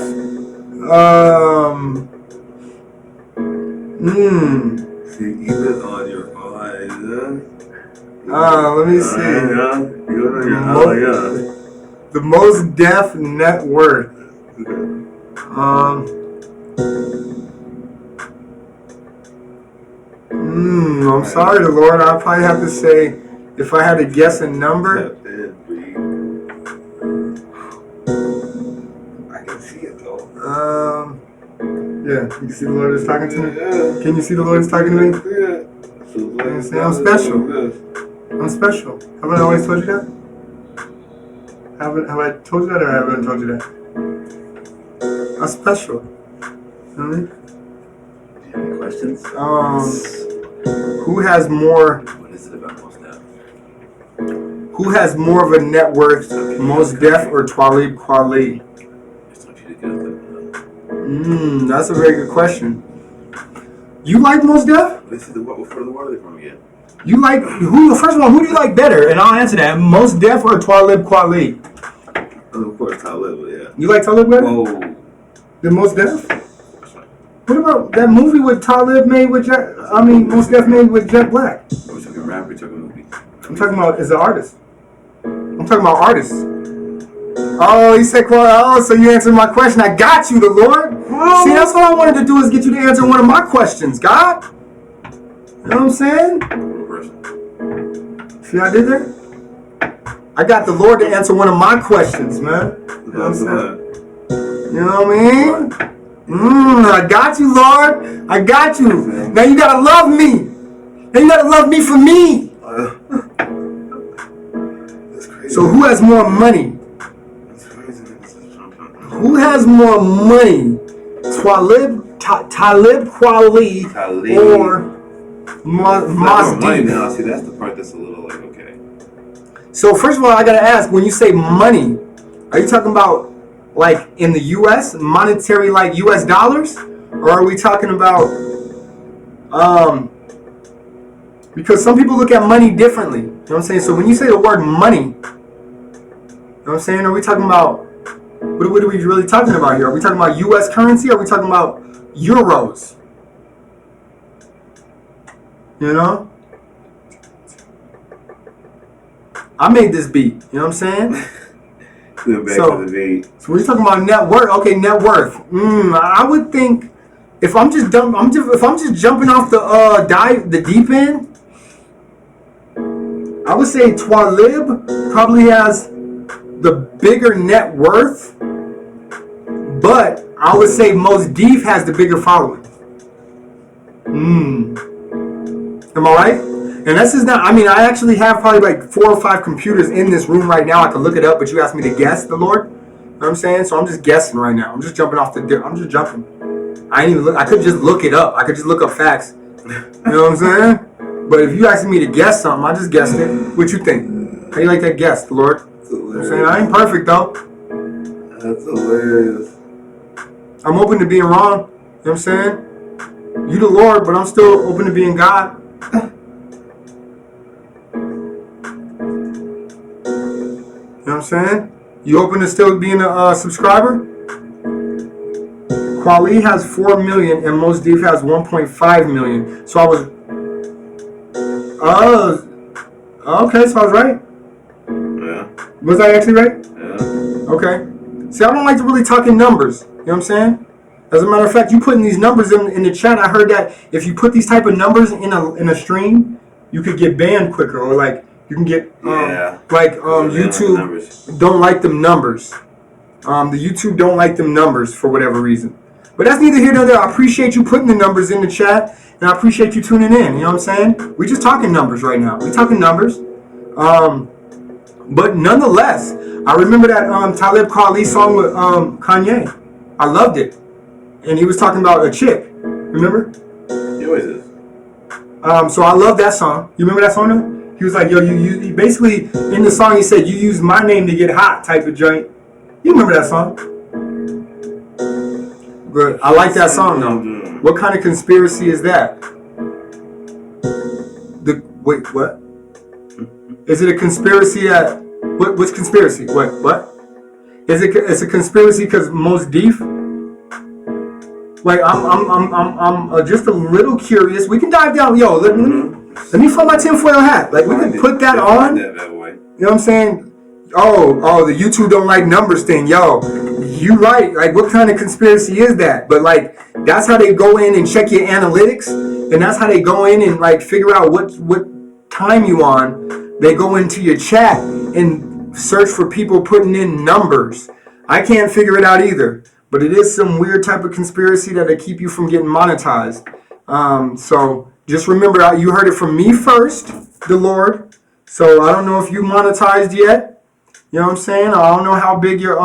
See, even on your eyes, Let me see. The most deaf net worth. I'm sorry, Lord. I'll probably have to say, if I had to guess a number. I can see it though. Yeah, you see the Lord is talking to me? Yeah. Can you see the Lord is talking to me? Yeah. I'm special. I'm special. Haven't I always told you that? Have I told you that, or haven't I told you that? I'm special. You know what I mean? Do you have any questions? Who has more? What is it about Mos Def? Who has more of a net worth, Mos Def or Talib Kweli? I just want you to get that. That's a very good question. You like Mos Def? This is what for the water they from again? You like who? First of all, who do you like better? And I'll answer that. Mos Def or Talib Kweli? Of course, Talib, yeah. You like Talib better? Whoa. Than Mos Def? What about that movie with Talib made with Mos Def made with Jet Black? Are we talking rap? Are we talking movie? I'm talking about as an artist. I'm talking about artists. Oh, he said, oh, so you answered my question. I got you, the Lord. See, that's what I wanted to do, is get you to answer one of my questions, God. You know what I'm saying? See what I did there? I got the Lord to answer one of my questions, man. You know what I'm saying? You know what I mean? I got you, Lord. I got you. Now you gotta love me. Now you gotta love me for me. That's crazy. So who has more money? That's crazy. Who has more money? Talib Kweli or Mos Def? Now, see, that's the part that's a little like, okay. So first of all, I gotta ask, when you say money, are you talking about like in the U.S., monetary, like U.S. dollars? Or are we talking about, because some people look at money differently. You know what I'm saying? So when you say the word money, you know what I'm saying? Are we talking about, what are we really talking about here? Are we talking about U.S. currency? Or are we talking about euros? You know? I made this beat. You know what I'm saying? Back to the beat. So we're talking about net worth. Okay, net worth. I would think if I'm just jumping off the deep end, I would say Talib probably has the bigger net worth, but I would say Mos Def has the bigger following. Am I right? And this is not, I actually have probably like 4 or 5 computers in this room right now. I could look it up, but you asked me to guess, the Lord. You know what I'm saying? So I'm just guessing right now. I'm just jumping off I'm just jumping. I ain't even look. I could just look it up. I could just look up facts. You know what I'm saying? But if you asking me to guess something, I just guessed it. What you think? How you like that guess, the Lord? You know what I'm saying? I ain't perfect, though. That's hilarious. I'm open to being wrong. You know what I'm saying? You the Lord, but I'm still open to being God. You know what I'm saying? You open to still being a subscriber? Kweli has 4 million and Mos Def has 1.5 million. So I was... okay, so I was right. Yeah. Was I actually right? Yeah. Okay. See, I don't like to really talk in numbers. You know what I'm saying? As a matter of fact, you putting these numbers in the chat, I heard that if you put these type of numbers in a stream, you could get banned quicker, or like you can get YouTube don't like them numbers. The YouTube don't like them numbers for whatever reason. But that's neither here nor there. I appreciate you putting the numbers in the chat, and I appreciate you tuning in. You know what I'm saying? We just talking numbers right now. We talking numbers. But nonetheless, I remember that Talib Kweli song with Kanye. I loved it. And he was talking about a chick. Remember? He always is. So I love that song. You remember that song though? He was like, yo, you basically, in the song he said, you use my name to get hot type of joint. You remember that song? Good. I like that song though. What kind of conspiracy is that? Wait, what? Is it a conspiracy at which conspiracy? What? Is it? It's a conspiracy because most Def. Like I'm just a little curious. We can dive down. Yo, let me find my tinfoil hat. Like we can put that on. You know what I'm saying? Oh, the YouTube don't like numbers thing. Yo, you right. Like what kind of conspiracy is that? But like that's how they go in and check your analytics, and that's how they go in and like figure out what time you on. They go into your chat and search for people putting in numbers. I can't figure it out either. But it is some weird type of conspiracy that'll keep you from getting monetized. So just remember, you heard it from me first, the Lord. So I don't know if you monetized yet. You know what I'm saying? I don't know how big your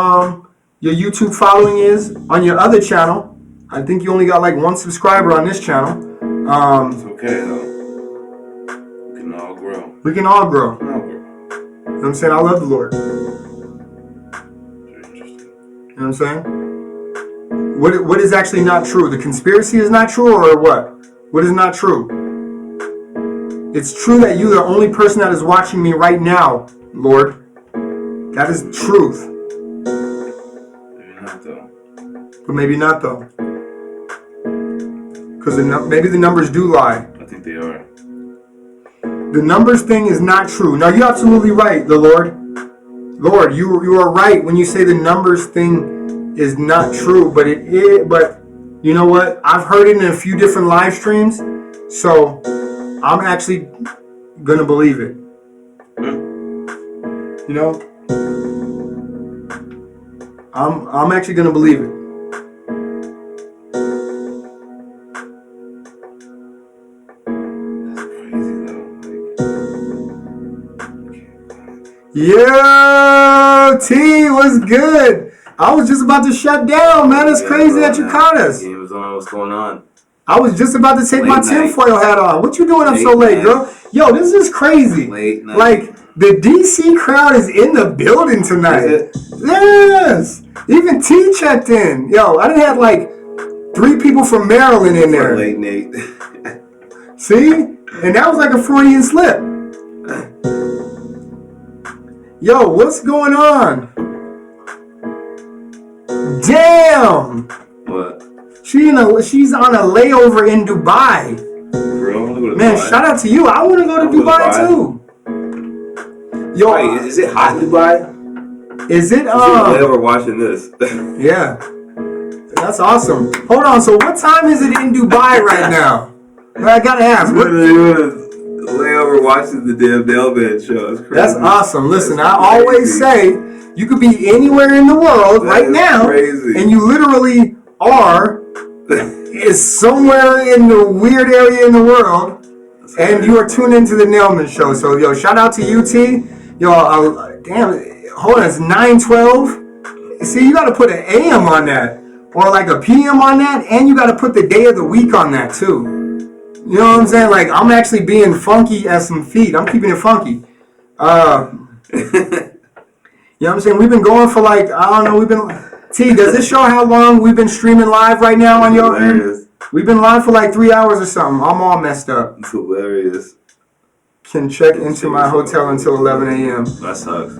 YouTube following is on your other channel. I think you only got like 1 subscriber on this channel. It's okay though. We can all grow. We can all grow. You know what I'm saying? I love the Lord. Very interesting. You know what I'm saying? What is actually not true? The conspiracy is not true, or what? What is not true? It's true that you're the only person that is watching me right now, Lord. That is truth. Maybe not though. But maybe not though. Because maybe the numbers do lie. I think they are. The numbers thing is not true. Now you're absolutely right, the Lord. Lord, you are right when you say the numbers thing is not true, but it is. But you know what? I've heard it in a few different live streams, so I'm actually gonna believe it. You know, I'm actually gonna believe it. That's crazy though. Yo, T, what's good? I was just about to shut down, man. It's crazy that you caught us. Game was on. What's going on? I was just about to take my tinfoil hat on. What you doing up so late, girl? Yo, this is crazy. Late night. Like, the DC crowd is in the building tonight. Yes. Even T checked in. Yo, I done had like 3 people from Maryland in there. Late Nate. See? And that was like a Freudian slip. Yo, what's going on? Damn! What? She's on a layover in Dubai. Bro, man, shout out to you. I want to go to Dubai too. Yo, wait, is it hot in Dubai? Is it? Layover watching this. Yeah, that's awesome. Hold on. So, what time is it in Dubai right now? I gotta ask. What? Layover watching the damn Nelman show. It's crazy. That's awesome. Listen, I always say you could be anywhere in the world right now, and you literally are is somewhere in the weird area in the world, and you are tuned into the Nelman show. So, yo, shout out to UT. Yo, damn, hold on, it's 9:12. See, you got to put an AM on that, or like a PM on that, and you got to put the day of the week on that too. You know what I'm saying? Like, I'm actually being funky as some feet. I'm keeping it funky. You know what I'm saying? We've been going for like, I don't know, T, does this show how long we've been streaming live right now on your end? We've been live for like 3 hours or something. I'm all messed up. It's hilarious. Can check into my hotel until 11 a.m. That sucks.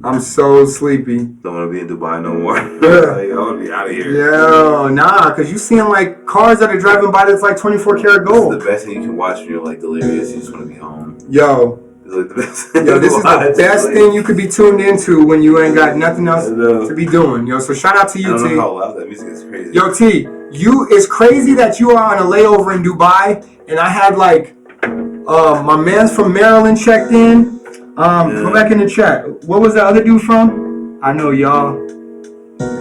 I'm so sleepy. Don't want to be in Dubai no more. Yeah. Like, I want to be out of here. Yo, nah, because you seeing like cars that are driving by that's like 24 karat gold. This is the best thing you can watch when you're like delirious. You just want to be home. Yo. It's like the best. Yo, this is the best thing you could be tuned into when you ain't got nothing else to be doing. Yo, so shout out to you, I don't T. know how loud that music is. Crazy. Yo, T, it's crazy that you are on a layover in Dubai, and I had like my man's from Maryland checked in. Go back in the chat. What was the other dude from? I know y'all.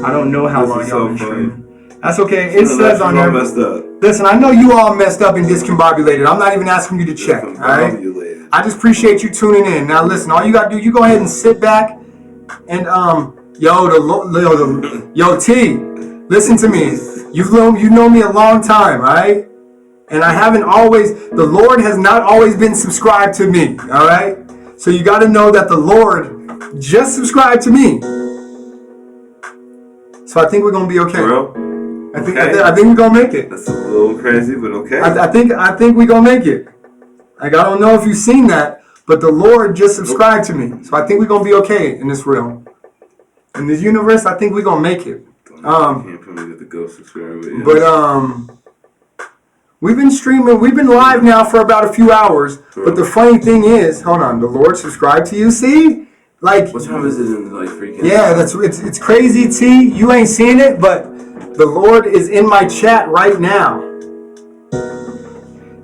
I don't know how long y'all been streaming. That's okay. It says on there. Listen, I know you all messed up and discombobulated. I'm not even asking you to check. All right. I just appreciate you tuning in. Now listen, all you gotta do, you go ahead and sit back and yo T, listen to me. You know me a long time, all right? And I haven't always. The Lord has not always been subscribed to me, all right? So you got to know that the Lord just subscribed to me. So I think we're gonna be okay. Bro? I think we're gonna make it. That's a little crazy, but okay. I think we're gonna make it. Like, I don't know if you've seen that, but the Lord just subscribed to me. So I think we're going to be okay in this realm. In this universe, I think we're going to make it. Can't put me with the ghost subscriber. Yeah. But, we've been streaming. We've been live now for about a few hours. But the funny thing is, hold on, the Lord subscribed to you, see? Like, what time is it in like freaking? Yeah, it's crazy, T. You ain't seeing it, but the Lord is in my chat right now.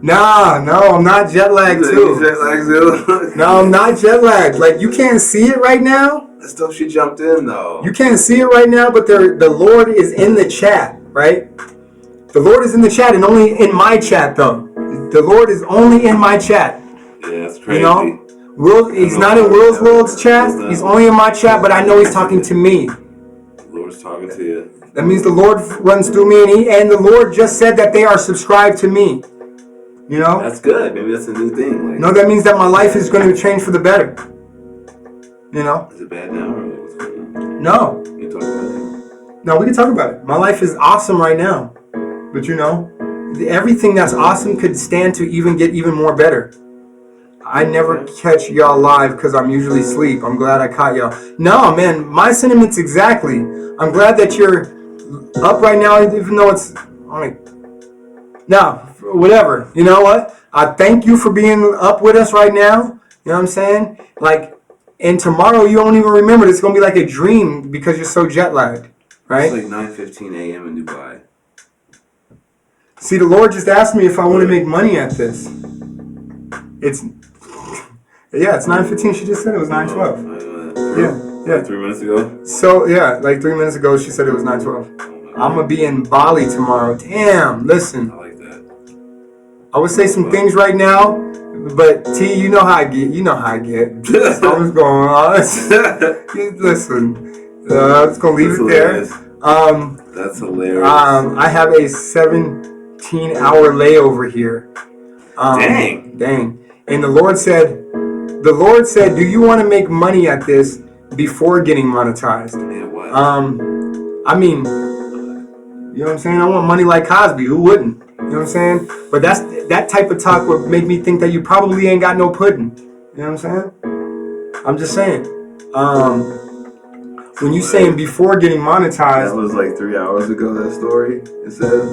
Nah, no, I'm not jet lagged too. Jet lagged too? No, I'm not jet lagged. Like, you can't see it right now. That's dope. She jumped in though. You can't see it right now, but the Lord is in the chat, right? The Lord is in the chat and only in my chat though. The Lord is only in my chat. Yeah, that's crazy. You know? He's not in Will's World's chat. He's only in my chat, but I know he's talking to me. The Lord's talking to you. That means the Lord runs through me, and the Lord just said that they are subscribed to me. You know? That's good. Maybe that's a new thing. Like, no, that means that my life is going to change for the better. You know? Is it bad now or what's going on? No. You talk about it? No, we can talk about it. My life is awesome right now. But you know, everything that's awesome could stand to even get even more better. I never catch y'all live because I'm usually asleep. I'm glad I caught y'all. No, man, my sentiments exactly. I'm glad that you're up right now, even though it's like, no, whatever. You know what? I thank you for being up with us right now. You know what I'm saying? Like, and tomorrow you don't even remember. It's gonna be like a dream because you're so jet lagged, right? It's like 9:15 a.m. in Dubai. See, the Lord just asked me if I want to make money at this. It's 9:15. She just said it was 9:12. Yeah. 3 minutes ago? So, yeah, like 3 minutes ago, she said it was 9:12. I'm going to be in Bali tomorrow. Damn, listen. I like that. I would say some things right now, but T, you know how I get. You know how I get. So what's going on? Listen, I'm just going to leave it there. That's hilarious. I have a 17-hour layover here. Dang. And the Lord said, do you want to make money at this before getting monetized? Man, what? I mean, you know what I'm saying? I want money like Cosby. Who wouldn't? You know what I'm saying? But that type of talk would make me think that you probably ain't got no pudding. You know what I'm saying? I'm just saying. When you saying before getting monetized, that was like 3 hours ago. That story. It said.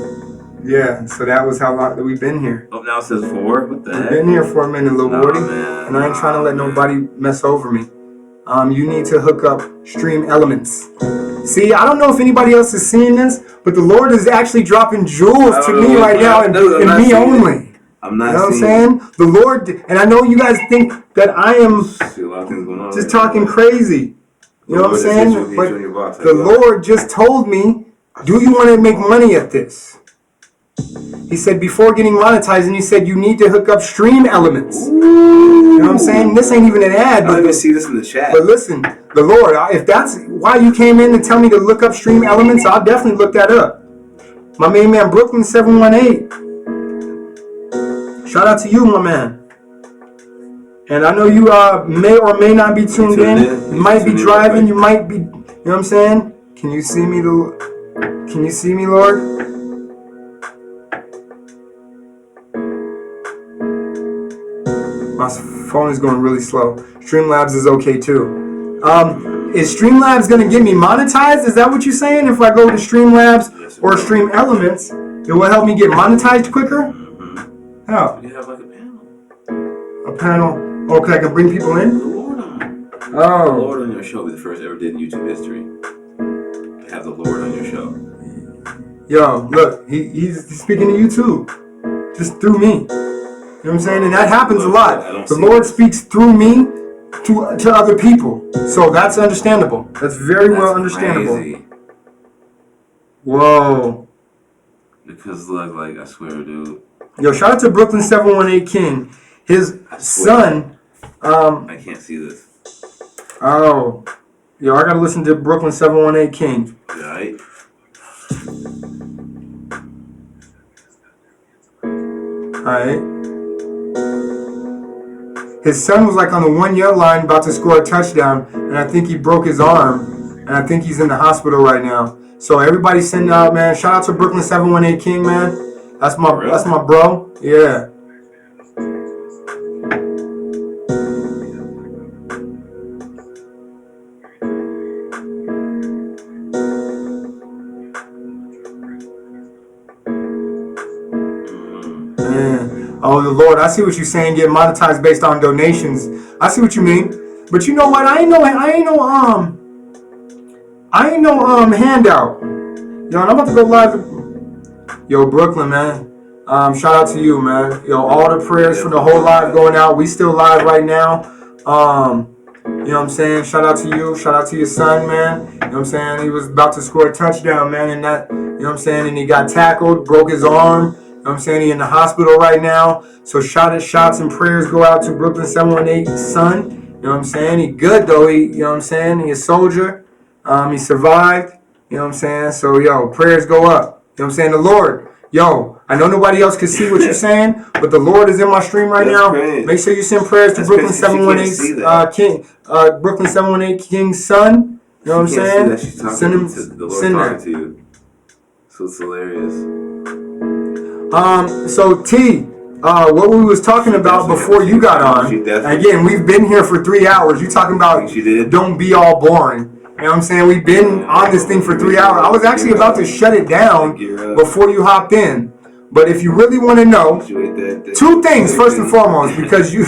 Yeah, so that was how long that we've been here. Oh, now it says 4? What the heck? We've been here for a minute, Lil Wardy, and I ain't trying to let nobody mess over me. You need to hook up Stream Elements. See, I don't know if anybody else is seeing this, but the Lord is actually dropping jewels to me right now, and me only. I'm not. You know what I'm saying? The Lord, and I know you guys think that I am just talking crazy. You know what I'm saying? But the Lord just told me, do you want to make money at this? He said before getting monetized, and he said you need to hook up Stream Elements. Ooh. You know what I'm saying? This ain't even an ad. I don't even see this in the chat. But listen, the Lord, if that's why you came in to tell me to look up Stream Elements, I'll definitely look that up. My main man, Brooklyn 718. Shout out to you, my man. And I know you may or may not be tuned in. You might be driving. You might be. You know what I'm saying? Can you see me, Lord? My phone is going really slow. Streamlabs is okay too. Is Streamlabs going to get me monetized? Is that what you're saying? If I go to Streamlabs or Stream Elements, it will help me get monetized quicker? How? You have like a panel. A panel? Okay, I can bring people in? The Lord on. Oh. The Lord on your show will be the first ever did in YouTube history. To have the Lord on your show. Yo, look, he's speaking to you too. Just through me. You know what I'm saying? And that happens a lot. The Lord speaks through me to other people. So that's understandable. That's very well understandable. Crazy. Whoa. Because look, like, I swear, dude. Yo, shout out to Brooklyn 718 King. His son. I can't see this. Oh. Yo, I gotta listen to Brooklyn 718 King. Right? Alright. His son was like on the 1 yard line about to score a touchdown, and I think he broke his arm, and I think he's in the hospital right now. So everybody send out, man. Shout out to Brooklyn 718 King, man. That's my bro. Yeah. man. Oh, the Lord, I see what you're saying. Get monetized based on donations. I see what you mean. But you know what? I ain't no handout. Yo, and I'm about to go live. Yo, Brooklyn, man. Shout out to you, man. Yo, all the prayers for the whole live going out. We still live right now. You know what I'm saying? Shout out to you. Shout out to your son, man. You know what I'm saying? He was about to score a touchdown, man, and that, you know what I'm saying? And he got tackled, broke his arm. You know what I'm saying? He's in the hospital right now. So shots and prayers go out to Brooklyn 718's son. You know what I'm saying? He good though. You know what I'm saying? He a soldier. He survived. You know what I'm saying? So yo, prayers go up. You know what I'm saying? The Lord. Yo, I know nobody else can see what you're saying, but the Lord is in my stream right now. Great. Make sure you send prayers to Brooklyn 718 King, Brooklyn 718 King's son. You know what I'm saying? Send him. Send that to you. So it's hilarious. So T, what we was talking about before you got on. Again, we've been here for 3 hours. You talking about don't be all boring. You know what I'm saying? We've been on this thing for 3 hours. I was actually about to shut it down before you hopped in. But if you really want to know, 2 things first and foremost, because you...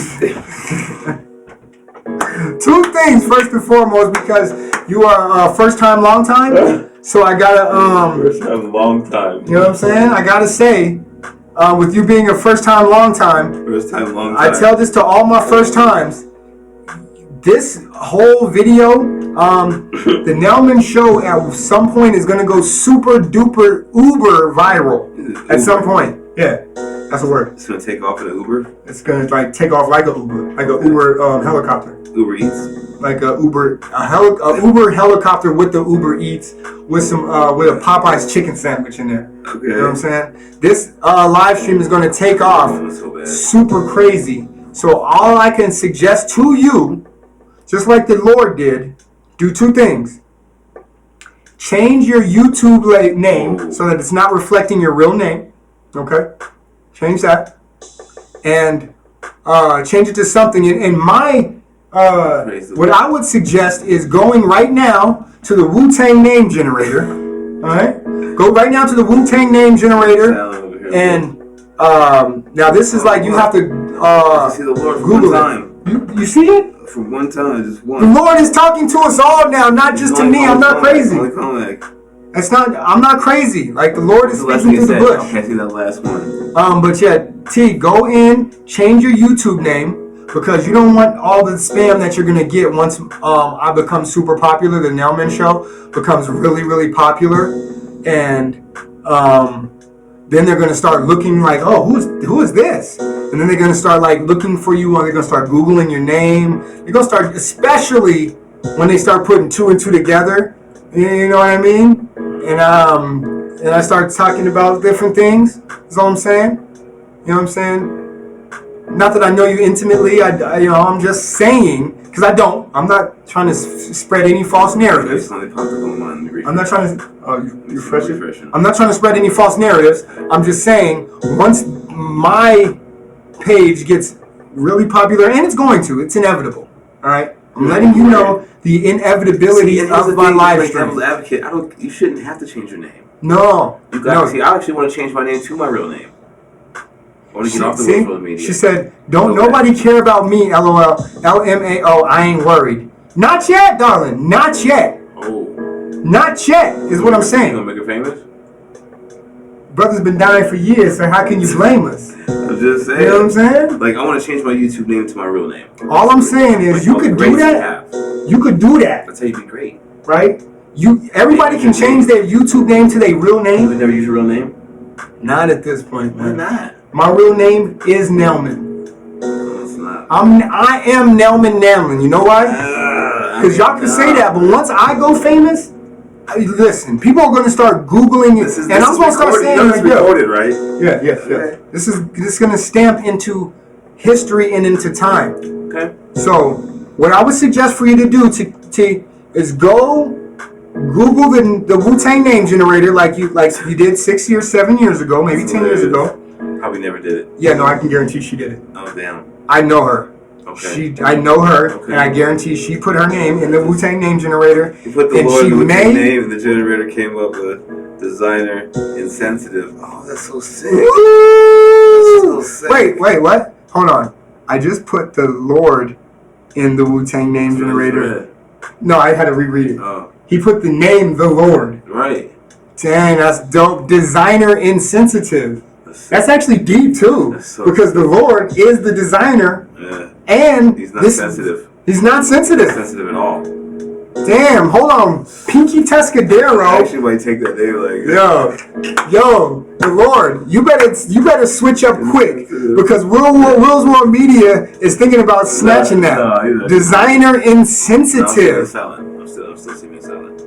2 things first and foremost, because you are first time, long time. So I gotta... first time, long time. You know what I'm saying? I gotta say, with you being a first time, long time... First time, long time. I tell this to all my first times. This whole video, the Nelman show at some point is going to go super duper uber viral. At some point. Yeah, that's a word. It's going to take off in an Uber? It's going to take off like a Uber. Like a Uber helicopter. Uber Eats? Like a Uber helicopter with the Uber Eats with some with a Popeye's chicken sandwich in there. Okay. You know what I'm saying? This live stream is going to take off super crazy. So all I can suggest to you, just like the Lord did, do 2 things. Change your YouTube name so that it's not reflecting your real name. Okay? Change that. And change it to something. In my, what I would suggest is going right now to the Wu-Tang Name Generator. Alright? Go right now to the Wu-Tang Name Generator. And now this is like you have to Google it. You see it? From one time, just one. The Lord is talking to us all now, not just to me. I'm not crazy. It's not. I'm not crazy. Like the Lord is speaking through the bush. Okay, I see that last one. But yeah, T, go in, change your YouTube name because you don't want all the spam that you're gonna get once I become super popular. The Nelman Show becomes really, really popular, and then they're gonna start looking like, oh, who is this? And then they're gonna start like looking for you, or they're gonna start Googling your name. They're gonna start, especially when they start putting 2 and 2 together. You know what I mean? And I start talking about different things. That's all I'm saying. You know what I'm saying? Not that I know you intimately. I'm just saying because I don't. I'm not trying to spread any false narratives. I'm not trying to. Oh, you're fresh. I'm not trying to spread any false narratives. I'm just saying once my page gets really popular, and it's going to. It's inevitable. All right. I'm letting you know the inevitability of my live stream. Devil's advocate, you shouldn't have to change your name. No. See, I actually want to change my name to my real name. I want to get off the social media. She said, "Don't nobody care about me." LOL. LMAO. I ain't worried. Not yet, darling. Not yet. Oh. Not yet is what I'm saying. You gonna make her famous? Brother's been dying for years, so how can you blame us? I'm just saying. You know what I'm saying? Like, I want to change my YouTube name to my real name. All I'm saying is you could do that. You could do that. That's how you'd be great. Right? Everybody can change their YouTube name to their real name. You would never use your real name? Not at this point, man. Why not? My real name is Nelman. No, it's not. I am nelmannamlen. You know why? Because y'all can say that, but once I go famous, listen, people are going to start Googling it, and I'm going to start saying it's recorded, right? Yeah. This is going to stamp into history and into time. Okay. So, what I would suggest for you to do is go Google the Wu-Tang Name Generator like you did 6 years, 7 years ago, maybe 10 years ago. Probably never did it. Yeah, no, I can guarantee she did it. Oh, damn. I know her. Okay. I know her, and I guarantee she put her name in the Wu-Tang Name Generator. You put the Lord in the Wu-Tang name, and the generator came up with designer insensitive. Oh, that's so sick. That's so sick. Wait, what? Hold on. I just put the Lord in the Wu-Tang Name Generator. No, I had to reread it. Oh. He put the name the Lord. Right. Dang, that's dope. Designer insensitive. That's actually deep too, so because the Lord is the designer, and he's not sensitive. He's not sensitive. Not sensitive at all. Damn, hold on, Pinky Tuscadero. I actually might take that name like. Yo, the Lord, you better switch up quick because Willz World Media is thinking about snatching that. No, Designer insensitive. I'm still seeing silent.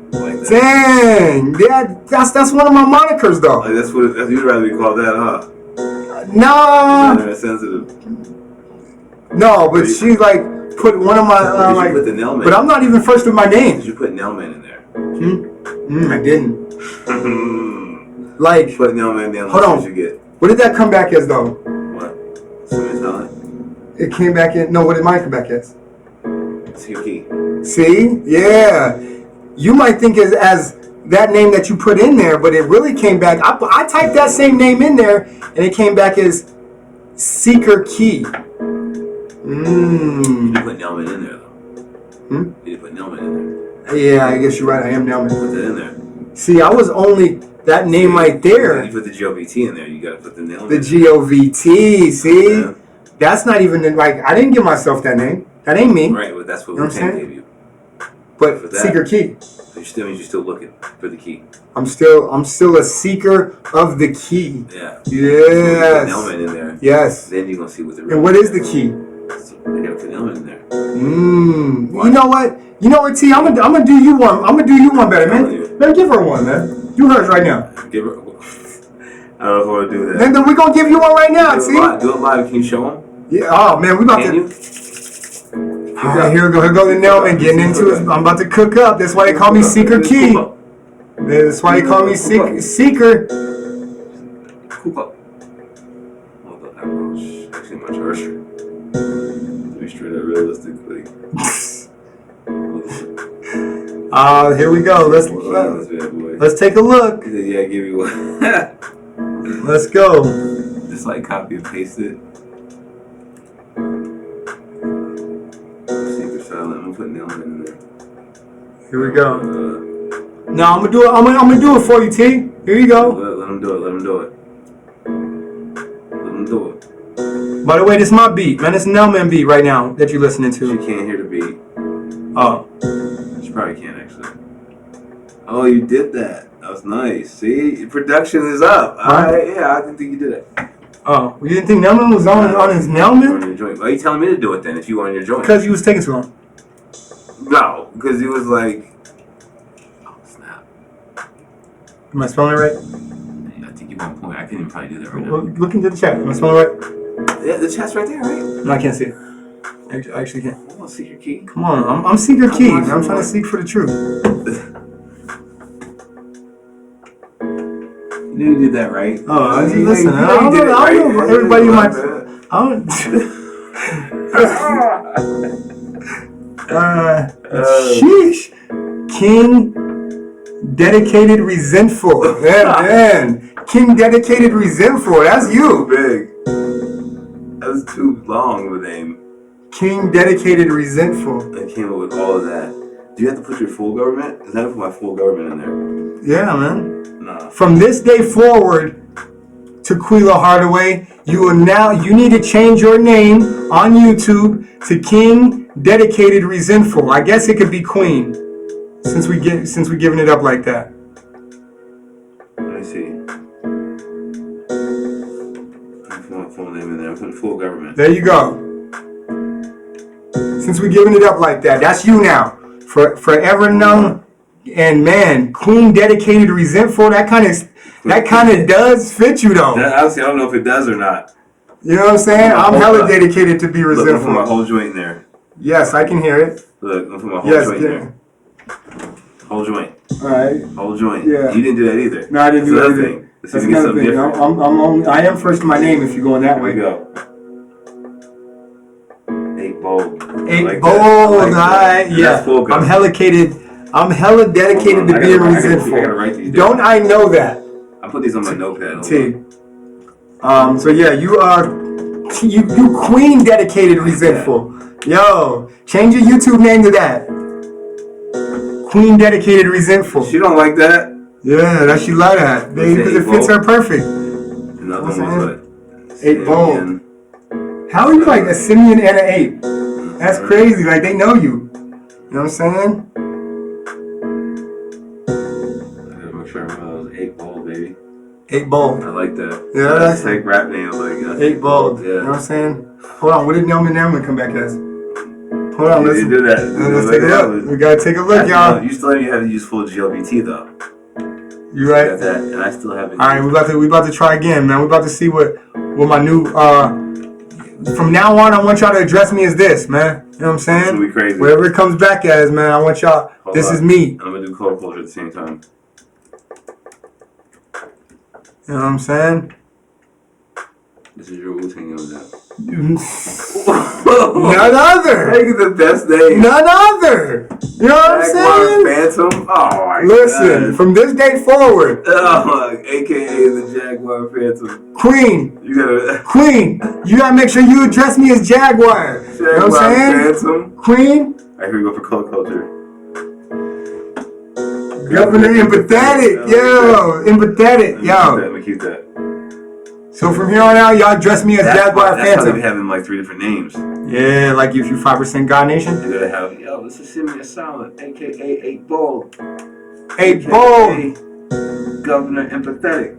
Like that. Dang, yeah, that's one of my monikers though. Like that's what you'd rather be called that, huh? No. Sensitive. No, but she like put one of my like. Put the Nelman. But I'm not even first with my name. Did you put Nelman in there? I didn't. Like. Put Nelman down. Hold on. You get. What did that come back as though? What? Somebody's talent. It came back in. No, what did mine come back as? It's your key. See? Yeah. You might think as that name that you put in there, but it really came back. I typed that same name in there, and it came back as Seeker Key. You didn't put Nelman in there, though. You didn't put Nelman in there. Yeah, I guess you're right. I am Nelman. Put that in there. See, I was only that name right there. You put the GOVT in there. You got to put the Nelman. The GOVT, see? Yeah. That's not even, like, I didn't give myself that name. That ain't me. Right, but that's what Wu-Tang gave you. But for that, Seeker Key. It still means you're still looking for the key. I'm still a seeker of the key. Yeah. Yes. Put Nelman in there. Yes. Then you're gonna see what the. And what is the key? You gotta put Nelman in there. You know what? You know what, T? I'm gonna do you one. I'm gonna do you one better, man. Man, give her one, man. Do hers right now. Give her. I don't know if I want to do that. Then we're gonna give you one right now, T. Do it live. Can you show them? Yeah. Oh man, we about Can to. You? All right, here we go. Here go the Nelman getting into it. I'm about to cook up. That's why they call me Seeker Key. That's why they call me Seeker. Cook up. Oh, that was actually much harsher. To be straight up realistically. Here we go. Let's take a look. Yeah, give you one. Let's go. Just like copy and paste it. I'm gonna put Nelman in there. Here we go. No, I'm gonna do it. I'm gonna do it for you, T. Here you go. Let him do it. Let him do it. Let him do it. By the way, this is my beat, man. It's Nelman beat right now that you're listening to. She can't hear the beat. Oh. She probably can't actually. Oh, you did that. That was nice. See, your production is up. Yeah, I didn't think you did it. Oh, you didn't think Nelman was on his Nelman? Why are you telling me to do it then if you were on your joint? Because he was taking too long. No, because he was like, oh snap. Am I spelling it right? I think you want point. I couldn't even probably do that right now. Look into the chat. Am I spelling it right? Yeah, the chat's right there, right? No, I can't see it. I actually can't. Come on, Seeker Key. Come on, I'm Seeker Key. I'm trying to seek for the truth. You knew you did that right. Oh, listen, I don't know. Everybody might. Sheesh. King Dedicated Resentful. Man. King Dedicated Resentful. That's you. Big. That was too long of a name. King Dedicated Resentful. I came up with all of that. Do you have to put your full government? Is that to put my full government in there? Yeah, man. Nah. From this day forward, Tequila Hardaway, you need to change your name on YouTube to King Dedicated Resentful. I guess it could be Queen, since we giving it up like that. Let me see. I put my full name in there. I put full government. There you go. Since we giving it up like that, that's you now. Forever known. And man, Queen Dedicated Resentful, that kind of does fit you though. Obviously, I don't know if it does or not. You know what I'm saying? I'm hella dedicated to be resentful. Look, I'm put my whole joint in there. Yes, I can hear it. Look, I'm put my whole joint in there. Whole joint. Alright. Whole joint. Yeah. You didn't do that either. No, I didn't do that either. Let's see if we get something different. I am first in my name if you're going that way. Here we go. 8 bold. 8 bold. Yeah. I'm hella dedicated to being resentful. Don't I know that? I put these on my notepad. T. So yeah, you queen dedicated resentful. Yo, change your YouTube name to that. Queen dedicated resentful. She don't like that. Yeah, that she love that. Because it fits her perfect. Nothing was like 8 Bold. How are you like a simian and an ape? That's crazy. Like they know you. You know what I'm saying? I gotta make sure I remember that was 8 Bold, baby. 8 Bold. I like that. Yeah, that's sick rap name. Like 8 Bold. Yeah. You know what I'm saying? Hold on. What did nelmannamlen come back as? Hold on. Let's do that. Let's take a look. We gotta take a look, y'all. You still have to use full GLBT though. You right? Got that, and I still haven't. All right, we about to try again, man. We about to see what my new from now on, I want y'all to address me as this, man. You know what I'm saying? It's gonna be crazy. Whatever it comes back as, man. I want y'all. This is me. I'm gonna do color culture at the same time. You know what I'm saying? This is your Wu-Tang Name Generator. None other. Make it the best name. None other. You know what I'm saying? Phantom. Oh my Listen, God. from this day forward, AKA the Jaguar Phantom. Queen. You gotta. Queen, you gotta make sure you address me as Jaguar. You know what I'm saying? Phantom. Queen. Alright, here we go for color culture. Governor empathetic. Yo, empathetic. Yo. Let me keep that. So from here on out, y'all address me as Jaguar That's how Phantom. they having like 3 different names. Yeah, like if you 5% God Nation. You gotta have, yo, this is Simeon Silent, AKA 8 Bold. 8 Bold. Governor Empathetic.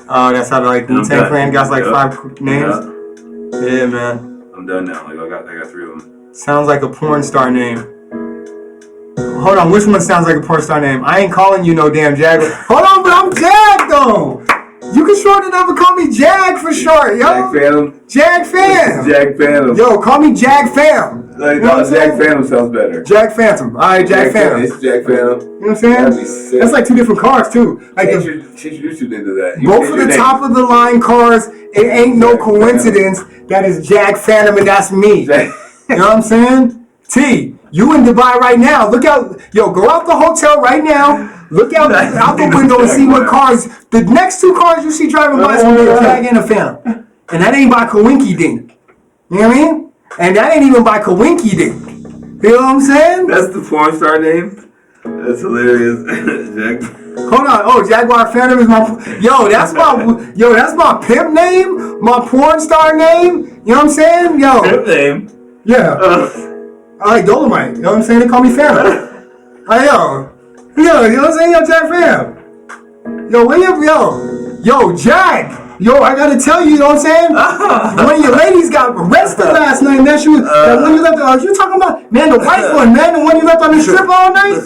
Oh, that's how like Wu-Tang Clan got like 5 names. Yep. Yeah, man. I'm done now. Like I got 3 of them. Sounds like a porn star name. Hold on, which one sounds like a porn star name? I ain't calling you no damn Jaguar. Hold on, but I'm Jag though. You can short it up and call me Jag for short, yo. Jag Phantom. Jag Fam. Jag Phantom. Yo, call me Jag Fam. Like, You know what I'm Jag saying? Phantom sounds better. Jag Phantom. Alright, Jag Phantom. It's Jag Phantom. You know what I'm saying? That'd be sick. That's like 2 different cars too. Like Change your YouTube into that. both of the top of the line cars, it ain't no coincidence that is Jag Phantom and that's me. You know what I'm saying? T, you in Dubai right now. Look out. Yo, go out the hotel right now. Look out the window and see what cars. The next 2 cars you see driving by is going to be a Jag and a Phantom. And that ain't by Coinky Dink. You know what I mean? And that ain't even by Coinky Dink. You know what I'm saying? That's the porn star name? That's hilarious. Hold on. Oh, Jaguar Phantom is my. That's my pimp name. My porn star name. You know what I'm saying? Yo. Pimp name? Yeah. I like Dolomite. You know what I'm saying? They call me Phantom. You know what I'm saying? Yo, Jag Fam. Yo, where you, yo, Jag. Yo, I gotta tell you, you know what I'm saying? One of your ladies got arrested last night, man. That one you left, you talking about, man, the white one, man, the one you left on the strip all night?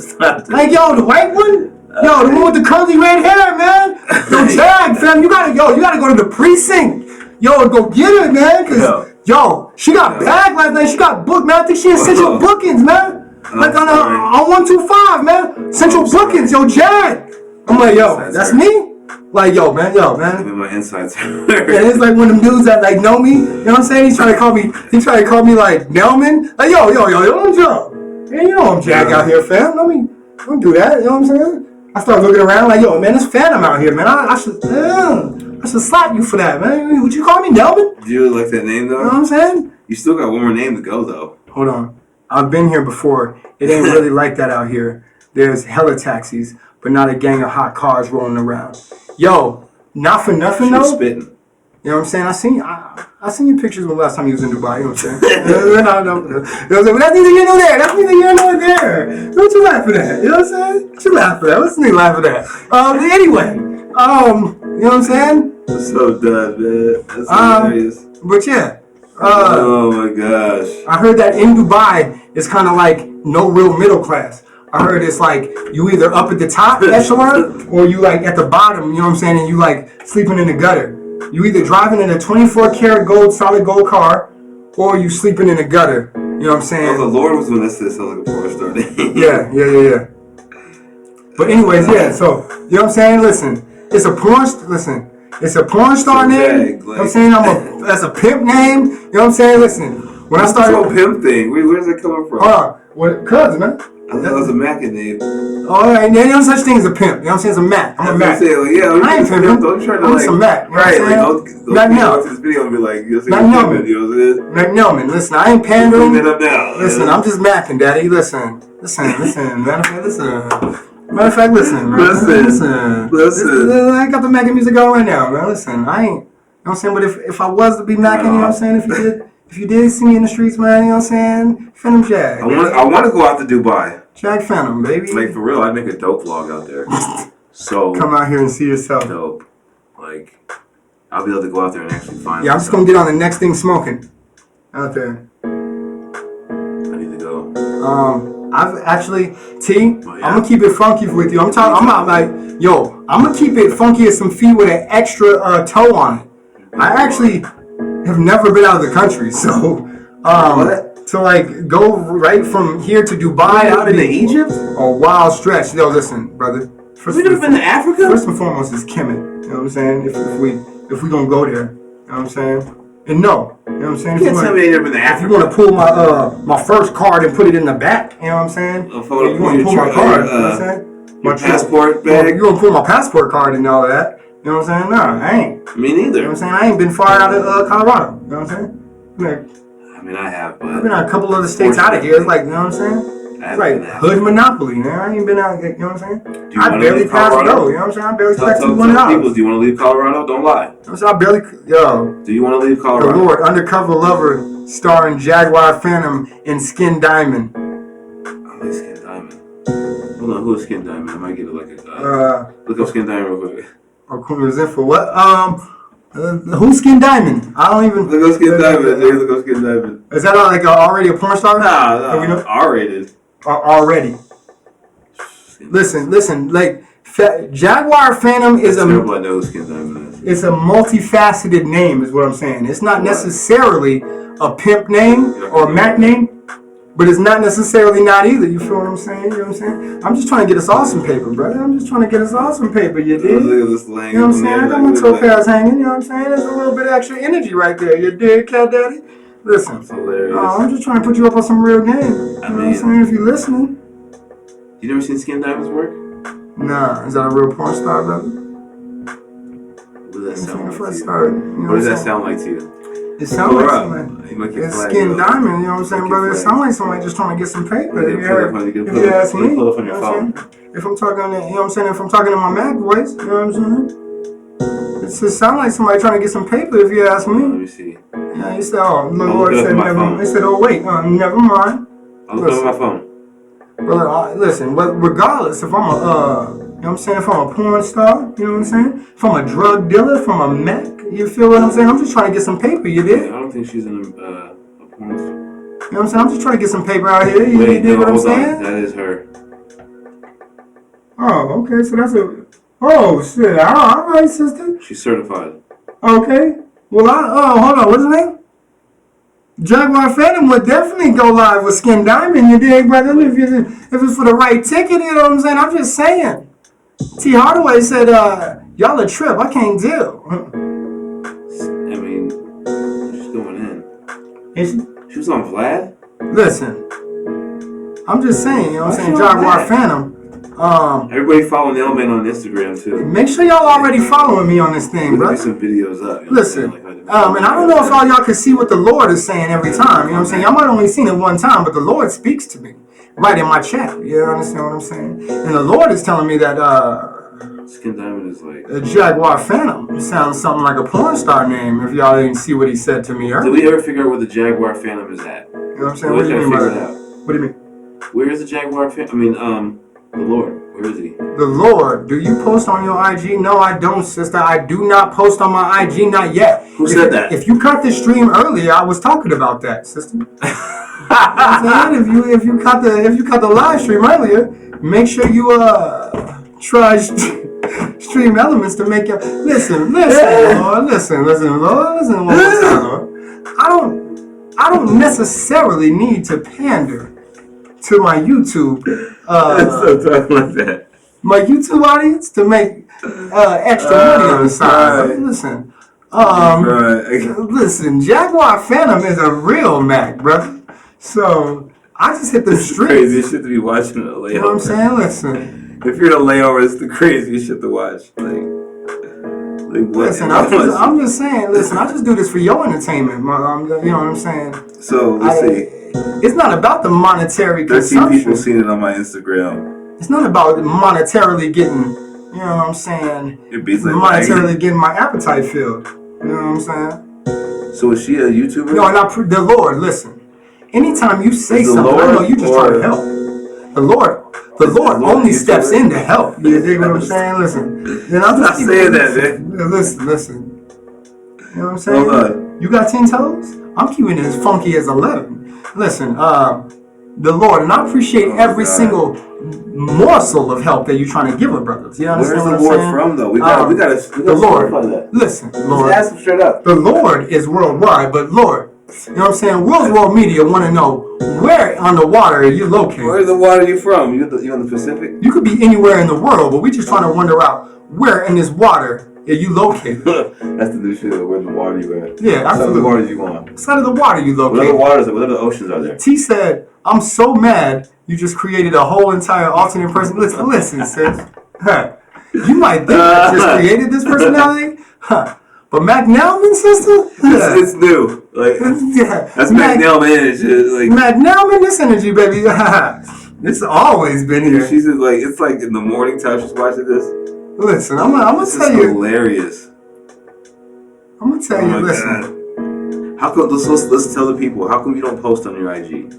Like, yo, the white one? Yo, the one with the curly red hair, man. Yo, Jag, fam, you gotta go to the precinct. Yo, go get her, man, cause, yo, she got bagged last night. She got booked, man. I think she in Central Bookings, man. Like on 125, man. Central Bookings, yo, Jag. I'm like, yo, that's me? Like, yo, man. My insides. And it's like one of them dudes that like know me. You know what I'm saying? He's trying to call me like Nelman. Like, yo, don't jump. Man, you know I'm Jag out here, fam. Don't do that. You know what I'm saying? I start looking around like, yo, man, it's Phantom out here, man. I should slap you for that, man. Would you call me Nelman? Do you like that name though? You know what I'm saying? You still got one more name to go though. Hold on. I've been here before. It ain't really like that out here. There's hella taxis, but not a gang of hot cars rolling around. Yo, not for nothing though. Spitting. You know what I'm saying? I seen your pictures when last time you was in Dubai. You know what I'm saying? No. That's neither here nor there. That's neither here nor there. Don't you laugh at that? You know what I'm saying? Don't you laugh at that? What's me laugh at that? Anyway, you know what I'm saying? I'm so done, man. That's hilarious. But yeah. Oh my gosh. I heard that in Dubai, it's kind of like no real middle class. I heard it's like you either up at the top echelon or you like at the bottom, you know what I'm saying, and you like sleeping in the gutter. You either driving in a 24 karat gold, solid gold car or you sleeping in the gutter. You know what I'm saying? Oh, the Lord was when this sounds like a porn star name. Yeah. But anyways, yeah, so, you know what I'm saying? Listen, it's a porn star name. You know what I'm saying? That's a pimp name. You know what I'm saying? Listen, when I started. What's the pimp thing? Where's that coming from? Hold on. What? Cuz, man. I thought it was a Mac in there. Oh, right. There's no such thing as a pimp. You know what I'm saying? It's a Mac. I'm a Mac. Say, like, yeah, I ain't pimping. don't try to I'm like. just a Mac. You know Right, what like I'm don't Mac go to this video and be like, you'll see Mac the Nelman. videos. Mac Nelman. Listen, I ain't pandering. It up now. Listen, I'm just macking, Daddy. Listen. Matter of fact, listen, man. Listen. I ain't got the macking music going right now, man. Listen, I ain't. You know what I'm saying? But if I was to be macking, you know what I'm saying? If you did see me in the streets, man, you know what I'm saying? Phantom Jag. I want to go out to Dubai. Jag Phantom, baby. Like, for real, I'd make a dope vlog out there. So come out here and see yourself. Dope. Like, I'll be able to go out there and actually find. Yeah, I'm just gonna get on the next thing smoking out there. I need to go. I've actually T. Yeah. I'm gonna keep it funky with you. I'm out like, yo. I'm gonna keep it funky as some feet with an extra toe on it. I actually have never been out of the country, so to like go right from here to Dubai out into Egypt, a wild stretch. Yo, listen, brother. Have you never been to Africa? First and foremost is Kemet. You know what I'm saying? If we gonna go there, you know what I'm saying? And no, you know what I'm saying? You can't tell me you never been to Africa. If you want to pull my first card and put it in the back, you know what I'm saying? You want to pull my card, you know what I'm saying? My passport bag. You want to pull my passport card and all that? You know what I'm saying? No, I ain't. Me neither. You know what I'm saying? I ain't been far out of Colorado. You know what I'm saying? Like, I mean, I have, but I've been out a couple other states out of here. It's like, you know what I'm saying? It's like hood monopoly, man. I ain't been out, you know what I'm saying? I barely passed go, you know what I'm saying? I barely collected $200. People, do you want to leave Colorado? Don't lie. I'm saying I barely, do you want to leave Colorado? The Lord, Undercover Lover, starring Jaguar Phantom and Skin Diamond. I like Skin Diamond. Hold on, who's Skin Diamond? I might get it like a look up Skin Diamond real quick. Was it for what? Who's Skin Diamond? I don't even. Look up Skin Diamond. Look up Skin Diamond. Is that like already a porn star? Nah, R-rated. Already. Listen. Like Jaguar Phantom is I know who Skin Diamond is. It's a multifaceted name, is what I'm saying. It's not necessarily a pimp name or a Mac name, but it's not necessarily not either. You feel what I'm saying? You know what I'm saying? I'm just trying to get us all some paper, brother. I'm just trying to get us all some paper. You dig? Look at this slang. You know what I'm saying? I got my topaz hanging. You know what I'm saying? There's a little bit of extra energy right there. You dig, Cat Daddy? Listen. That's hilarious. I'm just trying to put you up on some real game. You know what I'm saying? If you're listening. You never seen Skin Diamond's work? Nah. Is that a real porn star, brother? What does that sound like to you? What does that sound like to you? It sounds like somebody. It's Skin Diamond, you know what I'm saying, brother? It sounds like somebody just trying to get some paper. If you ask me, pull up on your phone. If I'm talking, you know what I'm saying? If I'm talking in my Mac voice, you know what I'm saying? It just sounds like somebody trying to get some paper. If you ask me. Let me see. Yeah, he said, "Oh, the Lord said never." He said, "Oh wait, never mind." I'll look up my phone. Brother, listen. But regardless, if I'm a, you know what I'm saying? If I'm a porn star, you know what I'm saying? If I'm a drug dealer, if I'm a Mac, you feel what I'm saying? I'm just trying to get some paper, you did? Yeah, I don't think she's in a porn star. You know what I'm saying? I'm just trying to get some paper out here. You Wait, dig what I'm saying? On. That is her. Oh, okay. So that's a... Oh, shit. All right, sister. She's certified. Okay. Well, hold on. What's her name? Jaguar Phantom would definitely go live with Skin Diamond, you dig, brother? If it's for the right ticket, you know what I'm saying? I'm just saying. T. Hardaway said, y'all a trip. I can't deal. I mean, she's going in. Is she? She was on Vlad? Listen. I'm just saying, you know what I'm saying? Jaguar Phantom. Everybody follow Nelman on Instagram, too. Make sure y'all already following me on this thing, bro. Some videos up. You know Listen, and I don't know if all y'all can see what the Lord is saying every time. You know what I'm saying? Y'all might have only seen it one time, but the Lord speaks to me right in my chat. You understand what I'm saying? And the Lord is telling me that Skin Diamond is like a Jaguar Phantom sounds something like a porn star name. If y'all didn't see what he said to me earlier. Did we ever figure out where the Jaguar Phantom is at? You know what I'm saying? What do you mean by that? What do you mean? Where is the Jaguar Phantom? I mean, the Lord. Where is he? The Lord. Do you post on your IG? No, I don't, sister. I do not post on my IG, not yet. Who said that? If you cut the stream earlier, I was talking about that, sister. You know what I'm saying? If you cut the live stream earlier, make sure you try stream elements to make your listen, Lord, listen, Lord. I don't necessarily need to pander to my YouTube like that. My YouTube audience to make extra money on the side. Right. Listen, listen, Jaguar Phantom is a real Mac, brother. So I just hit the It's the streets. craziest shit to be watching a layover. You know what I'm saying? Listen. If you're in a layover, it's the craziest shit to watch. Like what? Listen, I'm just saying. Listen, I just do this for your entertainment. You know what I'm saying? So let's see. It's not about the monetary 13 consumption. people seen it on my Instagram. It's not about monetarily getting. You know what I'm saying? Your beats like monetarily getting my appetite filled. You know what I'm saying? So is she a YouTuber? No, not the Lord. Listen, anytime you say something, I know you just trying to help. The Lord only steps in to help. You dig what I'm saying? Listen, then I'm not saying that, man. Listen. You know what I'm saying? Hold on. You got 10 toes? I'm keeping it as funky as 11. Listen, the Lord, and I appreciate every single morsel of help that you're trying to give a brother. You understand Where's the what I'm Lord saying? from, though? We got the Lord. that. Listen, Lord. Just ask him straight up. The Lord is worldwide, but Lord, you know what I'm saying? Willz World Media want to know where on the water are you located? Where's the water you from? You in the Pacific? You could be anywhere in the world, but we just trying to wonder out where in this water are you located? That's the new shit. Where the water you at? Yeah, What side of the absolutely. water you on? What side of the water you What located? other waters? What other oceans are there? T said, I'm so mad you just created a whole entire alternate person. Listen, sis. Huh. You might think I just created this personality. Huh. But McNelman, sister? It's new. Like Yeah. that's McNelman and shit. Like McNelman, this energy, baby. It's always been here. she's just like it's like in the morning time she's watching this. Listen, I'm gonna This tell is you. hilarious. I'm gonna tell Oh you. my Listen, God. How come? Let's tell the people. How come you don't post on your IG? Be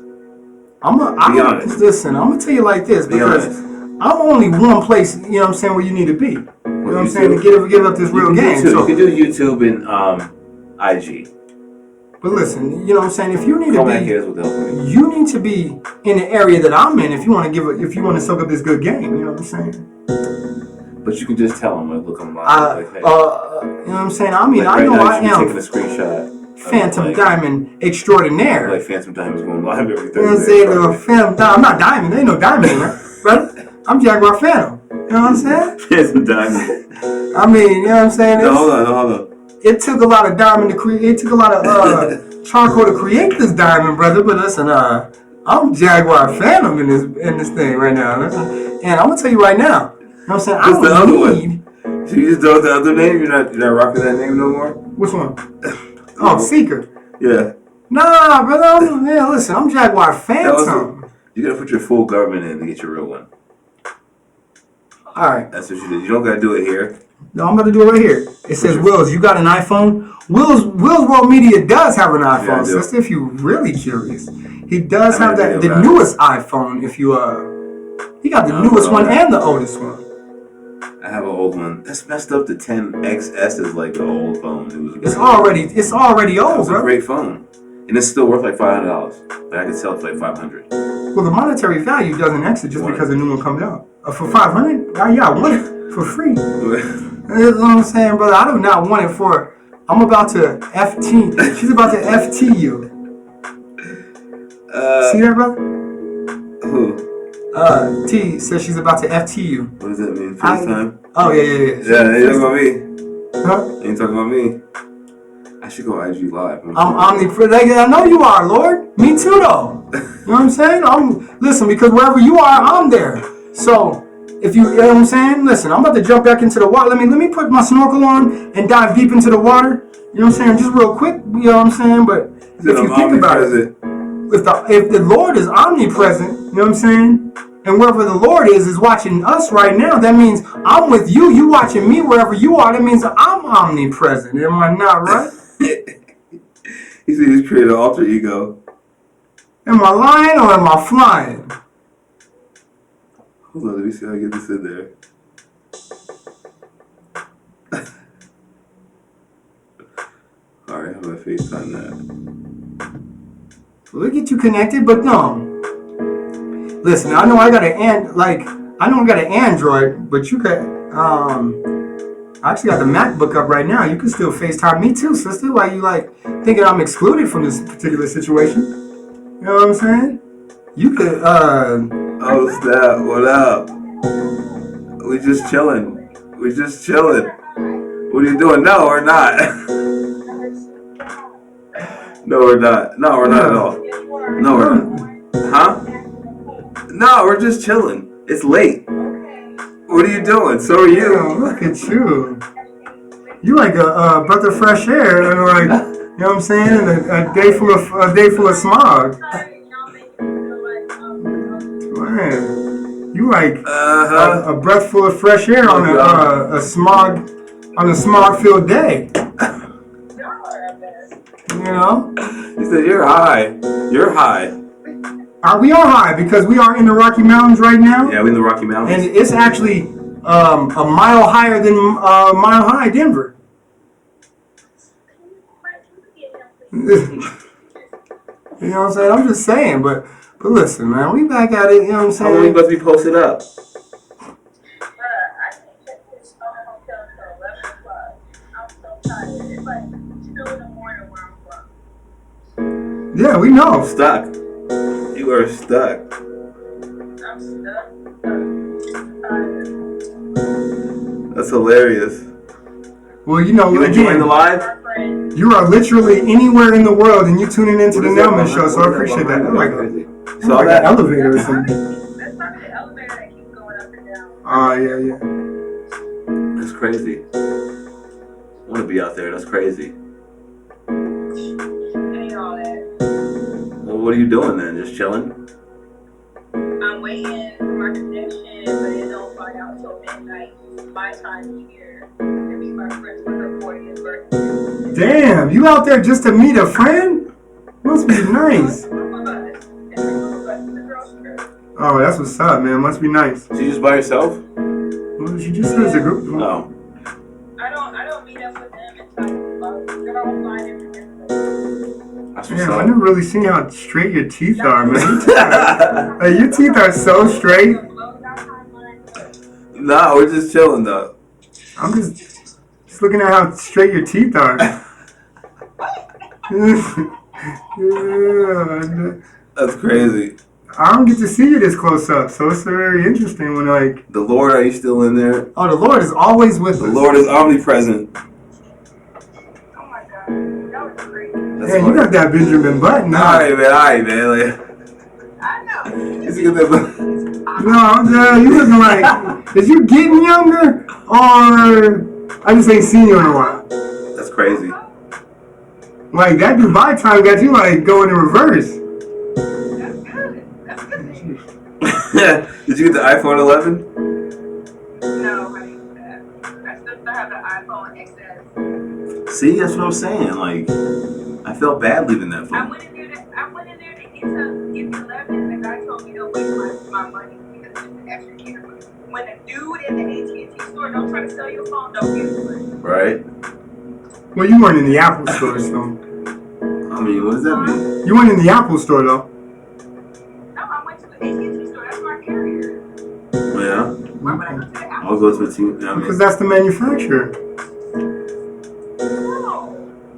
honest. Listen, I'm gonna tell you like this Be because honest. I'm only one place. You know what I'm saying? Where you need to be. You know what I'm saying? To give up this real game. You can do YouTube and IG. But listen, you know what I'm saying? If you need to Comac cares what they'll do. you need to be in the area that I'm in if you want to if you want to soak up this good game. You know what I'm saying? But you can just tell them, like, look, I'm You know what I'm saying? I mean, like I know now I you should be am taking a screenshot. Phantom like, Diamond extraordinaire. Like Phantom Diamond's going live every You know what I'm Thursday. saying? Phantom Diamond. I'm not Diamond. There ain't no Diamond in there, brother. I'm Jaguar Phantom. You know what I'm saying? Phantom Diamond. I mean, you know what I'm saying? No, hold on. It took a lot of diamond to create. It took a lot of charcoal to create this diamond, brother. But listen, I'm Jaguar Phantom in this thing right now. Listen, and I'm gonna tell you right now. You know what I'm saying? What's the other one? So you just know the other name? You're not rocking that name no more? Which one? Oh, Seeker. Yeah. Nah, brother. Listen, I'm Jaguar Phantom. You gotta put your full government in to get your real one. All right. That's what you did. You don't gotta do it here. No, I'm about to do it right here. It says, Willz, you got an iPhone? Willz World Media does have an iPhone, Yeah, I do. sister, if you're really curious. He does I have mean, the newest iPhone, if you, he got the newest one and the oldest one. I have an old one. That's messed up. The 10XS is like the old phone. It's already old, It's a bro. great phone. And it's still worth like $500. But I could sell it for like $500. Well, the monetary value doesn't exit just because a new one comes out. For $500? Yeah, I want it for free. That's what I'm saying, brother. I do not want it for. I'm about to FT. She's about to FT you. See that, brother? Who? T says she's about to FT you. What does that mean? FaceTime? Oh, yeah. Yeah, ain't talking about me. Huh? Ain't talking about me. I should go IG live. I'm omnipresent. I know you are, Lord. Me too, though. You know what I'm saying? Listen, because wherever you are, I'm there. So, if you know what I'm saying? Listen, I'm about to jump back into the water. Let me put my snorkel on and dive deep into the water. You know what I'm saying? Just real quick. You know what I'm saying? But if you think about it, if the Lord is omnipresent, you know what I'm saying? And wherever the Lord is watching us right now, that means I'm with you. You watching me wherever you are. That means I'm omnipresent. Am I not right? He said he's created an alter ego. Am I lying or am I flying? Hold on, let me see how I get this in there. Alright, how do I FaceTime that? We'll get you connected, but no. Listen, I know I got an Android, but you could I actually got the MacBook up right now. You can still FaceTime me too, sister. Why you thinking I'm excluded from this particular situation? You know what I'm saying? You could Oh snap, what up? We just chilling. What are you doing? No, we're not. No, we're not. No, we're not at all. No, we're not. Huh? No, we're just chilling. It's late. What are you doing? So are Yo, you. look at you. You like a breath of fresh air, and like, you know what I'm saying? And a day full of smog. Man, you like a breath full of fresh air on a smog-filled day. You know? You said you're high. You're high. We are high because we are in the Rocky Mountains right now. Yeah, we in the Rocky Mountains. And it's actually a mile higher than Mile High, Denver. You know what I'm saying? I'm just saying, but listen, man, we back at it. You know what I'm saying? How long are you about to be posted up? Yeah, we know. Stuck. You are stuck. That's hilarious. Well, you know, You enjoying the live? you are literally anywhere in the world, and you tuning into What the is that Nelman behind- Show, so what I is appreciate that. behind I like you? it. So Like that an elevator or something. That's probably the elevator that keeps going up and down. Oh, yeah. That's crazy. I want to be out there. That's crazy. Ain't all that. Well, what are you doing then? Just chilling? I'm waiting for my connection, but it don't fly out till midnight. My time here. To meet my friends for her 40th birthday. Damn, you out there just to meet a friend? Must be nice. Oh, that's what's up, man. Must be nice. So you just by yourself? Well, she just said it's a group. Oh. I don't meet up with them until they're all flying every day. That's what's Damn, I up. never really seen how straight your teeth are, man. Hey, your teeth are so straight. Nah, we're just chilling though. I'm just looking at how straight your teeth are. Yeah, That's crazy. I don't get to see you this close up, so it's very interesting when like, The Lord, are you still in there? oh, the Lord is always with The us. Lord is omnipresent. Oh my god, that was crazy. That's Man, you got that Benjamin Button. Alright, man. Like, I know. just get that button. No, you looking like, is you getting younger, or I just ain't seen you in a while? That's crazy. Like, that Dubai time got you, like, going in reverse. That's good. That's good. Did you get the iPhone 11? No, I didn't do that. I still have the iPhone XS. See, that's what I'm saying. Like, I felt bad leaving that I phone. went in there to get the 11, and the guy told me to waste my money because it's an extra camera. When a dude in the AT&T store don't try to sell you a phone, don't give it to him. Right? Well, you weren't in the Apple store, so. I mean, what does that mean? You weren't in the Apple store, though. No, I went to the AT&T store. That's my carrier. Yeah. Why would I go to the Apple I'll go to a team. I Because mean, that's the manufacturer. No.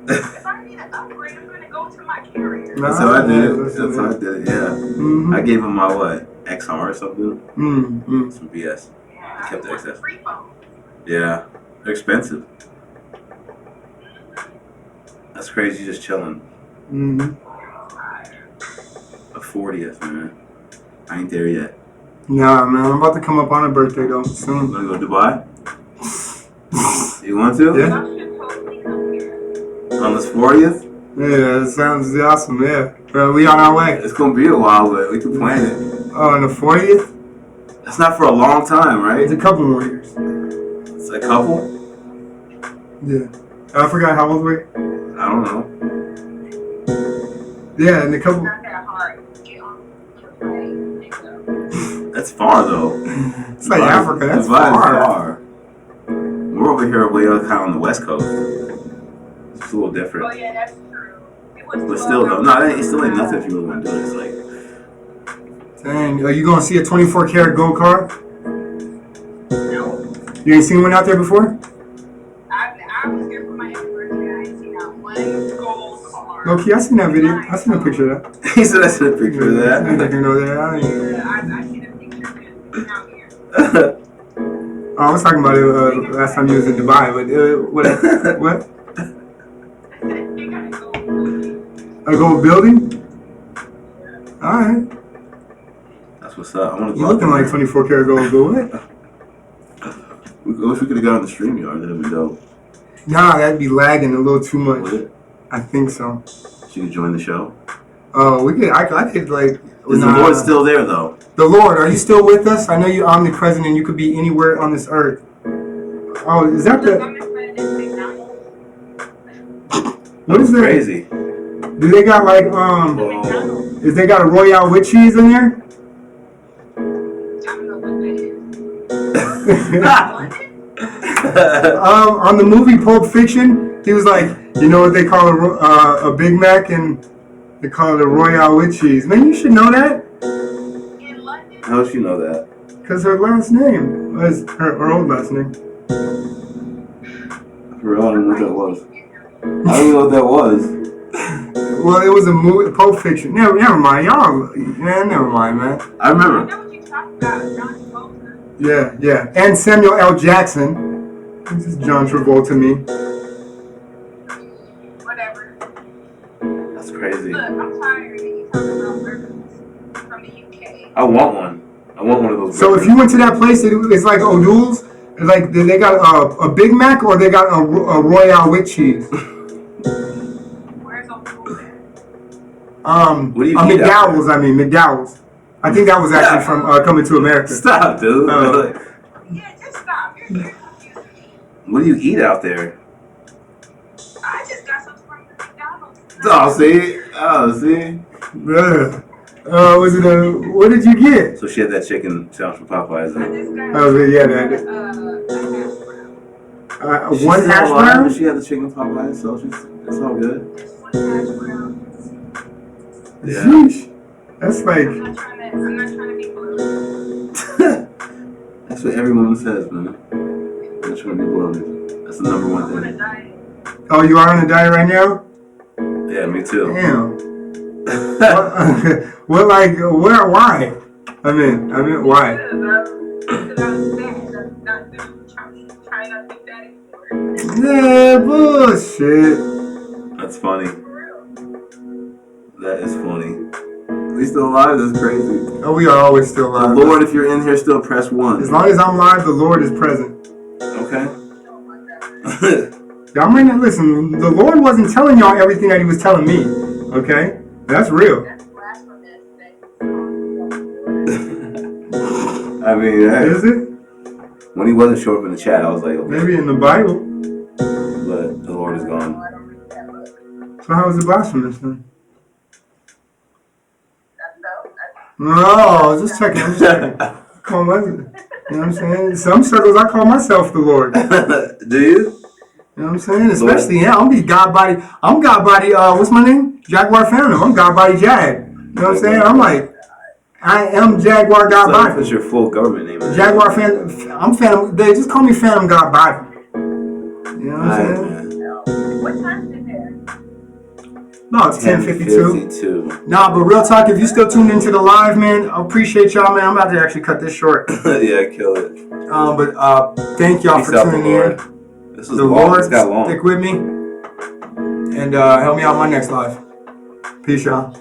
If I need an upgrade, I'm going to go to my carrier. that's how I did it. Listen, That's how I did it, yeah. Mm-hmm. I gave him my, what, XR or something? Mm-hmm. Some BS. Yeah, I kept the want XS. free phone. Yeah. They're expensive. That's crazy, just chilling. Mm-hmm. A 40th, man. I ain't there yet. Nah, man, I'm about to come up on a birthday, though, You soon. wanna go to Dubai? You want to? Yeah. I should totally come here. On this 40th? Yeah, it sounds awesome, yeah. We on our way. It's gonna be a while, but we can plan it. Oh, on the 40th? It's not for a long time, right? It's a couple more years. It's a couple? Yeah. I forgot how old we were. I don't know. Yeah, in a couple. Not that hard to get on the plane. So. That's far though. It's like Africa, that's Dubai is far. We're over here way kind of on the west coast. It's a little Oh different. yeah, that's true. It was But still though, no, it still ain't nothing if you really want to do it. It's like, Dang, are you going to see a 24 karat gold car? No. You ain't seen one out there before? I was here for my anniversary. I ain't seen out one gold car. Okay, I seen that video. I seen a picture of that. he said I seen a picture of I ain't that. you know that. I seen a picture of it out here. Oh, I was talking about it last time you was in Dubai, but what? You gotta go. A gold building? Alright. That's what's up. I want to You go. looking like 24 karat gold, but what? I wish we could have got on the stream yard. That'd be dope. Nah, that'd be lagging a little too much. Would it? I think so. So you could join the show. Oh, we could. I could like. Is the Lord still there though? The Lord, are you still with us? I know you're omnipresent and you could be anywhere on this earth. Oh, is that the? What is that? Crazy. Do they got like Whoa. Is they got a Royale with cheese in there? On the movie Pulp Fiction, he was like, you know what they call a Big Mac, and they call it a Royale with cheese. Man, you should know that. How does she know that? Because her last name was her old last name. For real, I don't know what that was. I don't know what that was. Well, it was a movie, Pulp Fiction. Never mind, y'all. Man, never mind, man. I remember. Yeah. And Samuel L. Jackson. This is John Travolta me. Whatever. That's crazy. Look, I'm tired of you talking about burgers from the UK. I want one. I want one of those. So burgers. if you went to that place, it's like O'Doul's. It's like they got a Big Mac or they got a Royale with cheese. Where's O'Doul's at? What do you eat McDowell's. I mean McDowell's. I think that was actually from Coming to America. Stop, dude. Yeah, just stop. You're confusing me. What do you eat out there? I just got some from the McDonald's. Oh, see. Yeah. Was it what did you get? So she had that chicken sandwich from Popeyes. I just got Oh, yeah, that. a hash brown. One hash brown? She had the chicken from Popeyes, so it's all good. Just one hash brown. Yeah. Sheesh. That's like. I'm not trying to be bloated. That's what everyone says, man. I'm not trying to be bloated. That's the number one I'm on a thing. diet. Oh, you are on a diet right now? Yeah, me too. Damn. What like where? Why? I mean, why? Because I was fat. Trying not to be fat anymore. Yeah, bullshit. That's funny. For real. That is funny. We still alive? That's crazy. Oh, we are always still alive. Lord, if you're in here, still press 1. As long as I'm live, the Lord is present. Okay. Y'all might not listen. The Lord wasn't telling y'all everything that He was telling me. Okay, that's real. That's blasphemous. I mean, hey, Is it? when he wasn't showing up in the chat, I was like, okay. Maybe in the Bible. But the Lord is gone. I don't read that book. So how is it blasphemous then? No, No, just checking. I'm just checking. Call my, you know what I'm saying? In some circles, I call myself the Lord. You know Do you? what I'm saying? Especially, yeah, I'm God body. What's my name? Jaguar Phantom. I'm God body Jag. You know what I'm saying? I'm like, I am Jaguar God So body. that's your full government name. Jaguar Phantom. I'm Phantom. They just call me Phantom God body. You know what I'm saying? Man. what time is it there? No, it's 10:52. 10:52. Nah, but real talk, if you still tuned into the live, man, I appreciate y'all, man. I'm about to actually cut this short. Yeah, kill it. But thank y'all Peace for out, tuning Lord. in. This was The long. Lord It's got long. stick with me. And help me out on my next live. Peace, y'all.